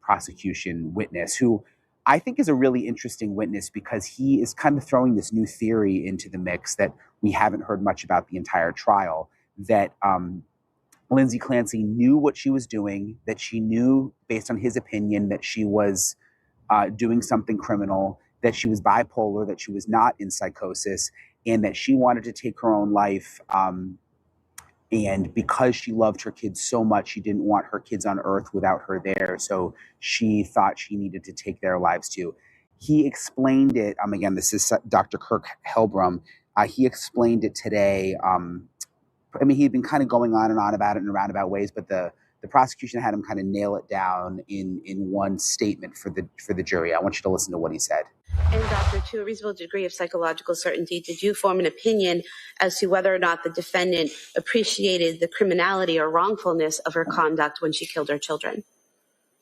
prosecution witness who I think is a really interesting witness because he is kind of throwing this new theory into the mix that we haven't heard much about the entire trial, that Lindsay Clancy knew what she was doing, that she knew, based on his opinion, that she was doing something criminal, that she was bipolar, that she was not in psychosis, and that she wanted to take her own life. And because she loved her kids so much, she didn't want her kids on earth without her there. So she thought she needed to take their lives too. He explained it. Again, this is Dr. Kirk Helbrum. He explained it today. He'd been kind of going on and on about it in roundabout ways, but the prosecution had him kind of nail it down in one statement for the jury. I want you to listen to what he said. And doctor, to a reasonable degree of psychological certainty, did you form an opinion as to whether or not the defendant appreciated the criminality or wrongfulness of her conduct when she killed her children?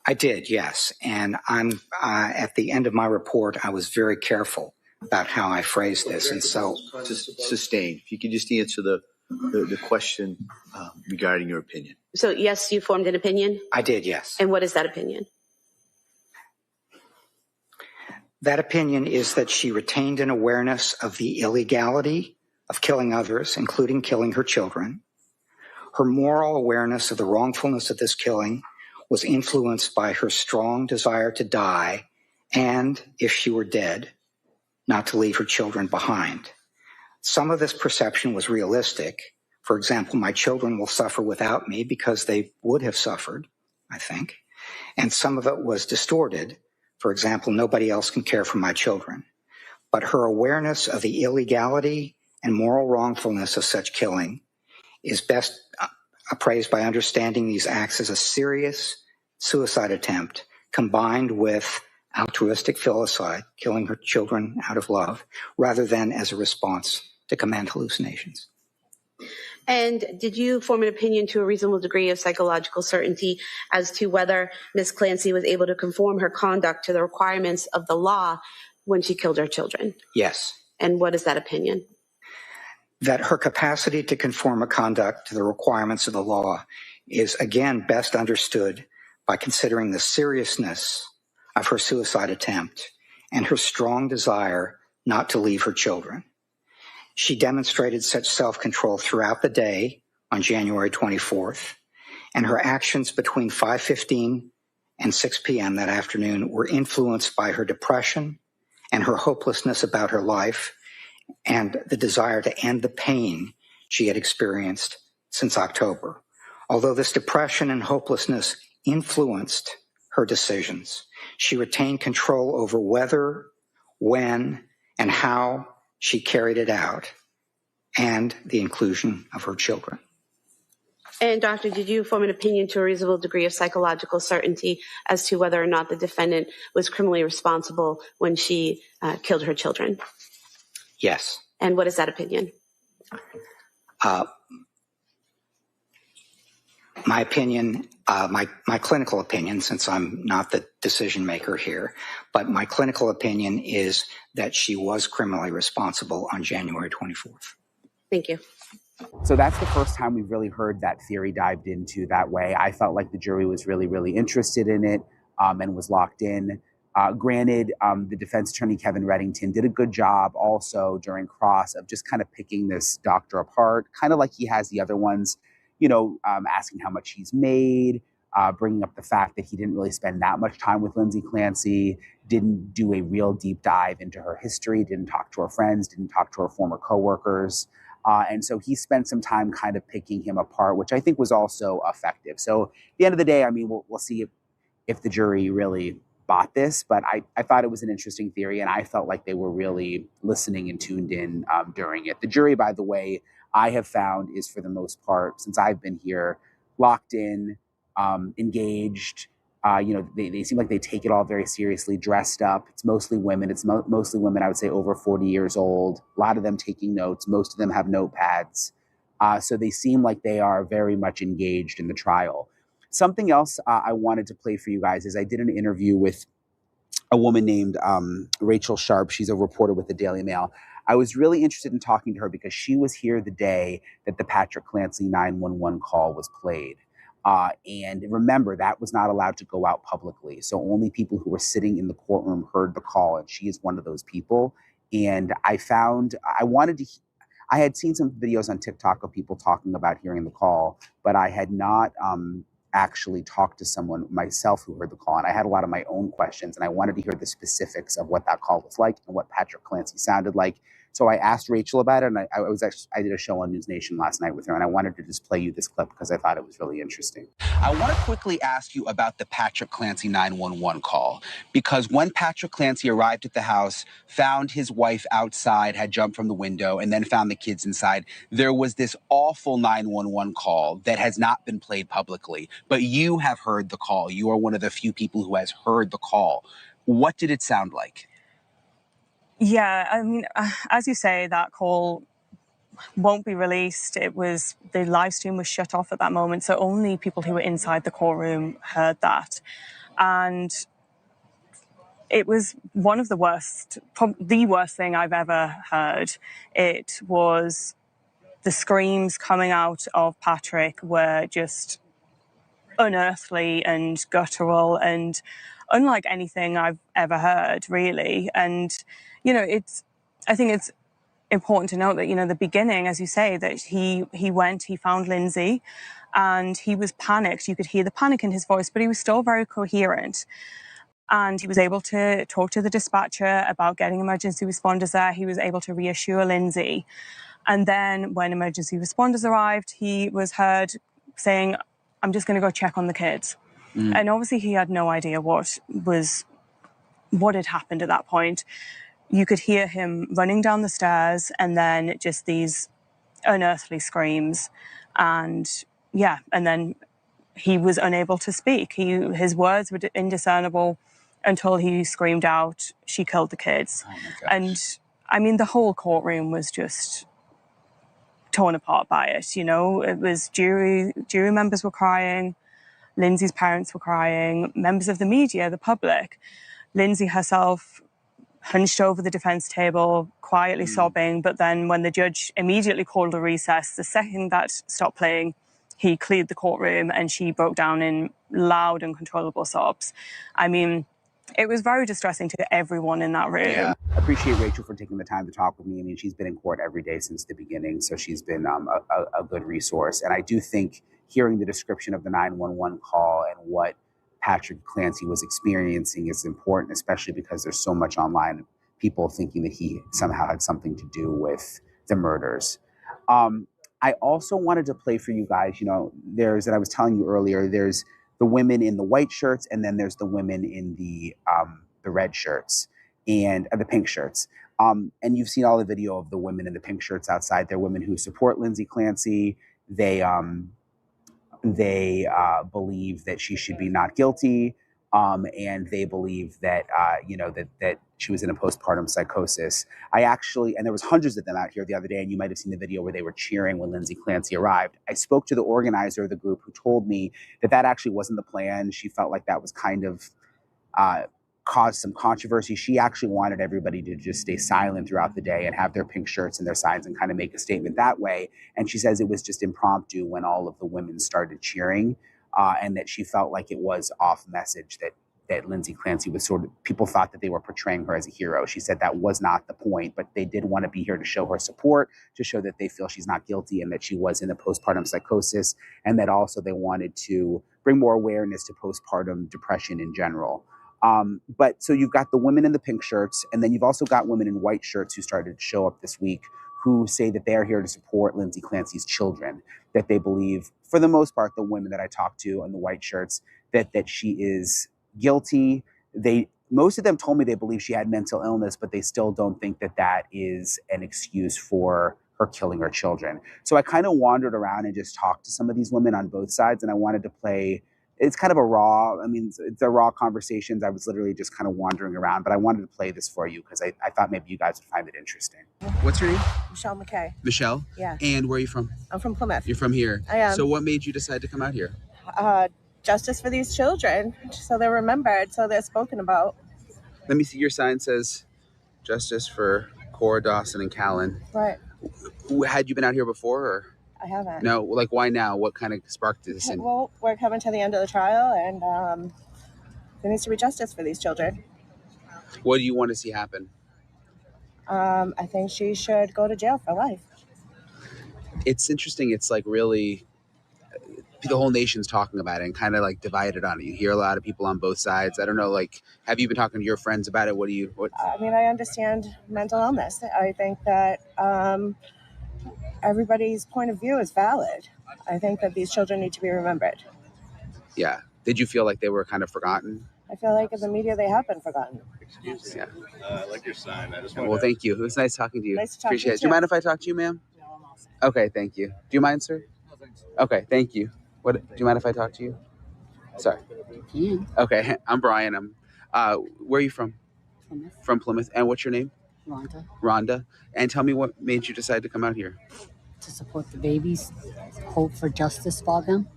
I did, yes. And I'm at the end of my report, I was very careful about how I phrased this. And so, just sustain. If you could just answer the question regarding your opinion. So yes, you formed an opinion? I did, yes. And what is that opinion? That opinion is that she retained an awareness of the illegality of killing others, including killing her children. Her moral awareness of the wrongfulness of this killing was influenced by her strong desire to die and, if she were dead, not to leave her children behind. Some of this perception was realistic. For example, my children will suffer without me because they would have suffered, I think. And some of it was distorted. For example, nobody else can care for my children. But her awareness of the illegality and moral wrongfulness of such killing is best appraised by understanding these acts as a serious suicide attempt combined with altruistic filicide, killing her children out of love, rather than as a response to command hallucinations. And did you form an opinion to a reasonable degree of psychological certainty as to whether Ms. Clancy was able to conform her conduct to the requirements of the law when she killed her children? Yes. And what is that opinion? That her capacity to conform her conduct to the requirements of the law is, again, best understood by considering the seriousness of her suicide attempt and her strong desire not to leave her children. She demonstrated such self-control throughout the day on January 24th, and her actions between 5:15 and 6 p.m. that afternoon were influenced by her depression and her hopelessness about her life and the desire to end the pain she had experienced since October. Although this depression and hopelessness influenced her decisions, she retained control over whether, when, and how she carried it out, and the inclusion of her children. And doctor, did you form an opinion to a reasonable degree of psychological certainty as to whether or not the defendant was criminally responsible when she killed her children? Yes. And what is that opinion? My opinion, my clinical opinion, since I'm not the decision maker here, but my clinical opinion is that she was criminally responsible on January 24th. Thank you. So that's the first time we've really heard that theory dived into that way. I felt like the jury was really, really interested in it and was locked in. Granted, the defense attorney, Kevin Reddington, did a good job also during cross of just kind of picking this doctor apart, kind of like he has the other ones, asking how much he's made, bringing up the fact that he didn't really spend that much time with Lindsay Clancy, didn't do a real deep dive into her history, didn't talk to her friends, didn't talk to her former coworkers. And so he spent some time kind of picking him apart, which I think was also effective. So at the end of the day, I mean, we'll see if the jury really bought this, but I thought it was an interesting theory, and I felt like they were really listening and tuned in during it. The jury, by the way, I have found is for the most part, since I've been here, locked in, engaged. They seem like they take it all very seriously, dressed up. It's mostly women. It's mostly women, I would say, over 40 years old. A lot of them taking notes. Most of them have notepads. So they seem like they are very much engaged in the trial. Something else I wanted to play for you guys is I did an interview with a woman named Rachel Sharp. She's a reporter with the Daily Mail. I was really interested in talking to her because she was here the day that the Patrick Clancy 911 call was played. And remember, that was not allowed to go out publicly. So only people who were sitting in the courtroom heard the call, and she is one of those people. And I had seen some videos on TikTok of people talking about hearing the call, but I had not actually talked to someone myself who heard the call. And I had a lot of my own questions, and I wanted to hear the specifics of what that call was like and what Patrick Clancy sounded like. So I asked Rachel about it, and I did a show on News Nation last night with her, and I wanted to just play you this clip because I thought it was really interesting. I want to quickly ask you about the Patrick Clancy 911 call, because when Patrick Clancy arrived at the house, found his wife outside, had jumped from the window, and then found the kids inside, there was this awful 911 call that has not been played publicly, but you have heard the call. You are one of the few people who has heard the call. What did it sound like? Yeah, I mean, as you say, that call won't be released. The live stream was shut off at that moment, so only people who were inside the courtroom heard that. And it was one of the worst, the worst thing I've ever heard. It was the screams coming out of Patrick were just unearthly and guttural and unlike anything I've ever heard, really. And, I think it's important to note that, the beginning, as you say, that he found Lindsay and he was panicked. You could hear the panic in his voice, but he was still very coherent. And he was able to talk to the dispatcher about getting emergency responders there. He was able to reassure Lindsay. And then when emergency responders arrived, he was heard saying, "I'm just going to go check on the kids." And obviously he had no idea what had happened at that point. You could hear him running down the stairs and then just these unearthly screams. And then he was unable to speak. His words were indiscernible until he screamed out, "She killed the kids." Oh my gosh. And I mean, the whole courtroom was just torn apart by it. It was jury members were crying. Lindsay's parents were crying. Members of the media, the public. Lindsay herself hunched over the defense table, quietly sobbing. But then when the judge immediately called a recess, the second that stopped playing, he cleared the courtroom and she broke down in loud, uncontrollable sobs. I mean, it was very distressing to everyone in that room. Yeah, I appreciate Rachel for taking the time to talk with me. I mean, she's been in court every day since the beginning, so she's been a good resource. And I do think hearing the description of the 911 call and what Patrick Clancy was experiencing is important, especially because there's so much online, people thinking that he somehow had something to do with the murders. I also wanted to play for you guys, and I was telling you earlier, there's the women in the white shirts, and then there's the women in the red shirts and the pink shirts. And you've seen all the video of the women in the pink shirts outside. They're women who support Lindsay Clancy. They believe that she should be not guilty, and they believe that that she was in a postpartum psychosis. And there was hundreds of them out here the other day, and you might have seen the video where they were cheering when Lindsay Clancy arrived. I spoke to the organizer of the group, who told me that actually wasn't the plan. She felt like that was kind of caused some controversy. She actually wanted everybody to just stay silent throughout the day and have their pink shirts and their signs and kind of make a statement that way. And she says it was just impromptu when all of the women started cheering, and that she felt like it was off message, that Lindsay Clancy was people thought that they were portraying her as a hero. She said that was not the point, but they did want to be here to show her support, to show that they feel she's not guilty and that she was in a postpartum psychosis, and that also they wanted to bring more awareness to postpartum depression in general. But so you've got the women in the pink shirts, and then you've also got women in white shirts who started to show up this week, who say that they are here to support Lindsay Clancy's children, that they believe, for the most part, the women that I talked to in the white shirts, that she is guilty. Most of them told me they believe she had mental illness, but they still don't think that is an excuse for her killing her children. So I kind of wandered around and just talked to some of these women on both sides, and I wanted to play. It's kind of it's a raw conversations. I was literally just kind of wandering around, but I wanted to play this for you because I thought maybe you guys would find it interesting. What's your name? Michelle McKay. Michelle? Yeah. And where are you from? I'm from Plymouth. You're from here? I am. So what made you decide to come out here? Justice for these children, so they're remembered, so they're spoken about. Let me see. Your sign says Justice for Cora, Dawson, and Callan. Right. Had you been out here before? Or? I haven't. No, like why now? What kind of sparked this? Well, we're coming to the end of the trial, and there needs to be justice for these children. What do you want to see happen? I think she should go to jail for life. It's interesting. It's like really, the whole nation's talking about it and kind of like divided on it. You hear a lot of people on both sides. I don't know, like, have you been talking to your friends about it? I mean, I understand mental illness. I think that everybody's point of view is valid. I think that these children need to be remembered. Yeah. Did you feel like they were kind of forgotten? I feel like in the media they have been forgotten. Excuse me. Yeah. I like your sign. Well, thank you. It was nice talking to you. Nice to talk Appreciate to you it. Do you mind if I talk to you, ma'am? Okay, thank you. Do you mind, sir? No, thanks. Okay, thank you. Do you mind if I talk to you? Sorry. Okay, I'm Brian. Where are you from? Plymouth. From Plymouth. And what's your name? Rhonda. Rhonda. And tell me what made you decide to come out here? To support the babies, hope for justice for them.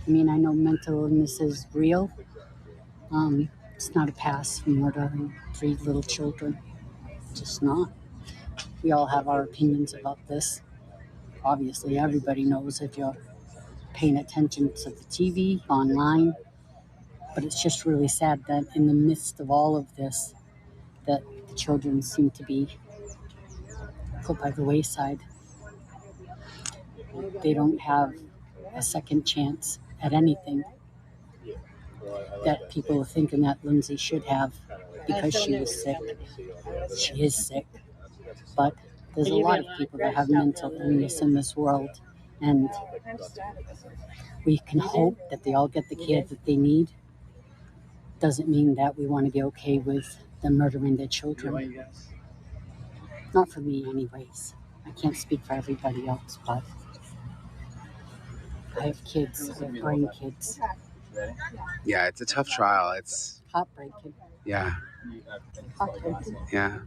I mean, I know mental illness is real. It's not a pass for murdering 3 little children. Just not. We all have our opinions about this. Obviously, everybody knows if you're paying attention to the TV, online. But it's just really sad that in the midst of all of this, that the children seem to be put by the wayside. They don't have a second chance at anything that people are thinking that Lindsay should have because she was sick. She is sick. But there's a lot of people that have mental illness in this world, and we can hope that they all get the care that they need. Doesn't mean that we want to be okay with them murdering their children. Not for me anyways. I can't speak for everybody else, but I have kids, I have grandkids. Yeah, it's a tough trial. It's heartbreaking. Yeah. Heartbreaking. Yeah.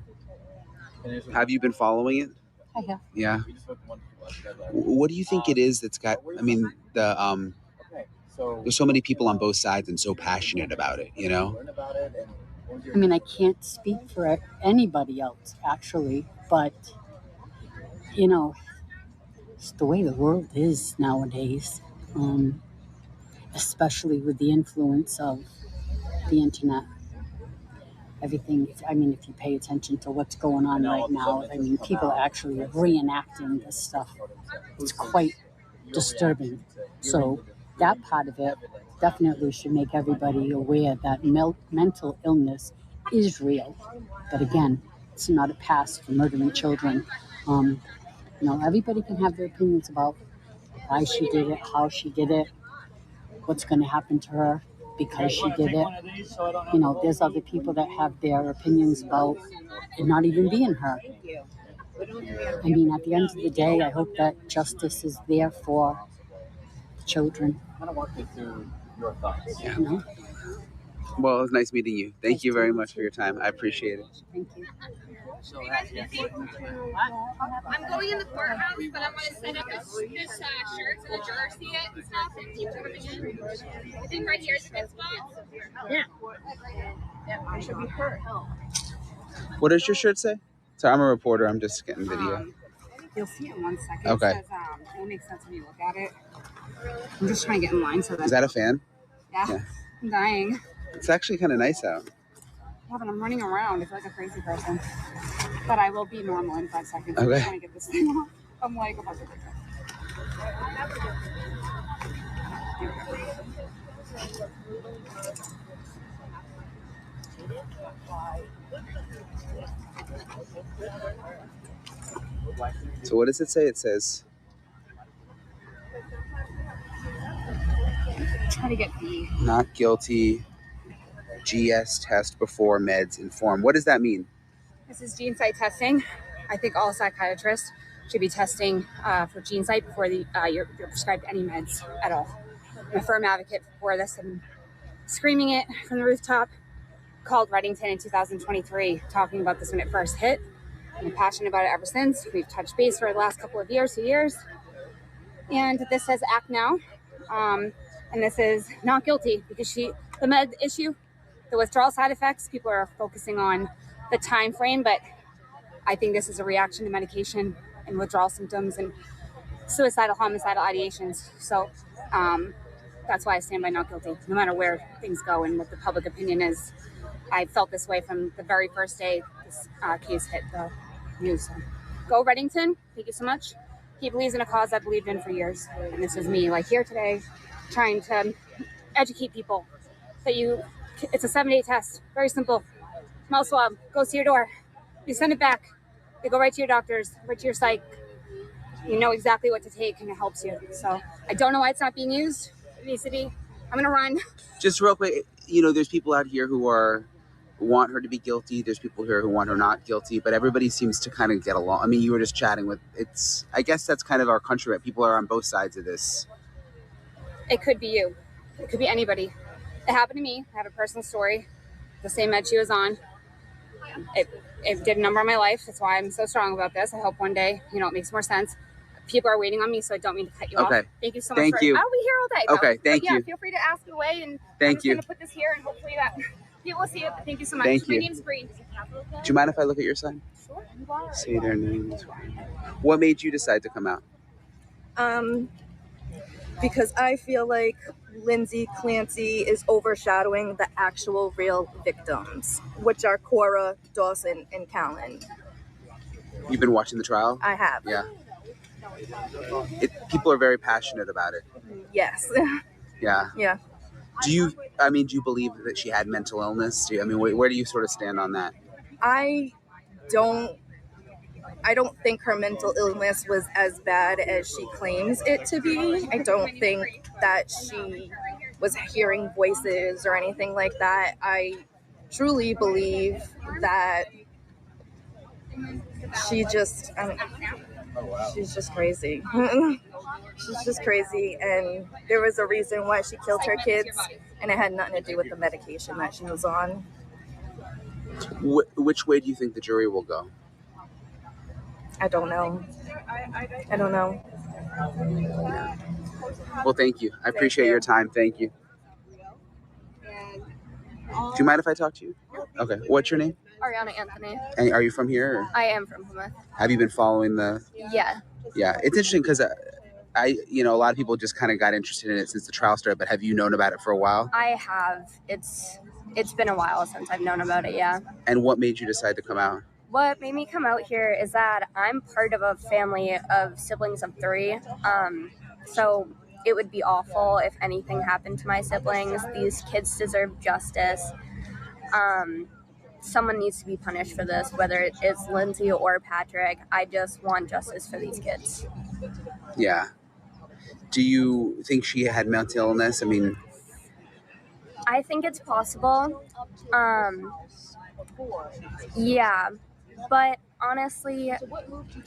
Have you been following it? I have. Yeah. What do you think it is that's got? I mean, there's so many people on both sides and so passionate about it. I mean, I can't speak for anybody else actually, but it's the way the world is nowadays. Especially with the influence of the internet. everything. I mean, if you pay attention to what's going on right now, I mean, people are actually reenacting this stuff. It's quite disturbing. So that part of it definitely should make everybody aware that mental illness is real. But again, it's not a pass for murdering children. Everybody can have their opinions about why she did it, how she did it, what's going to happen to her because she did it. There's other people that have their opinions about it not even being her. I mean, at the end of the day, I hope that justice is there for the children. I don't want to do your thoughts. Yeah. Well, it was nice meeting you. Thank you very much for your time. I appreciate it. Thank you. I'm going in the courthouse, but I'm going to set up this shirt so the jurors see it and stuff and keep jumping in. I think right here is a good spot. Yeah. I should be hurt. What does your shirt say? So I'm a reporter. I'm just getting video. You'll see it in 1 second. Okay. It says, it makes sense when you look at it. I'm just trying to get in line so that... Is that a fan? Yeah. I'm dying. It's actually kind of nice out. Yeah, but I'm running around. I feel like a crazy person. But I will be normal in 5 seconds. Okay. I'm just trying to get this thing off. I'm like, oh my God. So what does it say? It says... Try to get the... Not guilty. GS test before meds informed. What does that mean? This is gene site testing. I think all psychiatrists should be testing for gene site before you're prescribed any meds at all. I'm a firm advocate for this and screaming it from the rooftop. Called Reddington in 2023, talking about this when it first hit. I'm passionate about it ever since. We've touched base for the last couple of years, 2 years. And this says act now. And this is not guilty because the med issue, the withdrawal side effects, people are focusing on the time frame, but I think this is a reaction to medication and withdrawal symptoms and suicidal, homicidal ideations. So that's why I stand by not guilty, no matter where things go and what the public opinion is. I felt this way from the very first day this case hit the news. So, go Reddington. Thank you so much. He believes in a cause I believed in for years. And this is me here today trying to educate people that it's a 7-day test. Very simple. Mouth swab goes to your door. You send it back. They go right to your doctors, right to your psych. You know exactly what to take and it helps you. So I don't know why it's not being used. It needs to be. I'm going to run. Just real quick, there's people out here who want her to be guilty. There's people here who want her not guilty, but everybody seems to kind of get along. I mean, you were just chatting with, I guess that's kind of our country, right? People are on both sides of this. It could be you. It could be anybody. It happened to me. I have a personal story. The same med she was on. It did a number on my life. That's why I'm so strong about this. I hope one day, it makes more sense. People are waiting on me, so I don't mean to cut you off. Thank you so much. Thank you. I'll be here all day, though. Okay, thank you. Yeah, feel free to ask away, and Thank I'm just you. going to put this here, and hopefully that people will see it. Thank you so much. Thank My you. name's Bree. Do you mind if I look at your son? Sure. Say their names. What made you decide to come out? Because I feel like Lindsay Clancy is overshadowing the actual real victims, which are Cora, Dawson, and Callan. You've been watching the trial? I have. Yeah. People are very passionate about it. Yes. Yeah. Yeah. Do you believe that she had mental illness? Where do you sort of stand on that? I don't think her mental illness was as bad as she claims it to be. I don't think that she was hearing voices or anything like that. I truly believe that she's just crazy. She's just crazy, and there was a reason why she killed her kids, and it had nothing to do with the medication that she was on. Which way do you think the jury will go? I don't know. Well, thank you. I appreciate your time. Thank you. Do you mind if I talk to you? Okay. What's your name? Ariana Anthony. And are you from here? Or? I am from Plymouth. Have you been following the... Yeah. Yeah. It's interesting because a lot of people just kind of got interested in it since the trial started, but have you known about it for a while? I have. It's It's been a while since I've known about it, yeah. And what made you decide to come out? What made me come out here is that I'm part of a family of siblings of 3. So it would be awful if anything happened to my siblings. These kids deserve justice. Someone needs to be punished for this, whether it's Lindsay or Patrick. I just want justice for these kids. Yeah. Do you think she had mental illness? I mean, I think it's possible. Yeah, but honestly,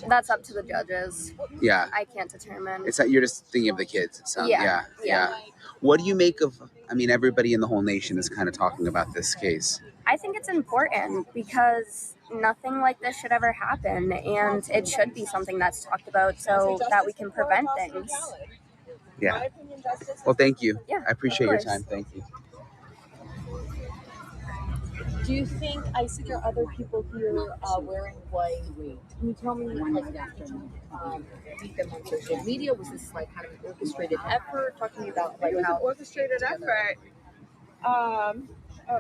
that's up to the judges. yeah. I can't determine. It's that you're just thinking of the kids. It sounds, Yeah. What do you make of, I mean, everybody in the whole nation is kind of talking about this case. I think it's important because nothing like this should ever happen, and it should be something that's talked about so that we can prevent things. Yeah. Well, thank you. Yeah, I appreciate of your course. time. Thank you. Do you think, I see there are other people here wearing white. Can you tell me, like, did you meet them on social media? Was this like kind of an orchestrated effort? Talk to me about like It was how an orchestrated effort.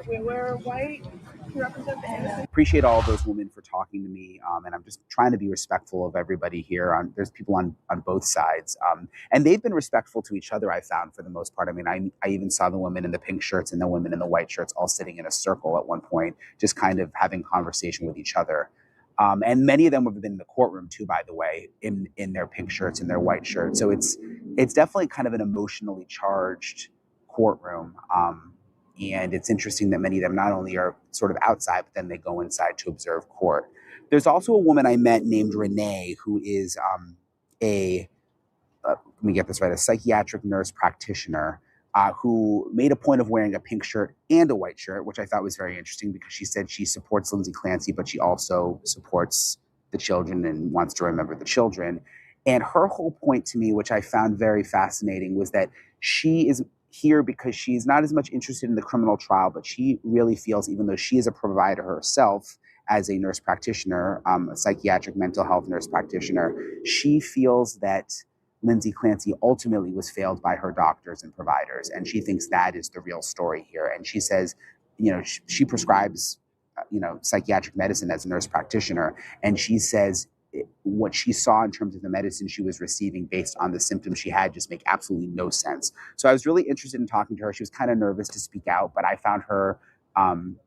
We wear white to represent the innocent. Appreciate all of those women for talking to me, and I'm just trying to be respectful of everybody here. There's people on both sides, and they've been respectful to each other, I found, for the most part. I mean, I even saw the women in the pink shirts and the women in the white shirts all sitting in a circle at one point, just kind of having conversation with each other. And many of them have been in the courtroom too, by the way, in their pink shirts and their white shirts. So it's definitely kind of an emotionally charged courtroom. And it's interesting that many of them not only are sort of outside, but then they go inside to observe court. There's also a woman I met named Renee, who is let me get this right, a psychiatric nurse practitioner who made a point of wearing a pink shirt and a white shirt, which I thought was very interesting because she said she supports Lindsay Clancy, but she also supports the children and wants to remember the children. And her whole point to me, which I found very fascinating, was that she is here because she's not as much interested in the criminal trial, but she really feels, even though she is a provider herself as a nurse practitioner, a psychiatric mental health nurse practitioner, she feels that Lindsay Clancy ultimately was failed by her doctors and providers. And she thinks that is the real story here. And she says, she prescribes, psychiatric medicine as a nurse practitioner. And she says what she saw in terms of the medicine she was receiving based on the symptoms she had just make absolutely no sense. So I was really interested in talking to her. She was kind of nervous to speak out, but I found her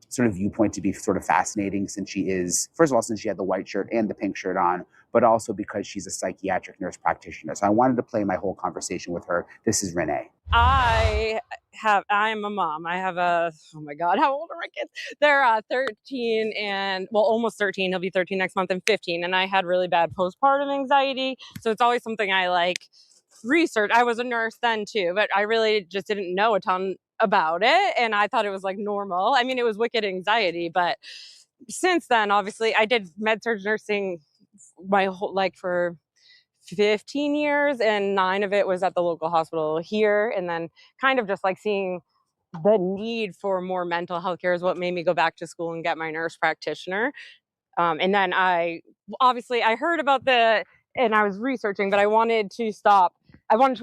sort of viewpoint to be sort of fascinating since she had the white shirt and the pink shirt on, but also because she's a psychiatric nurse practitioner. So I wanted to play my whole conversation with her. This is Renee. I'm a mom. I have oh my God, how old are my kids? They're 13 and, almost 13. He'll be 13 next month, and 15. And I had really bad postpartum anxiety. So it's always something I research. I was a nurse then too, but I really just didn't know a ton about it. And I thought it was normal. I mean, it was wicked anxiety, but since then, obviously I did med-surg nursing my whole, for 15 years, and 9 of it was at the local hospital here. And then kind of just seeing the need for more mental health care is what made me go back to school and get my nurse practitioner. And then I heard about and I was researching, but I wanted to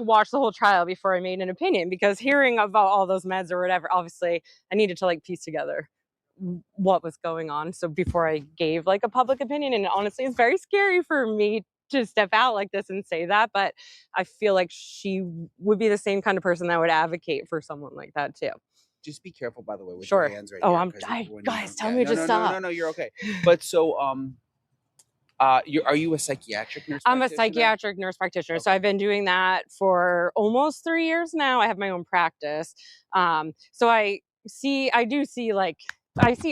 watch the whole trial before I made an opinion, because hearing about all those meds or whatever, obviously I needed to piece together what was going on. So before I gave a public opinion, and honestly, it's very scary for me to step out like this and say that, but I feel like she would be the same kind of person that would advocate for someone like that too. Just be careful, by the way, with Sure. your hands right Oh, here. guys, tell me to stop. No, you're okay. But so, are you a psychiatric nurse I'm practitioner? a psychiatric nurse practitioner. Okay. So I've been doing that for almost 3 years now. I have my own practice. So I see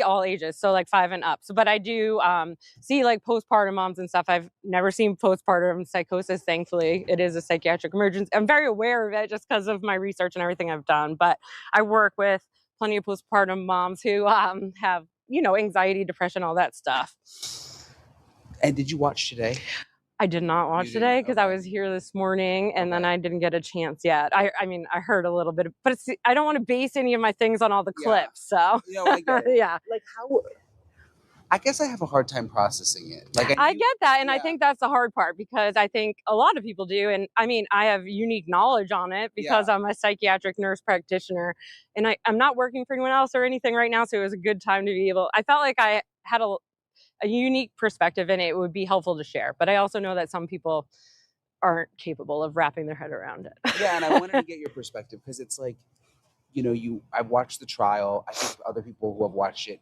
all ages, so 5 and up. So, but I do see postpartum moms and stuff. I've never seen postpartum psychosis, thankfully. It is a psychiatric emergency. I'm very aware of it just because of my research and everything I've done. But I work with plenty of postpartum moms who have, anxiety, depression, all that stuff. And did you watch today? I did not watch today because I was here this morning, and then I didn't get a chance yet. I mean, I heard a little bit, but I don't want to base any of my things on all the clips. So I get it. yeah. I guess I have a hard time processing it. Like I get that, and I think that's the hard part because I think a lot of people do, and I mean, I have unique knowledge on it because I'm a psychiatric nurse practitioner, and I'm not working for anyone else or anything right now, so it was a good time to be able. I felt like I had a unique perspective, and it would be helpful to share. But I also know that some people aren't capable of wrapping their head around it. Yeah, and I wanted to get your perspective because it's like, you know, I've watched the trial. I think other people who have watched it,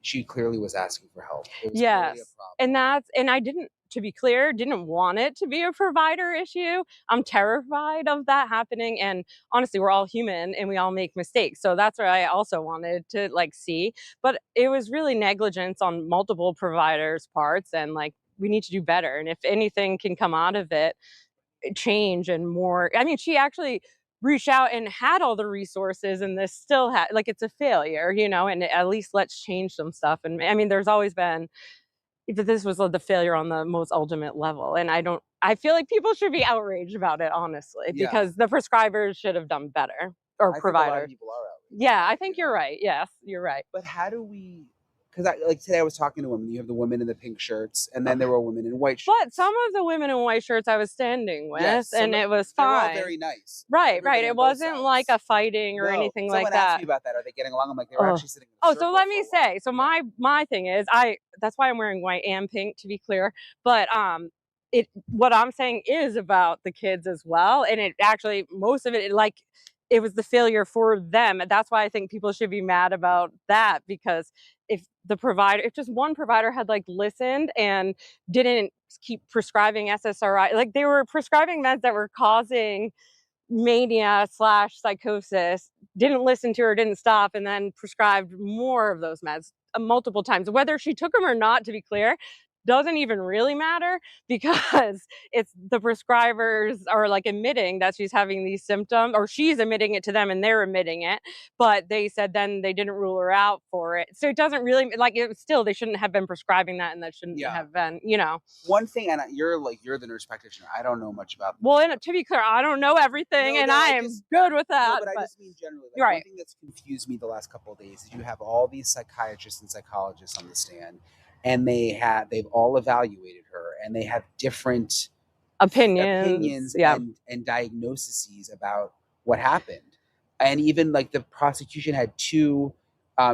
she clearly was asking for help. It was clearly a problem. And I didn't, to be clear, didn't want it to be a provider issue. I'm terrified of that happening. And honestly, we're all human and we all make mistakes. So that's what I also wanted to like see. But it was really negligence on multiple providers' parts, and like we need to do better. And if anything can come out of it, change and more. I mean, she actually reached out and had all the resources, and this still had like it's a failure, you know, and at least let's change some stuff. And I mean, there's always been, but this was the failure on the most ultimate level. And I feel like people should be outraged about it, honestly, because the prescribers should have done better, or I providers. think a lot of people are outraged. Yeah, I think you're right. Yes, you're right. But how do we? Because like today I was talking to women. You have the women in the pink shirts, and then there were women in white shirts. But some of the women in white shirts I was standing with, Yes, and it was they're fine. all very nice. Right. Everybody It on both wasn't sides. like a fighting or anything like Someone that. asked me about that. Are they getting along? I'm like, they were actually sitting in a Oh, circle so let me say, so my thing is, that's why I'm wearing white and pink, to be clear. But what I'm saying is about the kids as well, and it actually, most of it it was the failure for them. And that's why I think people should be mad about that, because if just one provider had like listened and didn't keep prescribing SSRI, like they were prescribing meds that were causing mania / psychosis, didn't listen to her, didn't stop, and then prescribed more of those meds multiple times. Whether she took them or not, to be clear, doesn't even really matter, because it's the prescribers are like admitting that she's having these symptoms, or she's admitting it to them and they're admitting it, but they said then they didn't rule her out for it. So it doesn't really, like, it was still, they shouldn't have been prescribing that, and that shouldn't have been, you know. One thing, and you're the nurse practitioner. I don't know much about. Well, and to be clear, I don't know everything, and I am good with that. No, but I just mean generally. Like, one thing that's confused me the last couple of days is you have all these psychiatrists and psychologists on the stand, and they've all evaluated her, and they have different opinions and diagnoses about what happened. And even like the prosecution had two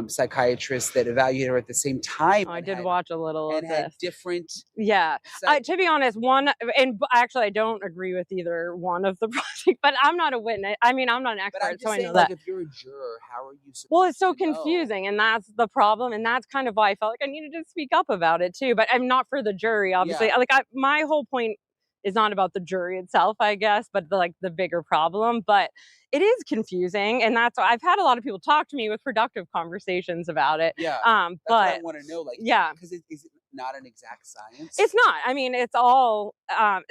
psychiatrists that evaluated her at the same time. I did watch a little of this. Had different. Yeah. To be honest, and actually I don't agree with either one of the projects, but I'm not a witness. I mean, I'm not an expert, but I'm just so I know saying, that. Like, if you're a juror, how are you supposed Well, it's so confusing, and that's the problem, and that's kind of why I felt like I needed to speak up about it too. But I'm not for the jury, obviously. Yeah. Like, my whole point is not about the jury itself, I guess, but the bigger problem. But it is confusing, and that's why I've had a lot of people talk to me with productive conversations about it. Yeah. That's what I want to know. Like, yeah, because is it not an exact science? It's not. I mean, it's all,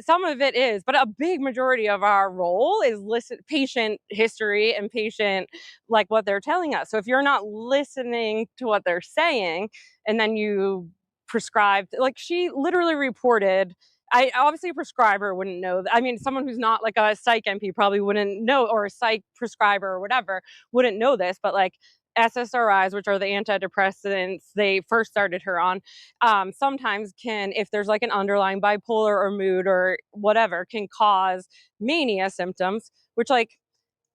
some of it is, but a big majority of our role is patient history and patient, like, what they're telling us. So if you're not listening to what they're saying, and then you prescribe, like, she literally reported, obviously a prescriber wouldn't know. I mean, someone who's not like a psych MP probably wouldn't know, or a psych prescriber or whatever wouldn't know this, but like SSRIs, which are the antidepressants they first started her on, sometimes can, if there's like an underlying bipolar or mood or whatever, can cause mania symptoms, which, like,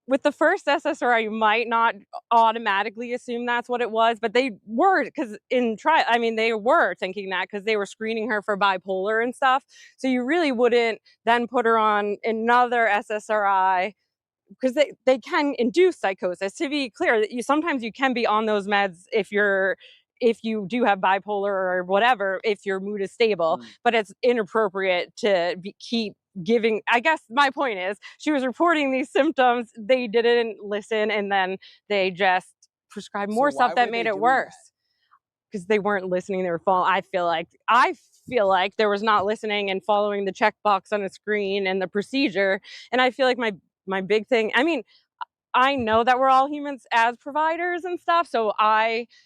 with the first SSRI, you might not automatically assume that's what it was, but they were, because in trial, I mean, they were thinking that because they were screening her for bipolar and stuff. So you really wouldn't then put her on another SSRI, because they can induce psychosis. To be clear, that sometimes you can be on those meds if you do have bipolar or whatever, if your mood is stable, but it's inappropriate to keep giving. I guess my point is, she was reporting these symptoms, they didn't listen, and then they just prescribed more stuff that made it worse. Because they weren't listening, they were following. I feel like there was not listening and following the checkbox on the screen and the procedure. And I feel like my big thing, I mean, I know that we're all humans as providers and stuff. So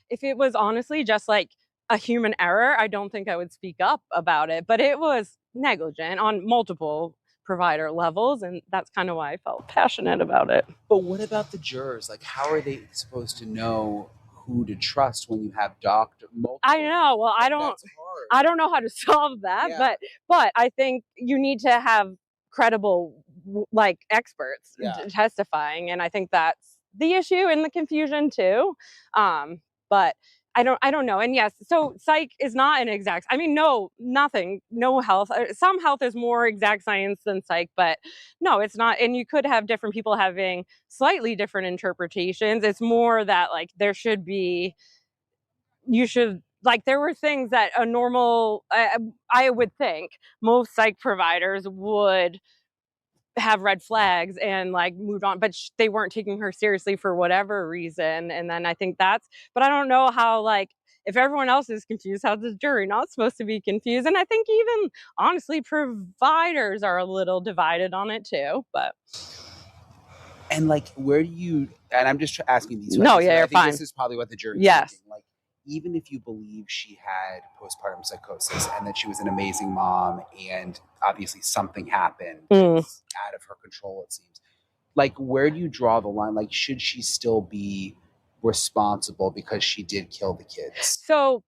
if it was honestly just like a human error, I don't think I would speak up about it. But it was negligent on multiple provider levels, and that's kind of why I felt passionate about it. But what about the jurors? Like, how are they supposed to know who to trust when you have multiple. I know. Well, I don't know how to solve that, but I think you need to have credible like experts testifying, and I think that's the issue and the confusion too. But I don't know. And yes, so psych is not an exact, I mean, no health. Some health is more exact science than psych, but no, it's not. And you could have different people having slightly different interpretations. It's more that like there should be, there were things that a normal, I would think most psych providers would have red flags and like moved on, but they weren't taking her seriously for whatever reason. And then I think but I don't know how, like, if everyone else is confused, how's the jury not supposed to be confused? And I think even honestly, providers are a little divided on it too, but. And like, where do you, and I'm just asking these questions. No, yeah, I you're think fine. This is probably what the jury's yes. thinking. Like, even if you believe she had postpartum psychosis and that she was an amazing mom and obviously something happened out of her control, it seems, like, where do you draw the line? Like, should she still be responsible because she did kill the kids? So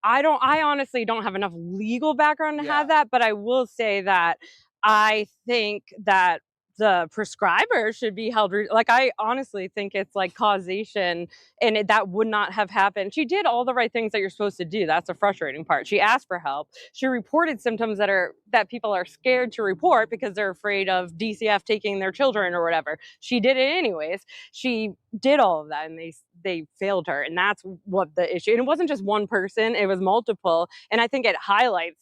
I honestly don't have enough legal background to have that, but I will say that I think that the prescriber should be held, like, I honestly think it's like causation, and that would not have happened. She did all the right things that you're supposed to do. That's the frustrating part. She asked for help. She reported symptoms that people are scared to report because they're afraid of DCF taking their children or whatever. She did it anyways. She did all of that, and they failed her, and that's what the issue. And it wasn't just one person, it was multiple. And I think it highlights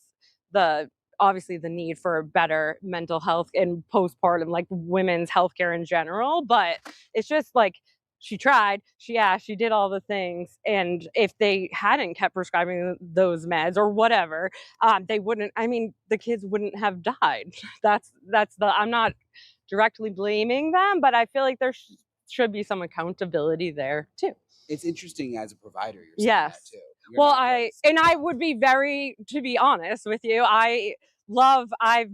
obviously the need for better mental health and postpartum, like women's healthcare in general. But it's just like, she tried, she asked, she did all the things. And if they hadn't kept prescribing those meds or whatever, they wouldn't, I mean, the kids wouldn't have died. I'm not directly blaming them, but I feel like there should be some accountability there too. It's interesting as a provider, you're saying that too. Well, I would be to be honest with you, I've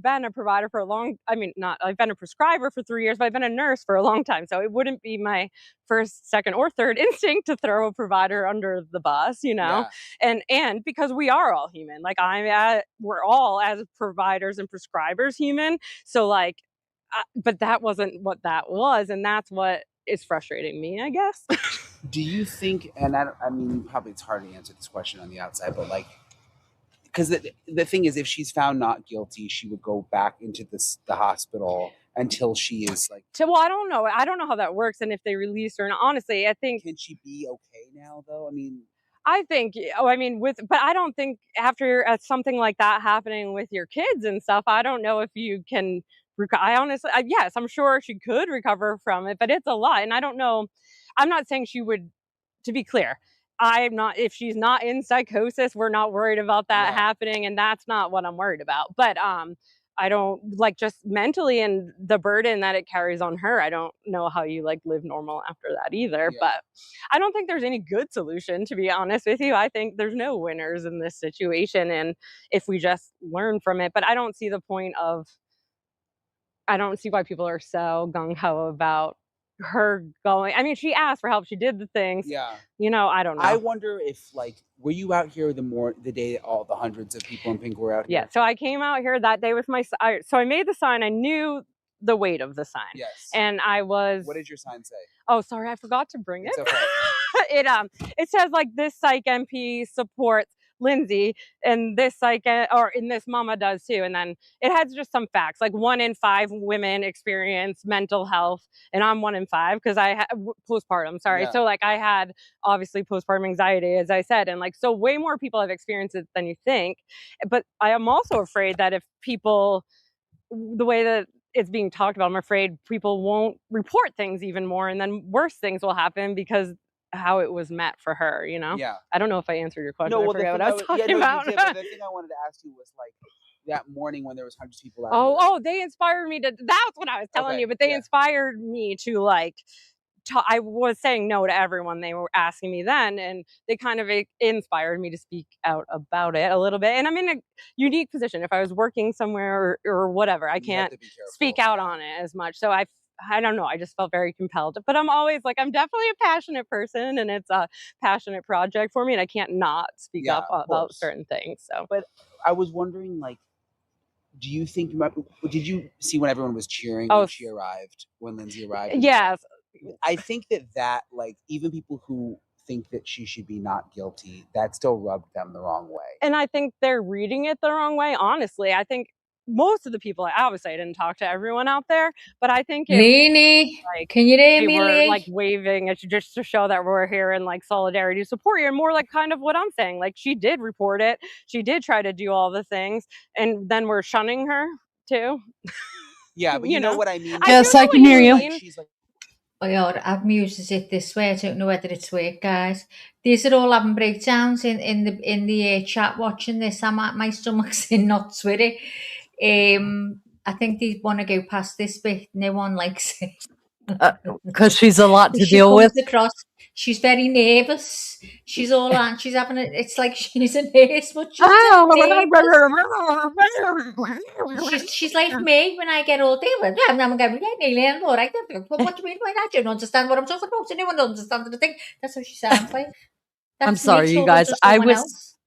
been a provider for I've been a prescriber for 3 years, but I've been a nurse for a long time. So it wouldn't be my first, second, or third instinct to throw a provider under the bus, and because we are all human, like we're all, as providers and prescribers, human. So like, but that wasn't what that was. And that's what is frustrating me, I guess. Do you think, and I mean, probably it's hard to answer this question on the outside, but like, because the thing is, if she's found not guilty, she would go back into the hospital until she is like. Well, I don't know. I don't know how that works, and if they release her. And honestly, I think. Can she be okay now, though? I mean. I think. But I don't think after something like that happening with your kids and stuff, I don't know if you can. I honestly, yes, I'm sure she could recover from it, but it's a lot, and I don't know. I'm not saying she would. To be clear, if she's not in psychosis, we're not worried about that happening, and that's not what I'm worried about. But I don't like, just mentally and the burden that it carries on her. I don't know how you like live normal after that either. But I don't think there's any good solution, to be honest with you. I think there's no winners in this situation, and if we just learn from it. But I don't see why people are so gung-ho about her going. I mean, she asked for help, she did the things. I don't know. I wonder if, like, were you out here the day all the hundreds of people in pink were out here? Yeah, so I came out here that day with so I made the sign. I knew the weight of the sign. Yes. And what did your sign say? Oh, sorry, I forgot to bring it. It's okay. It says like, this psych MP supports Lindsay, and this and this mama does too. And then it has just some facts, like 1 in 5 women experience mental health, and I'm 1 in 5 because I had postpartum. So like, I had obviously postpartum anxiety, as I said, and like, so way more people have experienced it than you think. But I am also afraid that if people, the way that it's being talked about, I'm afraid people won't report things even more, and then worse things will happen because how it was met for her, Yeah. I don't know if I answered your question. No, well, I forgot what I was talking about. You did, but the thing I wanted to ask you was, like, that morning when there was hundreds of people out Oh, they inspired me to. That's what I was telling you. But they inspired me to, like. I was saying no to everyone they were asking me then, and they kind of inspired me to speak out about it a little bit. And I'm in a unique position. If I was working somewhere or whatever, I can't speak out on it as much. So I I don't know, I just felt very compelled. But I'm always like, I'm definitely a passionate person, and it's a passionate project for me, and I can't not speak up of about course. certain things. So, But I was wondering, like, do you think did you see when everyone was cheering when she arrived, when Lindsay arrived? yes, I think that like even people who think that she should be not guilty, that still rubbed them the wrong way. and I think they're reading it the wrong way. Honestly, I think most of the people, obviously I didn't talk to everyone out there, but I think it Leanie, like can you hear they me, were Lee? like waving at you just to show that we're here in like solidarity to support you, and more like kind of what I'm saying. Like, she did report it, she did try to do all the things, and then we're shunning her too. Yeah, but you know what I mean. Yes, I can hear you. Like, she's like, Oh yeah, I've muted it this way. I don't know whether it's worked, guys. These are all having breakdowns in the chat watching this. My stomach's in knots with it. I think they want to go past this bit. No one likes it. Because she's a lot to She deal comes with. across. She's very nervous. She's all on. She's having it. It's like she's a nurse, but she's just nervous. She's like me when I get old. I'm going, yeah, nearly all right. What do you mean by that? You don't understand what I'm talking about. So no one understands the thing. That's what she sounds like. That's I'm sorry, me you talking guys. to someone else.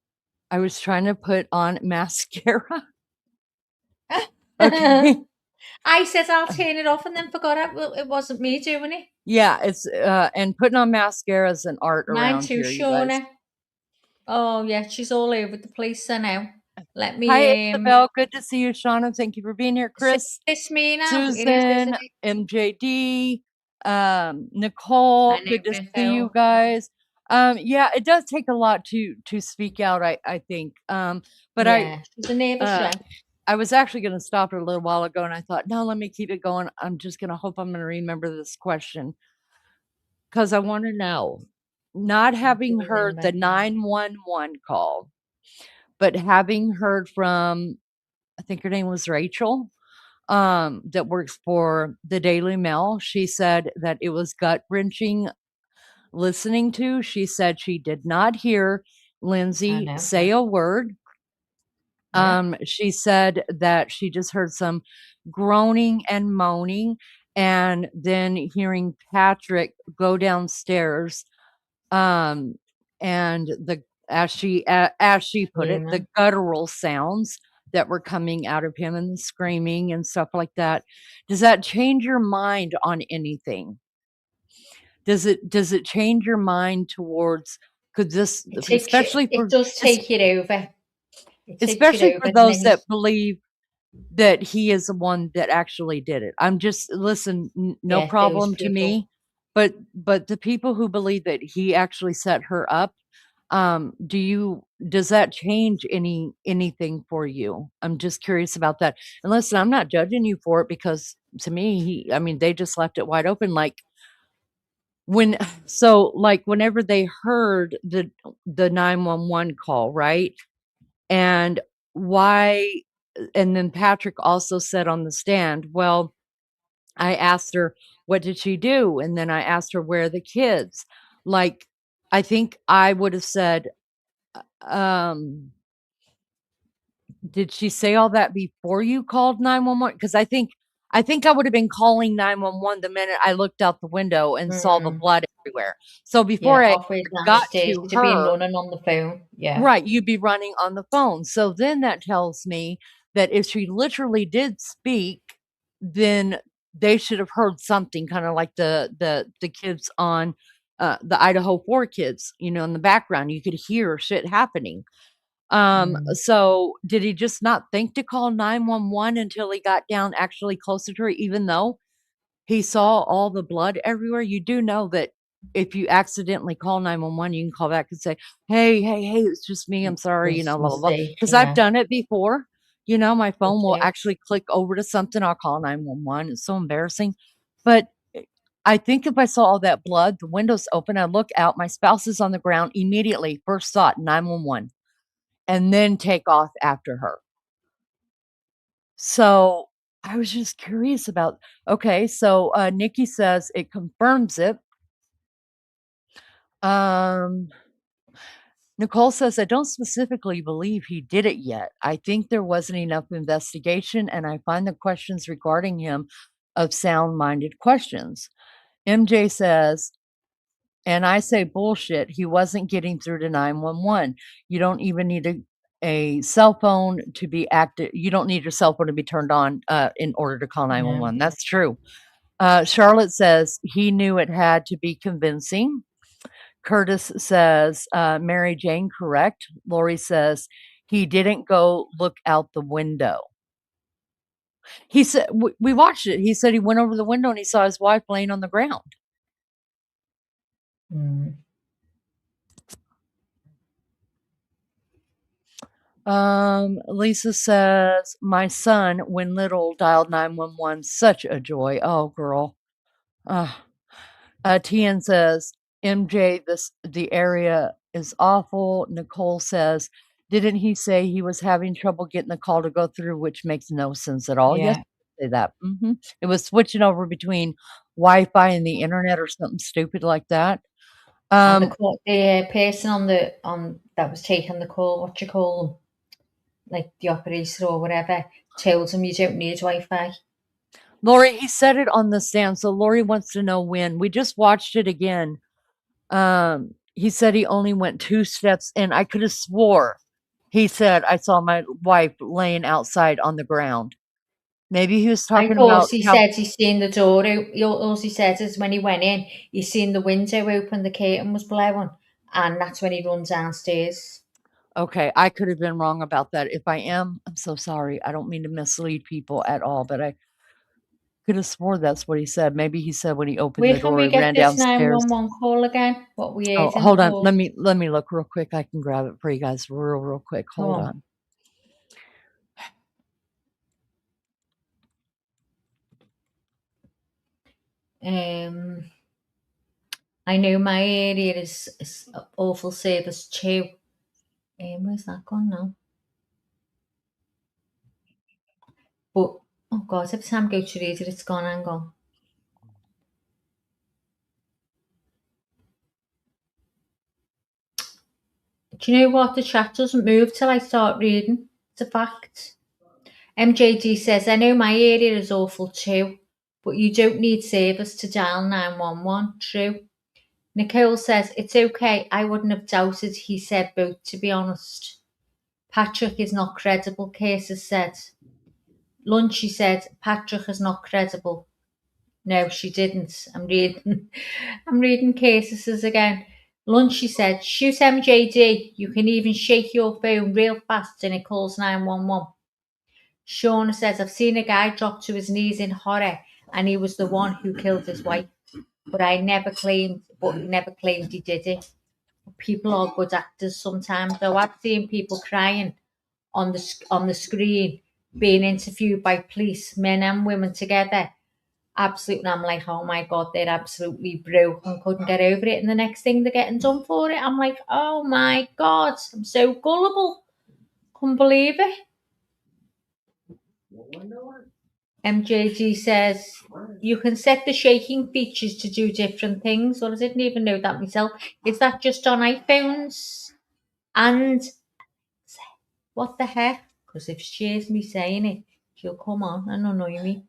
I was trying to put on mascara. Okay. I said I'll turn it off and then forgot it wasn't me doing it. Yeah, it's and putting on mascara is an art Mine around too, here, you guys. Shauna. Oh yeah, she's all over the place there now. Let me Hi, Isabel. Good to see you, Shauna. Thank you for being here. Chris, it's me now. Susan, MJD, Nicole. Good to see you guys. Yeah, it does take a lot to speak out. I think. But yeah, she's a nervous I was actually going to stop it a little while ago, and I thought, no, let me keep it going. I'm just going to hope I'm going to remember this question because I want to know. Not having heard the 911 call, but having heard from, I think her name was Rachel, that works for the Daily Mail. She said that it was gut-wrenching listening to. She said she did not hear Lindsay say a word. She said that she just heard some groaning and moaning, and then hearing Patrick go downstairs, and as she put it, the guttural sounds that were coming out of him and the screaming and stuff like that. Does that change your mind on anything? Does it change your mind towards, could this, especially for, it does take it over. Especially for those that believe that he is the one that actually did it. I'm just, listen, no problem to me, but the people who believe that he actually set her up, does that change anything for you? I'm just curious about that. And listen, I'm not judging you for it, because to me, they just left it wide open. Like whenever they heard the 911 call, right? And then Patrick also said on the stand, well, I asked her, what did she do? And then I asked her, where are the kids? Like, I think I would have said, did she say all that before you called 911? Because I think I would have been calling 911 the minute I looked out the window and saw the blood everywhere. So before I got to her, be running on the phone. Yeah. Right, you'd be running on the phone. So then that tells me that if she literally did speak, then they should have heard something, kind of like the kids on the Idaho 4 kids, in the background. You could hear shit happening. So did he just not think to call 911 until he got down actually closer to her, even though he saw all the blood everywhere? You do know that if you accidentally call 911, you can call back and say, hey, it's just me. I'm sorry, blah, blah, blah. Because I've done it before. My phone will actually click over to something. I'll call 911. It's so embarrassing. But I think if I saw all that blood, the windows open, I look out, my spouse is on the ground, immediately, first thought, 911. And then take off after her. So I was just curious about, okay, so Nikki says it confirms it. Nicole says, I don't specifically believe he did it yet. I think there wasn't enough investigation, and I find the questions regarding him of sound-minded questions. MJ says, and I say bullshit, he wasn't getting through to 911. You don't even need a cell phone to be active. You don't need your cell phone to be turned on in order to call 911. That's true. Charlotte says he knew it had to be convincing. Curtis says, Mary Jane, correct. Lori says, he didn't go look out the window. He said, we watched it. He said he went over the window and he saw his wife laying on the ground. Lisa says, my son, when little, dialed 911. Such a joy. Oh, girl. Tian says, MJ, the area is awful. Nicole says, didn't he say he was having trouble getting the call to go through, which makes no sense at all? Yeah. Yes, say that. It was switching over between Wi-Fi and the internet or something stupid like that. And the person on that was taking the call, what you call them, like the operator or whatever, told him you don't need Wi-Fi. Lori, he said it on the stand, so Lori wants to know when. We just watched it again. He said he only went 2 steps in. I could have swore he said, I saw my wife laying outside on the ground. Maybe he was talking about he said he's seen the door. All he said is when he went in, he seen the window open, the curtain was blowing, and that's when he runs downstairs. Okay, I could have been wrong about that. If I am, I'm so sorry. I don't mean to mislead people at all, but I could have swore that's what he said. Maybe he said when he opened Where the can door, we he get ran this downstairs. 911 call again? What we heard in Hold the on. call? Let me look real quick. I can grab it for you guys real quick. Hold on. I know my area is awful service too. Where's that gone now? But oh god, every time I go to read it, it's gone and gone. Do you know what? The chat doesn't move till I start reading. It's a fact. MJD says, I know my area is awful too, but you don't need service to dial 911. True. Nicole says, it's okay. I wouldn't have doubted he said both, to be honest. Patrick is not credible, Case has said. Lunchy said, Patrick is not credible. No, she didn't. I'm reading cases again. Lunchy said, shoot MJD. You can even shake your phone real fast and it calls 911. Shauna says, I've seen a guy drop to his knees in horror and he was the one who killed his wife. But never claimed he did it. People are good actors sometimes, though. I've seen people crying on the screen, being interviewed by police, men and women together. Absolutely, I'm like, oh my god, they're absolutely broke and couldn't get over it. And the next thing they're getting done for it, I'm like, oh my god, I'm so gullible. Couldn't believe it. MJG says, you can set the shaking features to do different things. Well, I didn't even know that myself. Is that just on iPhones? And what the heck? Because if she hears me saying it, she'll come on and annoy me.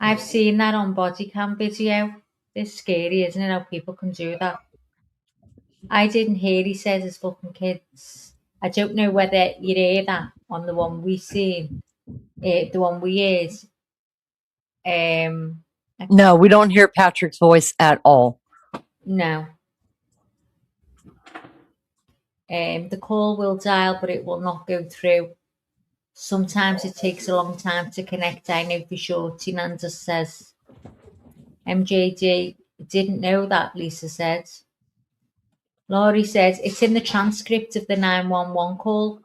I've seen that on body cam video. It's scary, isn't it, how people can do that? I didn't hear he says it's fucking kids. I don't know whether you hear that on the one we seen, the one we heard. No, we don't hear Patrick's voice at all. No. The call will dial, but it will not go through. Sometimes it takes a long time to connect. I know for sure. Tinanda says. MJD didn't know that, Lisa said. Laurie says, it's in the transcript of the 911 call.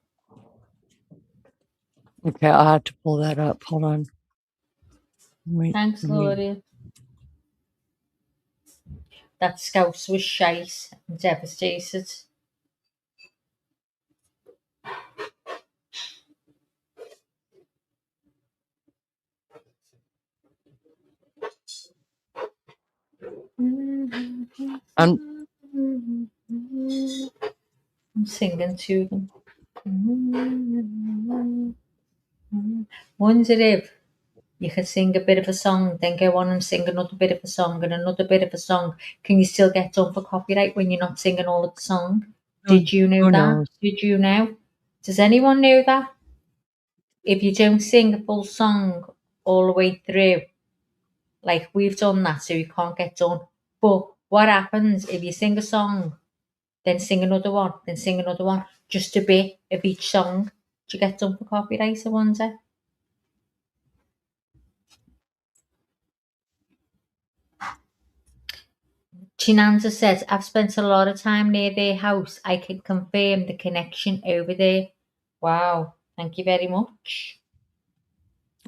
Okay, I'll have to pull that up. Hold on. Thanks, Laurie. That Scouse was shite and devastated. I'm singing to them. Wonder if You can sing a bit of a song, then go on and sing another bit of a song and another bit of a song. Can you still get done for copyright when you're not singing all of the song? Did you know Who that? knows? Did you know? Does anyone know that? If you don't sing a full song all the way through, like we've done that, so you can't get done. But what happens if you sing a song, then sing another one, then sing another one, just a bit of each song? Do you get done for copyright, I wonder? Chinanza says, I've spent a lot of time near their house. I can confirm the connection over there. Wow. Thank you very much.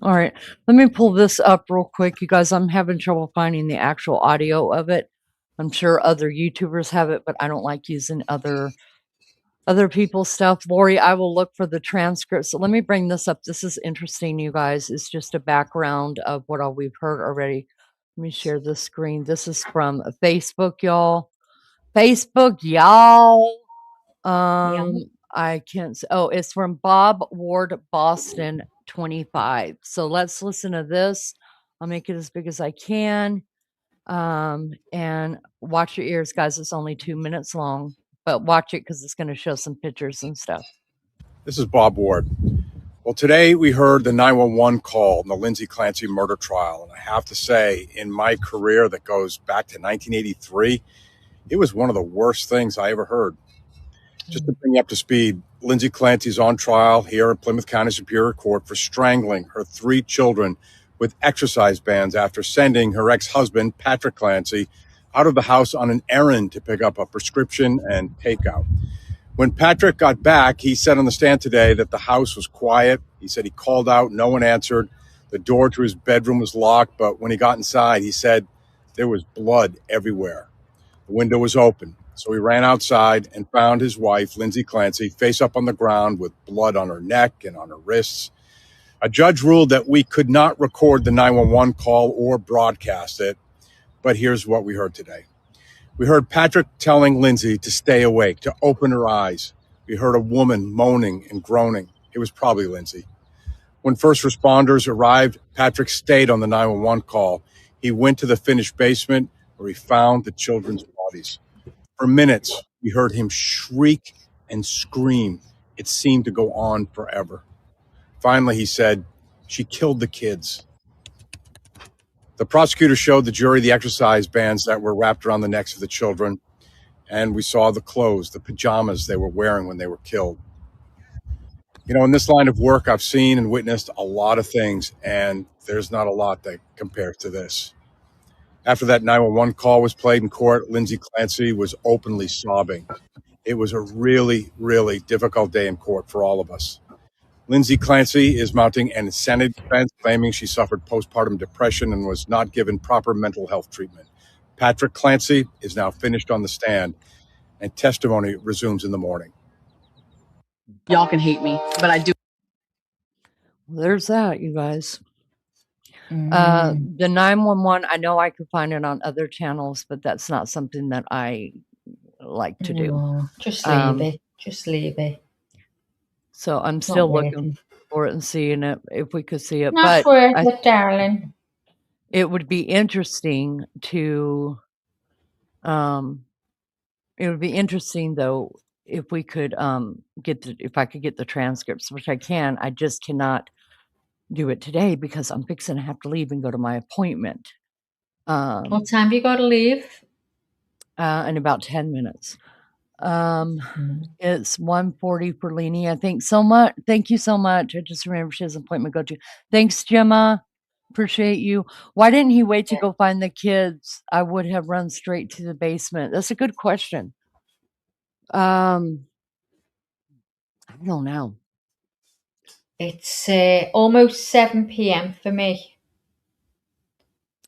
All right, let me pull this up real quick, you guys. I'm having trouble finding the actual audio of it. I'm sure other YouTubers have it, but I don't like using other people's stuff. Lori, I will look for the transcript. So let me bring this up. This is interesting, you guys. It's just a background of what all we've heard already. Let me share this screen. This is from Facebook, y'all. Facebook, y'all. I can't say, oh, it's from Bob Ward, Boston 25. So let's listen to this. I'll make it as big as I can. And watch your ears, guys. It's only 2 minutes long, but watch it because it's going to show some pictures and stuff. This is Bob Ward. Well, today we heard the 911 call in the Lindsay Clancy murder trial. And I have to say, in my career that goes back to 1983, it was one of the worst things I ever heard. Just to bring you up to speed, Lindsay Clancy's on trial here at Plymouth County Superior Court for strangling her 3 children with exercise bands after sending her ex-husband, Patrick Clancy, out of the house on an errand to pick up a prescription and takeout. When Patrick got back, he said on the stand today that the house was quiet. He said he called out, no one answered. The door to his bedroom was locked, but when he got inside, he said there was blood everywhere. The window was open, so he ran outside and found his wife, Lindsay Clancy, face up on the ground with blood on her neck and on her wrists. A judge ruled that we could not record the 911 call or broadcast it, but here's what we heard today. We heard Patrick telling Lindsay to stay awake, to open her eyes. We heard a woman moaning and groaning. It was probably Lindsay. When first responders arrived, Patrick stayed on the 911 call. He went to the finished basement where he found the children's bodies. For minutes, we heard him shriek and scream. It seemed to go on forever. Finally, he said, "She killed the kids." The prosecutor showed the jury the exercise bands that were wrapped around the necks of the children, and we saw the clothes, the pajamas they were wearing when they were killed. You know, in this line of work, I've seen and witnessed a lot of things, and there's not a lot that compares to this. After that 911 call was played in court, Lindsay Clancy was openly sobbing. It was a really, really difficult day in court for all of us. Lindsay Clancy is mounting an insanity defense, claiming she suffered postpartum depression and was not given proper mental health treatment. Patrick Clancy is now finished on the stand, and testimony resumes in the morning. Y'all can hate me, but I do. There's that, you guys. The 911, I know I could find it on other channels, but that's not something that I like to do. No, just leave it. Just leave it. So I'm Not still worth looking for it and seeing it, if we could see it. Not But worth it, darling. it would be interesting to, it would be interesting though, if we could if I could get the transcripts, which I can. I just cannot do it today because I'm fixing to have to leave and go to my appointment. What time have you got to leave? In about 10 minutes. It's 1:40 for Leanie. I think so much. Thank you so much. I just remember she has an appointment to go to. Thanks, Gemma. Appreciate you. Why didn't he wait to go find the kids? I would have run straight to the basement. That's a good question. I don't know. It's almost 7 p.m. for me.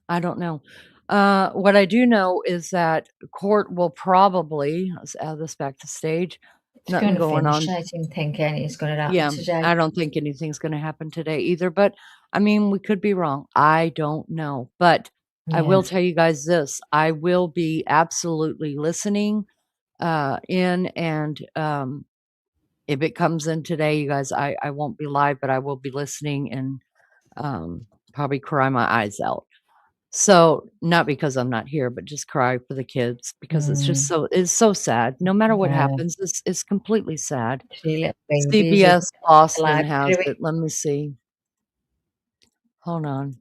I don't know. What I do know is that court will probably, let's add this back to stage. It's Nothing going going to on. finish. I didn't think anything's going to happen Yeah, today. I don't think anything's going to happen today either. But I mean, we could be wrong. I don't know. But I will tell you guys this: I will be absolutely listening in, and if it comes in today, you guys, I won't be live, but I will be listening and probably cry my eyes out. So not because I'm not here, but just cry for the kids because it's so sad. No matter what Yeah. happens, it's completely sad. 3 little babies CBS Boston alive has through it. it. Let me see. Hold on.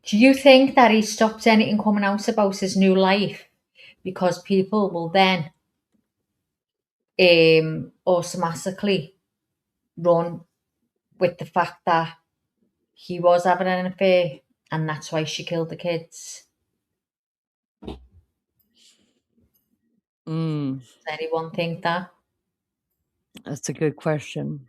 Do you think that he stopped anything coming out about his new life because people will then automatically run with the fact that he was having an affair and that's why she killed the kids? Mm, Does anyone think that? that's a good question.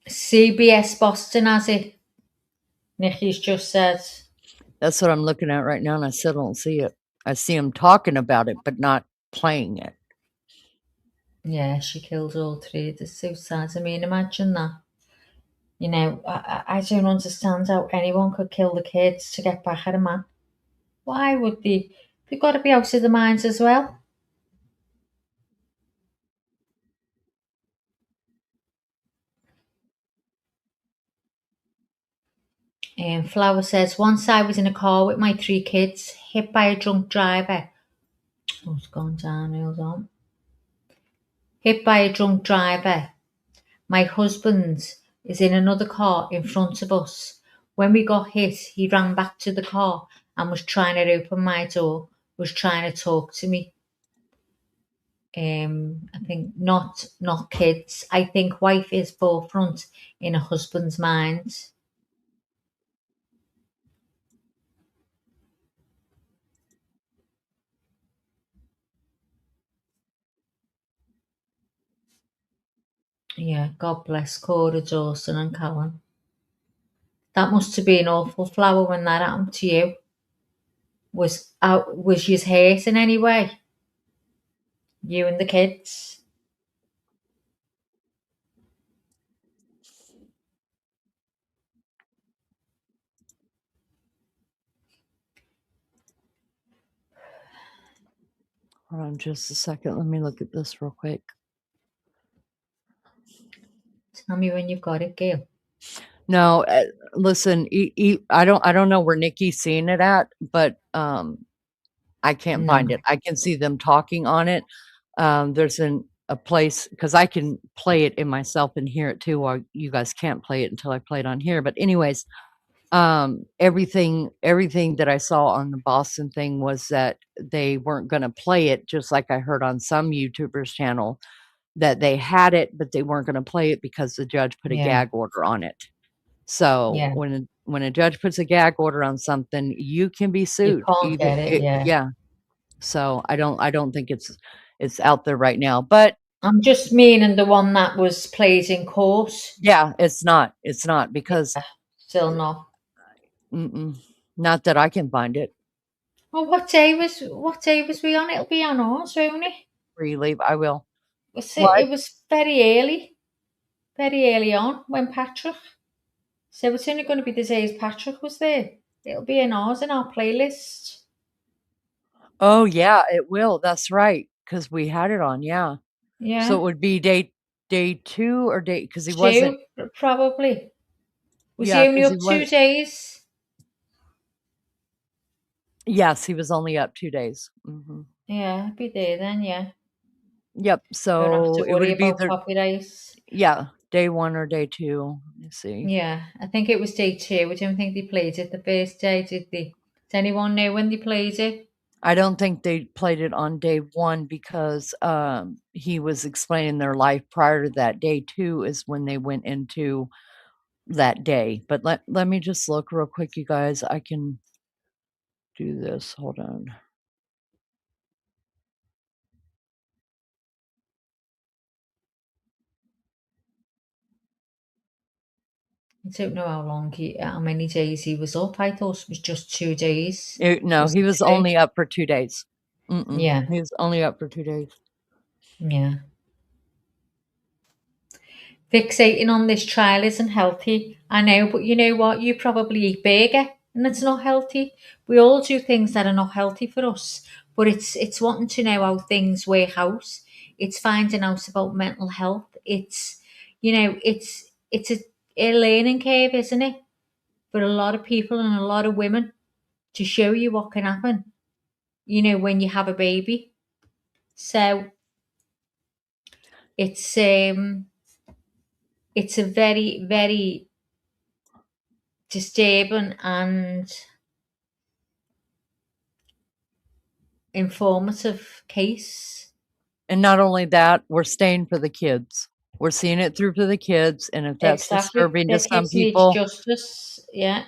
CBS Boston has it. Nikki's just said. That's what I'm looking at right now, and I still don't see it. I see him talking about it, but not playing it. Yeah, she killed all 3 of the suicides. I mean, imagine that. You know, I don't understand how anyone could kill the kids to get back at a man. Why would they? They've got to be out of their minds as well. Flower says, once I was in a car with my 3 kids, hit by a drunk driver. Oh, it's gone down, hold on. Hit by a drunk driver. My husband is in another car in front of us. When we got hit, he ran back to the car and was trying to open my door, was trying to talk to me. I think not kids. I think wife is forefront in a husband's mind. Yeah, God bless Cora, Dawson and Cowan. That must have been awful, Flower, when that happened to you. Was you hurt in any way? You and the kids? Hold on just a second. Let me look at this real quick. Tell me when you've got it, Gail. No, listen, I don't know where Nikki's seeing it at, but I can't find it. I can see them talking on it. There's a place because I can play it in myself and hear it too, while you guys can't play it until I play it on here. But anyways, everything that I saw on the Boston thing was that they weren't going to play it, just like I heard on some YouTubers channel that they had it, but they weren't going to play it because the judge put a Yeah. gag order on it. So Yeah. when a judge puts a gag order on something, you can be You sued. can't get it, yeah. Yeah. So I don't think it's out there right now, but I'm just meaning the one that was played in court. yeah, it's not because Still not. not that I can find it. Well, what day was we on? It'll be on ours, won't it? Free leave, I will. It was very early on when Patrick. So it's only going to be the days Patrick was there. It'll be in ours in our playlist. Oh yeah, it will. That's right, because we had it on. Yeah. Yeah. So it would be day 2 or day because he 2, wasn't. probably. Was Yeah, he only 'cause up he 2 was. days? Yes, he was only up 2 days. Mhm. Yeah, I'd be there then. Yeah. Yep. Don't have So to it worry would be about copyrights. yeah, day 1 or day 2. Let me see. Yeah, I think it was day 2. I don't think they played it the first day, did they? Does anyone know when they played it? I don't think they played it on day 1 because he was explaining their life prior to that. Day 2 is when they went into that day. But let me just look real quick, you guys. I can do this. Hold on. I don't know how many days he was up. I thought it was just 2 days. No, he was 2? only up for 2 days. Yeah. He was only up for 2 days. Yeah. Fixating on this trial isn't healthy. I know, but you know what? You probably eat burger and it's not healthy. We all do things that are not healthy for us. But it's wanting to know how things work out. It's finding out about mental health. It's it's a learning curve, isn't it? For a lot of people and a lot of women to show you what can happen, when you have a baby. So it's a very, very disturbing and informative case. And not only that, we're staying for the kids. We're seeing it through for the kids. And if that's Exactly. disturbing to The some kids need people, justice. Yeah.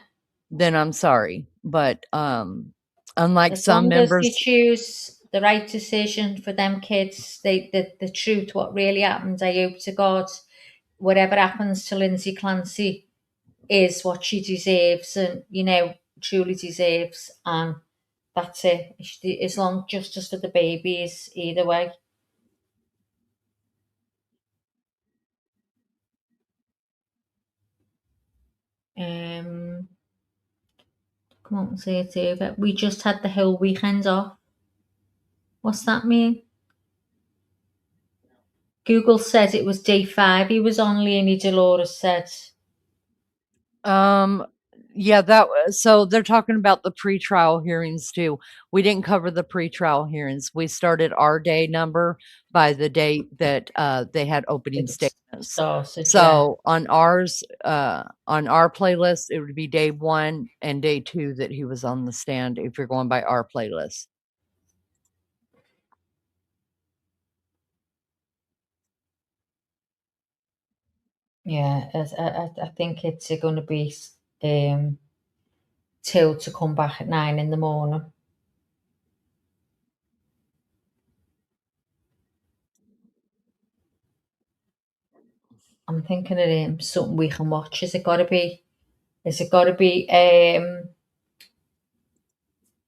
then I'm sorry. But unlike As some long as they members, choose the right decision for them kids, the truth, what really happened, I hope to God, whatever happens to Lindsay Clancy is what she deserves and, truly deserves. And that's it. As long justice for the babies, either way. Come on, say it's over. We just had the whole weekend off. What's that mean? Google said it was day 5. He was on, Leonie Dolores said. yeah, so they're talking about the pretrial hearings too. We didn't cover the pretrial hearings. We started our day number by the date that they had opening statements. So on ours, on our playlist, it would be day 1 and day 2 that he was on the stand if you're going by our playlist. Yeah, I think it's going to be till to come back at 9 in the morning. I'm thinking of something we can watch. Is it got to be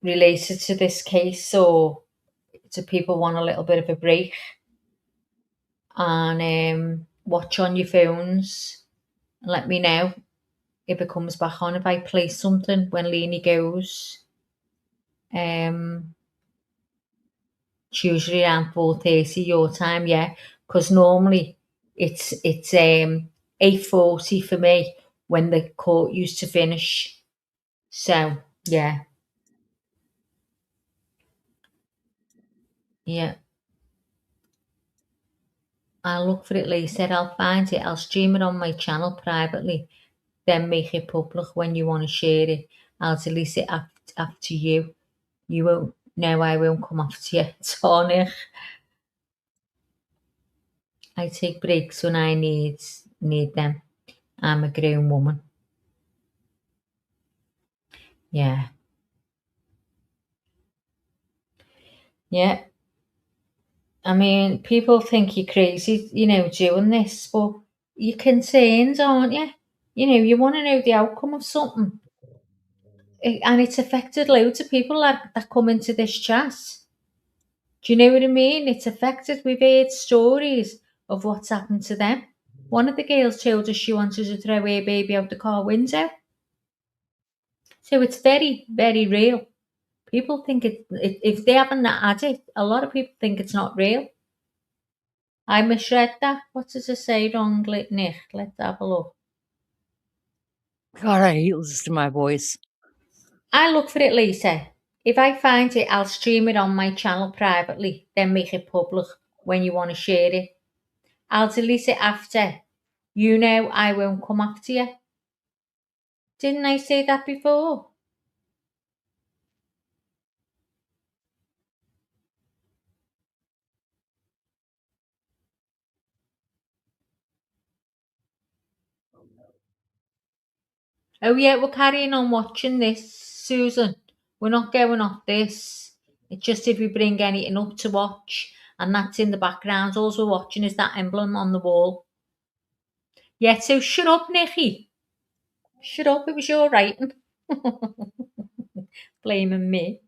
related to this case, or do people want a little bit of a break and watch on your phones and let me know if it comes back on, if I play something when Leanie goes. It's usually around 4:30 your time, yeah, because normally it's 8:40 for me when the court used to finish. So yeah. I'll look for it later. I'll find it. I'll stream it on my channel privately, then make it public when you want to share it. I'll delete it after you. You won't. No, I won't come after you. Tony. I take breaks when I need them. I'm a grown woman. Yeah. Yeah. I mean, people think you're crazy, doing this, but you're concerned, aren't you? You want to know the outcome of something. And it's affected loads of people that come into this chat. Do you know what I mean? It's affected. We've heard stories of what's happened to them. One of the girls told us she wanted to throw her baby out the car window. So it's very, very real. People think if they haven't had it, a lot of people think it's not real. I misread that. What does it say wrongly, Nick? Let's have a look. God, I hate listening to my voice. I'll look for it later. If I find it, I'll stream it on my channel privately, then make it public when you want to share it. I'll delete it after. I won't come after you. Didn't I say that before? Oh yeah, we're carrying on watching this, Susan. We're not going off this. It's just if we bring anything up to watch, and that's in the background. All we're watching is that emblem on the wall. Yeah, so shut up, Nicky. Shut up, it was your writing. Blaming me.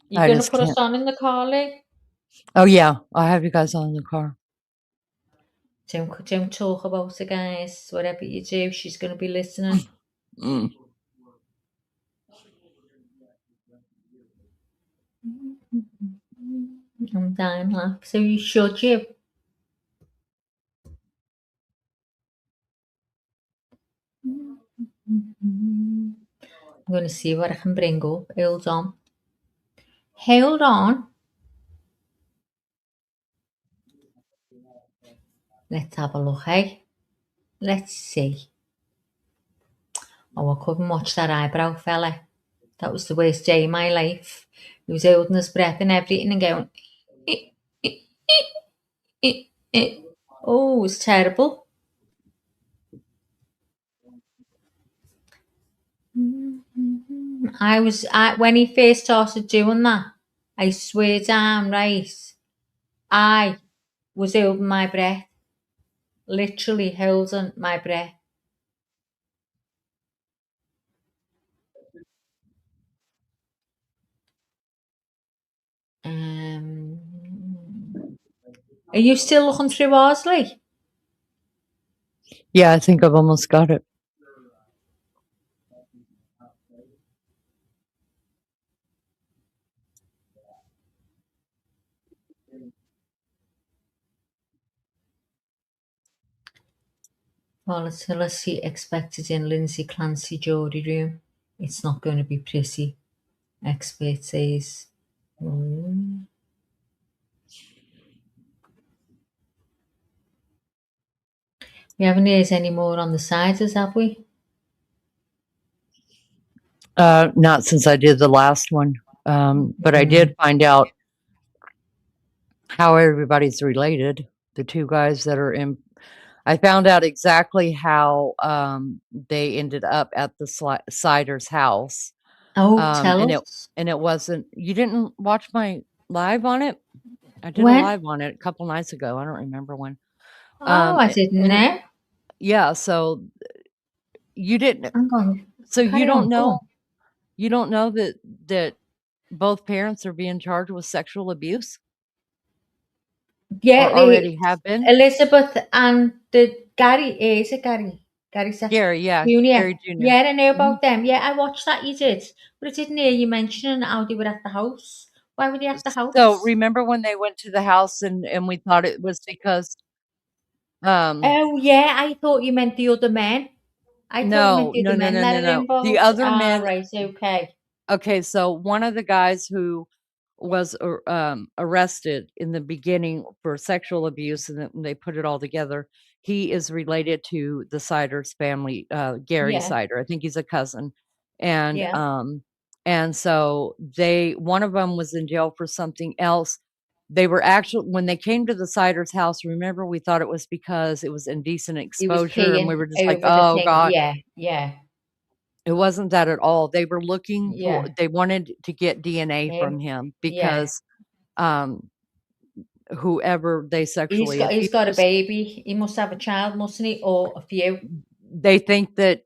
You're going to put us on in the car, Lee? Oh yeah, I'll have you guys on in the car. Don't talk about it, guys. Whatever you do, she's going to be listening. I'm dying laugh. So you should you? I'm going to see what I can bring up. Hold on. Hold on. Let's have a look, hey? Let's see. Oh, I couldn't watch that eyebrow fella. That was the worst day of my life. He was holding his breath and everything and going, eh, eh, eh, eh. Oh, it was terrible. When he first started doing that, I swear down, right, I was holding my breath. Literally holding my breath. Are you still looking through Ardsley? Yeah, I think I've almost got it. Volatility expected in Lindsay Clancy jury room. It's not going to be pretty, expert says. We haven't heard any more on the siders, have we? Not since I did the last one. But I did find out how everybody's related. The two guys that are in, I found out exactly how they ended up at the Sider's house. Tell and us. it wasn't. You didn't watch my live on it? I did When? a live on it a couple nights ago. I don't remember when. I didn't know. Yeah, so you didn't. I'm going. So you Carry don't on, go know. on. You don't know that both parents are being charged with sexual abuse? Yeah, Or already have been? Elizabeth and Gary, is it Gary? Gary Gary, yeah, Jr. Gary Jr. Yeah, I know about them. Yeah, I watched that you did. But I didn't hear you mentioning how they were at the house. Why were they at the house? So remember when they went to the house and we thought it was because Oh, yeah, I thought you meant the other men. I thought you meant no, the other men that are no. The involved. other Ah, men. right, okay. Okay, so one of the guys who was arrested in the beginning for sexual abuse, and then they put it all together. He is related to the Siders family, Gary Yeah. Sider. I think he's a cousin, Yeah. and so one of them was in jail for something else. They were actually, when they came to the Siders' house, remember, we thought it was because it was indecent He was exposure, and we peeing were just like, over the oh thing. God. Yeah, yeah. It wasn't that at all. They were looking for, Yeah. they wanted to get DNA from him Yeah. because whoever they sexually He's got a abused, baby. He must have a child, mustn't he? Or a few. they think that,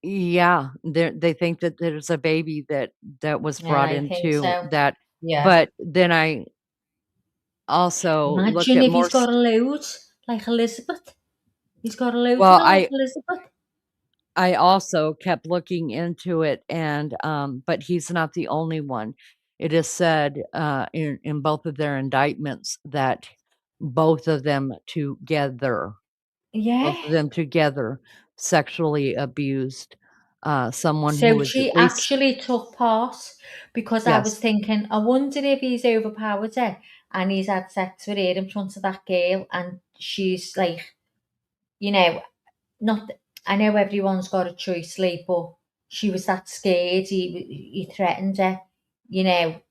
yeah, they think that there's a baby that was Yeah, brought I think into so. that. Yeah. But then I also looked Imagine at if more. he's got a load like Elizabeth. He's got a load Well, of them like Elizabeth. I also kept looking into it, and but he's not the only one. It is said in both of their indictments that both of them together, Yeah. sexually abused someone who So was she at least. actually took part, because I was Yes. thinking, I wonder if he's overpowered her and he's had sex with her in front of that girl, and she's like, you know, not. I know everyone's got a choice, like, but she was that scared. He threatened her, you know,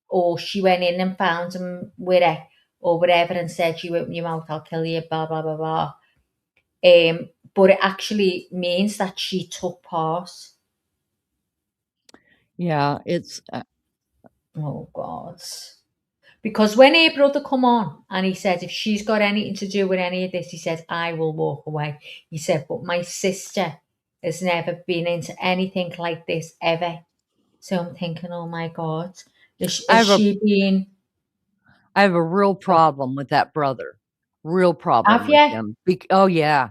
or she went in and found him with her or whatever and said, "You open your mouth, I'll kill you." Blah blah blah blah. But it actually means that she took part. Yeah, it's. Oh God. Because when her brother come on and he said, if she's got anything to do with any of this, he said, I will walk away. He said, but my sister has never been into anything like this ever. So I'm thinking, oh my God, is she being... I have a real problem with that brother. Real problem Have with you? him. Oh yeah.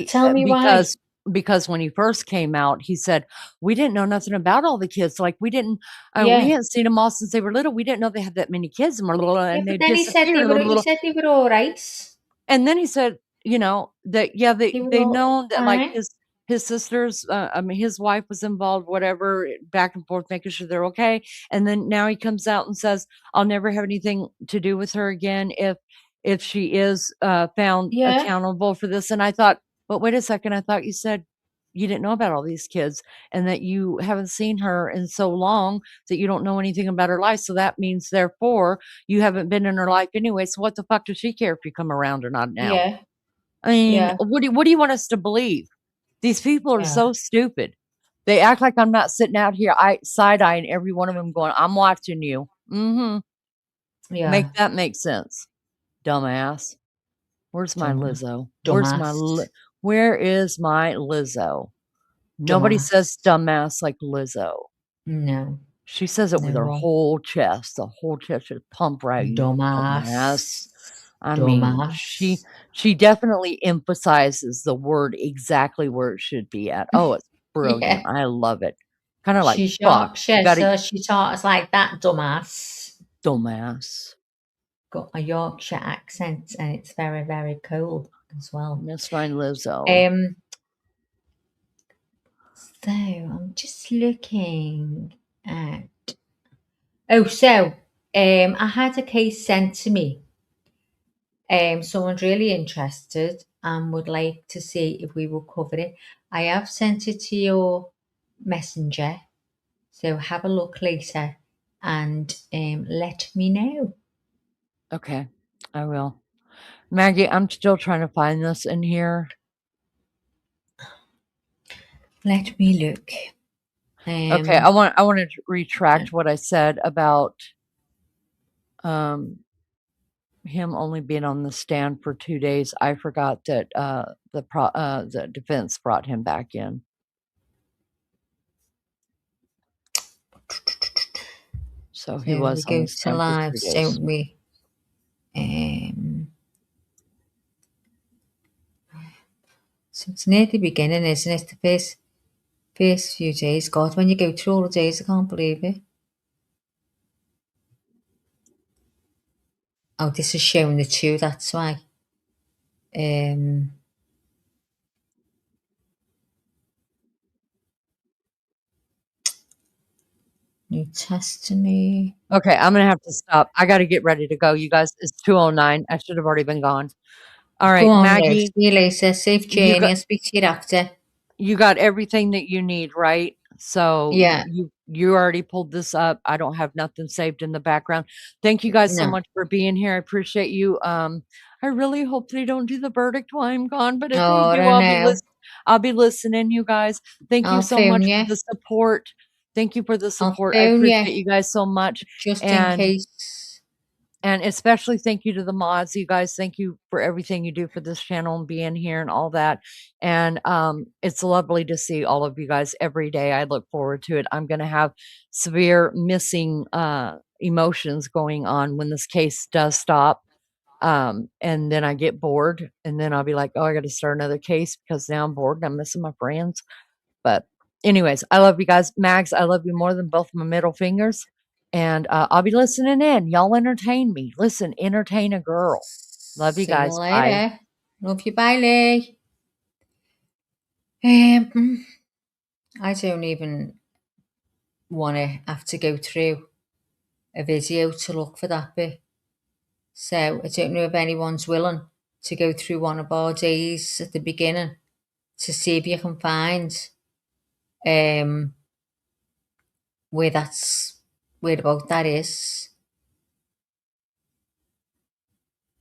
Tell me why. because when he first came out, he said, we didn't know nothing about all the kids. Like we Yeah. hadn't seen them all since they were little. We didn't know they had that many kids and Yeah, they but then he said disappeared. he said they were all right. And then he said, that, They were they all known that like fine. his sisters, I mean, his wife was involved, whatever, back and forth, making sure they're okay. And then now he comes out and says, I'll never have anything to do with her again if she is found Yeah. accountable for this. And I thought, but wait a second, I thought you said you didn't know about all these kids and that you haven't seen her in so long that you don't know anything about her life. So that means, therefore, you haven't been in her life anyway. So what the fuck does she care if you come around or not now? Yeah. I mean, Yeah. what do you want us to believe? These people are Yeah. so stupid. They act like I'm not sitting out here side-eyeing every one of them going, I'm watching you. Mm-hmm. Yeah. Make that make sense, dumbass. Where's my Lizzo? Dumbass. Where is my Lizzo? Nobody says dumbass like Lizzo. No. She says it with her whole chest. The whole chest is pumped right. Dumbass. I mean, she definitely emphasizes the word exactly where it should be at. Oh, it's brilliant. Yeah. I love it. Kind of like, She's fuck. Yorkshire, so she talks like that, dumbass. Dumbass. Got a Yorkshire accent, and it's very, very cool as well. That's my Lizzo. So I'm just looking at. Oh, so I had a case sent to me. Someone's really interested and would like to see if we will cover it. I have sent it to your messenger, so have a look later and let me know. Okay, I will. Maggie, I'm still trying to find this in here. Let me look. Okay, I want to retract what I said about him only being on the stand for 2 days. I forgot that the defense brought him back in. So he was on the stand for 2 days. Don't we? So it's near the beginning, isn't it? The first few days. God, when you go through all the days, I can't believe it. Oh, this is showing the two, that's why. New Testament. Okay, I'm gonna have to stop. I got to get ready to go. You guys, it's 2:09. I should have already been gone. All right, Go on, Maggie. See you later. Safe journey. I'll speak to you after. You got everything that you need, right? So yeah, you already pulled this up. I don't have nothing saved in the background. Thank you guys so much for being here. I appreciate you. I really hope they don't do the verdict while I'm gone, but if they do, I'll be listening, you guys. Thank you so much for the support. Thank you for the support. I appreciate you guys so much. Just in case. And especially thank you to the mods, you guys. Thank you for everything you do for this channel and being here and all that. And it's lovely to see all of you guys every day. I look forward to it. I'm going to have severe missing emotions going on when this case does stop. And then I get bored and then I'll be like, oh, I got to start another case because now I'm bored and I'm missing my friends. But anyways, I love you guys. Mags, I love you more than both my middle fingers. And I'll be listening in. Y'all entertain me. Listen, entertain a girl. Love you guys. Bye. Love you. Bye, Lee. I don't even want to have to go through a video to look for that bit. So I don't know if anyone's willing to go through one of our days at the beginning to see if you can find where about that is.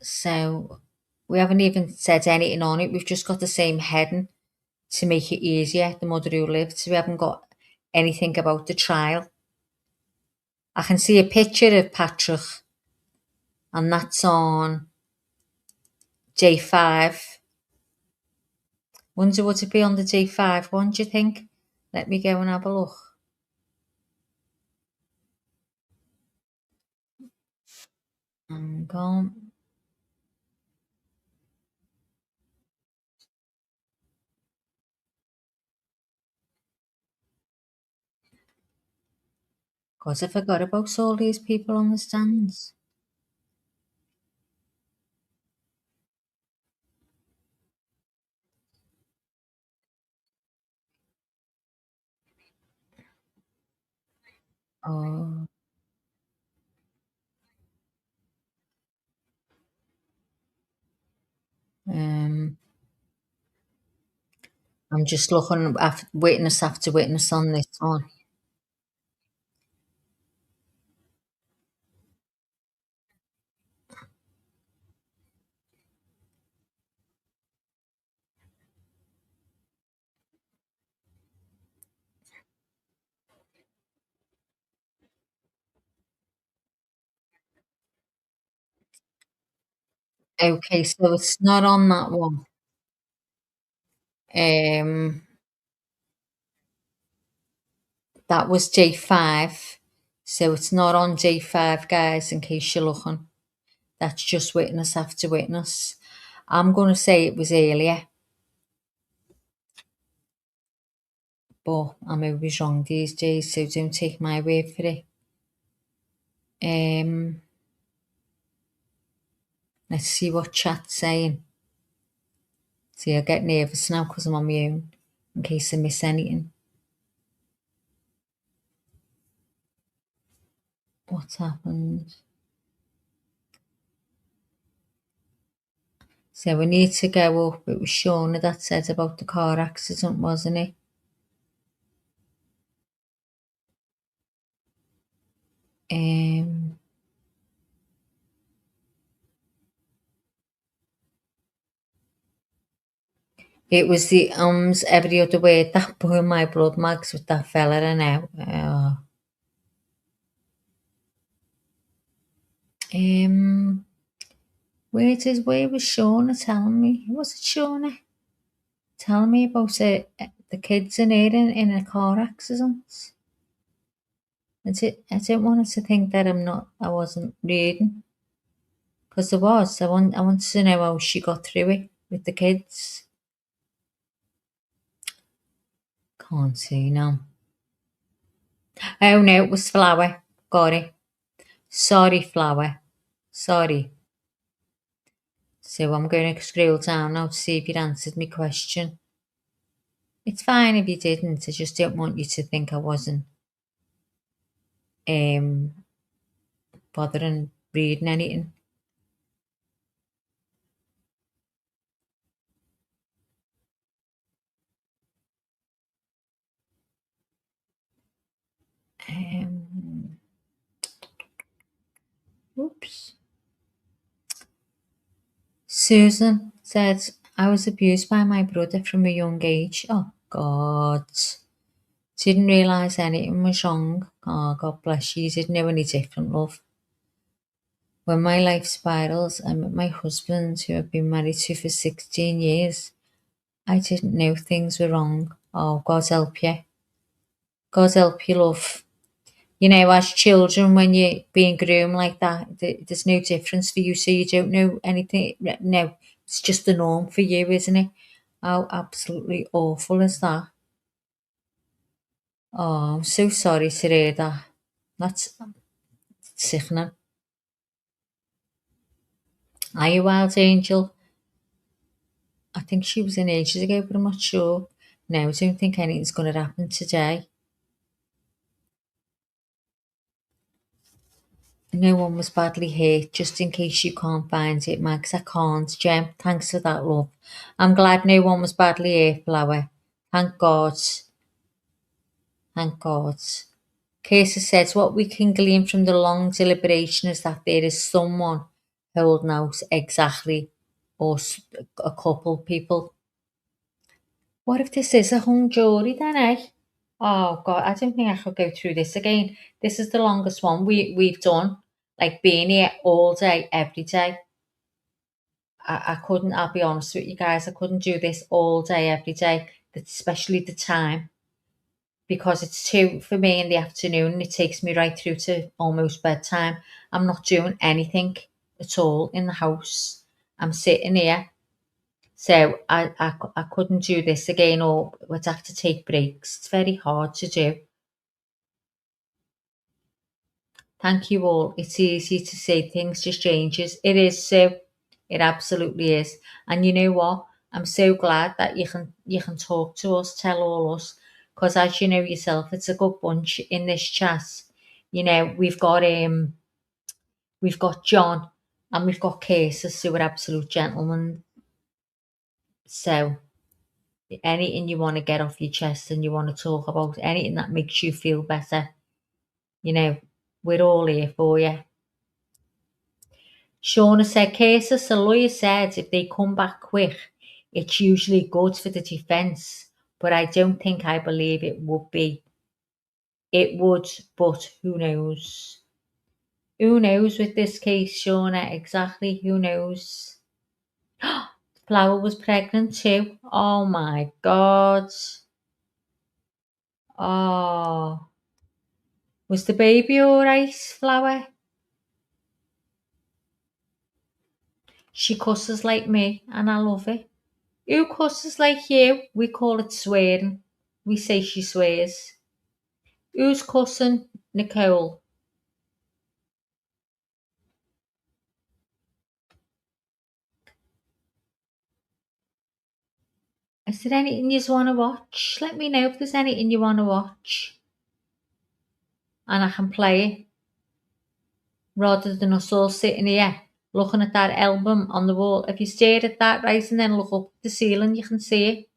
So we haven't even said anything on it. We've just got the same heading to make it easier, the mother who lived. So we haven't got anything about the trial. I can see a picture of Patrick, and that's on J5. Wonder would it be on the J5 one, do you think? Let me go and have a look. Hang on. God, I forgot about all these people on the stands. Oh. I'm just looking at witness after witness on this one. Okay, so it's not on that one. That was J5. So it's not on J5, guys, in case you're looking. That's just witness after witness. I'm going to say it was earlier. But I'm always wrong these days, so don't take my word for it. Let's see what chat's saying. See, I get nervous now because I'm on my own, in case I miss anything. What's happened? So we need to go up. It was Shauna that said about the car accident, wasn't it? It was the every other word that put my blood marks with that fella and now. Where was Shauna telling me? Was it Shauna telling me about the kids in here in a car accident? I didn't want her to think that I wasn't reading, because there was. I wanted to know how she got through it with the kids. Can't see now. Oh no, it was Flower. Got it. Sorry, Flower. Sorry. So I'm going to scroll down now to see if you'd answered my question. It's fine if you didn't. I just don't want you to think I wasn't bothering reading anything. Oops. Susan said, I was abused by my brother from a young age. Oh, God. Didn't realise anything was wrong. Oh, God bless you. You didn't know any different, love. When my life spirals, I met my husband, who I've been married to for 16 years. I didn't know things were wrong. Oh, God help you. God help you, love. You know, as children, when you're being groomed like that, there's no difference for you, so you don't know anything. No, it's just the norm for you, isn't it? How absolutely awful is that? Oh, I'm so sorry to hear that. That's sickening. Are you Wild Angel? I think she was in ages ago, but I'm not sure. No, I don't think anything's going to happen today. No one was badly hurt, just in case you can't find it, Max. I can't. Jem, thanks for that, love. I'm glad no one was badly hurt, Flower. Thank God. Thank God. Casey says, what we can glean from the long deliberation is that there is someone holding out exactly, or a couple people. What if this is a hung jury then, eh? Oh, God, I don't think I could go through this again. This is the longest one we've done. Like, being here all day, every day. I couldn't, I'll be honest with you guys, I couldn't do this all day, every day, especially the time. Because it's 2 for me in the afternoon and it takes me right through to almost bedtime. I'm not doing anything at all in the house. I'm sitting here. So I couldn't do this again, or would have to take breaks. It's very hard to do. Thank you all. It's easy to say things just changes. It is so. It absolutely is. And you know what? I'm so glad that you can talk to us, tell all us, because as you know yourself, it's a good bunch in this chat. You know, we've got John and we've got Cases who are absolute gentlemen. So anything you want to get off your chest and you want to talk about, anything that makes you feel better, you know, we're all here for you. Shauna said, Cases, the lawyer said if they come back quick, it's usually good for the defence, but I don't think I believe it would be. It would, but who knows? Who knows with this case, Shauna? Exactly, who knows? Flower was pregnant too. Oh my God. Oh. Was the baby alright, Flower? She cusses like me and I love it. Who cusses like you? We call it swearing. We say she swears. Who's cussing? Nicole. Is there anything you want to watch? Let me know if there's anything you want to watch. And I can play it. Rather than us all sitting here looking at that album on the wall. If you stare at that right and then look up at the ceiling, you can see it.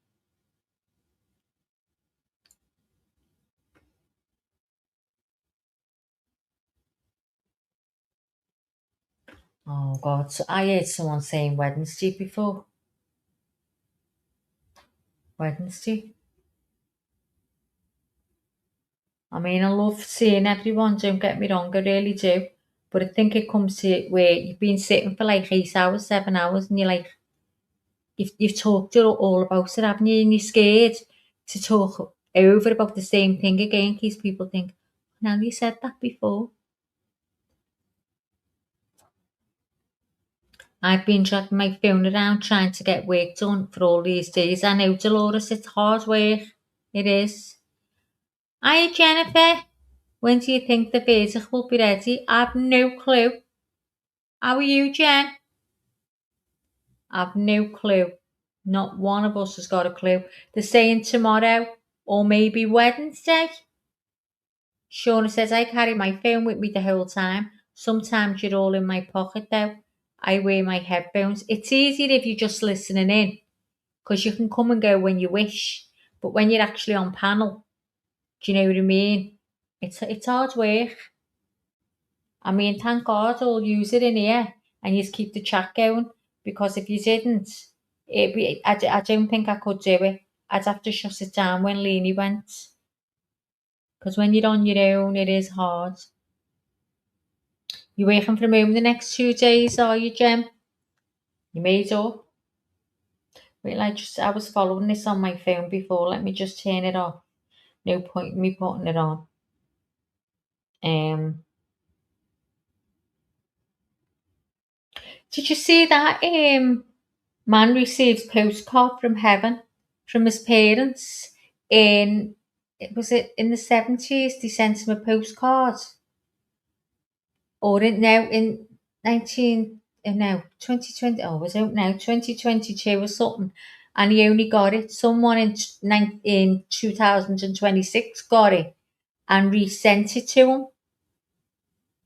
Oh God, so I heard someone saying Wednesday before. Wednesday. I mean, I love seeing everyone, don't get me wrong, I really do. But I think it comes to where you've been sitting for like 8 hours, 7 hours, and you're like, you've talked all about it, haven't you? And you're scared to talk over about the same thing again, in case people think, now you said that before. I've been dragging my phone around trying to get work done for all these days. I know, Dolores, it's hard work. It is. Hiya, Jennifer. When do you think the verdict will be ready? I've no clue. How are you, Jen? I've no clue. Not one of us has got a clue. They're saying tomorrow or maybe Wednesday. Shauna says, I carry my phone with me the whole time. Sometimes you're all in my pocket though. I wear my headphones. It's easier if you're just listening in, because you can come and go when you wish. But when you're actually on panel, do you know what I mean? It's hard work. I mean, thank God I'll use it in here and you just keep the chat going, because if you didn't, I don't think I could do it. I'd have to shut it down when Leanie went. Because when you're on your own, it is hard. You're working from home the next 2 days, are you, Jem? You made up? Wait, I was following this on my phone before. Let me just turn it off. No point in me putting it on. Did you see that man received postcard from heaven from his parents in the 70s? They sent him a postcard, or in 2020. Oh, was it now 2022 or something? And he only got it. Someone in 2026 got it and resent it to him.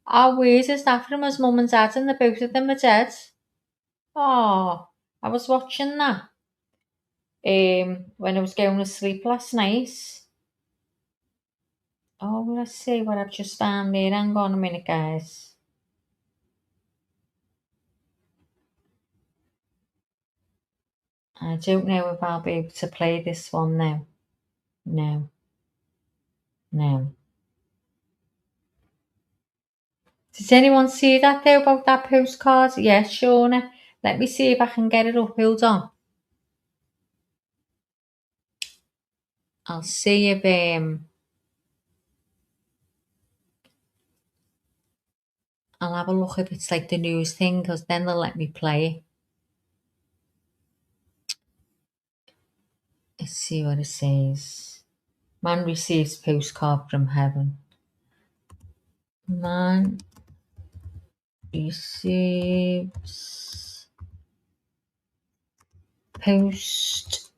How weird is that from his mum and dad, and the both of them are dead? Oh, I was watching that when I was going to sleep last night. Oh, let's see what I've just found there. Hang on a minute, guys. I don't know if I'll be able to play this one now. No. Did anyone see that though, about that postcard? Yes, Shauna. Let me see if I can get it up. Hold on. I'll see if I'll have a look if it's like the news thing, because then they'll let me play it. Let's see what it says. Man receives postcard from heaven. Man receives postcards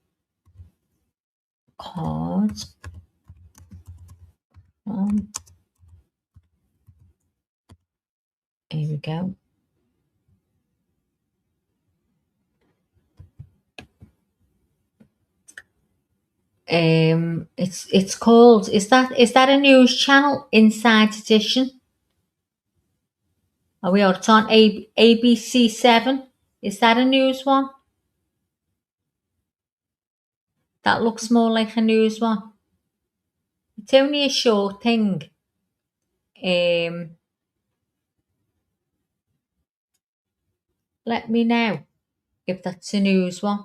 from, here we go. It's called, is that a news channel? Inside Edition? Are we on? It's on ABC 7. Is that a news one? That looks more like a news one. It's only a short thing. Let me know if that's a news one.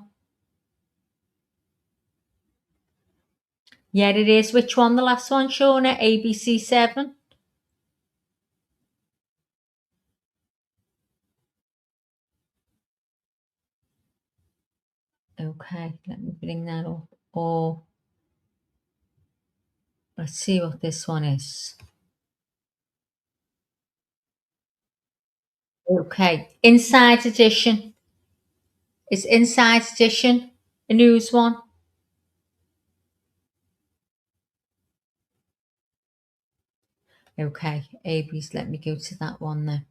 Yeah, it is. Which one? The last one, Shauna? ABC 7? Okay, let me bring that up. Or let's see what this one is. Okay, Inside Edition. Is Inside Edition a news one? Okay, AB's, let me go to that one then.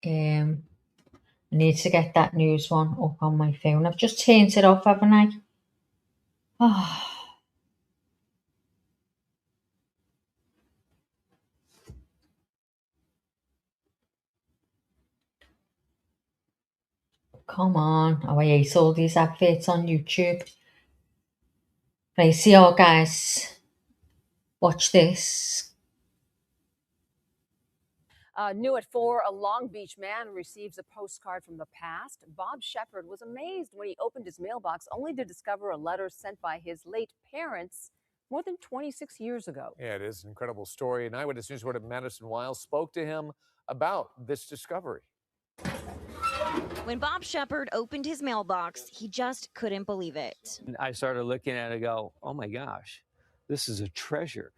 I need to get that news one up on my phone. I've just turned it off, haven't I? Oh. Come on. Oh, I hate all these adverts on YouTube. Right, see y'all guys. Watch this. New at 4, a Long Beach man receives a postcard from the past. Bob Shepard was amazed when he opened his mailbox only to discover a letter sent by his late parents more than 26 years ago. Yeah, it is an incredible story. And Eyewitness News reporter Madison Wiles spoke to him about this discovery. When Bob Shepard opened his mailbox, he just couldn't believe it. I started looking at it and go, oh my gosh, this is a treasure.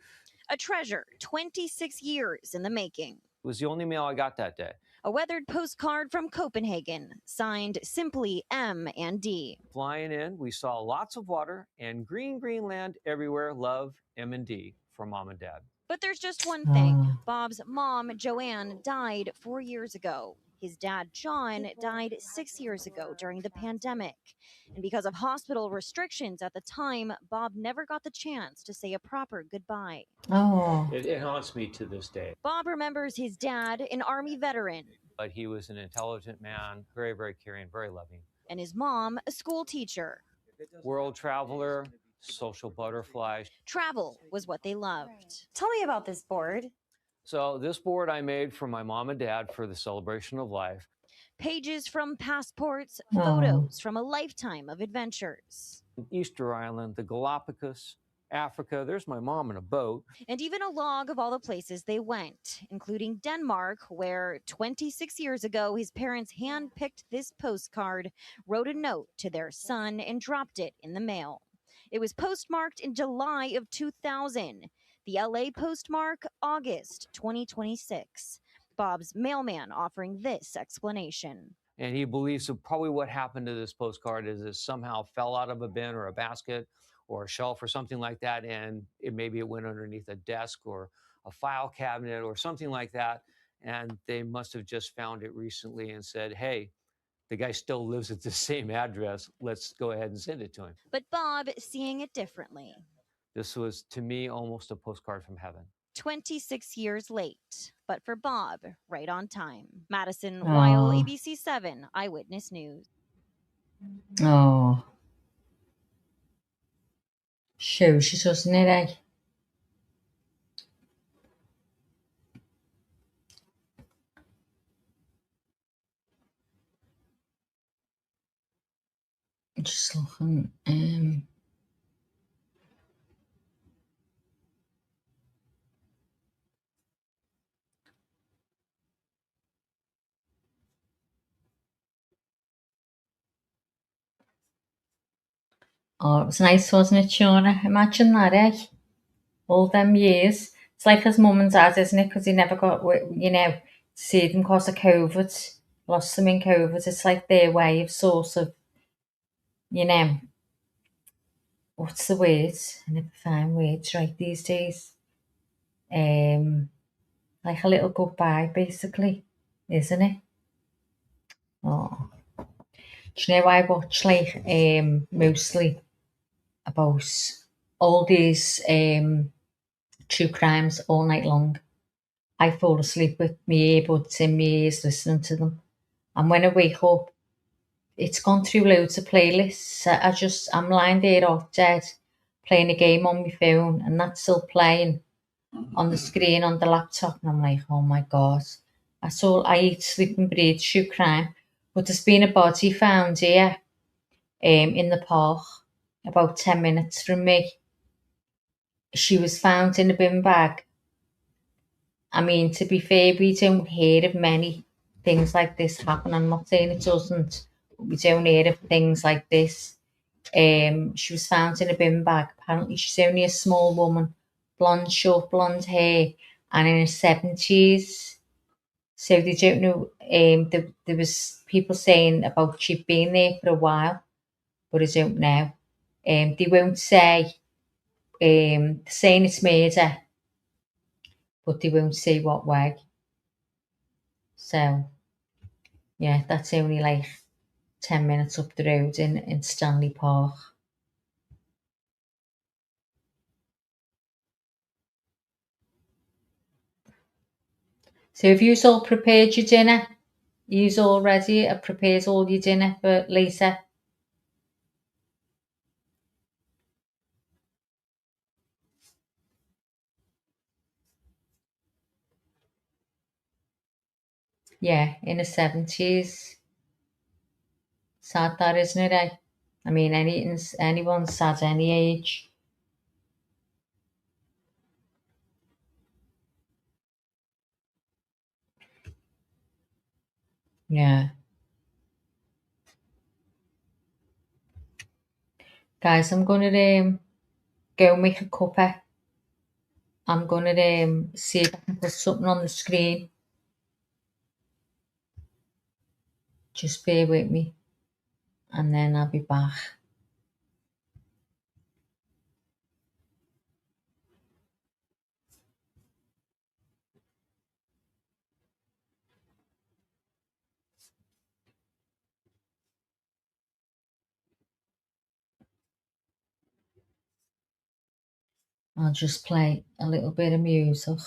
A treasure, 26 years in the making. It was the only mail I got that day. A weathered postcard from Copenhagen, signed simply M and D. Flying in, we saw lots of water and green land everywhere. Love, M&D, from Mom and Dad. But there's just one thing. Bob's mom, Joanne, died 4 years ago. His dad, John, died 6 years ago during the pandemic. And because of hospital restrictions at the time, Bob never got the chance to say a proper goodbye. Oh. It haunts me to this day. Bob remembers his dad, an Army veteran. But he was an intelligent man, very, very caring, very loving. And his mom, a school teacher. World traveler, social butterfly. Travel was what they loved. Tell me about this board. So this board I made for my mom and dad for the celebration of life. Pages from passports, photos from a lifetime of adventures. Easter Island, the Galapagos, Africa. There's my mom in a boat. And even a log of all the places they went, including Denmark, where 26 years ago, his parents handpicked this postcard, wrote a note to their son, and dropped it in the mail. It was postmarked in July of 2000. The LA postmark, August 2026. Bob's mailman offering this explanation. And he believes that probably what happened to this postcard is it somehow fell out of a bin or a basket or a shelf or something like that, and maybe it went underneath a desk or a file cabinet or something like that, and they must have just found it recently and said, hey, the guy still lives at the same address. Let's go ahead and send it to him. But Bob seeing it differently. This was, to me, almost a postcard from heaven. 26 years late, but for Bob, right on time. Madison Weil, ABC 7, Eyewitness News. Oh. Shows you, doesn't it, eh? Just looking. Oh, it was nice, wasn't it, Shauna? Imagine that, eh? All them years. It's like his mum and dad, isn't it? Because he never got, to see them because of COVID. Lost them in COVID. It's like their way of sort of, what's the word? I never find words right these days. Like a little goodbye, basically, isn't it? Oh. Do you know I watch like mostly about all these true crimes all night long. I fall asleep with my earbuds in my ears listening to them. And when I wake up, it's gone through loads of playlists. I'm lying there off dead, playing a game on my phone, and that's still playing on the screen on the laptop. And I'm like, oh my God. That's all I eat, sleep and breathe, true crime. But there's been a body found here in the park, about 10 minutes from me. She was found in a bin bag. I mean, to be fair, we don't hear of many things like this happen. I'm not saying it doesn't, but we don't hear of things like this. She was found in a bin bag. Apparently, she's only a small woman, short blonde hair, and in her 70s. So they don't know. There was people saying about she'd been there for a while, but I don't know. They won't say. Saying it's murder, but they won't say what way. So, yeah, that's only like 10 minutes up the road in Stanley Park. So have you all prepared your dinner? You all ready? I've prepared all your dinner for later. Yeah, in the 70s. Sad that, isn't it? Eh? I mean, anyone's sad any age. Yeah. Guys, I'm going to go make a cuppa. I'm going to see if I can put something on the screen. Just bear with me. And then I'll be back. I'll just play a little bit of music.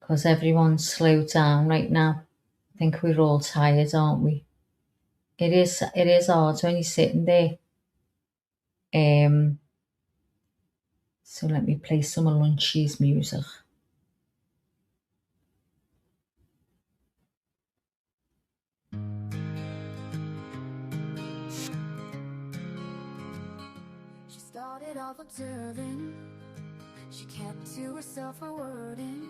Because everyone's slowed down right now. I think we're all tired, aren't we? It is hard when you're sitting there. So let me play some of Lunchy's music. She started off observing. She kept to herself her wording.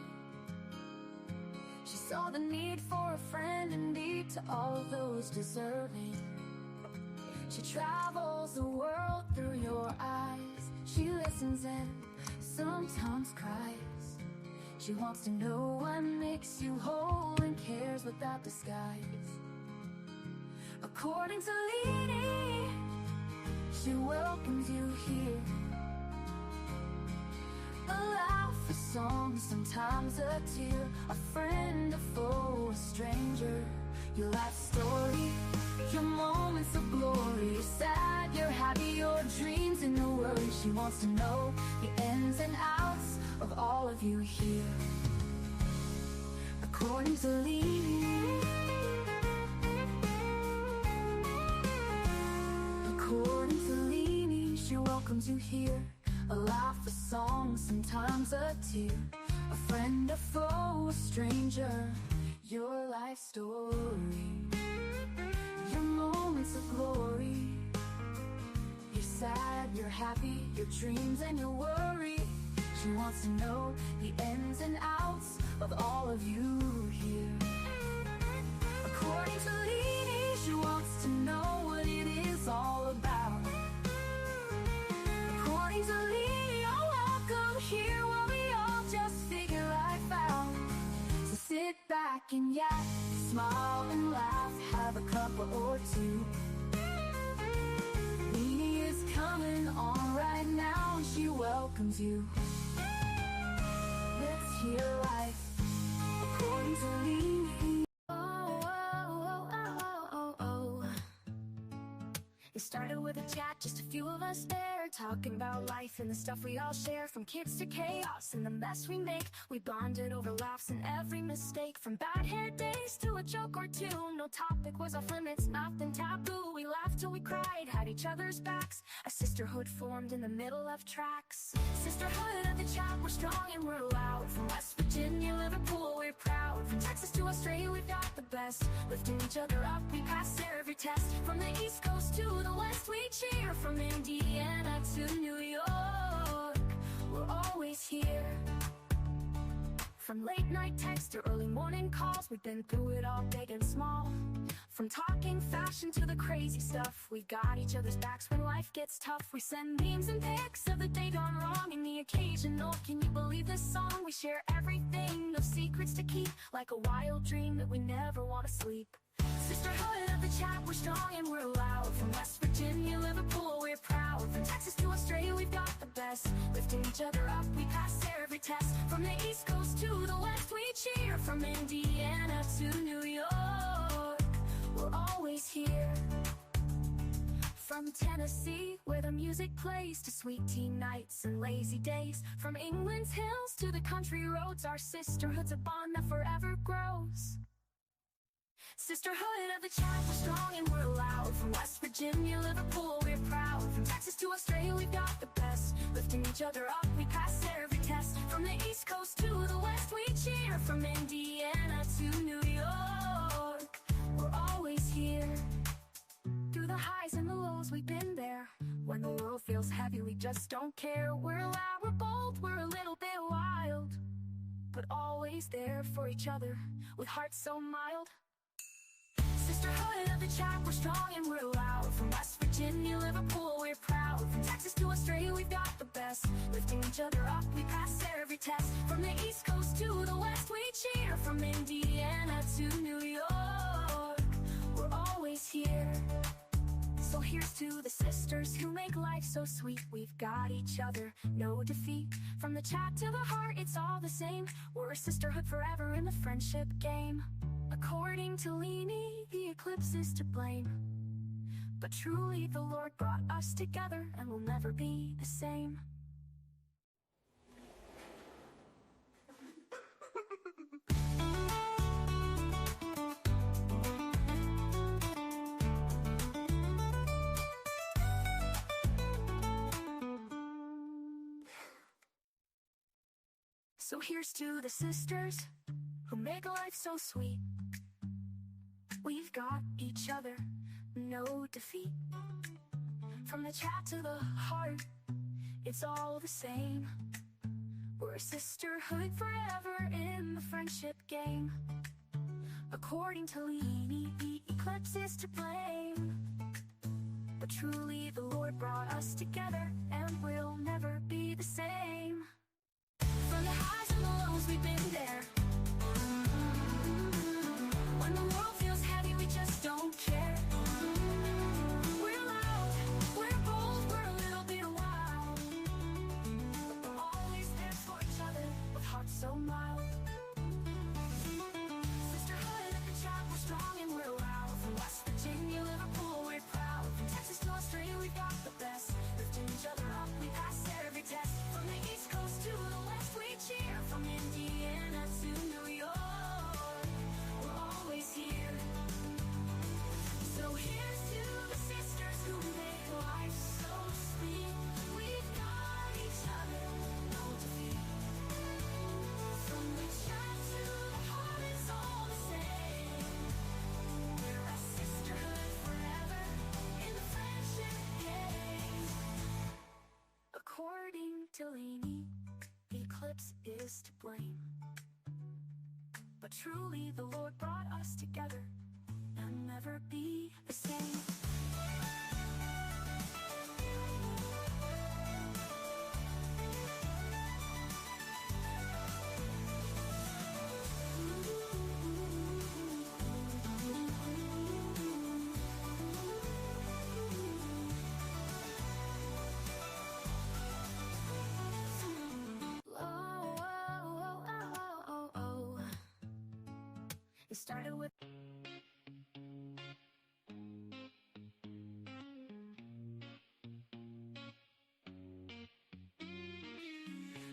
She saw the need for a friend indeed to all those deserving. She travels the world through your eyes. She listens and sometimes cries. She wants to know what makes you whole and cares without disguise. According to Leanie, she welcomes you here. A laugh, a song, sometimes a tear. A friend, a foe, a stranger. Your life story, your moments of glory. You're sad, you're happy, your dreams and your worries. She wants to know the ins and outs of all of you here. According to Leanie, according to Leanie, she welcomes you here. A laugh, a song, sometimes a tear. A friend, a foe, a stranger. Your life story, your moments of glory. You're sad, you're happy, your dreams and your worry. She wants to know the ins and outs of all of you here. According to Leanie, she wants to know what it is all back and yak, smile and laugh, have a couple or two. Leanie is coming on right now, and she welcomes you. Let's hear life according to Leanie. Oh, oh, oh, oh, oh, oh. It started with a chat, just a few of us there, talking about life and the stuff we all share. From kids to chaos and the mess we make, we bonded over laughs and every mistake. From bad hair days to a joke or two, no topic was off limits, nothing taboo. We laughed till we cried, had each other's backs. A sisterhood formed in the middle of tracks. Sisterhood at the chat, we're strong and we're loud. From West Virginia, Liverpool, we're proud. From Texas to Australia, we've got the best. Lifting each other up, we pass every test. From the East Coast to the West, we cheer. From Indiana to New York, we're always here. From late night texts to early morning calls, we've been through it all, big and small. From talking fashion to the crazy stuff, we've got each other's backs when life gets tough. We send memes and pics of the day gone wrong and the occasional "can you believe this song?" We share everything, no secrets to keep, like a wild dream that we never want to sleep. Sisterhood of the chat, we're strong and we're loud. From West Virginia, Liverpool, we're proud. From Texas to Australia, we've got the best. Lifting each other up, we pass every test. From the East Coast to the West, we cheer. From Indiana to New York, we're always here. From Tennessee, where the music plays, to sweet tea nights and lazy days. From England's hills to the country roads, our sisterhood's a bond that forever grows. Sisterhood of the chat, we're strong and we're loud. From West Virginia, Liverpool, we're proud. From Texas to Australia, we've got the best. Lifting each other up, we pass every test. From the East Coast to the West, we cheer. From Indiana to New York, we're always here. Through the highs and the lows, we've been there. When the world feels heavy, we just don't care. We're loud, we're bold, we're a little bit wild, but always there for each other, with hearts so mild. Sisterhood of the chat, we're strong and we're loud. From West Virginia, Liverpool, we're proud. From Texas to Australia, we've got the best. Lifting each other up, we pass every test. From the East Coast to the West, we cheer. From Indiana to New York, we're always here. So here's to the sisters who make life so sweet. We've got each other, no defeat. From the chat to the heart, it's all the same. We're a sisterhood forever in the friendship game. According to Leanie, the eclipse is to blame, but truly the Lord brought us together, and we'll never be the same. So here's to the sisters who make life so sweet. We've got each other, no defeat. From the chat to the heart, it's all the same. We're a sisterhood forever in the friendship game. According to Leanie, the eclipse is to blame, but truly the Lord brought us together, and we'll never be the same. From the highs and the lows, we've been there. When the world feels heavy, we just don't care. We're loud, we're bold, we're a little bit wild, but we're always there for each other, with hearts so mild. Sisterhood at the chat, we're strong and we're loud. From West Virginia, Liverpool, we're proud. From Texas to Australia, we've got the best. Lifting each other up, we pass every test. From the East Coast to the West, we cheer. From Indiana to New York, we're always here. So here's to the sisters who make life so sweet. We've got each other, no defeat. From the chat to the heart, it's all the same. We're a sisterhood forever in the friendship game. According to Leanie, the eclipse is to blame, but truly the Lord brought us together, and never be the same. It started with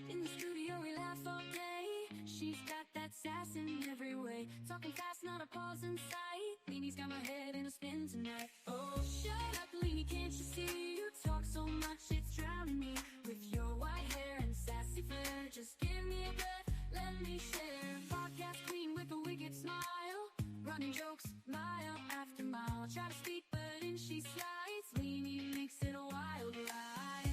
in the studio, we laugh all day. She's got that sass in every way. Talking fast, not a pause in sight. Leanie's got my head in a spin tonight. Oh, shut up, Leanie, can't you see? You talk so much, it's drowning me. With your white hair and sassy flair, just give me a breath, let me share. Podcast queen with a wicked smile, running jokes mile after mile. Try to speak, but in she slides. Leanie makes it a wild ride.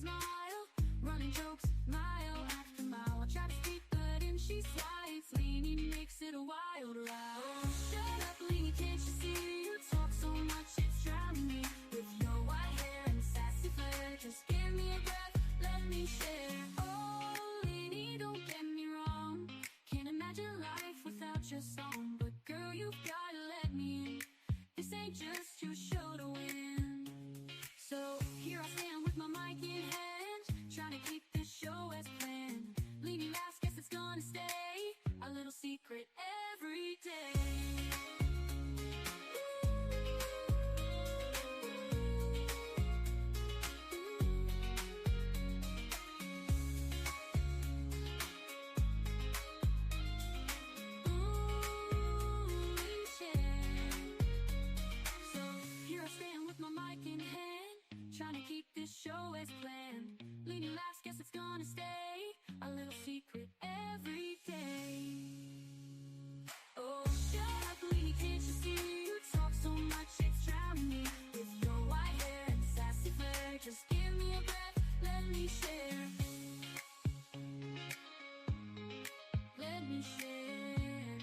Smile, running jokes mile after mile. I try to speak, but in she slides. Leanie makes it a wild ride. Oh, shut up, Leanie, can't you see? You talk so much, it's drowning me. With your white hair and sassy flair, just give me a breath, let me share. Oh, Leanie, don't get me wrong, can't imagine life without your song. But girl, you've gotta let me in. This ain't just your show to win. So here I stand with my mic in hand, trying to keep this show as planned. Leanie laughs, guess it's gonna stay a little secret every day. Show as planned. Leanie laughs, guess it's gonna stay a little secret every day. Oh, shut up, Leanie, can't you see? You talk so much, it's drowning me. With your white hair and sassy flair, just give me a breath, let me share. Let me share.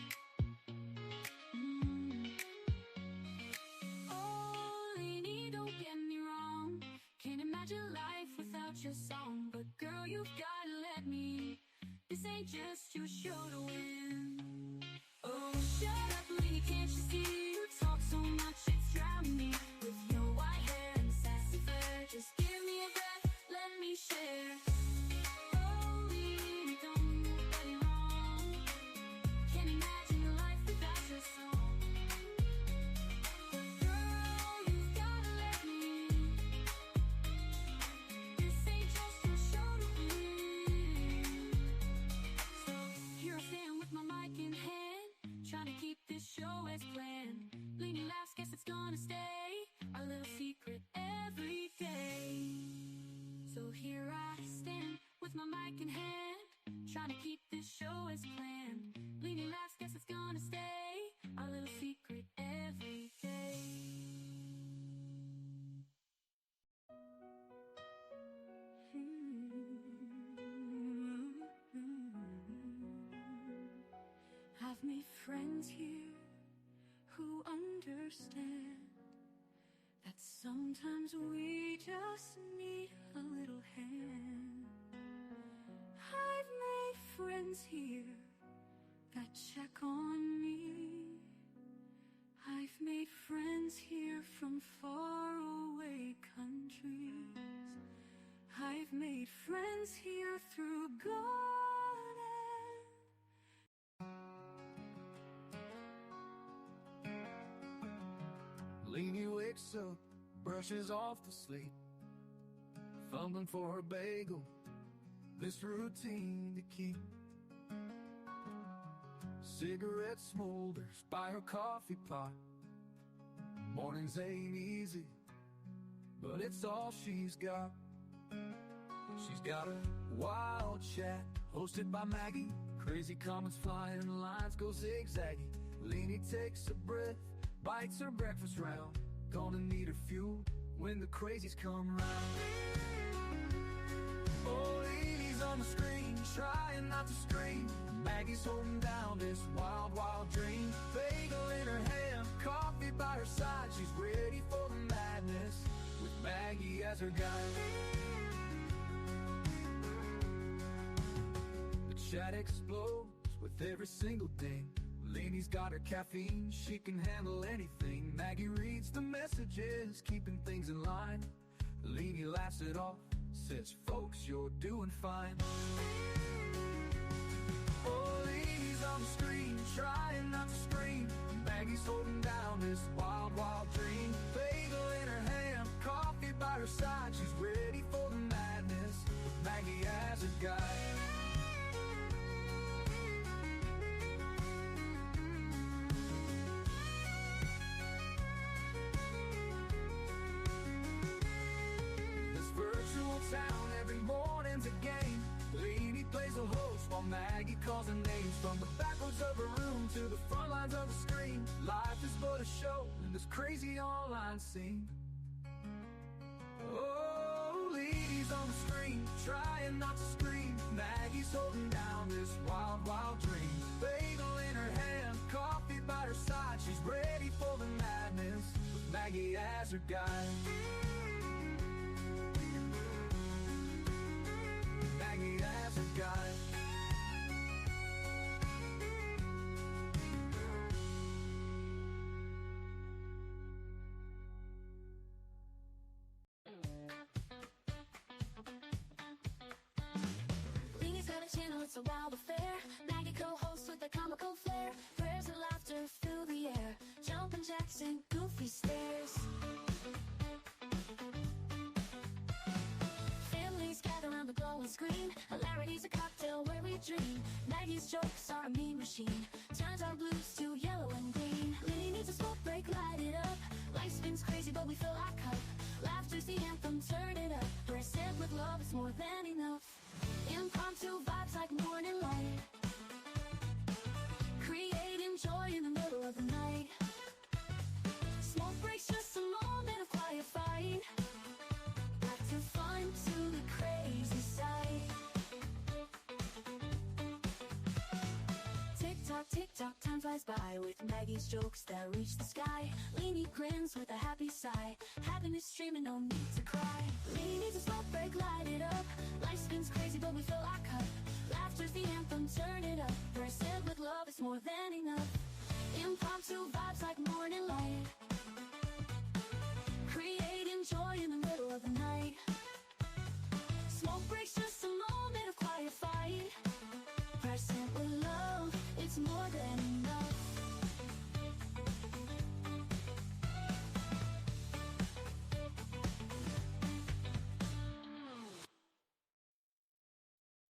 Oh, Leanie, don't get me wrong, can't imagine life without your song. But girl, you've gotta let me. This ain't just your show to win. Oh, shut up, Leanie, can't you see? You talk so much, it's drowning me. With your white hair and sassy flair, just give me a breath, let me share. Oh, Leanie, don't get me wrong, can't imagine your life without your song. But girl, you've gotta let me. Show as planned. Leanie laughs, guess it's gonna stay a little secret every day. So here I stand with my mic in hand, trying to keep this show as planned. Leanie laughs, guess it's gonna stay a little secret every day. I've made friends here who understand that sometimes we just need a little hand. I've made friends here that check on me. I've made friends here from faraway countries. I've made friends here through God and Leanie wakes up, brushes off the slate, fumbling for her bagel, this routine to keep. Cigarette smolders by her coffee pot. Mornings ain't easy, but it's all she's got. She's got a wild chat, hosted by Maggie. Crazy comments flying, lines go zigzaggy. Leanie takes a breath, bites her breakfast round. Gonna need her fuel when the crazies come round. Oh, Leanie's on the screen, trying not to scream. Maggie's holding down this wild, wild dream. Bagel in her hand, coffee by her side. She's ready for the madness, with Maggie as her guide. The chat explodes with every single ding. Leanie's got her caffeine, she can handle anything. Maggie reads the messages, keeping things in line. Leanie laughs it off, says, folks, you're doing fine. Oh, Leanie's on the screen, trying not to scream. Maggie's holding down this wild, wild dream. Bagel in her hand, coffee by her side. She's ready for the madness, with Maggie as a guide. Virtual town, every morning's a game. Leanie plays a host while Maggie calls her names. From the back rows of her room to the front lines of the screen. Life is but a show in this crazy online scene. Oh, Leanie's on the screen, trying not to scream. Maggie's holding down this wild, wild dream. Bagel in her hand, coffee by her side. She's ready for the madness, with Maggie as her guide. Maggie as a guide. Leanie's got a channel, it's a wild affair. Maggie co-hosts with a comical flair. Prayers and laughter fill the air. Jumping jacks and goofy stares. Families gather around the glowing screen. Hilarity's a cocktail where we dream. Maggie's jokes are a mean machine. Turns our blues to yellow and green. Leanie needs a smoke break, light it up. Life spins crazy, but we fill our cup. Laughter's the anthem, turn it up. Present with love, it's more than enough. Impromptu vibes like morning light. Creating joy in the middle of the night. Smoke breaks, just a moment of quiet fight. Back to fun, to the crazy side. Tick-tock, time flies by with Maggie's jokes that reach the sky. Leanie grins with a happy sigh. Happiness streaming, no need to cry. Leanie needs a smoke break, light it up. Life spins crazy, but we fill our cup. Laughter's the anthem, turn it up. Present with love, it's more than enough. Impromptu vibes like morning light. Creating joy in the middle of the night. Smoke breaks, just a moment of quiet fight. Present with love, it's more than enough.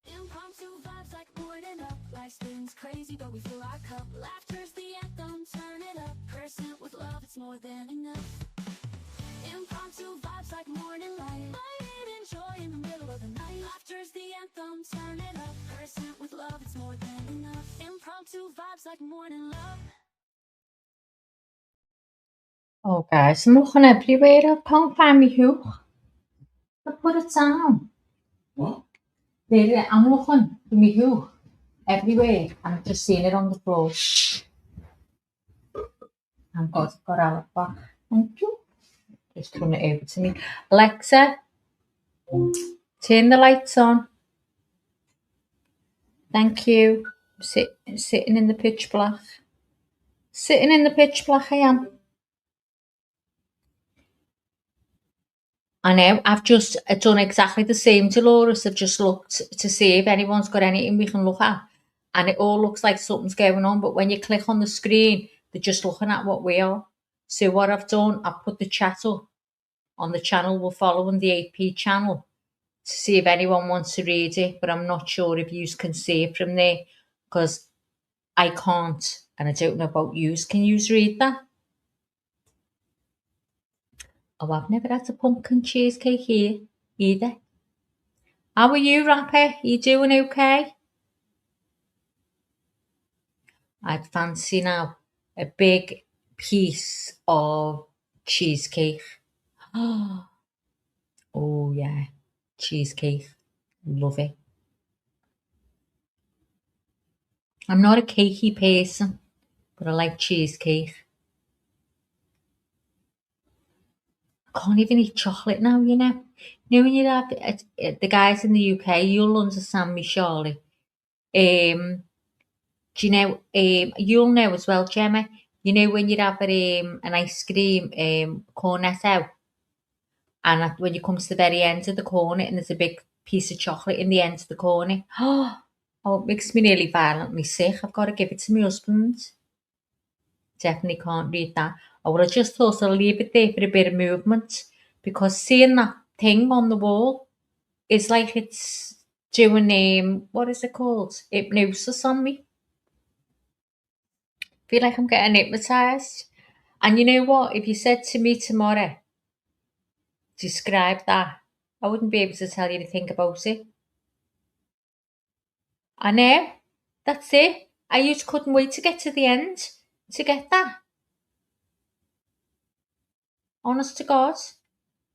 Impromptu vibes like morning up. Life spins crazy, but we fill our cup. Laughter's the anthem, turn it up. Present with love, it's more than enough. Impromptu vibes like morning light. Light and joy in the middle of the night. Laughter's the anthem, turn it up. Present with love, it's more than enough. Impromptu vibes like morning love. Oh, guys, I'm looking everywhere. I can't find me hook. I put it down. What? There, I'm looking for me hook everywhere. I'm just seeing it on the floor. Thank God I've got Alec back. Thank you. Just turn it over to me. Alexa, turn the lights on. Thank you. Sitting in the pitch black. Sitting in the pitch black I am. I know, I've just done exactly the same, Dolores. I've just looked to see if anyone's got anything we can look at. And it all looks like something's going on, but when you click on the screen, they're just looking at what we are. So what I've done, I've put the chat up on the channel we're following, the 8p channel, to see if anyone wants to read it, but I'm not sure if you can see it from there, because I can't, and I don't know about you. Can you read that? Oh, I've never had a pumpkin cheesecake here either. How are you, Rapper? You doing okay? I'd fancy now a big piece of cheesecake. Oh, yeah, cheesecake. Love it. I'm not a cakey person, but I like cheesecake. I can't even eat chocolate now, you know. You know when you have the guys in the UK, you'll understand me, surely. Do you know, you'll know as well, Gemma, you know when you'd have an ice cream cornetto, and when you come to the very end of the corner and there's a big piece of chocolate in the end of the corner, oh, it makes me nearly violently sick. I've got to give it to my husband. Definitely can't read that. I would have just thought I'll leave it there for a bit of movement, because seeing that thing on the wall is like it's doing what is it called? Hypnosis on me. Feel like I'm getting hypnotized. And you know what? If you said to me tomorrow, describe that, I wouldn't be able to tell you to think about it. I know. That's it. I just couldn't wait to get to the end to get that. Honest to God.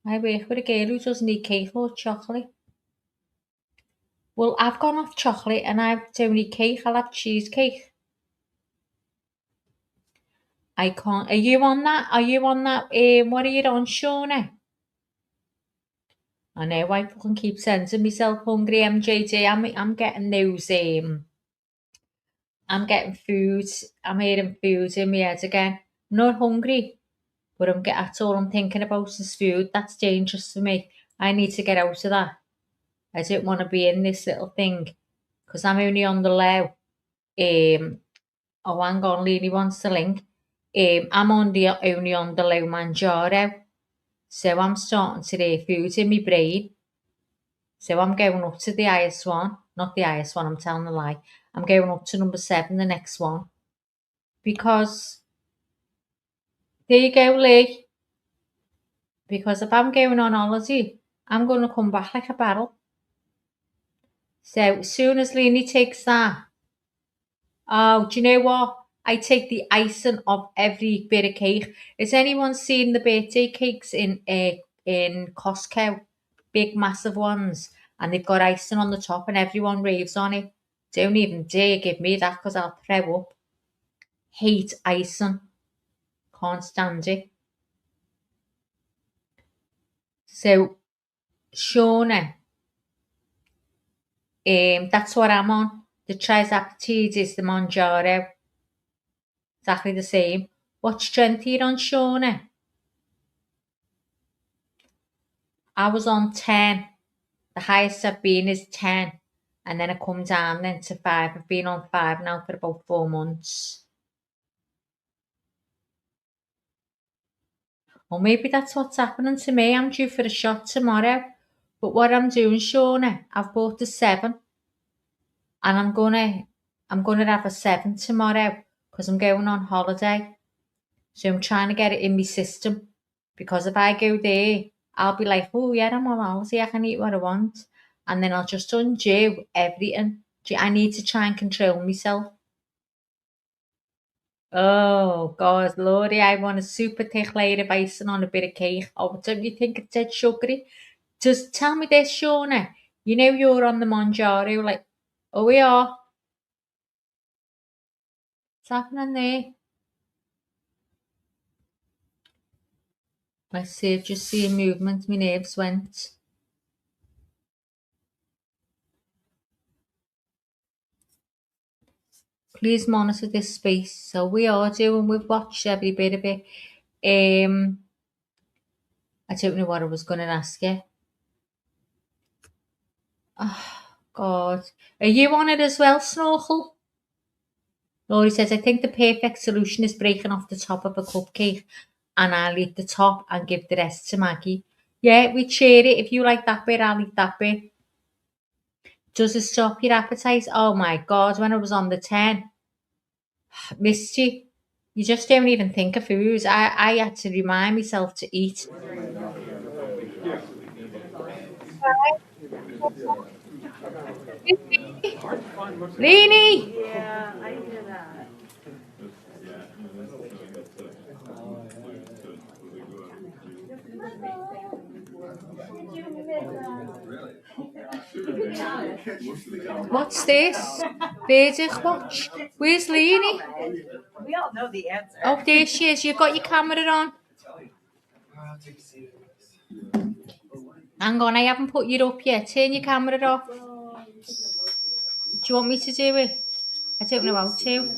I work with a girl who doesn't eat cake or chocolate. Well, I've gone off chocolate and I don't eat cake. I'll have cheesecake. I can't. Are you on that? Are you on that? What are you on, Shauna? I know I fucking keep sending myself hungry, MJD. I'm getting those. I'm getting food. I'm eating food in my head again. I'm not hungry, but that's all I'm thinking about is food. That's dangerous for me. I need to get out of that. I don't want to be in this little thing because I'm only on the low. Oh, hang on, Lily wants the link. I'm only on the low Manjaro, so I'm starting to eat food in my brain. So I'm going up to the highest one, not the highest one, I'm telling a lie. I'm going up to number 7, the next one. Because, there you go, Lee. Because if I'm going on holiday, I'm going to come back like a barrel. So as soon as Leanie takes that, oh, do you know what? I take the icing off every bit of cake. Has anyone seen the birthday cakes in Costco? Big, massive ones. And they've got icing on the top and everyone raves on it. Don't even dare give me that because I'll throw up. Hate icing. Can't stand it. So, Shauna, that's what I'm on. The Trisapatid is the Manjaro. Exactly the same. What strength are you on, Shauna? I was on 10. The highest I've been is 10. And then I come down then to 5. I've been on 5 now for about 4 months. Or maybe that's what's happening to me. I'm due for a shot tomorrow. But what I'm doing, Shauna, I've bought a 7. And I'm gonna have a 7 tomorrow because I'm going on holiday. So I'm trying to get it in my system. Because if I go there, I'll be like, oh yeah, I'm on holiday, I can eat what I want. And then I'll just undo everything. I need to try and control myself. Oh, God, Lordy, I want a super thick layer of icing on a bit of cake. Oh, don't you think it's dead sugary? Just tell me this, Shauna. You know you're on the Manjaro, like, oh, we are. What's happening there? I see, just seeing movement, my nerves went. Please monitor this space. So we are doing, we've watched every bit of it. I don't know what I was going to ask you. Oh, God. Are you on it as well, Snorkel? Laurie says, I think the perfect solution is breaking off the top of a cupcake and I'll eat the top and give the rest to Maggie. Yeah, we share it. If you like that bit, I'll eat that bit. Does it stop your appetite? Oh my God, when I was on the 10, missed you. You just don't even think of food. I had to remind myself to eat. Leanie! Yeah, I hear that. What's this? Vedic watch. Where's Leanie? We all know the answer. Oh, there she is. You've got your camera on. Hang on, I haven't put you up yet. Turn your camera off. Do you want me to do it? I don't know how to.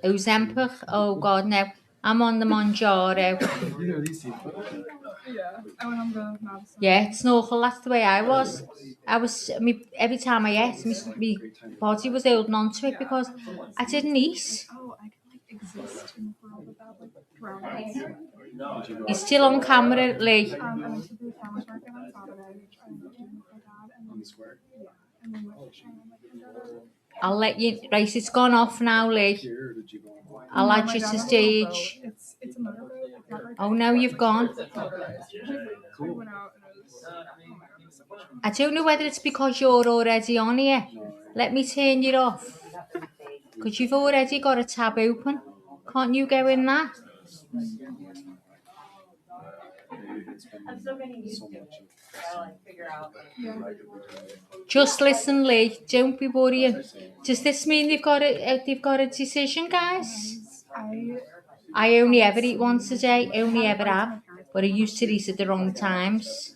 Ozempic? Oh God, no. I'm on the Monjaro. Yeah, it's awful. That's the way I was. Every time I ate, my body was holding on to it because I didn't eat. He's still on camera, Lee. I'll let you. Right, it's gone off now, Lee. I'll add you to stage. Oh, now you've gone. I don't know whether it's because you're already on here. Let me turn you off. Because you've already got a tab open. Can't you go in that? Just listen, Lee. Don't be worrying. Does this mean they've got a decision, guys? I only ever eat once a day. Only ever have. But I used to eat at the wrong times.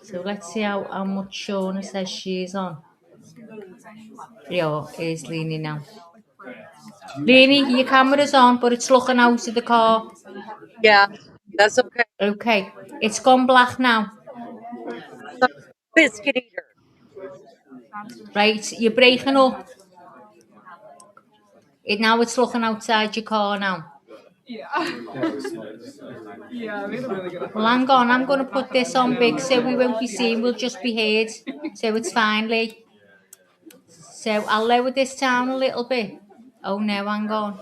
So let's see how much Shauna says she's on. Yeah, here's Leanie now. Leanie, your camera's on, but it's looking out of the car. Yeah, that's okay. Okay, it's gone black now. Biscuit eater. Right, you're breaking up. Now it's looking outside your car now. Well, hang on, I'm going to put this on big so we won't be seen, we'll just be heard. So it's fine, Lee. So I'll lower this down a little bit. Oh no, hang on.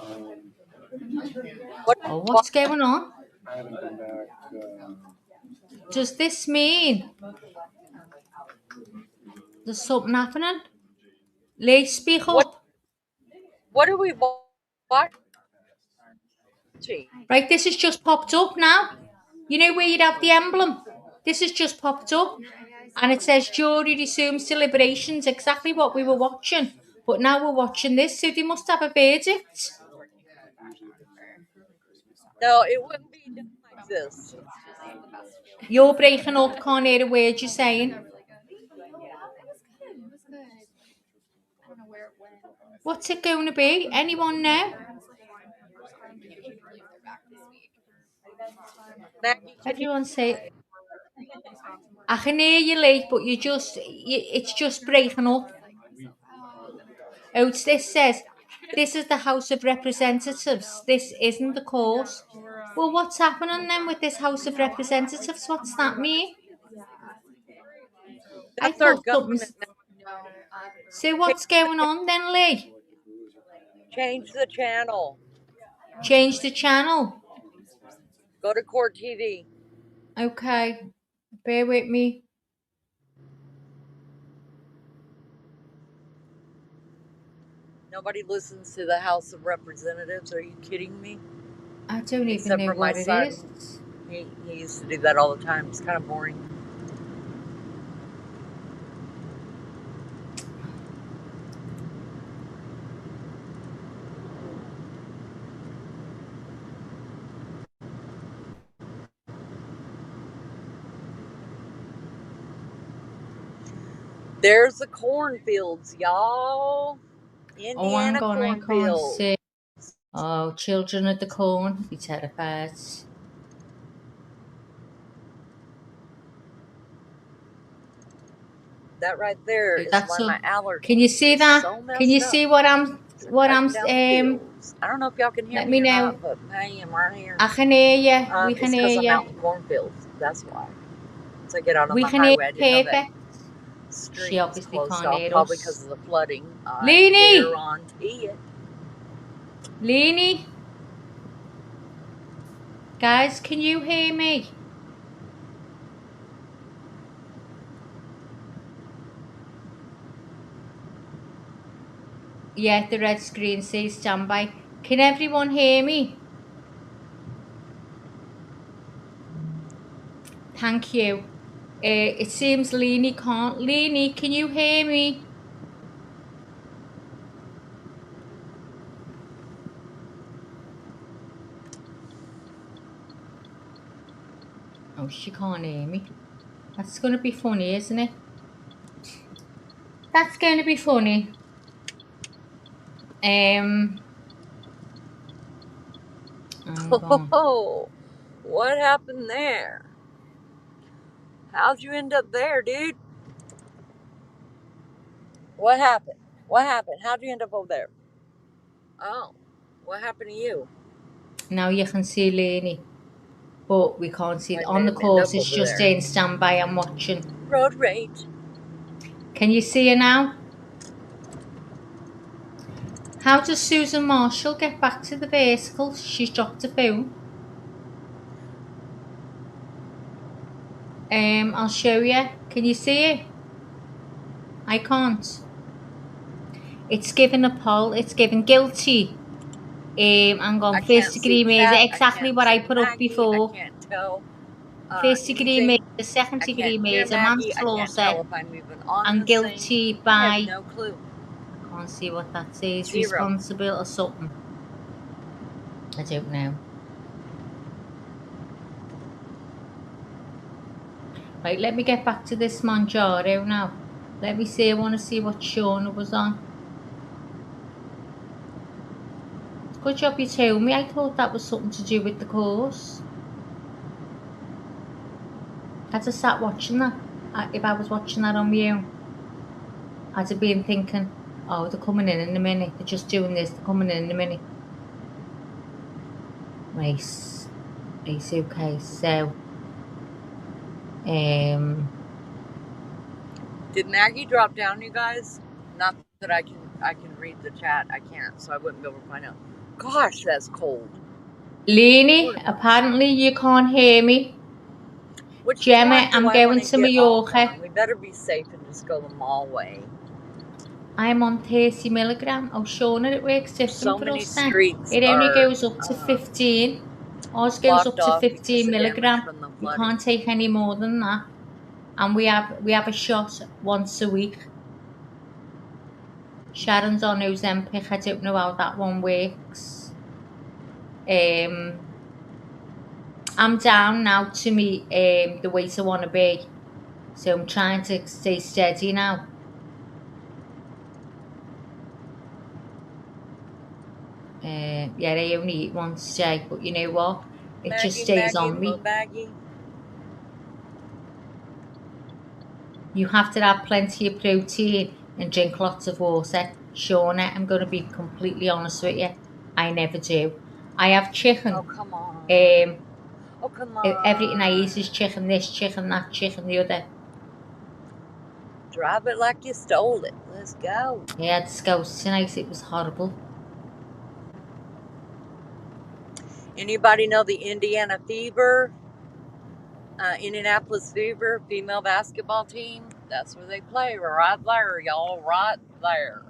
Oh, what's going on? Does this mean there's something happening? Lee, speak up. What are we watching? Right, this has just popped up now. You know where you'd have the emblem? This has just popped up. And it says jury resumes deliberations, exactly what we were watching. But now we're watching this, so they must have a verdict. No, it wouldn't be done like this. You're breaking up, can't hear a word you're saying. What's it going to be? Anyone know? Everyone say, I can hear you, Lee, but it's just breaking up. Oh, this says, this is the House of Representatives. This isn't the court. Well, what's happening then with this House of Representatives? What's that mean? That's our government. So what's going on then, Lee? Change the channel. Change the channel. Go to Court TV. Okay. Bear with me. Nobody listens to the House of Representatives. Are you kidding me? I don't even Except know for my what it son. is. He used to do that all the time. It's kind of boring. There's the cornfields, y'all. Oh, hang Indiana on, I can't cornfields. see. Oh, children at the corn. Be terrified. That right there is That's why my allergy. Can you see that? So Can you messed see up. what I'm Down the fields. I don't know if y'all can hear let me me or know. not, but I am right here. I can hear you. We can It's hear because I'm out you. in cornfields. That's why. Once I get out on We the can hear highway, I you didn't know that perfect. street She was obviously closed can't off, hear probably us. because of the flooding. Leanie! Guarantee it. Leanie! Guys, can you hear me? Yeah, the red screen says standby. Can everyone hear me? Thank you. It seems Leanie can't. Leanie, can you hear me? Oh, she can't hear me. That's going to be funny, isn't it? That's going to be funny. Hang on. Oh, what happened there? How'd you end up there, dude? What happened? What happened? How'd you end up over there? Oh, what happened to you? Now you can see Lainey, but we can't see Why on the did you end up course. It's over just there? in standby. I'm watching. Road rage. Can you see her now? How does Susan Marshall get back to the vehicle? She's dropped a phone. I'll show you. Can you see it? I can't. It's given a poll. It's given guilty. I'm going first degree murder. Exactly what I put up before. I can't tell. First degree anything. murder, second I degree can't hear murder, Maggie. I can't tell manslaughter, if I'm even on and this guilty thing. I by. have no clue. Can't see what that says. 0. Responsible or something. I don't know. Right, let me get back to this Manjaro now. Let me see. I want to see what Shauna was on. Good job you told me. I thought that was something to do with the course. I'd have sat watching that. If I was watching that on my own, I'd have been thinking, oh, they're coming in a minute. They're just doing this. They're coming in a minute. Nice. Nice, okay. So, Did Maggie drop down, you guys? Not that I can read the chat. I can't, so I wouldn't be able to find out. Gosh, that's cold. Lainey, apparently you can't hear me. Which Gemma, I'm going to Mallorca. We better be safe and just go the mall way. I'm on 30 milligram. Oh, Shauna, it works different So for many us then. streets It only are, goes up to 15. Ours goes up to 15 milligram. You can't take any more than that. And we have a shot once a week. Sharon's on Ozempic. I don't know how that one works. I'm down now to meet the weight I want to be. So I'm trying to stay steady now. Yeah, I only eat once a day, but you know what? It just stays on me. You have to have plenty of protein and drink lots of water. Shauna, I'm going to be completely honest with you. I never do. I have chicken. Oh, come on. Oh, come on. Everything I eat is chicken, this, chicken, that, chicken, the other. Drive it like you stole it. Let's go. Yeah, it's scouts tonight. It was horrible. Anybody know the Indiana Fever? Indianapolis Fever female basketball team? That's where they play. Right there, y'all. Right there.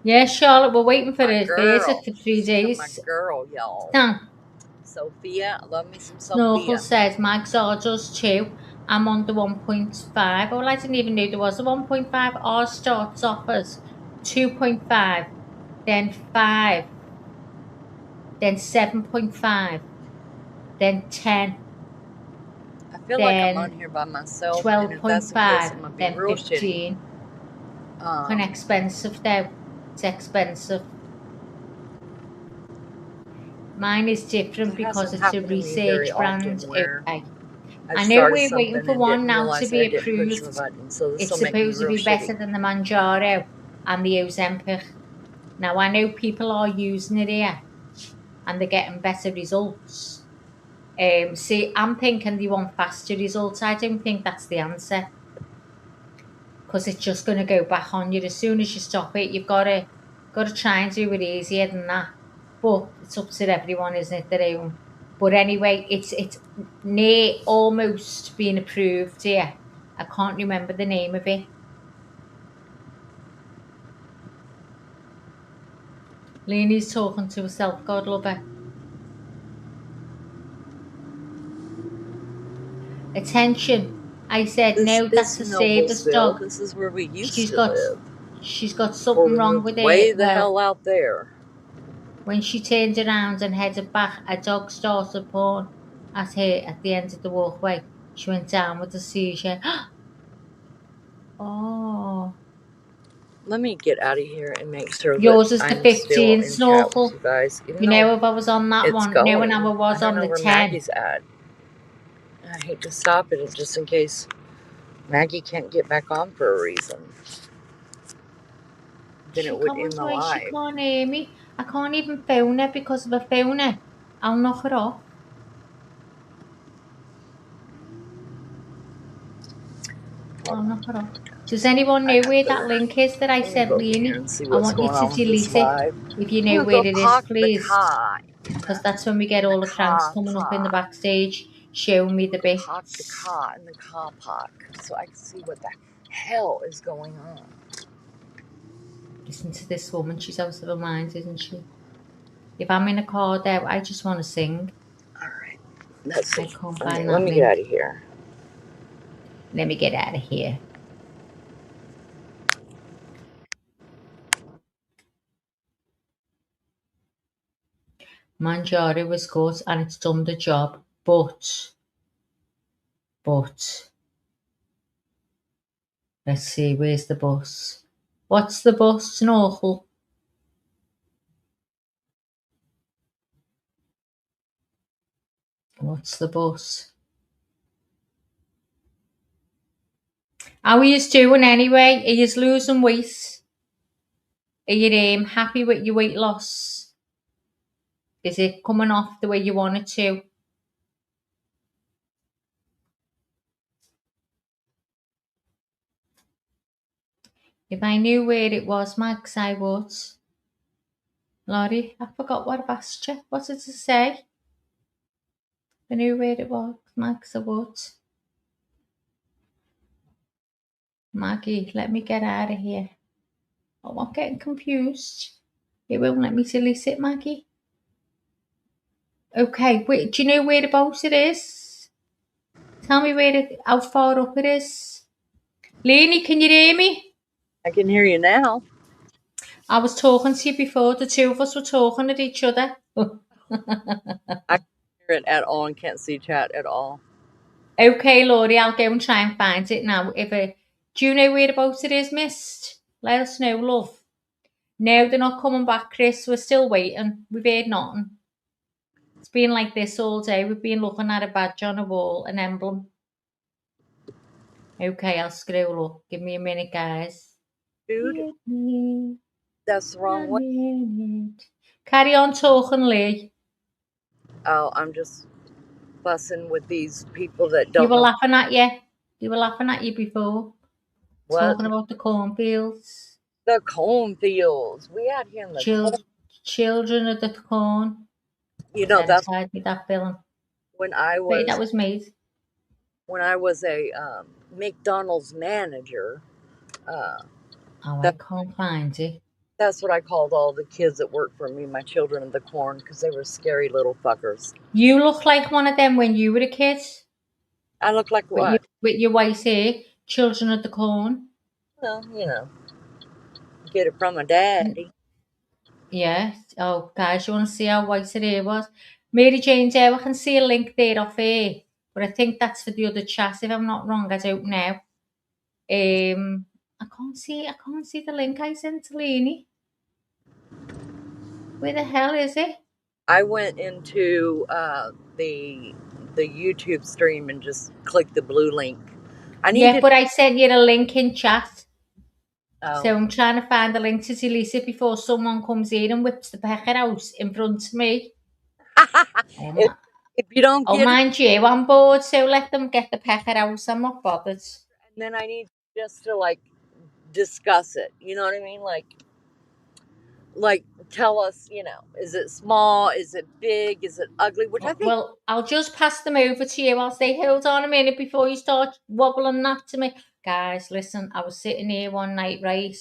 Yeah, Charlotte, we're waiting for My the girl. visit for 3 days. My girl, y'all. No. Sophia, I love me some Snorkel Sophia. says, my Xar does too. I'm on the 1.5. Well, I didn't even know there was a 1.5. Ours starts off as 2.5, then 5, then 7.5, then 10. I feel like I'm on here by myself. 12.5, then real 15. Kind of expensive though. It's expensive. Mine is different because it's a research brand. Okay. I know we're waiting for one now to be approved. It's supposed to be better than the Manjaro and the Ozempic. Now, I know people are using it here and they're getting better results. See, I'm thinking they want faster results. I don't think that's the answer. Because it's just going to go back on you. As soon as you stop it, you've got to try and do it easier than that. But it's up to everyone, isn't it, their own. But anyway, it's near almost being approved here. I can't remember the name of it. Leanie's talking to herself, God love her. Attention. I said, no, that's a service dog. This is where we used to live. She's got something wrong with it. Way the hell out there. When she turned around and headed back, a dog started pawing at her at the end of the walkway. She went down with the seizure. Oh. Let me get out of here and make sure Yours that is the I'm still 15 in chat with snorkel. you guys. Even You though know if I was on that it's one. No, when I going, was I on don't know the where 10. Maggie's at. I hate to stop it just in case Maggie can't get back on for a reason. Then She it would end can't, the right? She live. can't hear me. I can't even phone her because if I phone her, I'll knock her off. I'll knock her off. Does anyone know where that link is that I sent Go here Leonie? and see I what's want you going to on with this delete it live. if you I'm know gonna where go it is, park the please. car. Because that's when we get all the cranks coming up in the Park. backstage showing me the bits. Park the car in the car park so I can see what the hell is going on. Listen to this woman. She's out of her mind, isn't she? If I'm in a car there, I just want to sing. Alright. Let's see. I can't Okay, find let that me link. get out of here. Let me get out of here. Manjaro was good and it's done the job, but let's see, where's the bus? What's the bus, Snorkel? What's the bus? How are you doing anyway? Are you losing weight? Are you happy with your weight loss? Is it coming off the way you want it to? If I knew where it was, Max, I would. Laurie, I forgot what I've asked you. What did it say? If I knew where it was, Max, I would. Maggie, let me get out of here. Oh, I'm getting confused. It won't let me delete it, Maggie. Okay, wait, do you know whereabouts it is? Tell me how far up it is. Lainey, can you hear me? I can hear you now. I was talking to you before. The two of us were talking at each other. I can't hear it at all and can't see chat at all. Okay, Laurie, I'll go and try and find it now. Do you know whereabouts it is, Mist? Let us know, love. No, they're not coming back, Chris. We're still waiting. We've heard nothing. It's been like this all day. We've been looking at a badge on a wall, an emblem. Okay, I'll scroll up. Give me a minute, guys. Dude, that's the wrong way. Carry on talking, Lee. Oh, I'm just fussing with these people that You don't were know laughing at you. They were laughing at you before. what. Talking about the cornfields. The cornfields. We out here in the corn. Children of the corn. You know, that's Terrified with that film. when I Wait, that was was made. when I was a McDonald's manager. I can't find it. That's what I called all the kids that worked for me, my children of the corn, because they were scary little fuckers. You look like one of them when you were a kid. I look like what? With your white hair, children of the corn. Well, get it from a daddy. Yes. Oh, guys, you want to see how white her hair was? Mary Jane's hair, I can see a link there off here. But I think that's for the other chat. If I'm not wrong, I don't know. I can't see the link I sent to Leanie. Where the hell is it? I went into the YouTube stream and just clicked the blue link. But I sent you a link in chat. Oh. So I'm trying to find the link to delete it before someone comes in and whips the pecker out in front of me. If you don't get mind you, I'm bored, so let them get the pecker out. I'm not bothered. And then I need just to discuss it. You know what I mean? Like tell us, is it small? Is it big? Is it ugly? Which I think. Well, I'll just pass them over to you. I'll say, hold on a minute before you start wobbling that to me. Guys, listen, I was sitting here one night, right?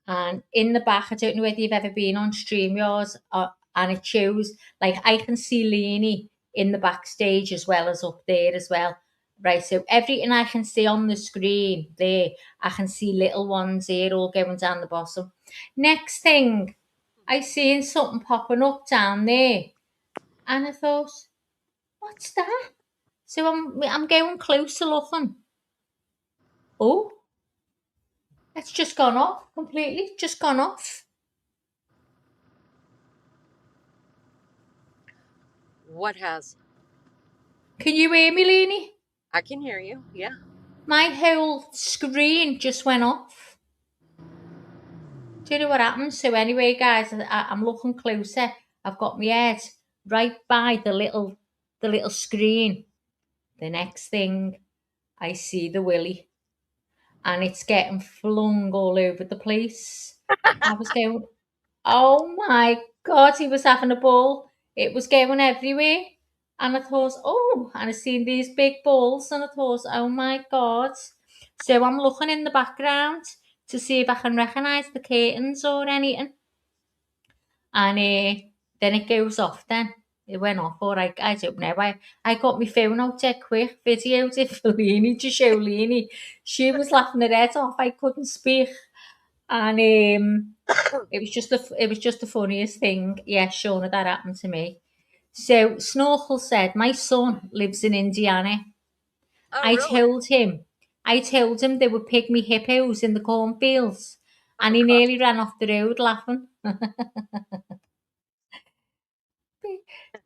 And in the back, I don't know whether you've ever been on StreamYard, and it shows, I can see Leanie in the backstage as well as up there as well. Right, so everything I can see on the screen there, I can see little ones here all going down the bottom. Next thing, I seen something popping up down there. And I thought, what's that? So I'm going closer looking. Oh, it's just gone off completely. Just gone off. What has? Can you hear me, Leanie? I can hear you. Yeah. My whole screen just went off. Do you know what happened? So anyway, guys, I'm looking closer. I've got my head right by the little screen. The next thing, I see the willy, and it's getting flung all over the place. I was going, oh my God, he was having a ball. It was going everywhere. And I thought, oh, and I seen these big balls, and I thought, oh my God. So I'm looking in the background to see if I can recognise the curtains or anything. And then it goes off then. It went off, or I don't know. I got my phone out dead quick, videoed it for Leanie to show Leanie. She was laughing her head off. I couldn't speak. And it was just the funniest thing. Yeah, Shauna, that happened to me. So Snorkel said, my son lives in Indiana. Oh, I really? told him there were pygmy hippos in the cornfields, and he nearly ran off the road laughing.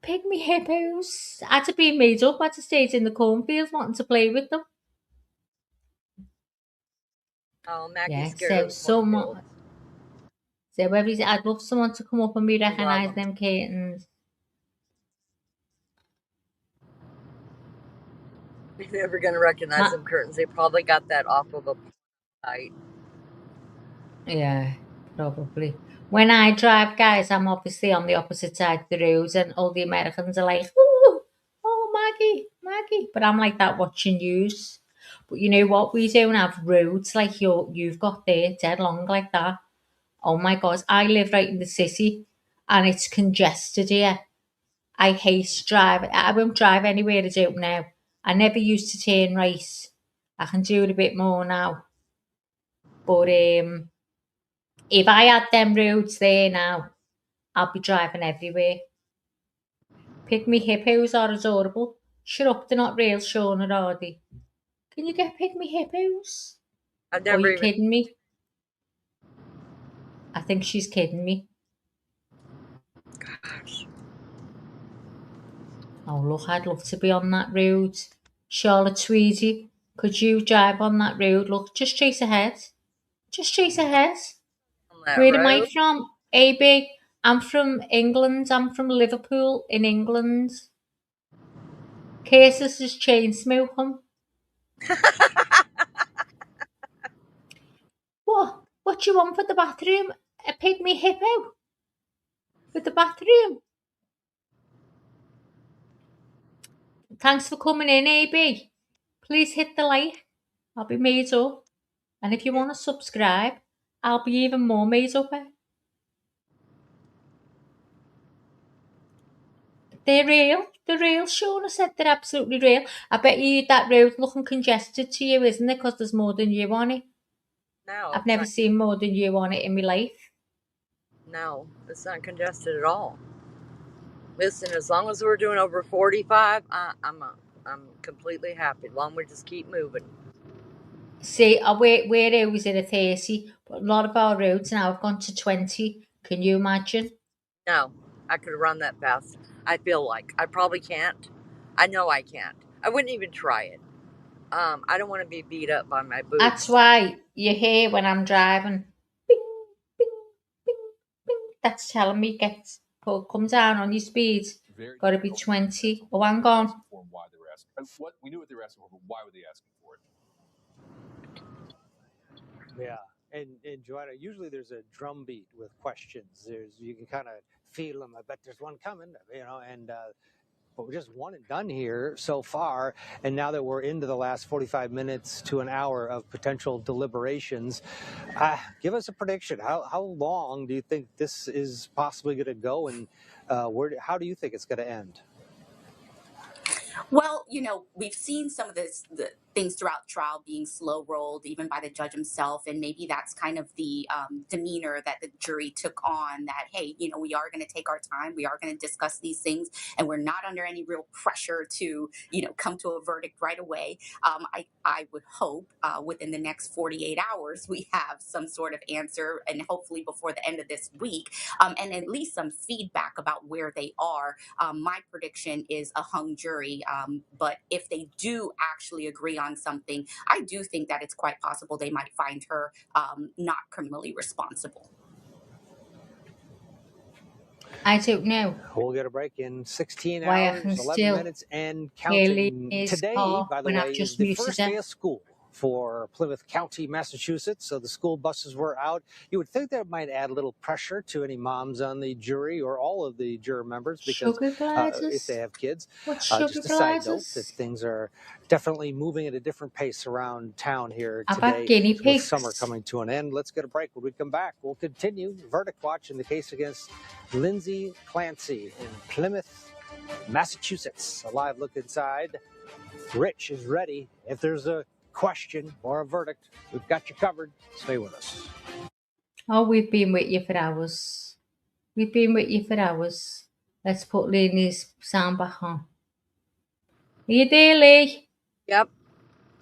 Pygmy hippos had to be made up at a stage in the cornfields wanting to play with them. Oh, Maggie's Yeah, scared of so the cornfield. I'd love someone to come up and me Love recognise 'em. them curtains. You're never gonna recognize Ma- them curtains. They probably got that off of a site. Yeah, probably. When I drive, guys, I'm obviously on the opposite side of the road, and all the Americans are like, "Ooh, oh, Maggie, Maggie," but I'm like that watching news. But you know what? We don't have roads like you've got there, dead long like that. Oh my God, I live right in the city, and it's congested here. I hate driving. I won't drive anywhere I don't know. I never used to turn right. I can do it a bit more now. But if I had them roads there now, I'll be driving everywhere. Pygmy hippos are adorable. Shut up, they're not real, Shauna, are they? Can you get pygmy hippos? I've Or are never you even. kidding me? I think she's kidding me. Gosh. Oh, look, I'd love to be on that road. Charlotte Tweedy, could you drive on that road? Look, just chase ahead. Just chase ahead. On that Where am I road. from? AB. I'm from England. I'm from Liverpool in England. Cases is chain smoking. What do you want for the bathroom? A pygmy hippo? For the bathroom? Thanks for coming in, AB. Please hit the like. I'll be made up. And if you want to subscribe, I'll be even more made up. They're real. They're real. Shauna said they're absolutely real. I bet you that road looking congested to you, isn't it? Because there's more than you on it. No, I've it's never not. seen more than you on it in my life. No, it's not congested at all. Listen, as long as we're doing over 45, I'm completely happy. As long as we just keep moving. See, we're always in a 30, but a lot of our roads now have gone to 20. Can you imagine? No, I could run that fast. I feel like I probably can't. I know I can't. I wouldn't even try it. I don't want to be beat up by my That's boobs. why you hear when I'm driving, bing, bing, bing, bing. That's telling me come down on your speed. Got to be 20. Oh, hang on. Why they were asking. We knew what they were asking for, but why were they asking for it? Yeah. And Joanna, usually there's a drum beat with questions. You can kind of feel them. I bet there's one coming, but we're just one and done here so far. And now that we're into the last 45 minutes to an hour of potential deliberations, give us a prediction. How long do you think this is possibly going to go, and how do you think it's going to end? Well, we've seen some of things throughout the trial being slow rolled, even by the judge himself. And maybe that's kind of the demeanor that the jury took on, that, hey, you know, we are going to take our time. We are going to discuss these things, and we're not under any real pressure to, you know, come to a verdict right away. I would hope within the next 48 hours, we have some sort of answer, and hopefully before the end of this week, and at least some feedback about where they are. My prediction is a hung jury, but if they do actually agree on something, I do think that it's quite possible they might find her not criminally responsible. I don't know. We'll get a break in 16 Why I hours, can 11 still minutes, and hear counting. Leonie's Today, car by the when way, I've is just the muted first her. day of school for Plymouth County, Massachusetts. So the school buses were out. You would think that might add a little pressure to any moms on the jury or all of the juror members, because Sugar if gliders? they have kids. What sugar Just a side note that gliders? things are definitely moving at a different pace around town here How about today guinea with summer pigs? coming to an end. Let's get a break. When we come back, we'll continue Verdict Watch in the case against Lindsay Clancy in Plymouth, Massachusetts. A live look inside. Rich is ready. If there's a question or a verdict, we've got you covered. Stay with us. Oh, we've been with you for hours. We've been with you for hours. Let's put Leonie's sound back on. Are you there, Lee? Yep.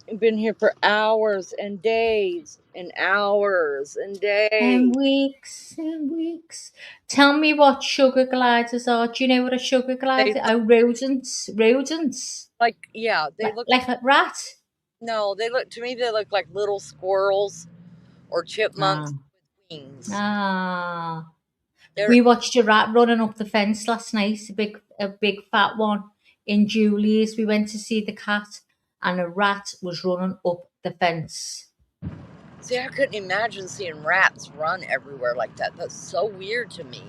I've been here for hours and days and hours and days. And weeks and weeks. Tell me what sugar gliders are. Do you know what a sugar glider? Oh, rodents. Rodents. Like, yeah, they look like a rat. No, they look, to me, they look like little squirrels or chipmunks with wings. Ah. They're- We watched a rat running up the fence last night, a big fat one in Julie's. We went to see the cat, and a rat was running up the fence. See, I couldn't imagine seeing rats run everywhere like that. That's so weird to me.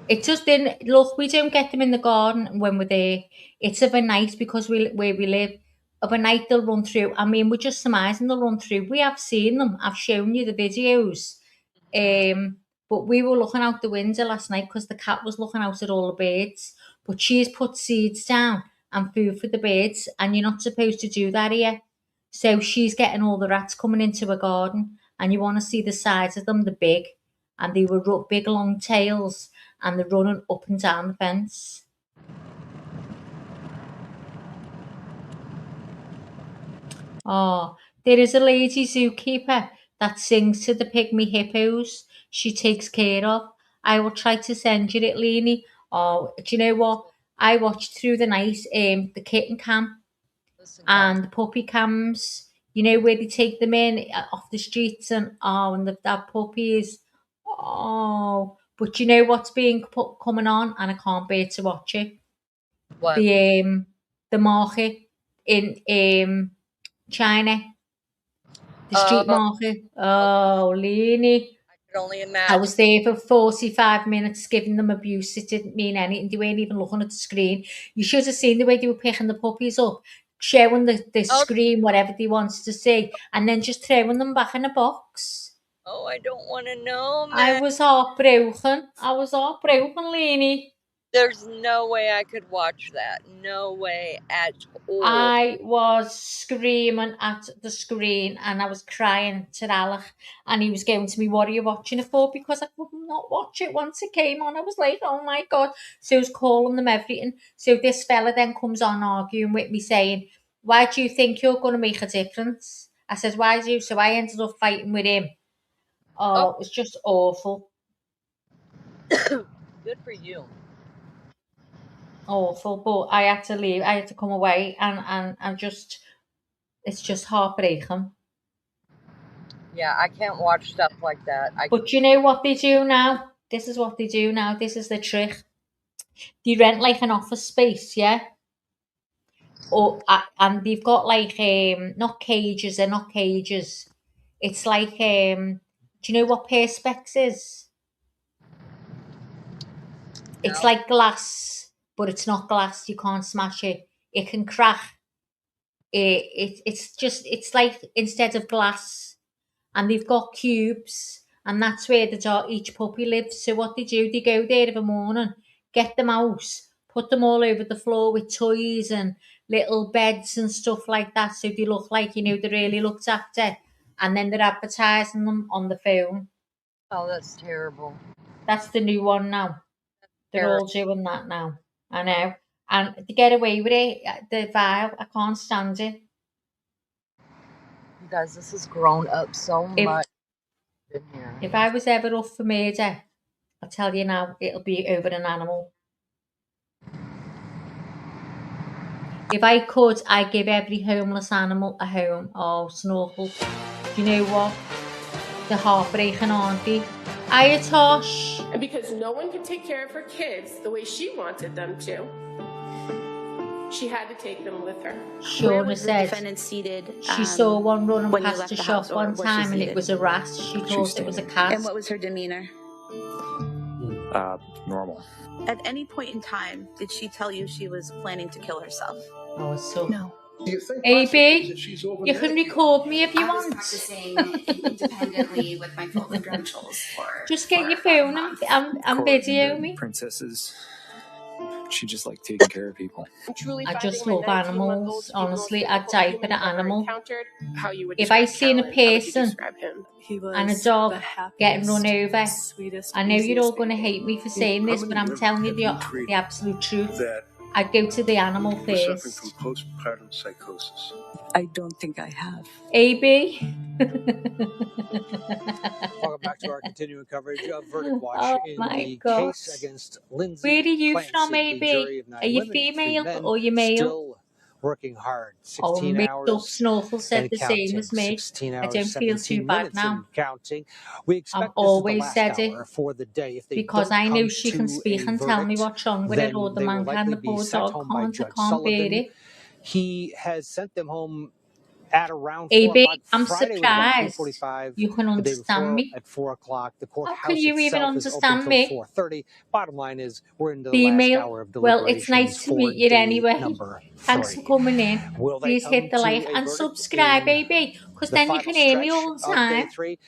It just didn't look. We don't get them in the garden when we're there. It's of a night, because where we live. Of a night they'll run through. I mean, we're just surmising they'll run through. We have seen them. I've shown you the videos. But we were looking out the window last night because the cat was looking out at all the birds. But she's put seeds down and food for the birds, and you're not supposed to do that here. So she's getting all the rats coming into her garden, and you want to see the size of them. They're big, and they were big long tails, and they're running up and down the fence. Oh, there is a lady zookeeper that sings to the pygmy hippos she takes care of. I will try to send you it, Leanie. Oh, do you know what? I watched through the night the kitten cam and the puppy cams. You know, where they take them in off the streets, and that puppies. Oh, but you know what's being coming on, and I can't bear to watch it. What? The market in China. The street market. Oh, Leanie. I could only imagine. I was there for 45 minutes giving them abuse. It didn't mean anything. They weren't even looking at the screen. You should have seen the way they were picking the puppies up, showing the screen, whatever they wanted to see, and then just throwing them back in a box. Oh, I don't want to know, man. I was heartbroken. Leanie. There's no way I could watch that. No way at all. I was screaming at the screen, and I was crying to Alec, and he was going to me, "What are you watching it for?" Because I could not watch it once it came on. I was like, "Oh my God." So I was calling them everything. So this fella then comes on arguing with me, saying, "Why do you think you're going to make a difference?" I said, "Why do you?" So I ended up fighting with him. Oh, it was just awful. Good for you. Awful, but I had to leave. I had to come away, and just, it's just heartbreaking. Yeah, I can't watch stuff like that. But you know what they do now? This is what they do now. This is the trick. They rent like an office space, yeah? And they've got like not cages, they're not cages. It's like do you know what perspex is? It's like glass, but it's not glass. You can't smash it. It can crack. It's like, instead of glass, and they've got cubes, and that's where each puppy lives. So what they do, they go there in the morning, get them out, put them all over the floor with toys and little beds and stuff like that, so they look like, you know, they're really looked after. And then they're advertising them on the phone. Oh, that's terrible. That's the new one now. They're Terrible. all doing that now. I know. And to get away with it, the vile, I can't stand it. You guys, this has grown up so much in here. If I was ever up for murder, I'll tell you now, it'll be over an animal. If I could, I'd give every homeless animal a home. Oh, Snorkel. Do you know what? They're heartbreaking, aren't they? Hiya, Tosh. And because no one could take care of her kids the way she wanted them to, she had to take them with her. Shauna said she saw one running when you past left the the shop house, or one was she time and it seated? was a rat. She thought it was a cat. And what was her demeanor? Normal. At any point in time, did she tell you she was planning to kill herself? Oh, it's so... No. AB, you can record me if you I was want. practicing independently with my full credentials for. Just get your phone and video me. Princesses. She just liked taking care of people. I just love animals. Honestly, I'd die for the animal. If I seen a person and a dog getting run over, I know you're all going to hate me for saying this, but I'm telling you the absolute truth. I'd go to the animal first. Suffering from postpartum psychosis. I don't think I have. AB. Welcome back to our continuing coverage of Verdict Watch Oh in my the God. case against Lindsay Where are you Clancy, from, the AB? jury of 9 Are you women, 3 female men, or you male? Still working hard, 16 mixed up hours Snorkel said and the counting. same as me. 16 I hours, don't feel 17 too bad minutes now. and counting. We expect I've this is the always last said hour it for the day. If they because don't I know come she can to speak a and tell me verdict, what's wrong with it, or then the they will man likely can, the be poor sent dog home by can't, I Judge can't bear Sullivan. it. He has sent them home at around 4 AB, o'clock. I'm Friday was about surprised 3:45. you can The day understand before me. at 4 o'clock. The How can courthouse you even itself is open understand till me? 4:30. Bottom line is we're into the Female. last hour of Well, it's deliberations nice to for meet you day anyway. number Thanks for 3. coming in. Will they Please come hit the to like a and verdict subscribe, in baby, because the then you final can hear me stretch all the of day time. 3?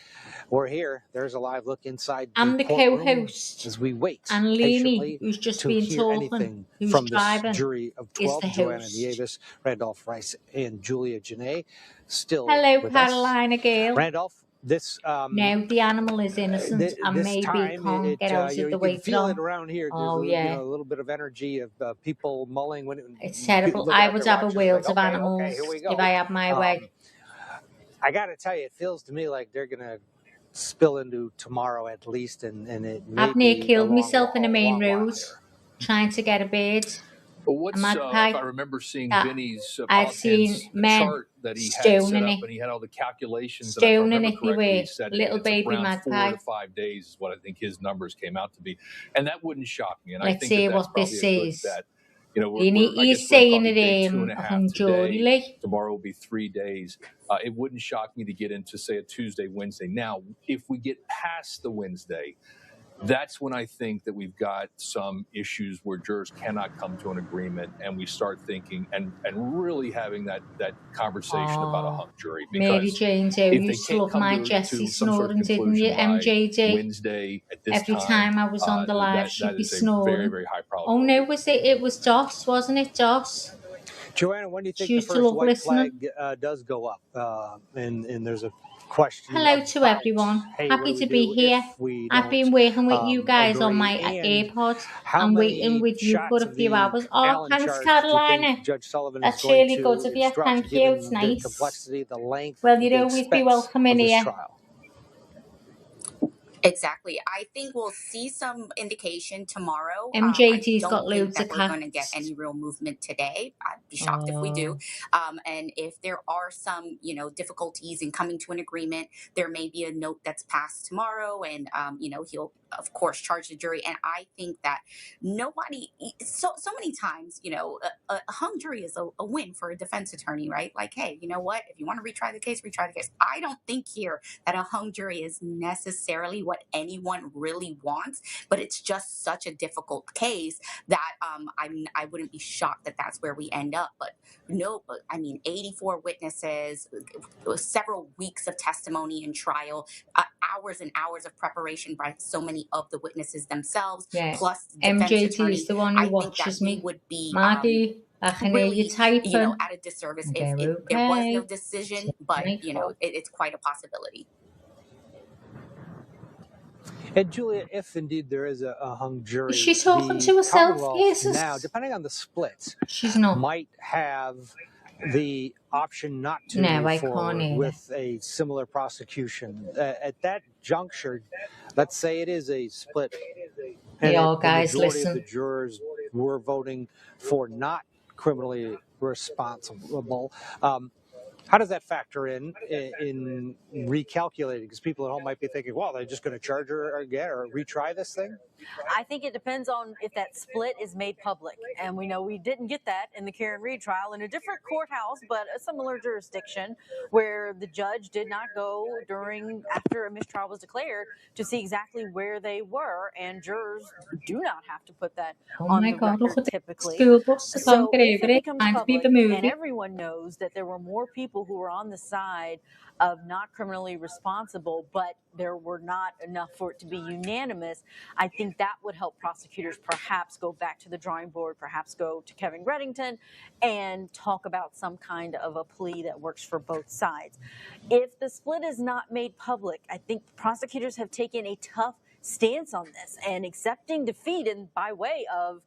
We're here. There's a live look inside I'm the the courtroom co-host, as we wait and Leanie, patiently who's just to been hear talking, anything who's from this driving, jury of is the 12. Joanna host. Nieves, Randolph Rice, and Julia Janae still Hello, with us. Carolina girl. Randolph, this No, the animal is innocent and this maybe time can't get out you of the know, you way can feel it from. around here. There's Oh, a, yeah. a little bit of energy of people mulling when It's people terrible. looking I at would their have a watches world like, of animals here we if go. I had my way. I got to tell you, it feels to me like they're gonna spill into tomorrow at least, and it may I've near be killed a myself in the main long while road trying to get a bird, But a what's, magpie. if I remember seeing that Vinny's I've seen Politan's men chart that he had set stoning up, it. and he had all the calculations, and if I Stoning remember it, they correctly, he were. said Little it's baby around 4 magpie. to 5 days is what I think his numbers came out to be. And that wouldn't shock me. And I Let's think see that's what probably this a good is. bet. You know, He's I guess we're saying probably day it 2.5 today. like. Tomorrow will be 3 days. It wouldn't shock me to get into, say, a Tuesday, Wednesday. Now, if we get past the Wednesday, that's when I think that we've got some issues where jurors cannot come to an agreement, and we start thinking and really having that conversation about a hung jury. Mary Because Jane Doe if they used to can't love come my to Jessie some sort of snoring, didn't you, conclusion by MJD? Wednesday at this Every time I was on the live, that she'd be is a snoring. very, very high Oh probability. no, was it? It was Doss, wasn't it, Doss? Joanna, when do you She think the used to first love white listening. flag does go up? And there's a question Hello about, to everyone. hey, what Happy do we to be do here. if we I've don't been working with you guys on agree? my And AirPods. how I'm waiting many with you for shots a of few the hours. Oh, Allen thanks, charge do you Carolina. think Judge Sullivan is That's going really good to of you. instruct, Thank you. It's given the nice. complexity, the length, Well, you'd the always be expense welcome of in this here. trial? Exactly. I think we'll see some indication tomorrow. I MJD's don't got think loads that of we're going to get cats. any real movement today. I'd be shocked if we do. And if there are some, difficulties in coming to an agreement, there may be a note that's passed tomorrow, and he'll of course charge the jury. And I think that nobody, so many times, a hung jury is a win for a defense attorney, right? Like, hey, you know what? If you want to retry the case, retry the case. I don't think here that a hung jury is necessarily what what anyone really wants, but it's just such a difficult case that I wouldn't be shocked that that's where we end up. But no, I mean, 84 witnesses, several weeks of testimony and trial, hours and hours of preparation by so many of the witnesses themselves, Yeah. plus defense MJT attorney. is the one who I think that watches we me. would be Maggie, I can hear you really, typing. at a disservice Okay, if there was no okay. decision, but, Nightfall. it's quite a possibility. And Julia, if indeed there is a hung jury, Is she talking the to herself? Commonwealth Yes, now, depending on the splits, she's not. might have the option not to No, move I can't forward either. with a similar prosecution. At that juncture, let's say it is a split, Hey, and all the guys, majority of the listen. jurors were voting for not criminally responsible. How does that factor in recalculating? Because people at home might be thinking, well, they're just going to charge her again or retry this thing? I think it depends on if that split is made public. And we know we didn't get that in the Karen Reed trial in a different courthouse, but a similar jurisdiction where the judge did not go after a mistrial was declared to see exactly where they were. And jurors do not have to put that Oh on my the God, look record at the typically. school bus. I can't So get if over it it. becomes Reminds me of public the and movie. everyone knows that there were more people who were on the side of not criminally responsible, but there were not enough for it to be unanimous, I think that would help prosecutors perhaps go back to the drawing board, perhaps go to Kevin Reddington and talk about some kind of a plea that works for both sides. If the split is not made public, I think prosecutors have taken a tough stance on this, and accepting defeat by way of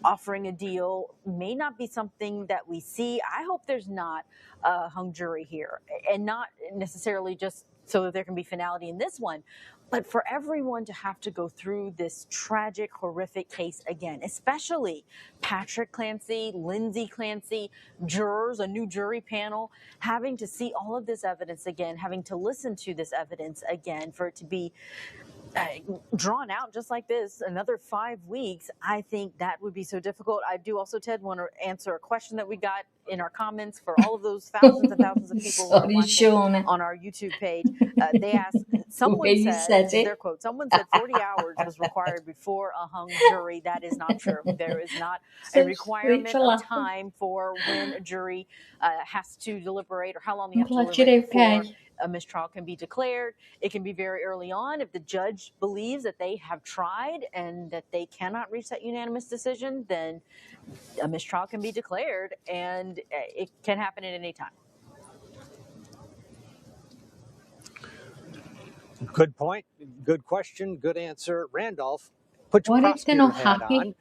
offering a deal may not be something that we see. I hope there's not a hung jury here, and not necessarily just so that there can be finality in this one, but for everyone to have to go through this tragic, horrific case again, especially Patrick Clancy, Lindsay Clancy, jurors, a new jury panel, having to see all of this evidence again, having to listen to this evidence again, for it to be drawn out just like this another 5 weeks. I think that would be so difficult. I do also, Ted, want to answer a question that we got in our comments for all of those thousands and thousands of people who are Sorry, watching Shauna. on our YouTube page. They asked, The way someone you said, said this is it. their quote, someone said 40 hours was required before a hung jury. That is not true. There is not a So requirement sweet for of laughing. time for when a jury has to deliberate, or how long they I'm have to glad you're deliberate before okay. a mistrial can be declared. It can be very early on. If the judge believes that they have tried and that they cannot reach that unanimous decision, then a mistrial can be declared, and it can happen at any time. Good point. Good question. Good answer. Randolph, put your What if they're prosecutor not hat happy on.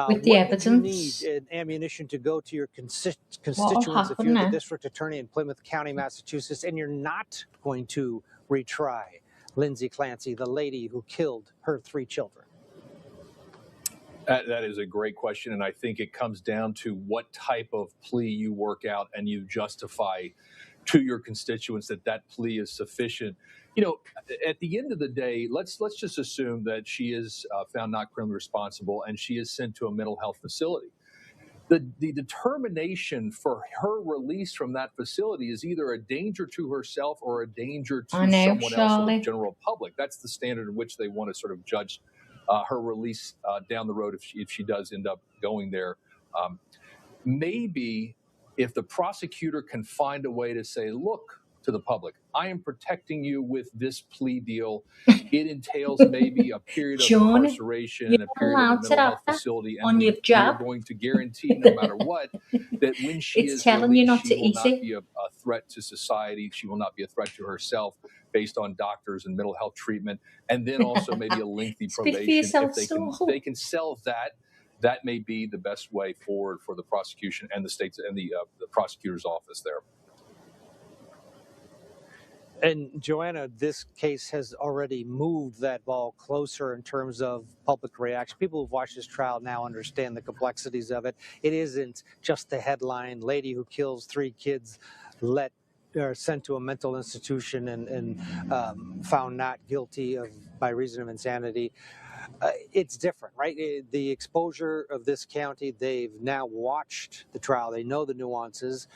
with the What would you need evidence? in ammunition to go to your What'll constituents if happen you're the now? district attorney in Plymouth County, Massachusetts, and you're not going to retry Lindsay Clancy, the lady who killed her 3 children? That is a great question, and I think it comes down to what type of plea you work out and you justify to your constituents that plea is sufficient. At the end of the day, let's just assume that she is found not criminally responsible and she is sent to a mental health facility. The determination for her release from that facility is either a danger to herself or a danger I to know, someone else in the Charlie. general public. That's the standard in which they want to sort of judge her release down the road if she does end up going there. Maybe if the prosecutor can find a way to say, look, to the public, I am protecting you with this plea deal. It entails maybe a period of John, incarceration you're and a not period of a allowed to mental have health that facility, and on your we are job. going to guarantee, no matter what, that when she It's is telling you released, not she to will eat not it. be a threat to society. She will not be a threat to herself based on doctors and mental health treatment, and then also maybe a lengthy Speak for probation. yourself, If they can sell that may be the best way forward for the prosecution and the states and the prosecutor's office there. And Joanna, this case has already moved that ball closer in terms of public reaction. People who've watched this trial now understand the complexities of it. It isn't just the headline, lady who kills 3 kids sent to a mental institution and found not guilty by reason of insanity. It's different, right? The exposure of this county, they've now watched the trial. They know the nuances.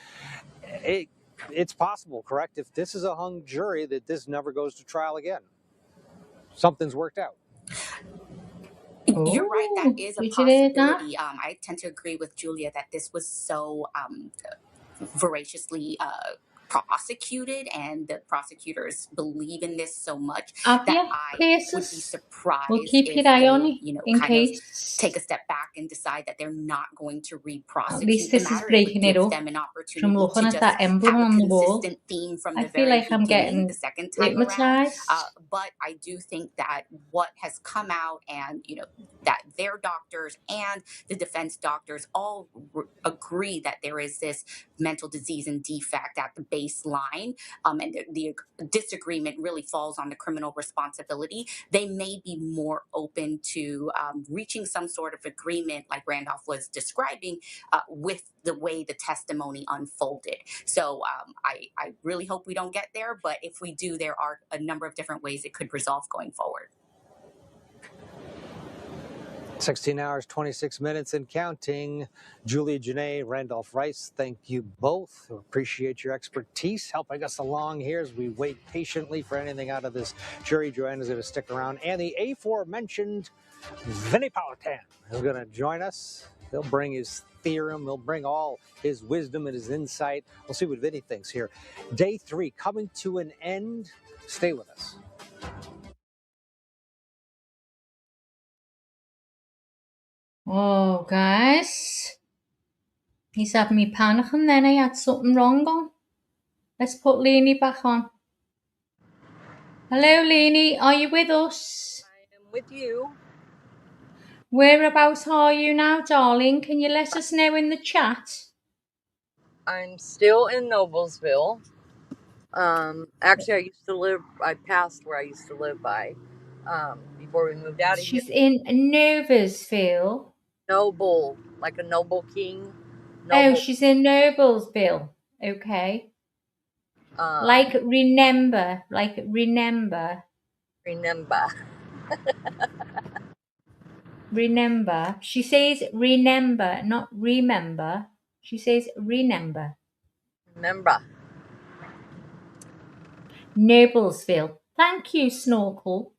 It's possible, correct, if this is a hung jury, that this never goes to trial again. something's worked out. You're right. That is a did you hear that? possibility. I tend to agree with Julia that this was so voraciously prosecuted, and the prosecutors believe in this so much Have that you I would be cases? surprised We'll keep if your eye on they, it you know, in kind of case. take a step back and decide that they're not going to At re-prosecute least the this is matter. It would breaking it give up them an from opportunity looking to at just that emblem have a on the wall. consistent theme from I the feel very like I'm beginning, getting the second time around. hypnotized. But I do think that what has come out, and you know, that their doctors and the defense doctors all agree that there is this mental disease and defect at the baseline, and the disagreement really falls on the criminal responsibility. They may be more open to reaching some sort of agreement, like Randolph was describing, with the way the testimony unfolded. So I really hope we don't get there, but if we do, there are a number of different ways it could resolve going forward. 16 hours, 26 minutes and counting. Julia Janae, Randolph Rice, thank you both. Appreciate your expertise helping us along here as we wait patiently for anything out of this jury. Joanna's going to stick around. And the aforementioned Vinnie Politan is going to join us. He'll bring his theorem. He'll bring all his wisdom and his insight. We'll see what Vinnie thinks here. Day 3 coming to an end. Stay with us. Oh, guys. He's having me panicking then. I had something wrong on. Let's put Lainey back on. Hello, Lainey. Are you with us? I am with you. Whereabouts are you now, darling? Can you let us know in the chat? I'm still in Noblesville. Actually, I passed where I used to live by, before we moved out of here. She's in Noblesville. Noble, like a noble king. Oh, she's in Noblesville. Okay. Like remember. Remember. She says remember, not remember. She says remember. Remember. Noblesville. Thank you, Snorkel.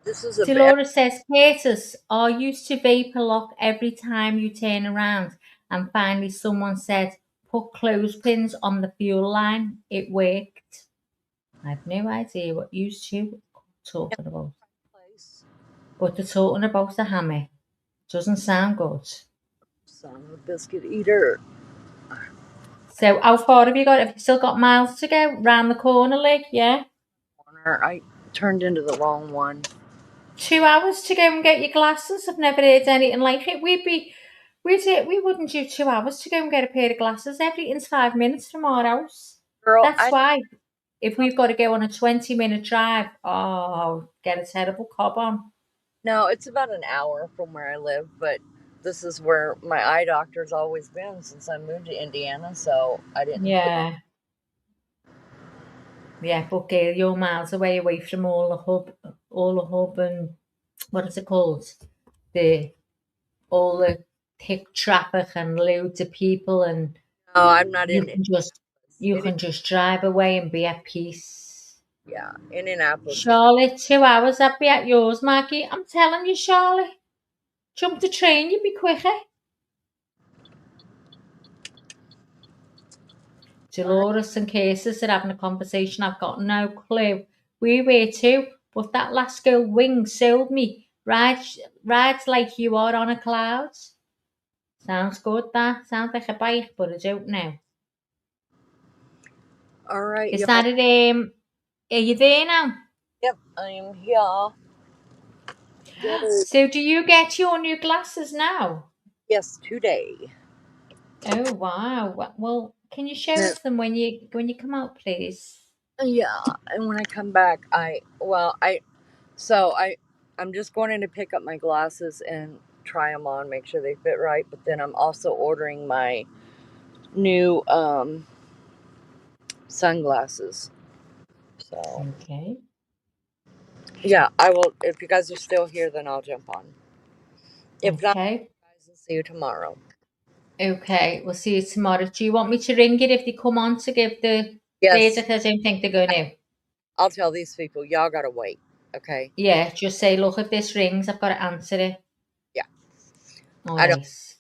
This is a Dolores says, Curtis, are used to vapor lock every time you turn around. And finally someone said, put clothespins on the fuel line. It worked. I have no idea what used to talking about. But they're talking about the hammer. Doesn't sound good. Son of a biscuit eater. So how far have you got? Have you still got miles to go? Round the corner, like, yeah? I turned into the wrong one. 2 hours to go and get your glasses. I've never heard anything like it. We wouldn't do 2 hours to go and get a pair of glasses. Everything's 5 minutes from our house. Girl, That's why if we've got to go on a 20-minute drive, get a terrible cob on. No, it's about an hour from where I live, but this is where my eye doctor's always been since I moved to Indiana, so I didn't. Yeah. Yeah, but Gail, you're miles away from all the hub and what is it called? All the thick traffic and loads of people, and no, I'm not you in can just drive away and be at peace. Yeah, Indianapolis. Charlotte, 2 hours, I'd be at yours, Maggie. I'm telling you, Charlotte. Jump the train, you'd be quicker. Dolores and Cases are having a conversation. I've got no clue. We were too, but that last girl Wing sold me. Rides like you are on a cloud. Sounds good, that. Sounds like a bike, but I don't know. All right. Is that it? Are you there now? Yep, I am here. So do you get your new glasses now? Yes, today. Oh wow. Well, can you show us them when you come out, please? Yeah, and when I come back, I'm just going in to pick up my glasses and try them on, make sure they fit right. But then I'm also ordering my new sunglasses. So okay. Yeah, I will. If you guys are still here, then I'll jump on. If not, guys, I'll see you tomorrow. Okay, we'll see you tomorrow. Do you want me to ring it if they come on to give the verdict? I don't think they're going to. I'll tell these people, y'all gotta wait. Okay. Yeah, just say, look at this rings. I've got to answer it. Yeah. All I know. right.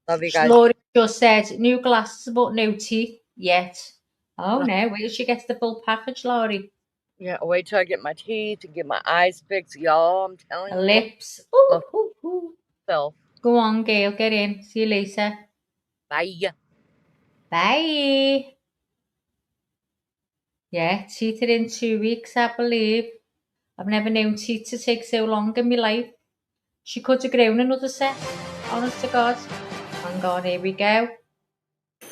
Love you guys. Laurie just said, new glasses but no teeth yet. Oh, no. Wait till she gets the full package, Laurie. Yeah, wait till I get my teeth and get my eyes fixed, y'all. I'm telling you. Lips. Ooh. Myself. Go on, Gail. Get in. See you later. Bye. Bye. Yeah, teeth are in 2 weeks, I believe. I've never known teeth to take so long in my life. She could have grown another set. Honest to God. Hang on, here we go.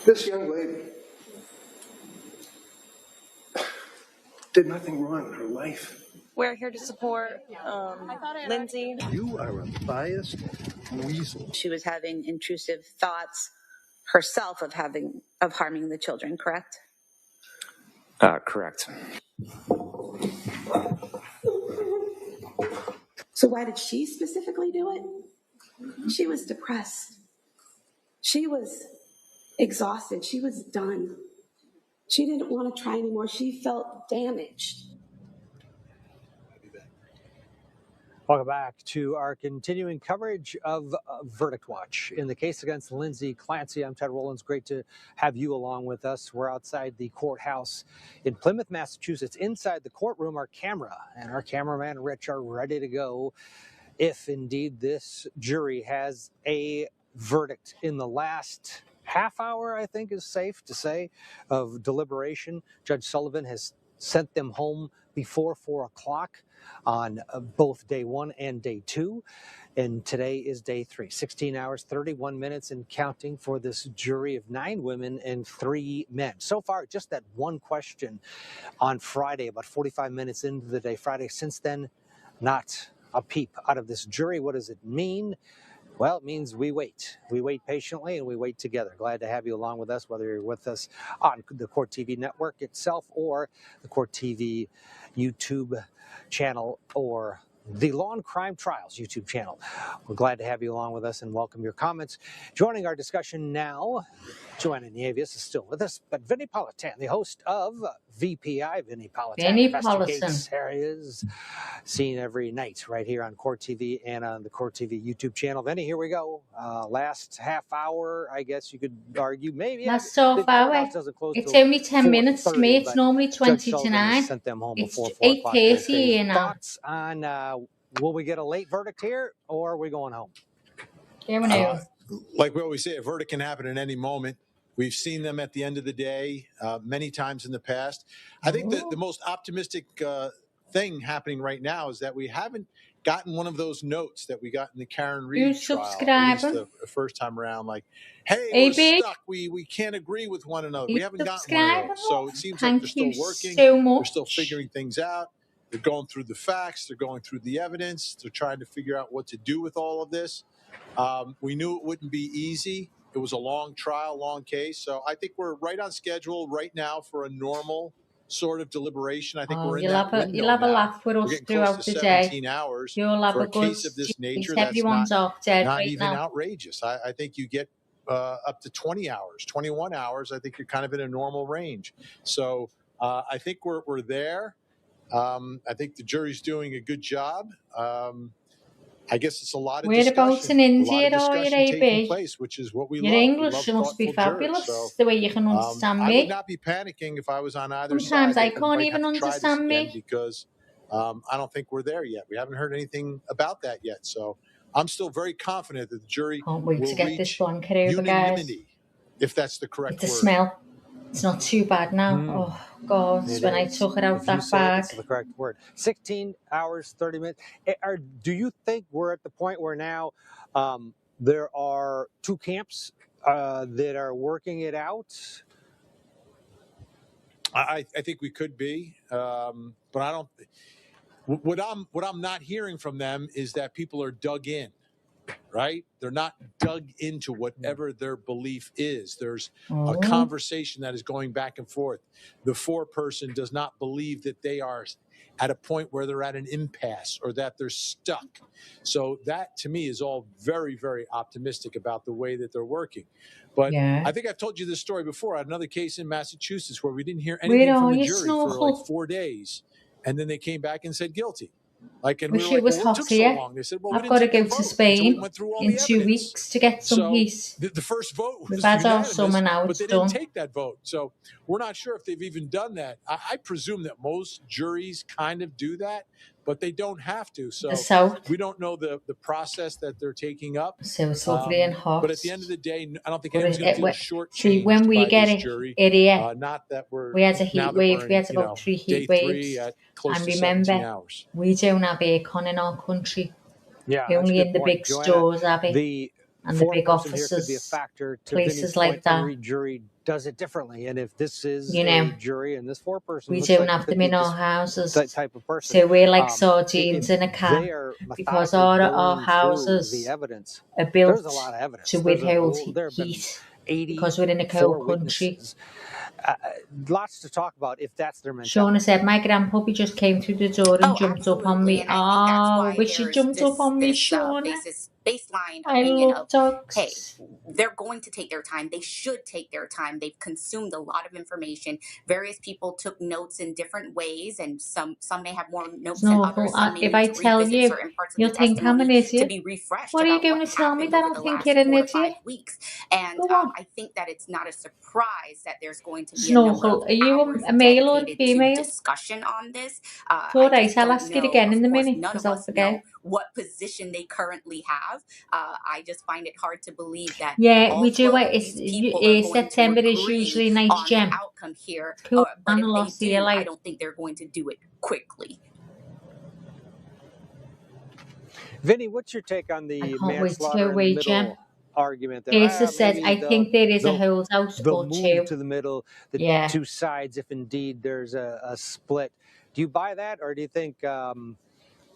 This young lady did nothing wrong in her life. We're here to support Lindsay. You are a biased weasel. She was having intrusive thoughts herself of harming the children, correct? Correct. So why did she specifically do it? She was depressed. She was exhausted. She was done. She didn't want to try anymore. She felt damaged. Welcome back to our continuing coverage of Verdict Watch. In the case against Lindsay Clancy, I'm Ted Rollins. Great to have you along with us. We're outside the courthouse in Plymouth, Massachusetts. Inside the courtroom, our camera and our cameraman Rich are ready to go if indeed this jury has a verdict. In the last half hour, I think is safe to say, of deliberation, Judge Sullivan has sent them home before 4 o'clock on both day 1 and day 2. And today is day 3. 16 hours, 31 minutes and counting for this jury of 9 women and 3 men. So far, just that one question on Friday, about 45 minutes into the day Friday. Since then, not a peep out of this jury. What does it mean? Well, it means we wait. We wait patiently and we wait together. Glad to have you along with us, whether you're with us on the Court TV network itself or the Court TV YouTube channel or the Law and Crime Trials YouTube channel. We're glad to have you along with us and welcome your comments. Joining our discussion now, Joanna Nieves is still with us, but Vinnie Politan, the host of VPI, Vinnie Politan Investigates areas, seen every night right here on Court TV and on the Court TV YouTube channel. Vinnie, here we go. Last half hour, I guess you could argue, maybe. Last half hour. It's only 10 minutes to me. It's normally 20 to 9. Sent them home It's before 4 o'clock. 8:30 here now. Thoughts on will we get a late verdict here or are we going home? Like we always say, a verdict can happen at any moment. We've seen them at the end of the day many times in the past. I think the most optimistic thing happening right now is that we haven't gotten one of those notes that we got in the Karen Reed trial, at least the first time around, like, hey, we're stuck. We can't agree with one another. We haven't gotten one of those. So it seems like they're still working. They're still figuring things out. They're going through the facts. They're going through the evidence. They're trying to figure out what to do with all of this. We knew it wouldn't be easy. It was a long trial, long case. So I think we're right on schedule right now for a normal sort of deliberation. I think we're in that window You'll have a laugh with us throughout the day. 17 hours You'll have for a a good case of this nature. Everyone's That's off dead not right even now. outrageous. I think you get up to 20 hours, 21 hours. I think you're kind of in a normal range. So I think we're there. I think the jury's doing a good job. I guess it's a lot of Whereabouts in India are you, taking AB? place, which is what we Your love. English must be fabulous, the way you can understand I me. would not be panicking if I was on either Sometimes side. I can't even understand me. Because I don't think we're there yet. We haven't heard anything about that yet. So I'm still very confident that the jury Can't wait will to get reach this blanket over, guys. unanimity, if that's the correct It's a word. smell. It's not too bad now. Oh, God, when I took it out that bag. It's the correct word. 16 hours, 30 minutes. Do you think we're at the point where now there are two camps that are working it out? I think we could be, but I don't. What I'm not hearing from them is that people are dug in. Right? They're not dug into whatever their belief is. There's a conversation that is going back and forth. The foreperson does not believe that they are at a point where they're at an impasse or that they're stuck. So that, to me, is all very, very optimistic about the way that they're working. But I think I've told you this story before. I had another case in Massachusetts where we didn't hear anything from the jury for like 4 days. And then they came back and said guilty. Like, and we Wish were it like, was well, what took hot so here. long? They said, well, we I've didn't got to take their go to vote until we Spain went through all in the 2 evidence. weeks to get some So peace. the first vote We've was had our unanimous, summer now, but it's they didn't done. take that vote. So we're not sure if they've even done that. I presume that most juries kind of do that, but they don't have to. The So south, we don't know the process that they're taking up. so it's lovely and hot. But at the end of the day, I don't think But anyone's going to feel see, when shortchanged we by get this it jury. here, Not that we're we had a now heat that wave. we're We in, had about 3 day heat 3 waves. at close And to 17 remember, hours. we don't have aircon in our country. Yeah, that's a Only good in the point. big Joanna, stores, Abby, the and the big foreperson here could be a offices, factor. To places Vinny's like point, that. every jury does it differently. And if this is You know, a jury and this foreperson we looks don't like have could them be in our this houses. type of person, So we're like if sardines in a they can are because methodically our going through houses the evidence, are there's built a lot of evidence. to There's withhold there have been heat because we're in a 84 cold country. witnesses. Lots to talk about if that's their mentality. Shauna said, my grandpuppy just came through the door and jumped up on me. And I think that's Oh, I why wish she there's jumped up on me, this Shauna. baseline I opinion love of, dogs. hey, they're going to take their time. They should take their time. They've consumed a lot of information. Various people took notes in different ways, and some may have more notes than others. Some may If need I to tell revisit you, certain parts of the you'll think I'm an testimony to idiot. be refreshed What are you about going what to tell me happened that over I the think last you're an 4 to 5 idiot? weeks. And Go on. I think that it's not a surprise that there's going to be a number Snorkel, of are you hours a male or a dedicated to female? discussion on this. It's all I right, just I'll don't ask it know. again in Of a course, minute none because of I'll us forget. know what position they currently have. I just find it hard to believe that Yeah, all we do 12 it. of It's, these people are going September to is agree usually a nice on the gem. outcome here. Cool. But if I'll they see you do, I later. don't think they're going to do it quickly. Vinny, what's your take on the manslaughter in the middle argument? That Asa says, I think there is a holdout they'll or move two. to the middle, the two sides, if indeed there's a split. Do you buy that, or do you think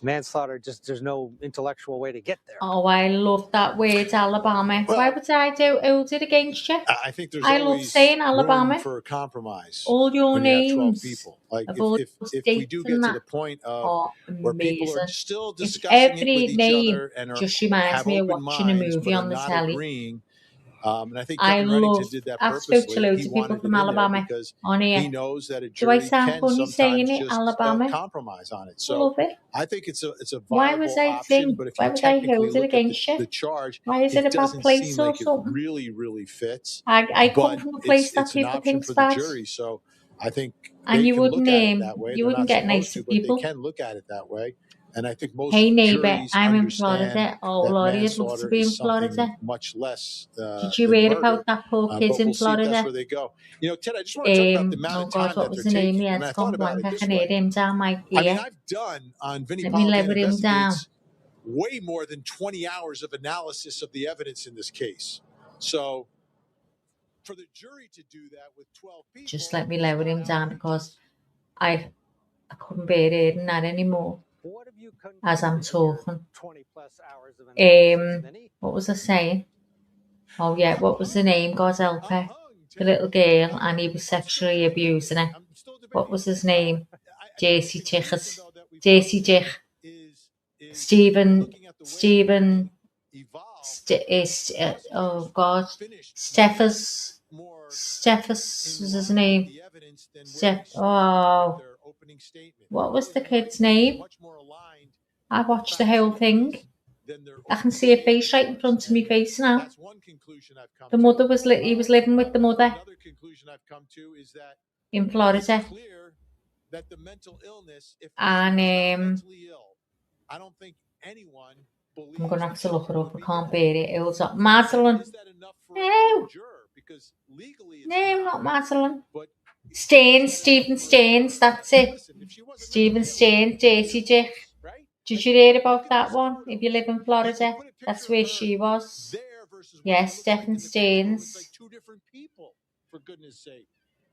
manslaughter, just there's no intellectual way to get there? Oh, I love that word, Alabama. Why would I hold it against you? I think there's I love always saying Alabama. room for a compromise all your when you have 12 names people. Like of all your if we states do and get to that the point of are where people are amazing. still It's discussing it every with each name other and just reminds have me of open watching a minds movie but are on the not telly. agreeing. And I think I Kevin Reddington love. did that I've spoke to purposely. loads He of people wanted from it in there Alabama because on here. he knows that a Do I jury sound can funny saying sometimes it, just Alabama? compromise on it. I So love it. I think it's a Why was viable I option. think? But if Why you would I technically hold it look at against you? the charge, Why is it a bad doesn't place seem or like it something? really fits. I come But from a place that it's an people option think's for the bad. jury. So I think And they you can wouldn't look at it that way. you They're wouldn't not get supposed nicer to, but they people. can look at it that way. And I think most Hey neighbour, juries I'm in understand Florida. Oh that Lord, I'd love to manslaughter be in is something Florida. much less Did you than hear murder. about that poor kid But in we'll see if that's Florida? where they go. You know, Ted, I just want to talk about the amount Oh of God, time what that was they're the name? taking. Yeah, And I it's thought gone about blank. it I this can hear way. him down my I mean, ear. I've done on Vinnie Let me Politan lever him down. Investigates way more than 20 hours of analysis of the evidence in this case. So for the jury to do that with 12 people, Just let me lever him down because I couldn't bear hearing that anymore as I'm talking. 20 plus hours of analysis, Vinny? What was I saying? Oh yeah, what was the name? God help her. The little girl, and he was sexually abusing her. What was his name? JC Chichas. JC Chich. Stephen. Oh God. Steffes was his name. Oh. What was the kid's name? I watched the whole thing. I can see a face right in front of me face now. The mother was he was living with the mother in Florida. And I don't think anyone I'm gonna have to look it up. I can't bear it. It was Madeline. No, not Madeline. Stephen Staines, that's it. Stephen Staines, JCJ. Did you hear about that one? If you live in Florida, that's where she was. Yes, Stephen Staines. for goodness sake.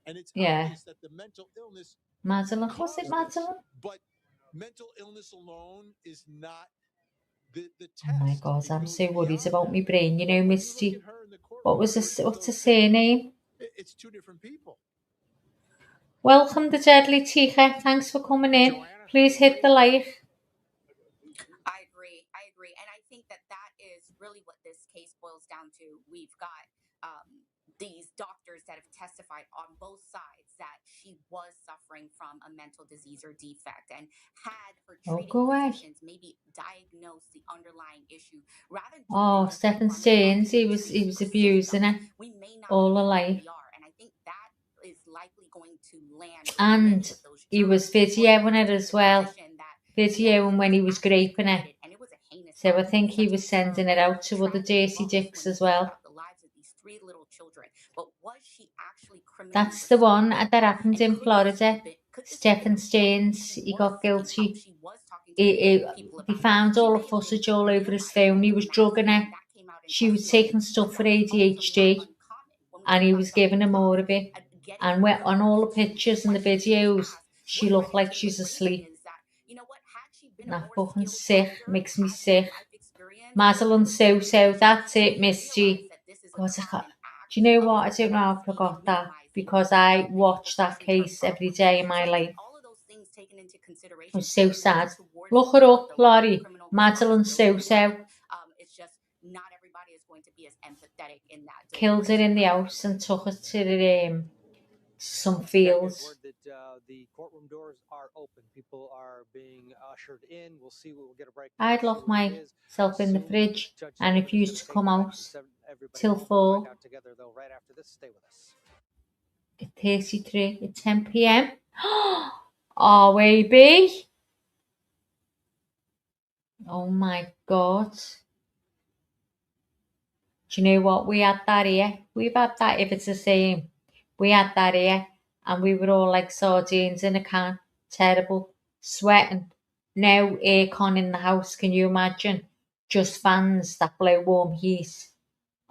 And it's obvious that the mental illness Madeline. Was it Madeline? But mental illness alone is not the test. Oh my God, I'm so worried about my brain. You know, Misty. What's the surname? It's two different people. Welcome to Deadly Tika. Thanks for coming in. Please hit the like. I agree. And I think that is really what this case boils down to. We've got these doctors that have testified on both sides that she was suffering from a mental disease or defect, and had her Oh, treating go away. physicians maybe diagnose the underlying issue rather than Oh, Stephen Staines, he was abusing her all her life. and I think that is likely going to land with And many of those he was videoing it as well. Videoing when he was raping her. So I think he was sending it out to other Daisy Dicks as well. That's the one that happened in Florida. Stephen Staines, he got guilty. They found all the footage all over his phone. He was drugging her. She was taking stuff for ADHD, and he was giving her more of it. And on all the pictures and the videos, she looked like she's asleep. That fucking sick, makes me sick. Mazel and so, that's it, Misty. God, do you know what? I don't know how I forgot that, because I watch that case every day in my life. It was so sad. Look her up, Laurie. Mazel and so. It's just not everybody is going to be as empathetic in that. Killed her in the house and took her to some fields. The courtroom doors are open. People are being ushered in. We'll see. We'll get a break. I'd lock myself in the fridge and refuse to come out till 4. It's 33. It's 10 p.m. Oh, baby. Oh my God. Do you know what? We had that here. We've had that, if it's the same. We had that here, and we were all like sardines in a can. Terrible. Sweating. No aircon in the house, can you imagine? Just fans that blow warm heat.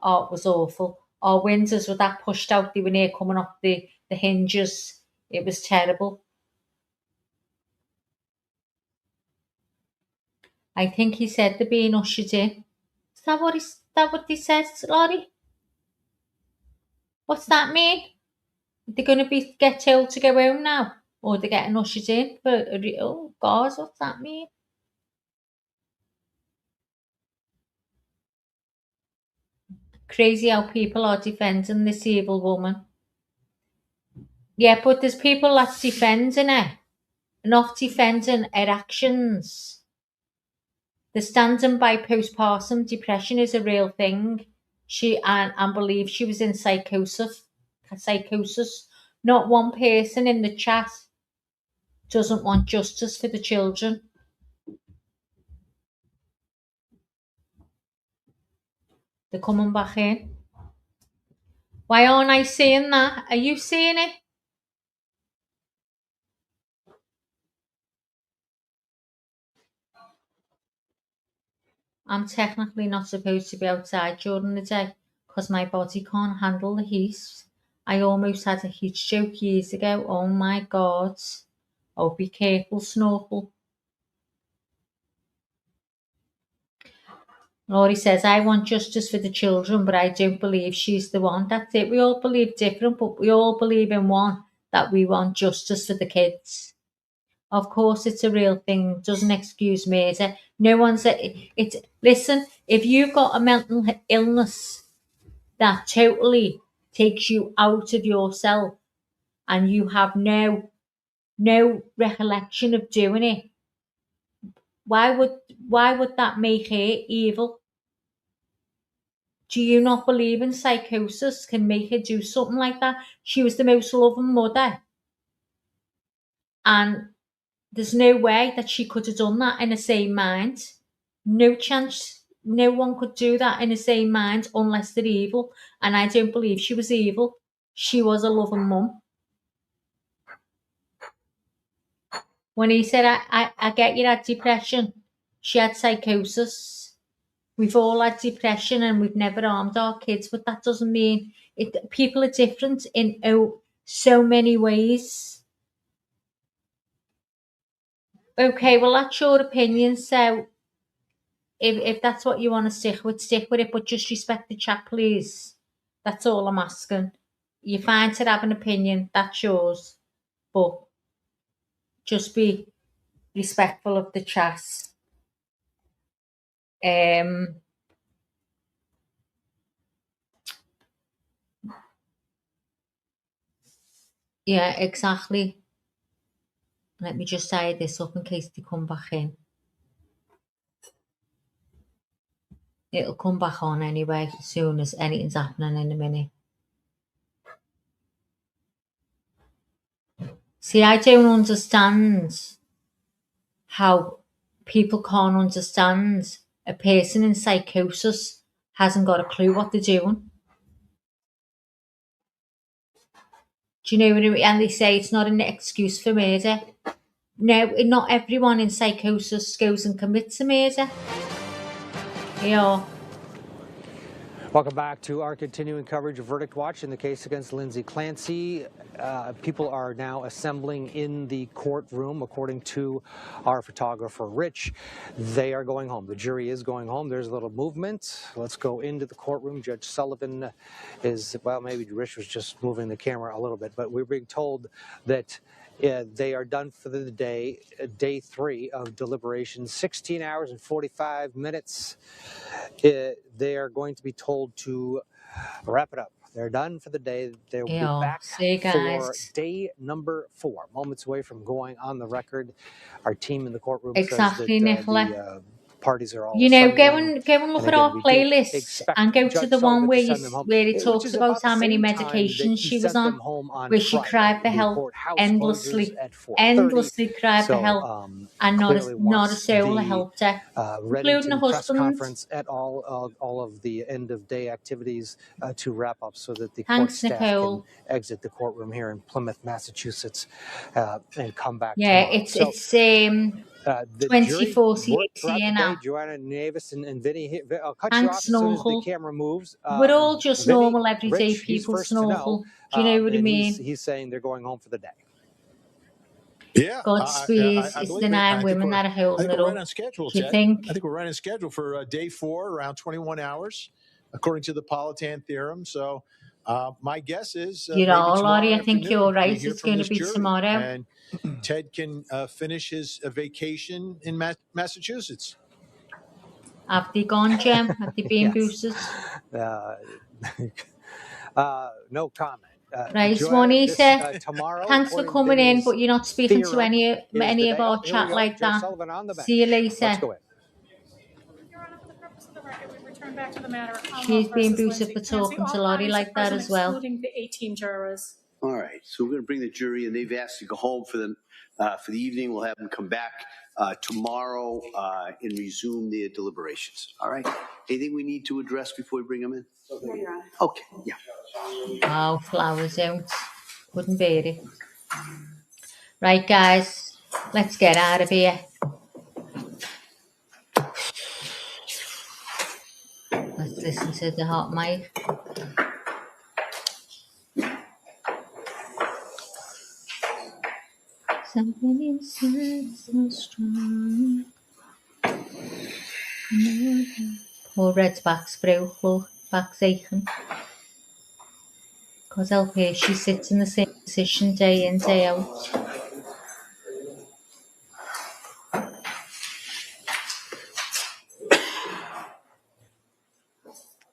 Oh, it was awful. Our windows were that pushed out, they were near coming off the hinges. It was terrible. I think he said they're being ushered in. Is that what he says, Laurie? What's that mean? They're going to get told to go home now, or they're getting ushered in? But oh God, what's that mean? Crazy how people are defending this evil woman. Yeah, but there's people that's defending her, not defending her actions. The standing by postpartum depression is a real thing. I believe she was in psychosis. Not one person in the chat doesn't want justice for the children. They're coming back in. Why aren't I seeing that? Are you seeing it? I'm technically not supposed to be outside during the day because my body can't handle the heat. I almost had a heat stroke years ago. Oh my God. Oh, be careful, Snorkel. Laurie says, I want justice for the children, but I don't believe she's the one. That's it. We all believe different, but we all believe in one, that we want justice for the kids. Of course, it's a real thing. Doesn't excuse murder. No one said it's. Listen, if you've got a mental illness that totally takes you out of yourself and you have no recollection of doing it, why would that make her evil? Do you not believe in psychosis can make her do something like that? She was the most loving mother, and there's no way that she could have done that in the same mind. No chance. No one could do that in the same mind unless they're evil. And I don't believe she was evil. She was a loving mum. When he said, I get you had depression, she had psychosis. We've all had depression and we've never harmed our kids, but that doesn't mean people are different in so many ways. Okay, well, that's your opinion. So if that's what you want to stick with it, but just respect the chat, please. That's all I'm asking. You're fine to have an opinion, that's yours, but just be respectful of the chat. Yeah, exactly. Let me just tie this up in case they come back in. It'll come back on anyway as soon as anything's happening in a minute. See, I don't understand how people can't understand a person in psychosis hasn't got a clue what they're doing. Do you know what I mean? And they say it's not an excuse for murder. No, not everyone in psychosis goes and commits a murder. Yeah. Welcome back to our continuing coverage of Verdict Watch in the case against Lindsay Clancy. People are now assembling in the courtroom, according to our photographer, Rich. They are going home. The jury is going home. There's a little movement. Let's go into the courtroom. Judge Sullivan is, well, maybe Rich was just moving the camera a little bit, but we're being told that they are done for the day, day 3 of deliberations, 16 hours and 45 minutes. They are going to be told to wrap it up. They're done for the day. They'll be back See you for guys. day number 4, moments away from going on the record. Our team in the courtroom Exactly, says that Nicola. the parties are all You know, assembling. go and look And at again, our we do playlist expect and go to Judge the one Sullivan where to send them home, he which talks is about the how many same time that medications he she was sent them on, home on where she Friday. cried for The help courthouse closes endlessly, at 4:30. endlessly cried for So help, and not clearly a wants soul the helped her, including her Reddington press husband. conference at all of the end of day activities to wrap up so that the court Thanks, staff Nicole. can exit the courtroom here in Plymouth, Massachusetts, and come back Yeah, tomorrow. it's The jury 2040 worked throughout the day. now. Joanna Navis and Vinny, I'll cut you Thanks, off as soon as the Snorkel. camera moves. We're all just Vinny, normal, everyday Rich, he's people, first to know, Snorkel. Do you know what I and mean? he's saying they're going home for the day. Yeah, Godspeed. I It's the believe it. 9 women that are I holding think it we're right up. on schedule, Do you Ted. think? I think we're right on schedule for day 4, around 21 hours, according to the Politan theorem. So my guess is You maybe know, tomorrow Laurie, I think afternoon you're right. we hear It's from going to this be jury, tomorrow. and Ted can finish his vacation in Massachusetts. Have they gone, Jem? Have they been Yes. boosted? No comment. Right, Joanna, Swanee, tomorrow, thanks for according to coming in, Vinny's but you're not speaking to theorem, any is the of day. our Here we chat go. like Judge that. Sullivan on the bench. See you Let's later. go in. Back to the matter of She's been versus boosted Lindsay for Clancy. talking to All Laurie parties like are that present, as well. excluding the 18 jurors. All right, so we're going to bring the jury, and they've asked to go home for the evening. We'll have them come back tomorrow and resume their deliberations. All right. Anything we need to address before we bring them in? No, Your Honor. Okay. Yeah. Oh, flowers out. Couldn't bear it. Right, guys, let's get out of here. Let's listen to the hot mic. Something inside so strong. Poor Red's back's broke, back's aching. Because help her, she sits in the same position day in, day out.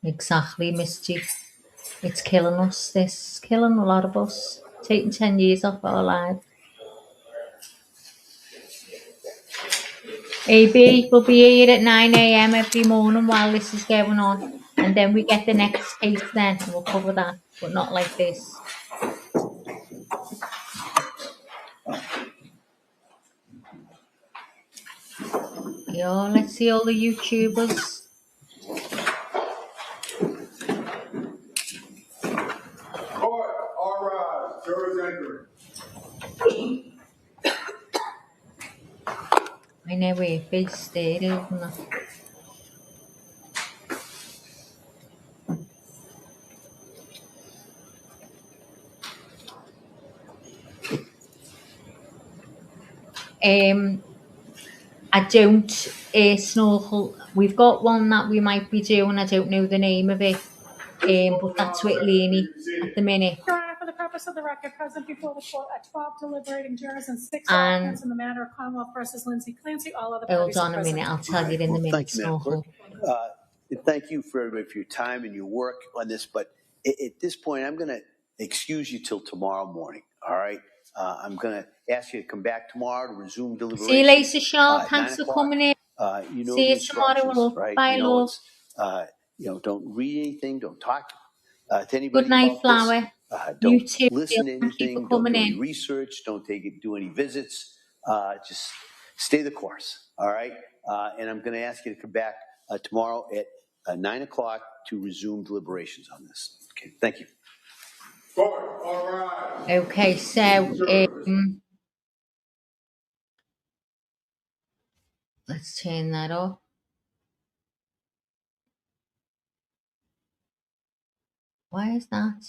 Exactly, Misty. It's killing us, this. It's killing a lot of us. Taking 10 years off our lives. AB will be here at 9 a.m. every morning while this is going on. And then we get the next case then, and we'll cover that. But not like this. Yeah, let's see all the YouTubers. Court, all rise. Jurors entering. I know where face there, isn't it? I don't snorkel. We've got one that we might be doing. I don't know the name of it. But that's with Laney at the minute. Your Honor, for the purpose of the record, present before the court are 12 deliberating jurors and 6 applicants in the matter of Commonwealth versus Lindsay Clancy. All other parties Hold on are a minute. I'll tell you in a minute. Thank you, Madam Snorkel. Clerk. Thank you for everybody for your time and your work on this. But at this point, I'm going to excuse you till tomorrow morning. All right. I'm going to ask you to come back tomorrow to resume deliberations. See you later, Sean. At Thanks 9 for o'clock. coming in. You know See the you tomorrow, instructions, love. right? Bye, You know love. it's, don't read anything. Don't talk to anybody Good night, about this. Flower. Don't You too. listen to Thank you for anything. Don't coming do any in. research. Don't do any visits. Just stay the course. All right. And I'm going to ask you to come back tomorrow at 9 o'clock to resume deliberations on this. Okay. Thank you. Court, all rise. Okay, so let's turn that off. Why is that?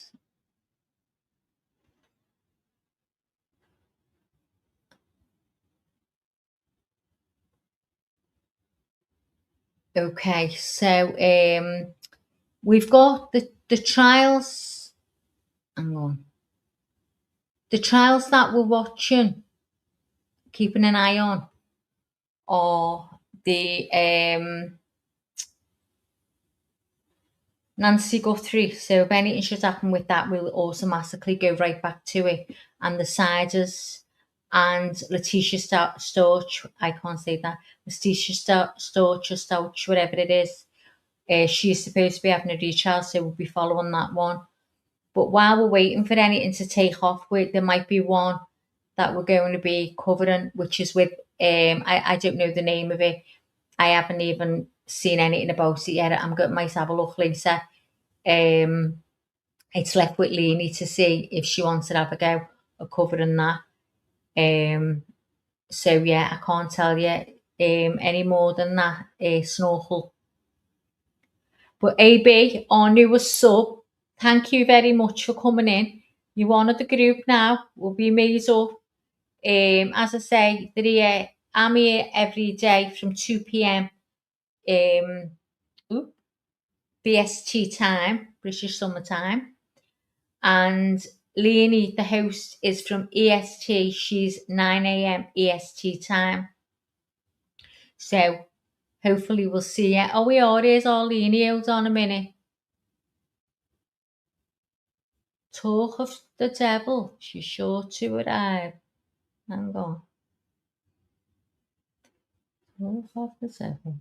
Okay, so we've got the trials. Hang on. The trials that we're watching, keeping an eye on, are the Nancy Guthrie. So if anything should happen with that, we'll automatically go right back to it. And the Siders and Letitia Storch, I can't say that. Letitia Storch or Stouch, whatever it is. She's supposed to be having a retrial, so we'll be following that one. But while we're waiting for anything to take off, there might be one that we're going to be covering, which is with, I don't know the name of it. I haven't even seen anything about it yet. I'm going to might have a look later. It's left with Leanie to see if she wants to have a go at covering that. So yeah, I can't tell you any more than that. Snorkel. But AB, our newest sub, thank you very much for coming in. You're one of the group now. We'll be made up. As I say, I'm here every day from 2 p.m. BST time, British Summer Time. And Leonie, the host, is from EST. She's 9 a.m. EST time. So hopefully we'll see you. Oh, we are. Here's our Leonie. Hold on a minute. Talk of the devil. She's sure to arrive. Hang on. Talk of the devil.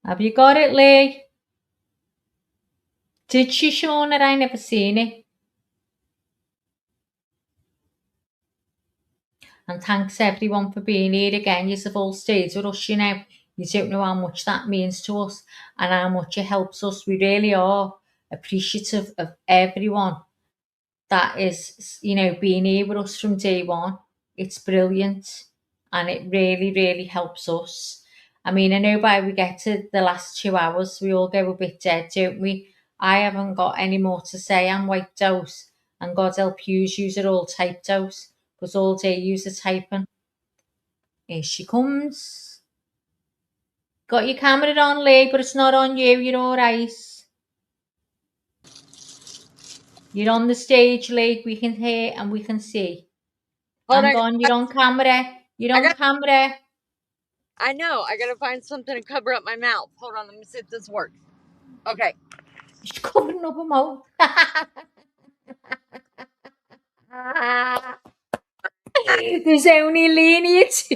Have you got it, Lee? Did she, Shauna? I never seen it. And thanks everyone for being here again. You've all stayed with us, you know. You don't know how much that means to us and how much it helps us. We really are appreciative of everyone that is, being here with us from day one. It's brilliant and it really, really helps us. I mean, I know by we get to the last 2 hours, we all go a bit dead, don't we? I haven't got any more to say. I'm wiped out and God help yous are all typed out because all day yous are typing. Here she comes. Got your camera on, Lee, but it's not on you. You're all right. You're on the stage, Lee. We can hear and we can see. Hang on, you're on camera. You're on camera. I know. I gotta find something to cover up my mouth. Hold on, let me see if this works. Okay. She's covering up her mouth. There's only lineage.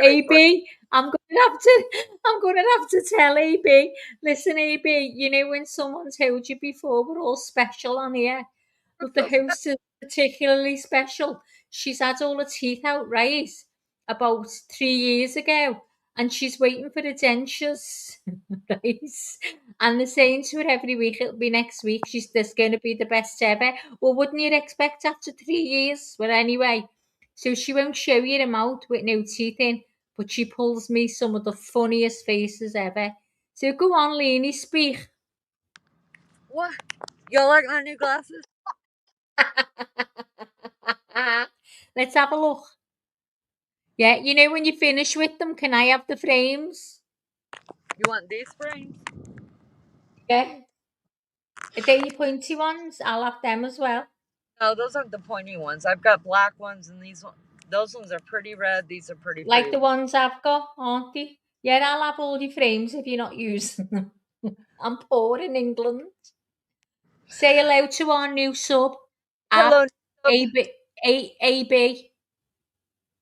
AB, I'm gonna have to tell AB. Listen, AB, you know when someone told you before we're all special on here, but the host is particularly special. She's had all her teeth out, right, about 3 years ago, and she's waiting for the dentures, right? And they're saying to her every week it'll be next week. There's going to be the best ever. Well, wouldn't you expect after 3 years? Well, anyway. So she won't show you her mouth with no teeth in, but she pulls me some of the funniest faces ever. So go on, Leanie, speak. What? Y'all like my new glasses? Let's have a look. Yeah, you know when you finish with them, can I have the frames? You want these frames? Yeah. Are they your pointy ones? I'll have them as well. No, those aren't the pointy ones. I've got black ones and these ones. Those ones are pretty red. These are pretty Like the ones I've got, aren't they? Yeah, I'll have all your frames if you're not using them. I'm poor in England. Say hello to our new sub. Hello, At AB.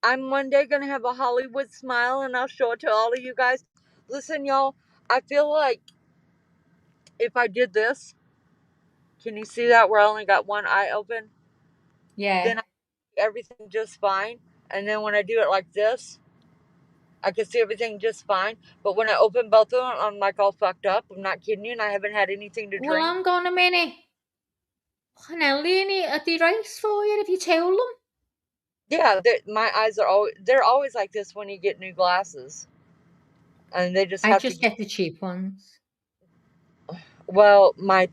I'm one day gonna have a Hollywood smile, and I'll show it to all of you guys. Listen, y'all. I feel like if I did this, can you see that where I only got one eye open? Yeah. Then I see everything just fine. And then when I do it like this, I can see everything just fine. But when I open both of them, I'm like all fucked up. I'm not kidding you, and I haven't had anything to Well, drink. hang on a minute. Now, Lenny, are they right for you if you tell them? Yeah, my eyes are they're always like this when you get new glasses. And they just I have just get the cheap ones. Well, my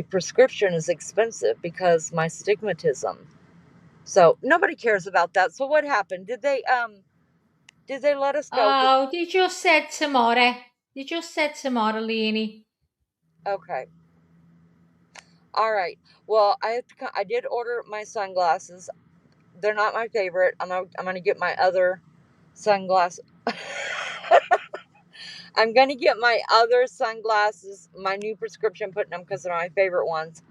prescription is expensive because my stigmatism. So nobody cares about that. So what happened? Did they let us go? Oh, they just said tomorrow. They just said tomorrow, Lenny. Okay. All right. Well, I did order my sunglasses. They're not my favorite. I'm gonna get my other sunglasses. I'm gonna get my other sunglasses, my new prescription, putting them because they're my favorite ones.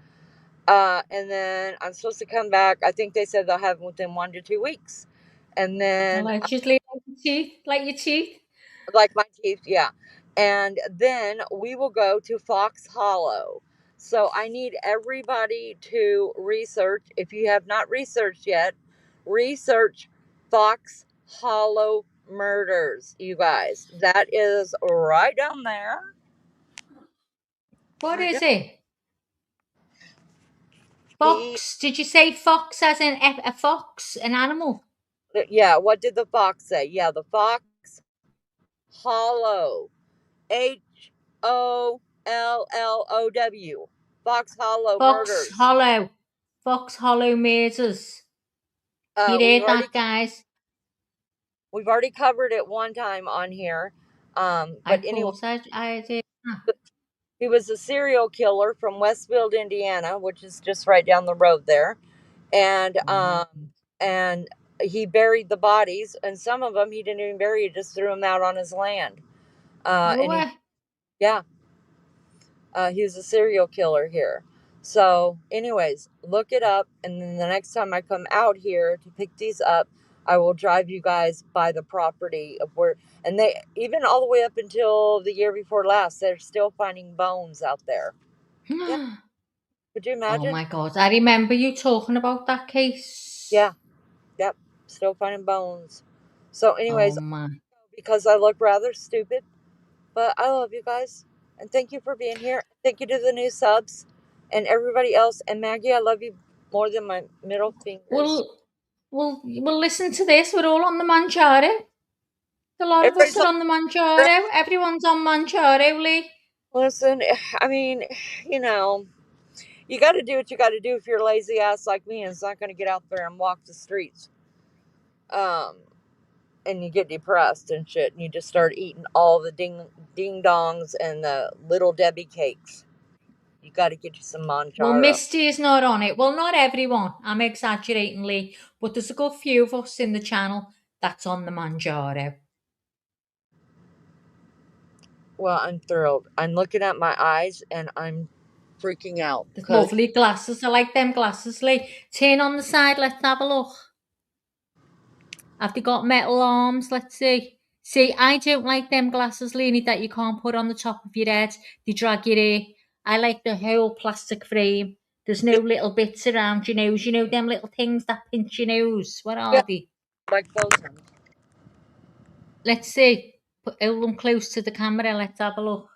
And then I'm supposed to come back. I think they said they'll have them within 1 to 2 weeks. And then Allegedly, like your teeth. Like my teeth, yeah. And then we will go to Fox Hollow. So I need everybody to research. If you have not researched yet, research Fox Hollow murders, you guys. That is right down there. What is it? Fox? Did you say fox as in a fox, an animal? Yeah, what did the fox say? Yeah, the Fox Hollow. HOLLOW. Fox Hollow Fox murders. Hollow. Fox Hollow murders. You We've read that, guys? We've already covered it one time on here. But anyway, I did. he was a serial killer from Westfield, Indiana, which is just right down the road there. And he buried the bodies, and some of them he didn't even bury; he just threw them out on his land. He was a serial killer here. So, anyways, look it up, and then the next time I come out here to pick these up, I will drive you guys by the property of where, and they even all the way up until the year before last, they're still finding bones out there. Yeah. Could you imagine? Oh my God, I remember you talking about that case. Yeah. Yep. Still finding bones. So, anyways, Oh my. because I look rather stupid, but I love you guys, and thank you for being here. Thank you to the new subs and everybody else. And Maggie, I love you more than my middle fingers. Well, listen to this. We're all on the Manjaro. A lot of us are on the Manjaro. Everyone's on Manjaro, Lee. Listen, I mean, you know, you got to do what you got to do if you're a lazy ass like me and it's not going to get out there and walk the streets. And you get depressed and shit, and you just start eating all the ding dongs and the little Debbie cakes. You got to get you some Manjaro. Well, Misty is not on it. Well, not everyone. I'm exaggerating, Lee. But there's a good few of us in the channel that's on the Manjaro. Well, I'm thrilled. I'm looking at my eyes and I'm freaking out. The lovely glasses. I like them glasses, Lee. Turn on the side. Let's have a look. Have they got metal arms? Let's see. See, I don't like them glasses, Leanie, that you can't put on the top of your head. They drag your hair. I like the whole plastic frame. There's no little bits around your nose. You know them little things that pinch your nose. What are they? Like those ones. Let's see. Hold them close to the camera. Let's have a look.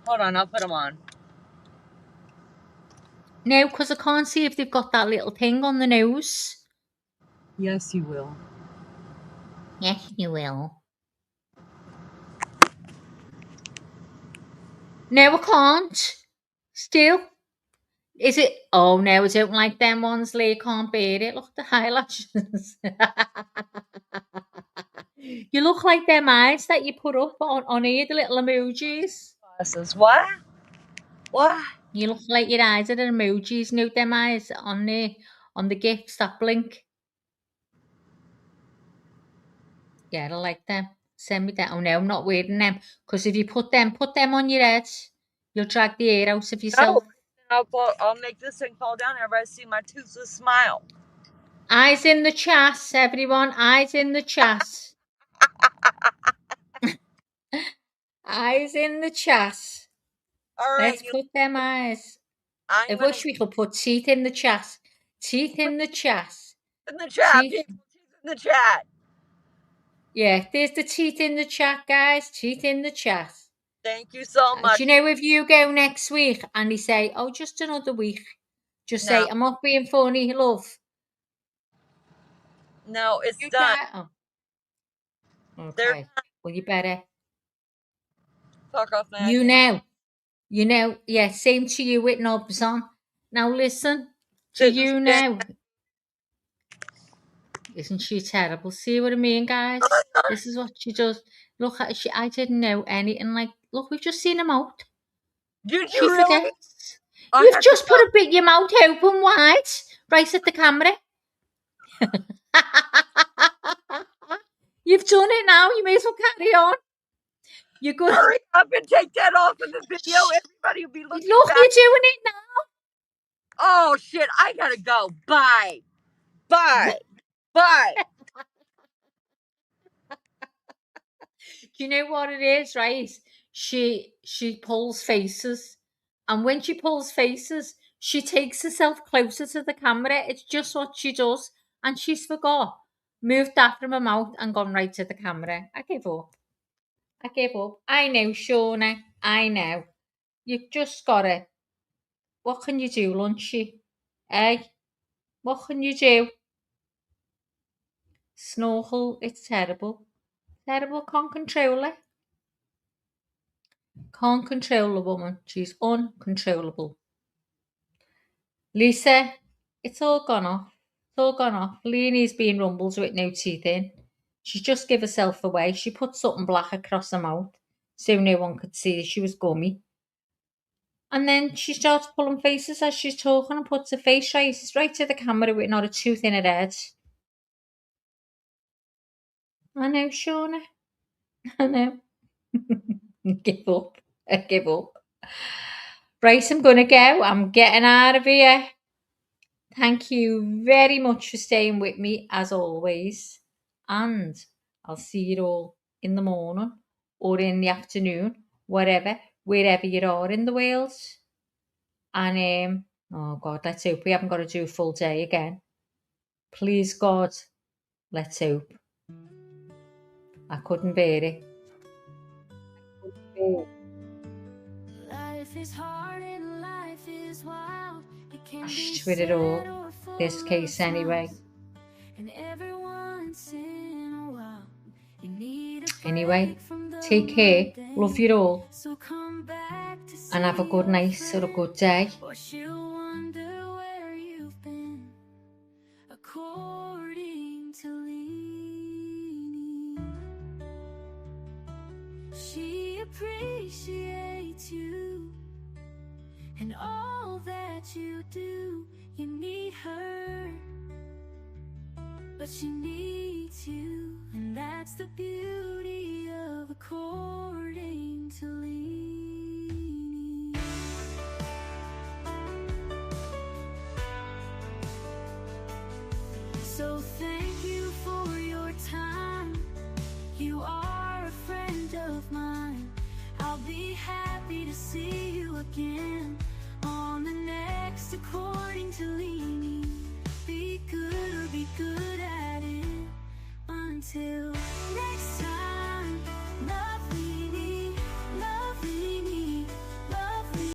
Hold on, I'll put them on. No, because I can't see if they've got that little thing on the nose. Yes, you will. Yes, you will. No, I can't. Still. Is it? Oh, no, I don't like them ones, Lee. Can't bear it. Look at the eyelashes. You look like them eyes that you put up on here, the little emojis. Glasses. What? What? You look like your eyes are the emojis. You know them eyes on the gifts that blink. Yeah, I like them. Send me that. Oh no, I'm not wearing them. Because if you put them on your head, you'll drag the air out of yourself. No, I'll make this thing fall down. Everybody see my toothless smile. Eyes in the chat, everyone. Eyes in the chat. Eyes in the chat. All right. Let's put them eyes. I wish we could put teeth in the chat. Teeth in the chat. In the chat, people. Teeth in the chat. Yeah, there's the teeth in the chat, guys. Teeth in the chat. Thank you so much. Do you know if you go next week and they say, oh, just another week, just say, I'm not being funny, love. No, it's done. Oh. Okay. Well, you better. Fuck off, man. You know, yeah, same to you with knobs on. Now listen to you now. Isn't she terrible? See what I mean, guys? This is what she does. Look, I didn't know anything. Like, look, we've just seen him out. Did she you really? Forgets. You've just put a bit your mouth open wide, right at the camera. You've done it now. You may as well carry on. You're good. Hurry up and take that off of the video. Everybody will be looking. Look, back. you're doing it now. Oh shit! I gotta go. Bye. Bye. Bye. Do you know what it is, right? She pulls faces, and when she pulls faces, she takes herself closer to the camera. It's just what she does, and she's forgot. Moved that from her mouth and gone right to the camera. I give up. I know, Shauna. I know. You've just got it. What can you do, Lunchy? Eh? What can you do? Snorkel, it's terrible. Terrible, can't control it. Can't control a woman. She's uncontrollable. Lisa, it's all gone off. It's all gone off. Leanie's being rumbles with no teeth in. She just gave herself away. She put something black across her mouth so no one could see she was gummy. And then she starts pulling faces as she's talking and puts her face right to the camera with not a tooth in her head. I know, Shauna. I know. Give up. I give up. Right, I'm going to go. I'm getting out of here. Thank you very much for staying with me, as always. And I'll see you all in the morning or in the afternoon, wherever you are in the world. And, oh God, let's hope we haven't got to do a full day again. Please, God, let's hope. I couldn't bear it. Life is hard and life is wild. It can be With it all, this case anyway. And every once in a while, you need a Anyway, take care. Love you all. And have a good night or a good day. According to Leanie, she appreciates you and all that you do. You need her, but she needs you, and that's the beauty of according to Leanie. So thank you for your time. You are a friend of mine. I'll be happy to see you again.